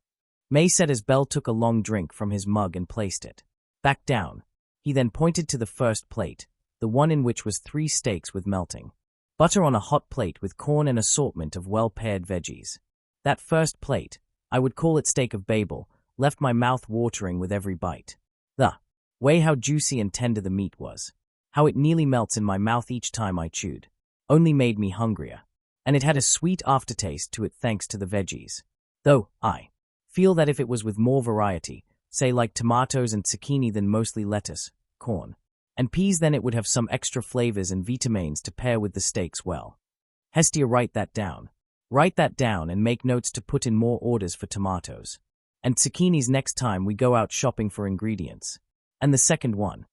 May said as Belle took a long drink from his mug and placed it back down. He then pointed to the first plate, the one in which was 3 steaks with melting butter on a hot plate with corn and assortment of well-paired veggies. That first plate, I would call it steak of Babel, left my mouth watering with every bite. The way how juicy and tender the meat was, how it nearly melts in my mouth each time I chewed, only made me hungrier. And it had a sweet aftertaste to it thanks to the veggies. Though, I feel that if it was with more variety, say like tomatoes and zucchini than mostly lettuce, corn, and peas, then it would have some extra flavors and vitamins to pair with the steaks well. Hestia, write that down. Write that down and make notes to put in more orders for tomatoes and zucchinis next time we go out shopping for ingredients. And the second one,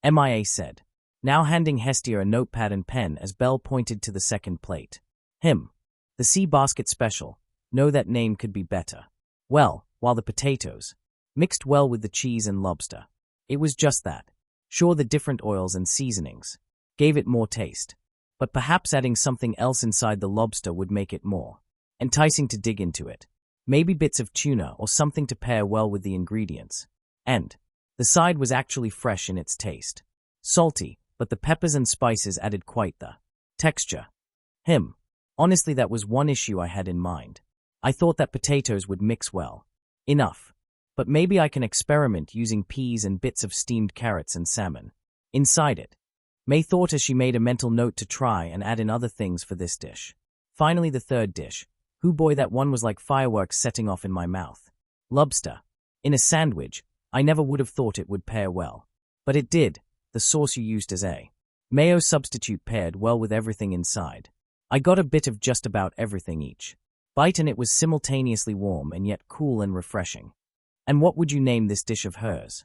Mia said, now handing Hestia a notepad and pen as Belle pointed to the second plate. The sea basket special. No, that name could be better. Well, while the potatoes mixed well with the cheese and lobster. It was just that. Sure, the different oils and seasonings gave it more taste. But perhaps adding something else inside the lobster would make it more enticing to dig into it. Maybe bits of tuna or something to pair well with the ingredients. And the side was actually fresh in its taste. Salty, but the peppers and spices added quite the texture. Honestly, that was one issue I had in mind. I thought that potatoes would mix well. Enough. But maybe I can experiment using peas and bits of steamed carrots and salmon. Inside it. May thought as she made a mental note to try and add in other things for this dish. Finally the third dish. Hoo boy, that one was like fireworks setting off in my mouth. Lobster. In a sandwich, I never would have thought it would pair well. But it did. The sauce you used as a mayo substitute paired well with everything inside. I got a bit of just about everything each bite, and it was simultaneously warm and yet cool and refreshing. And what would you name this dish of hers?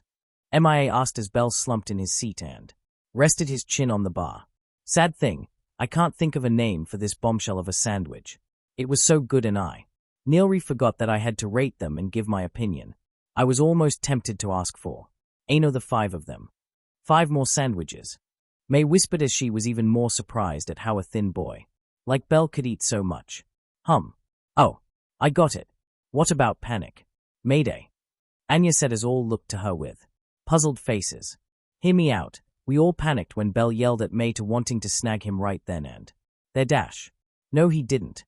MIA asked as Bell slumped in his seat and rested his chin on the bar. Sad thing, I can't think of a name for this bombshell of a sandwich. It was so good and I nearly forgot that I had to rate them and give my opinion. I was almost tempted to ask for the 5 of them. 5 more sandwiches. May whispered as she was even more surprised at how a thin boy like Bell could eat so much. Oh, I got it. What about panic? Mayday. Anya said as all looked to her with puzzled faces. Hear me out. We all panicked when Bell yelled at May to wanting to snag him right then and there dash. No, he didn't.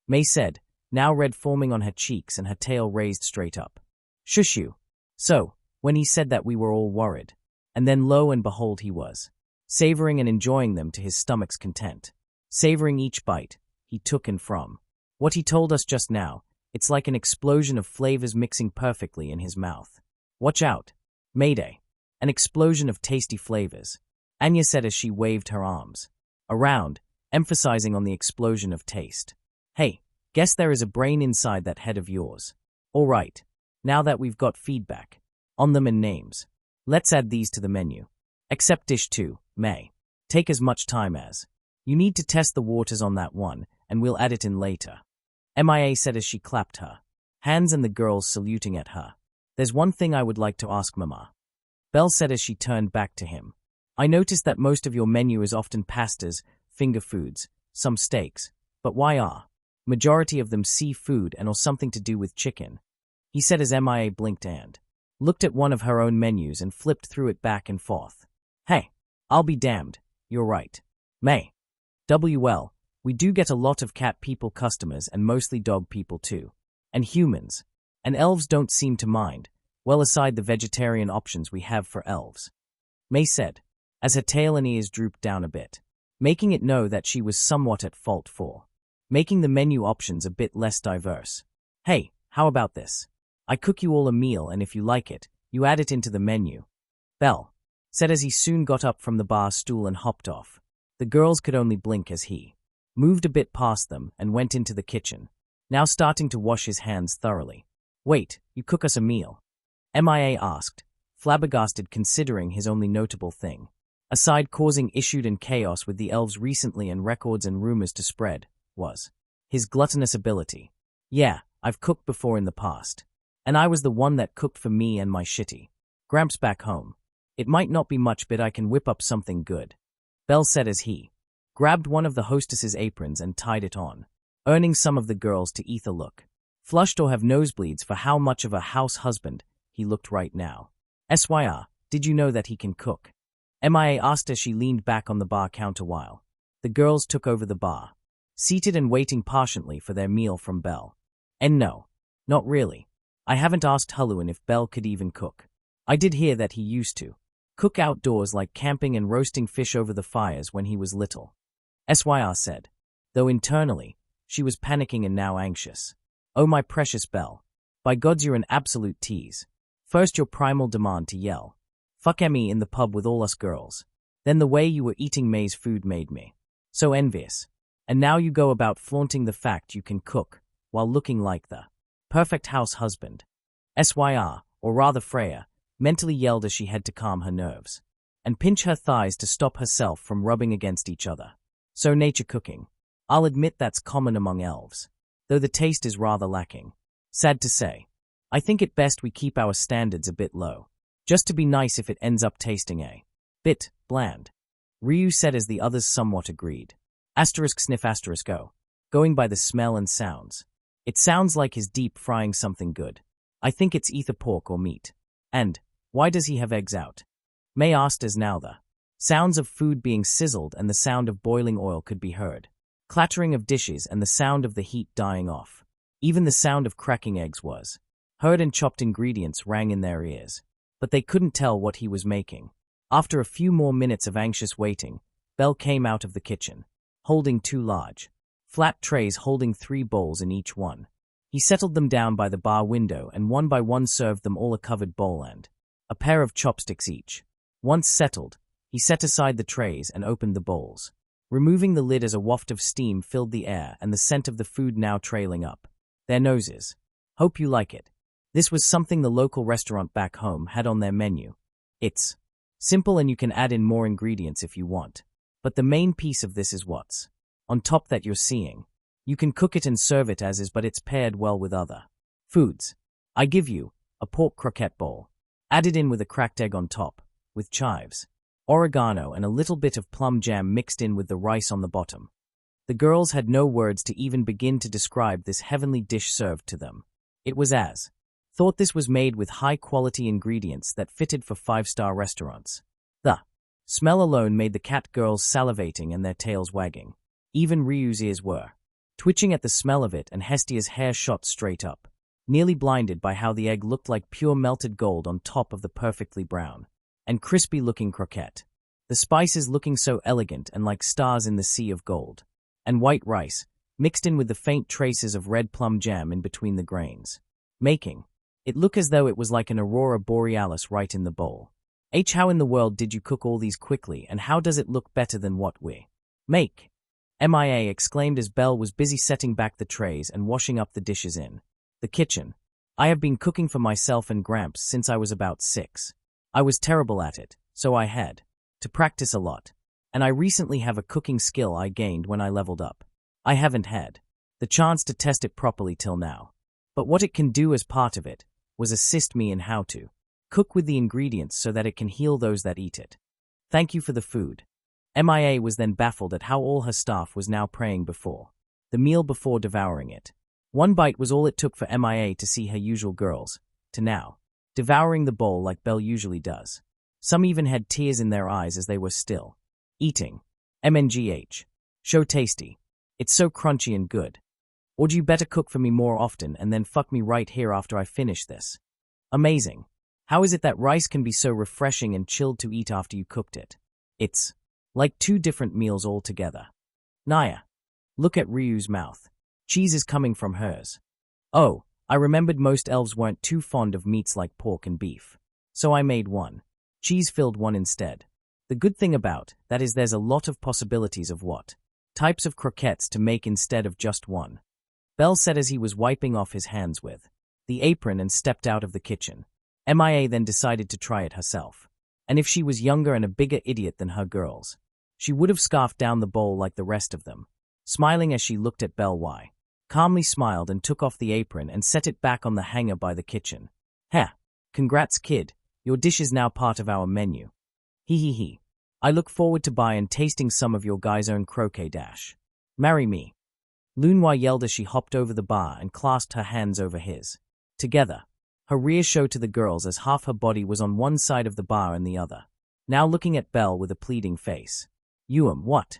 May said, now red forming on her cheeks and her tail raised straight up. Shush you. So, when he said that, we were all worried. And then lo and behold he was savoring and enjoying them to his stomach's content. Savoring each bite he took in from what he told us just now. It's like an explosion of flavors mixing perfectly in his mouth. Watch out. Mayday. An explosion of tasty flavors. Anya said as she waved her arms around, emphasizing on the explosion of taste. Hey, guess there is a brain inside that head of yours. All right. Now that we've got feedback on them and names, let's add these to the menu. Except dish 2, May. Take as much time as you need to test the waters on that one, and we'll add it in later. MIA said as she clapped her hands and the girls saluting at her. There's one thing I would like to ask Mama. Belle said as she turned back to him. I noticed that most of your menu is often pastas, finger foods, some steaks, but why are majority of them seafood and or something to do with chicken? He said as MIA blinked and looked at one of her own menus and flipped through it back and forth. Hey, I'll be damned, you're right. May. WL, we do get a lot of cat people customers and mostly dog people too. And humans. And elves don't seem to mind, well aside the vegetarian options we have for elves. May said, as her tail and ears drooped down a bit, making it know that she was somewhat at fault for making the menu options a bit less diverse. Hey, how about this? I cook you all a meal, and if you like it, you add it into the menu. Bell said as he soon got up from the bar stool and hopped off. The girls could only blink as he moved a bit past them and went into the kitchen, now starting to wash his hands thoroughly. Wait, you cook us a meal? MIA asked, flabbergasted considering his only notable thing, aside causing issue and chaos with the elves recently and records and rumors to spread, was his gluttonous ability. Yeah, I've cooked before in the past. And I was the one that cooked for me and my shitty Gramps back home. It might not be much, but I can whip up something good. Bell said as he grabbed one of the hostess's aprons and tied it on, earning some of the girls to either look flushed or have nosebleeds for how much of a house husband he looked right now. SYR, did you know that he can cook? MIA asked as she leaned back on the bar counter while the girls took over the bar, seated and waiting patiently for their meal from Bell. And no, not really. I haven't asked Huluan if Bell could even cook. I did hear that he used to cook outdoors, like camping and roasting fish over the fires when he was little. SYR said, though internally, she was panicking and now anxious. Oh my precious Bell. By gods, you're an absolute tease. First your primal demand to yell, fuck Emmy in the pub with all us girls. Then the way you were eating May's food made me so envious. And now you go about flaunting the fact you can cook, while looking like the perfect house husband. SYR, or rather Freya, mentally yelled as she had to calm her nerves and pinch her thighs to stop herself from rubbing against each other. So nature cooking. I'll admit that's common among elves, though the taste is rather lacking. Sad to say. I think it best we keep our standards a bit low, just to be nice if it ends up tasting a bit bland. Ryu said as the others somewhat agreed. Asterisk sniff asterisk O. Going by the smell and sounds. It sounds like he's deep frying something good. I think it's either pork or meat. And, why does he have eggs out? May asked as now the sounds of food being sizzled and the sound of boiling oil could be heard. Clattering of dishes and the sound of the heat dying off. Even the sound of cracking eggs was heard and chopped ingredients rang in their ears. But they couldn't tell what he was making. After a few more minutes of anxious waiting, Belle came out of the kitchen, holding 2 large, flat trays holding 3 bowls in each one. He settled them down by the bar window and one by one served them all a covered bowl and a pair of chopsticks each. Once settled, he set aside the trays and opened the bowls, removing the lid as a waft of steam filled the air and the scent of the food now trailing up their noses. Hope you like it. This was something the local restaurant back home had on their menu. It's simple and you can add in more ingredients if you want. But the main piece of this is what's on top that you're seeing. You can cook it and serve it as is, but it's paired well with other foods. I give you a pork croquette bowl, added in with a cracked egg on top, with chives, oregano and a little bit of plum jam mixed in with the rice on the bottom. The girls had no words to even begin to describe this heavenly dish served to them. It was as thought this was made with high-quality ingredients that fitted for 5-star restaurants. The smell alone made the cat girls salivating and their tails wagging. Even Ryu's ears were twitching at the smell of it and Hestia's hair shot straight up, nearly blinded by how the egg looked like pure melted gold on top of the perfectly brown and crispy-looking croquette. The spices looking so elegant and like stars in the sea of gold. And white rice, mixed in with the faint traces of red plum jam in between the grains, making it look as though it was like an aurora borealis right in the bowl. How in the world did you cook all these quickly, and how does it look better than what we make? MIA exclaimed as Belle was busy setting back the trays and washing up the dishes in the kitchen. I have been cooking for myself and Gramps since I was about 6. I was terrible at it, so I had to practice a lot. And I recently have a cooking skill I gained when I leveled up. I haven't had the chance to test it properly till now. But what it can do as part of it was assist me in how to cook with the ingredients so that it can heal those that eat it. Thank you for the food. MIA was then baffled at how all her staff was now praying before the meal before devouring it. One bite was all it took for MIA to see her usual girls, to now devouring the bowl like Belle usually does. Some even had tears in their eyes as they were still eating. MNGH. So tasty. It's so crunchy and good. Or do you better cook for me more often and then fuck me right here after I finish this? Amazing. How is it that rice can be so refreshing and chilled to eat after you cooked it? It's like 2 different meals altogether. Naya. Look at Ryu's mouth. Cheese is coming from hers. Oh, I remembered most elves weren't too fond of meats like pork and beef. So I made one cheese-filled one instead. The good thing about that is there's a lot of possibilities of what types of croquettes to make instead of just one. Belle said as he was wiping off his hands with the apron and stepped out of the kitchen. MIA then decided to try it herself. And if she was younger and a bigger idiot than her girls, she would have scarfed down the bowl like the rest of them. Smiling as she looked at Belle, Y calmly smiled and took off the apron and set it back on the hanger by the kitchen. Heh, congrats kid, your dish is now part of our menu. He. I look forward to buy and tasting some of your guys' own croquet dash. Marry me. Lunhua yelled as she hopped over the bar and clasped her hands over his. Together, her rear showed to the girls as half her body was on one side of the bar and the other. Now looking at Belle with a pleading face. What?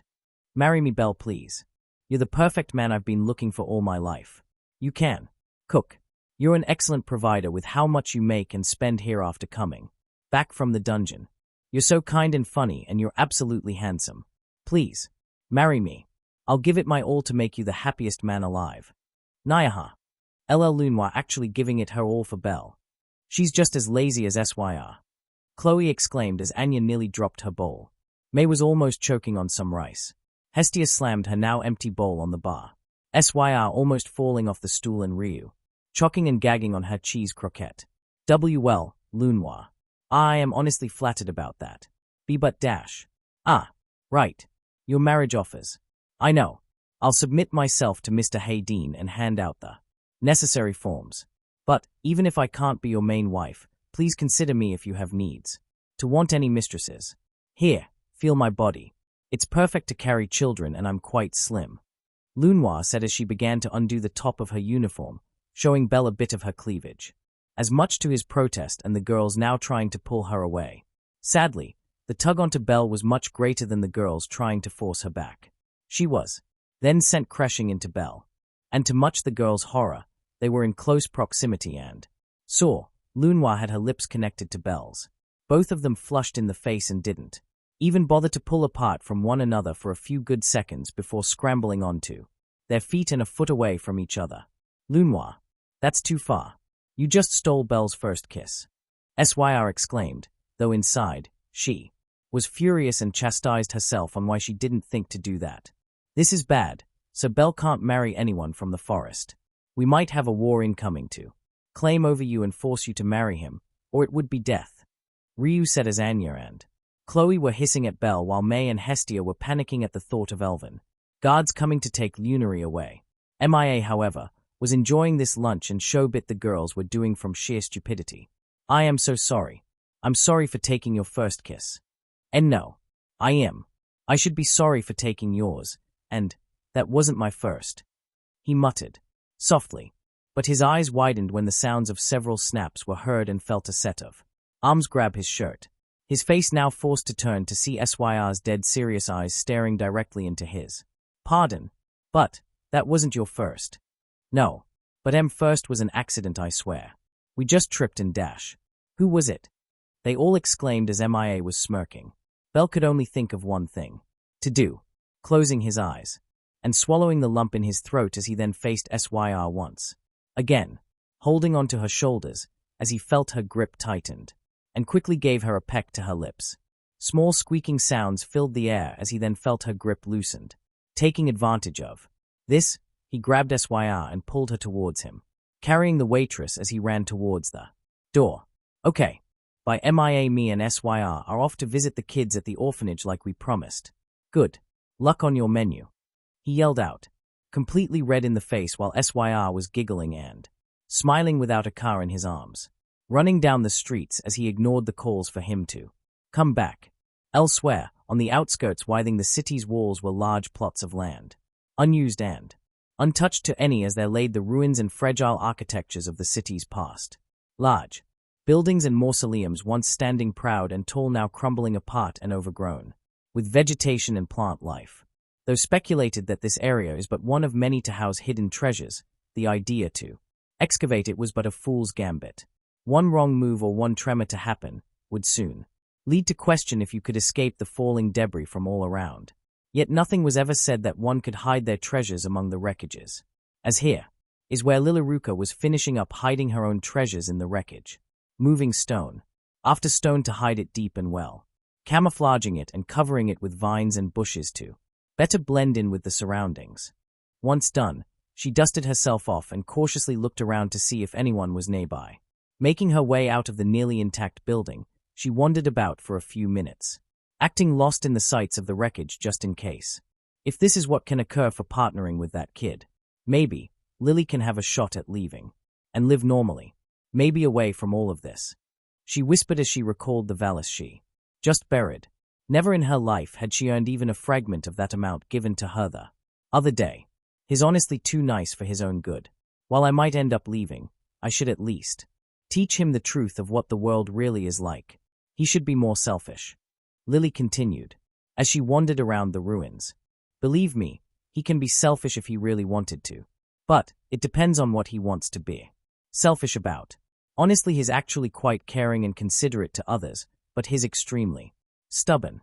Marry me, Belle, please. You're the perfect man I've been looking for all my life. You can cook. You're an excellent provider with how much you make and spend here after coming back from the dungeon. You're so kind and funny, and you're absolutely handsome. Please, marry me. I'll give it my all to make you the happiest man alive. Nyaha. LL Lunhua actually giving it her all for Belle. She's just as lazy as SYR. Chloe exclaimed as Anya nearly dropped her bowl. May was almost choking on some rice. Hestia slammed her now empty bowl on the bar. SYR almost falling off the stool, and Ryu chocking and gagging on her cheese croquette. Well, Lunhua. I am honestly flattered about that. But dash. Ah, right. Your marriage offers. I know. I'll submit myself to Mr. Hayden and hand out the necessary forms. But, even if I can't be your main wife, please consider me if you have needs. To want any mistresses. Here, feel my body. It's perfect to carry children and I'm quite slim. Lunhua said as she began to undo the top of her uniform, showing Belle a bit of her cleavage. As much to his protest and the girls now trying to pull her away. Sadly, the tug onto Belle was much greater than the girls trying to force her back. She was then sent crashing into Belle. And to much the girls' horror, They were in close proximity and saw Lunwa had her lips connected to Belle's. Both of them flushed in the face and didn't even bother to pull apart from one another for a few good seconds before scrambling onto their feet and a foot away from each other. Lunwa, that's too far. You just stole Belle's first kiss. Syr exclaimed, though inside, she was furious and chastised herself on why she didn't think to do that. This is bad, so Belle can't marry anyone from the forest. We might have a war incoming to claim over you and force you to marry him, or it would be death. Ryu said as Anya and Chloe were hissing at Belle while May and Hestia were panicking at the thought of Elven guards coming to take Lunary away. Mia, however, was enjoying this lunch and showbit the girls were doing from sheer stupidity. I am so sorry. I'm sorry for taking your first kiss. And no, I am. I should be sorry for taking yours, and that wasn't my first. He muttered, softly, but his eyes widened when the sounds of several snaps were heard and felt a set of arms grab his shirt, his face now forced to turn to see Syr's dead serious eyes staring directly into his. Pardon, but that wasn't your first. No, but first was an accident, I swear. We just tripped and dash. Who was it? They all exclaimed as Mia was smirking. Belle could only think of one thing to do, closing his eyes and swallowing the lump in his throat as he then faced Syr once again, holding onto her shoulders as he felt her grip tightened, and quickly gave her a peck to her lips. Small squeaking sounds filled the air as he then felt her grip loosened. Taking advantage of this, he grabbed Syr and pulled her towards him, carrying the waitress as he ran towards the door. Okay, by Mia, me and Syr are off to visit the kids at the orphanage like we promised. Good luck on your menu, he yelled out, completely red in the face while Syr was giggling and smiling without a car in his arms, running down the streets as he ignored the calls for him to come back. Elsewhere, on the outskirts withing the city's walls were large plots of land, unused and untouched to any as there laid the ruins and fragile architectures of the city's past. Large buildings and mausoleums once standing proud and tall now crumbling apart and overgrown with vegetation and plant life. Though speculated that this area is but one of many to house hidden treasures, the idea to excavate it was but a fool's gambit. One wrong move or one tremor to happen would soon lead to question if you could escape the falling debris from all around. Yet nothing was ever said that one could hide their treasures among the wreckages. As here is where Lilaruka was finishing up hiding her own treasures in the wreckage, moving stone after stone to hide it deep and well, camouflaging it and covering it with vines and bushes to better blend in with the surroundings. Once done, she dusted herself off and cautiously looked around to see if anyone was nearby. Making her way out of the nearly intact building, she wandered about for a few minutes, acting lost in the sights of the wreckage just in case. If this is what can occur for partnering with that kid, maybe Lily can have a shot at leaving and live normally, maybe away from all of this. She whispered as she recalled the Valis she just buried. Never in her life had she earned even a fragment of that amount given to her the other day. He's honestly too nice for his own good. While I might end up leaving, I should at least teach him the truth of what the world really is like. He should be more selfish. Lily continued, as she wandered around the ruins. Believe me, he can be selfish if he really wanted to. But it depends on what he wants to be selfish about. Honestly, he's actually quite caring and considerate to others, but he's extremely stubborn.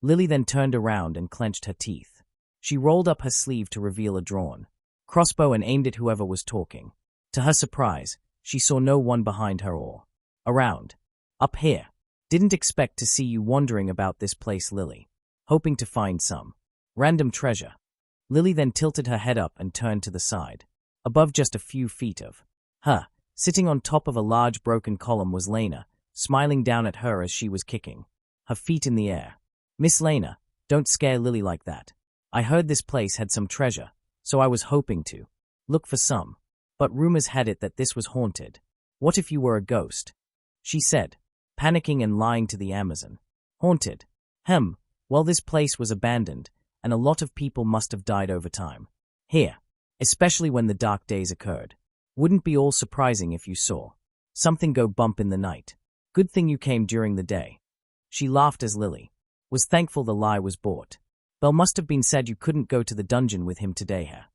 Lily then turned around and clenched her teeth. She rolled up her sleeve to reveal a drawn crossbow and aimed at whoever was talking. To her surprise, she saw no one behind her or around. Up here. Didn't expect to see you wandering about this place, Lily. Hoping to find some random treasure. Lily then tilted her head up and turned to the side. Above just a few feet of her, sitting on top of a large broken column was Lena, smiling down at her as she was kicking her feet in the air. Miss Lena, don't scare Lily like that. I heard this place had some treasure, so I was hoping to look for some. But rumors had it that this was haunted. What if you were a ghost? She said, panicking and lying to the Amazon. Haunted? Well, this place was abandoned, and a lot of people must have died over time. Here, especially when the dark days occurred. Wouldn't be all surprising if you saw something go bump in the night. Good thing you came during the day. She laughed as Lily was thankful the lie was bought. Belle must have been said you couldn't go to the dungeon with him today, huh?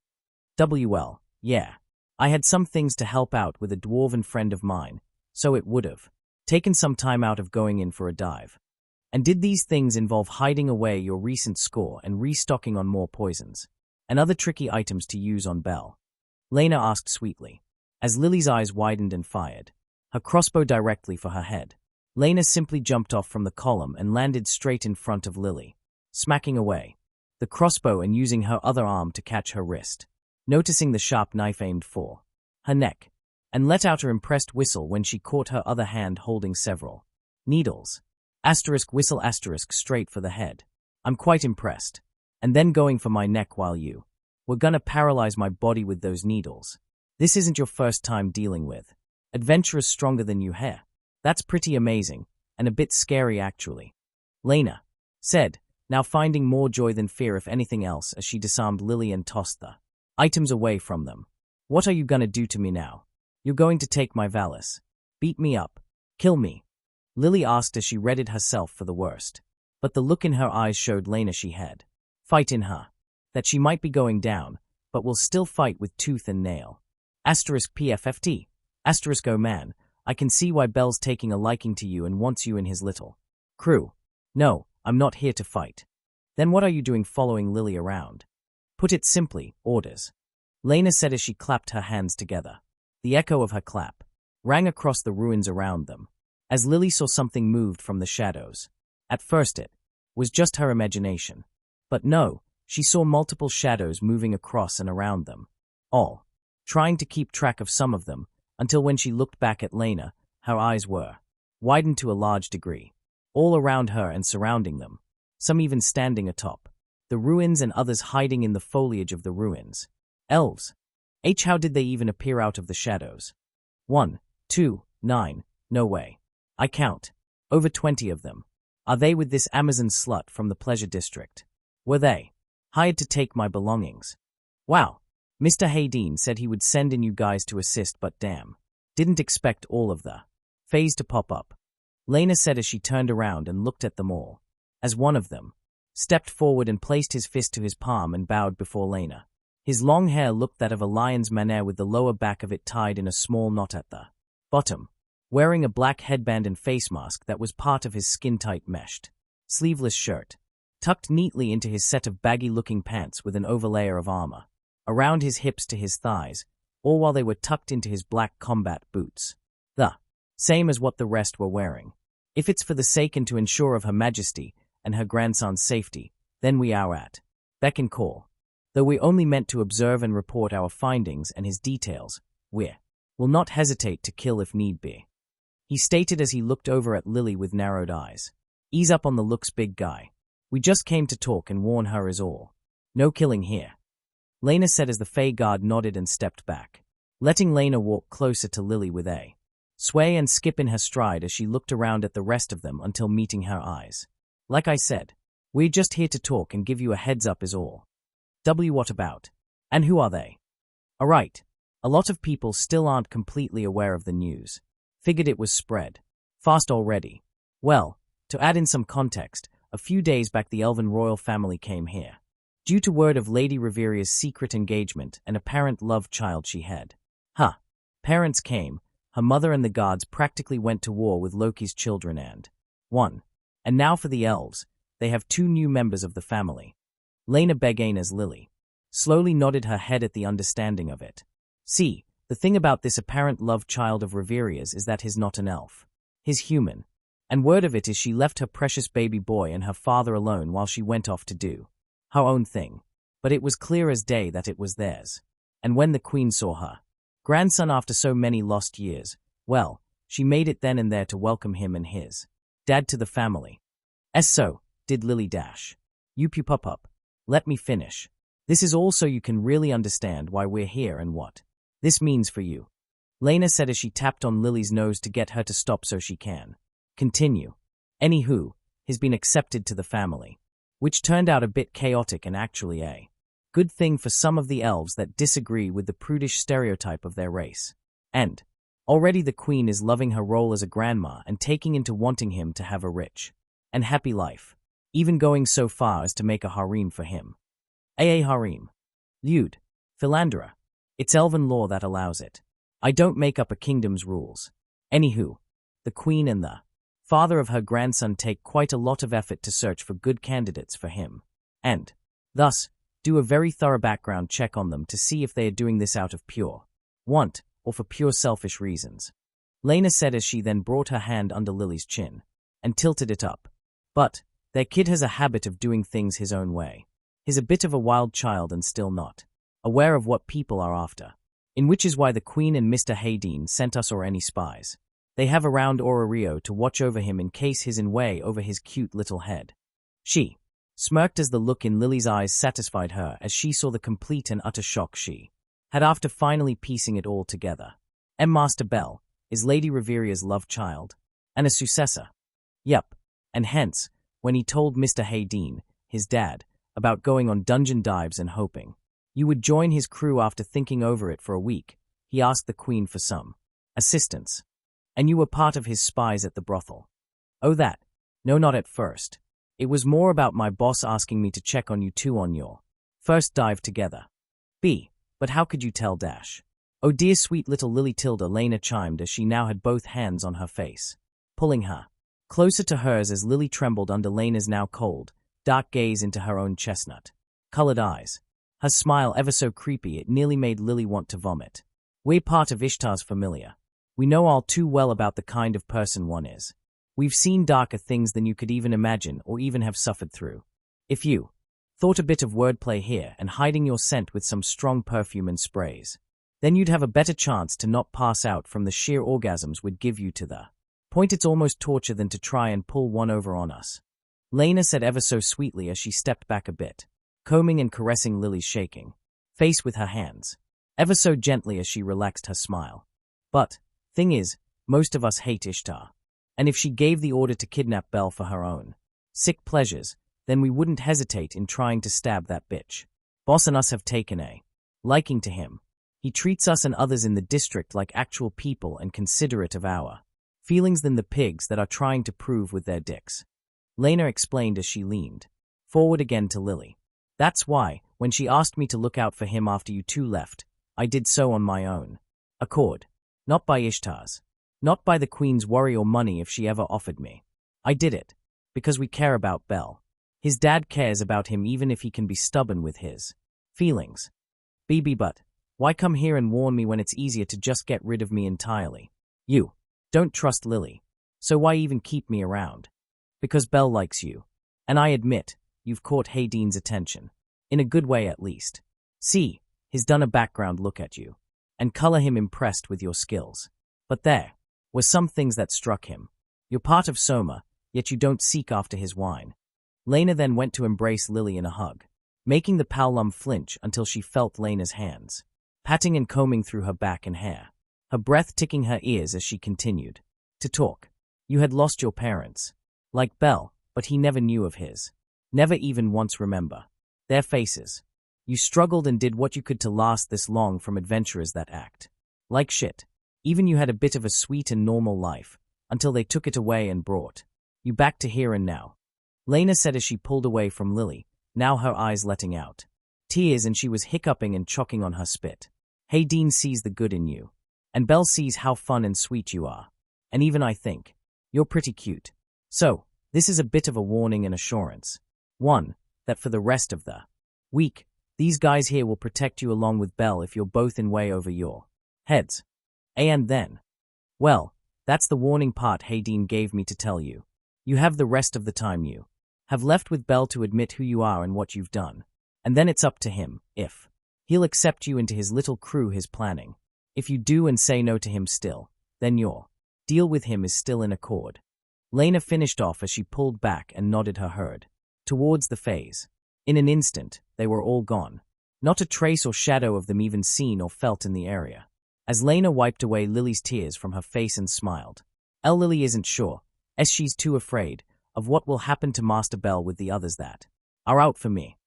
Yeah. I had some things to help out with a dwarven friend of mine, so it would've taken some time out of going in for a dive. And did these things involve hiding away your recent score and restocking on more poisons and other tricky items to use on Belle? Lena asked sweetly, as Lily's eyes widened and fired, her crossbow directly for her head. Lena simply jumped off from the column and landed straight in front of Lily, smacking away the crossbow and using her other arm to catch her wrist, noticing the sharp knife aimed for her neck, and let out her impressed whistle when she caught her other hand holding several needles. Whistle straight for the head. I'm quite impressed. And then going for my neck while you were gonna paralyze my body with those needles. This isn't your first time dealing with adventurers stronger than you, Hera. That's pretty amazing, and a bit scary actually, Lena said, now finding more joy than fear if anything else as she disarmed Lily and tossed the items away from them. What are you gonna do to me now? You're going to take my Valis? Beat me up? Kill me? Lily asked as she readied herself for the worst. But the look in her eyes showed Lena she had fight in her, that she might be going down, but will still fight with tooth and nail. PFFT. Oh man, I can see why Belle's taking a liking to you and wants you in his little crew. No, I'm not here to fight. Then what are you doing following Lily around? Put it simply, orders. Lena said as she clapped her hands together. The echo of her clap rang across the ruins around them, as Lily saw something moved from the shadows. At first it was just her imagination. But no, she saw multiple shadows moving across and around them, all trying to keep track of some of them, until when she looked back at Lena, her eyes were widened to a large degree, all around her and surrounding them, some even standing atop the ruins and others hiding in the foliage of the ruins. Elves. How did they even appear out of the shadows? 1, 2, 9, no way. I count. Over 20 of them. Are they with this Amazon slut from the pleasure district? Were they hired to take my belongings? Wow. Mr. Hayden said he would send in you guys to assist, but damn. Didn't expect all of the phase to pop up. Lena said as she turned around and looked at them all, as one of them stepped forward and placed his fist to his palm and bowed before Lena. His long hair looked that of a lion's mane with the lower back of it tied in a small knot at the bottom, wearing a black headband and face mask that was part of his skin-tight meshed, sleeveless shirt, tucked neatly into his set of baggy-looking pants with an overlayer of armor around his hips to his thighs, all while they were tucked into his black combat boots. The same as what the rest were wearing. If it's for the sake and to ensure of Her Majesty and her grandson's safety, then we are at beck and call. Though we only meant to observe and report our findings and his details, we will not hesitate to kill if need be. He stated as he looked over at Lily with narrowed eyes. Ease up on the looks, big guy. We just came to talk and warn her is all. No killing here. Lena said as the Fey guard nodded and stepped back, letting Lena walk closer to Lily with a sway and skip in her stride as she looked around at the rest of them until meeting her eyes. Like I said, we're just here to talk and give you a heads up is all. What about? And who are they? Alright. A lot of people still aren't completely aware of the news. Figured it was spread fast already. Well, to add in some context, a few days back the Elven royal family came here, due to word of Lady Reveria's secret engagement and apparent love child she had. Parents came, her mother and the guards practically went to war with Loki's children and now for the elves, they have 2 new members of the family. Lena began as Lily slowly nodded her head at the understanding of it. See, the thing about this apparent love child of Reveria's is that he's not an elf. He's human. And word of it is she left her precious baby boy and her father alone while she went off to do her own thing. But it was clear as day that it was theirs. And when the queen saw her grandson after so many lost years, well, she made it then and there to welcome him and his dad to the family. So, did Lily dash. You pup up. Let me finish. This is all so you can really understand why we're here and what this means for you. Lena said as she tapped on Lily's nose to get her to stop so she can continue. Anywho, he's been accepted to the family, which turned out a bit chaotic and actually a good thing for some of the elves that disagree with the prudish stereotype of their race. And already the queen is loving her role as a grandma and taking into wanting him to have a rich and happy life, even going so far as to make a harem for him. Harem. Lewd. Philandra. It's elven law that allows it. I don't make up a kingdom's rules. Anywho, the queen and the father of her grandson take quite a lot of effort to search for good candidates for him, and, thus, do a very thorough background check on them to see if they are doing this out of pure want or for pure selfish reasons. Lena said as she then brought her hand under Lily's chin and tilted it up. But, their kid has a habit of doing things his own way. He's a bit of a wild child and still not aware of what people are after. In which is why the Queen and Mr. Hayden sent us or any spies they have around Orario to watch over him in case he's in way over his cute little head. She smirked as the look in Lily's eyes satisfied her as she saw the complete and utter shock she had after finally piecing it all together. Master Bell is Lady Reveria's love child and a successor. Yep, and hence, when he told Mr. Hayden, his dad, about going on dungeon dives and hoping you would join his crew after thinking over it for a week, he asked the Queen for some assistance. And you were part of his spies at the brothel. Oh that. No, not at first. It was more about my boss asking me to check on you two on your first dive together. But how could you tell Dash? Oh dear sweet little Lily Tilda, Lena chimed as she now had both hands on her face, pulling her closer to hers as Lily trembled under Lena's now cold, dark gaze into her own chestnut-colored eyes. Her smile ever so creepy it nearly made Lily want to vomit. We're part of Ishtar's familia. We know all too well about the kind of person one is. We've seen darker things than you could even imagine or even have suffered through. If you thought a bit of wordplay here and hiding your scent with some strong perfume and sprays, then you'd have a better chance to not pass out from the sheer orgasms we'd give you to the point it's almost torture than to try and pull one over on us. Lena said ever so sweetly as she stepped back a bit, combing and caressing Lily's shaking face with her hands, ever so gently as she relaxed her smile. But, thing is, most of us hate Ishtar. And if she gave the order to kidnap Belle for her own sick pleasures, then we wouldn't hesitate in trying to stab that bitch. Boss and us have taken a liking to him. He treats us and others in the district like actual people and considerate of our feelings than the pigs that are trying to prove with their dicks. Lena explained as she leaned forward again to Lily. That's why, when she asked me to look out for him after you two left, I did so on my own accord. Not by Ishtar's. Not by the Queen's worry or money if she ever offered me. I did it. Because we care about Belle. His dad cares about him even if he can be stubborn with his feelings. But why come here and warn me when it's easier to just get rid of me entirely? You don't trust Lily. So why even keep me around? Because Belle likes you. And I admit, you've caught Hayden's attention. In a good way at least. See, he's done a background look at you. And color him impressed with your skills. But there were some things that struck him. You're part of Soma, yet you don't seek after his wine. Lena then went to embrace Lily in a hug, making the Paolum flinch until she felt Lena's hands, patting and combing through her back and hair, her breath ticking her ears as she continued to talk. You had lost your parents, like Belle, but he never knew of his. Never even once remember their faces. You struggled and did what you could to last this long from adventurers that act like shit. Even you had a bit of a sweet and normal life, until they took it away and brought you back to here and now. Lena said as she pulled away from Lily, now her eyes letting out tears and she was hiccuping and choking on her spit. Hayden sees the good in you. And Belle sees how fun and sweet you are. And even I think you're pretty cute. So, this is a bit of a warning and assurance. One, that for the rest of the week, these guys here will protect you along with Belle if you're both in way over your heads. And then, well, that's the warning part Hayden gave me to tell you. You have the rest of the time you have left with Belle to admit who you are and what you've done. And then it's up to him, if he'll accept you into his little crew he's planning. If you do and say no to him still, then your deal with him is still in accord. Lena finished off as she pulled back and nodded her head towards the phase. In an instant, they were all gone. Not a trace or shadow of them even seen or felt in the area. As Lena wiped away Lily's tears from her face and smiled. Lily isn't sure, as she's too afraid, of what will happen to Master Bell with the others that are out for me.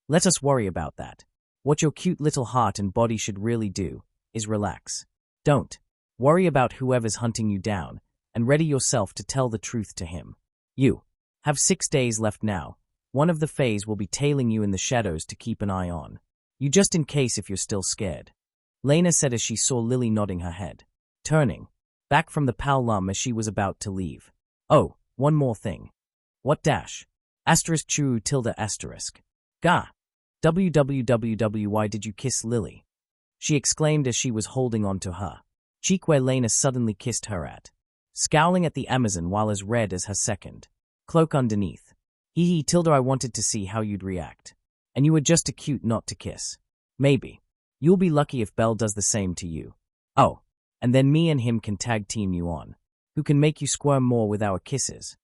Let us worry about that. What your cute little heart and body should really do is relax. Don't worry about whoever's hunting you down, and ready yourself to tell the truth to him. You have 6 days left now. One of the Fays will be tailing you in the shadows to keep an eye on you just in case if you're still scared. Lena said as she saw Lily nodding her head, turning back from the Powlum as she was about to leave. Oh, one more thing. What dash? Asterisk churu tilde asterisk. Gah. Www why did you kiss Lily? She exclaimed as she was holding on to her cheek where Lena suddenly kissed her at, scowling at the Amazon while as red as her second cloak underneath. Hee tilde I wanted to see how you'd react. And you were just too cute not to kiss. Maybe. You'll be lucky if Belle does the same to you. Oh, and then me and him can tag team you on. Who can make you squirm more with our kisses?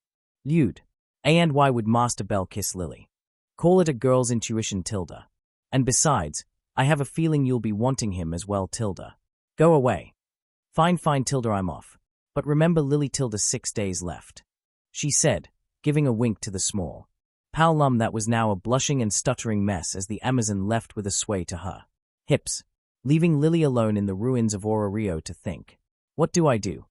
Lewd. And why would Master Belle kiss Lily? Call it a girl's intuition tilde. And besides, I have a feeling you'll be wanting him as well tilde. Go away. Fine tilde I'm off. But remember Lily tilde 6 days left. She said, giving a wink to the small Powlum that was now a blushing and stuttering mess as the Amazon left with a sway to her hips, leaving Lily alone in the ruins of Orario to think. What do I do?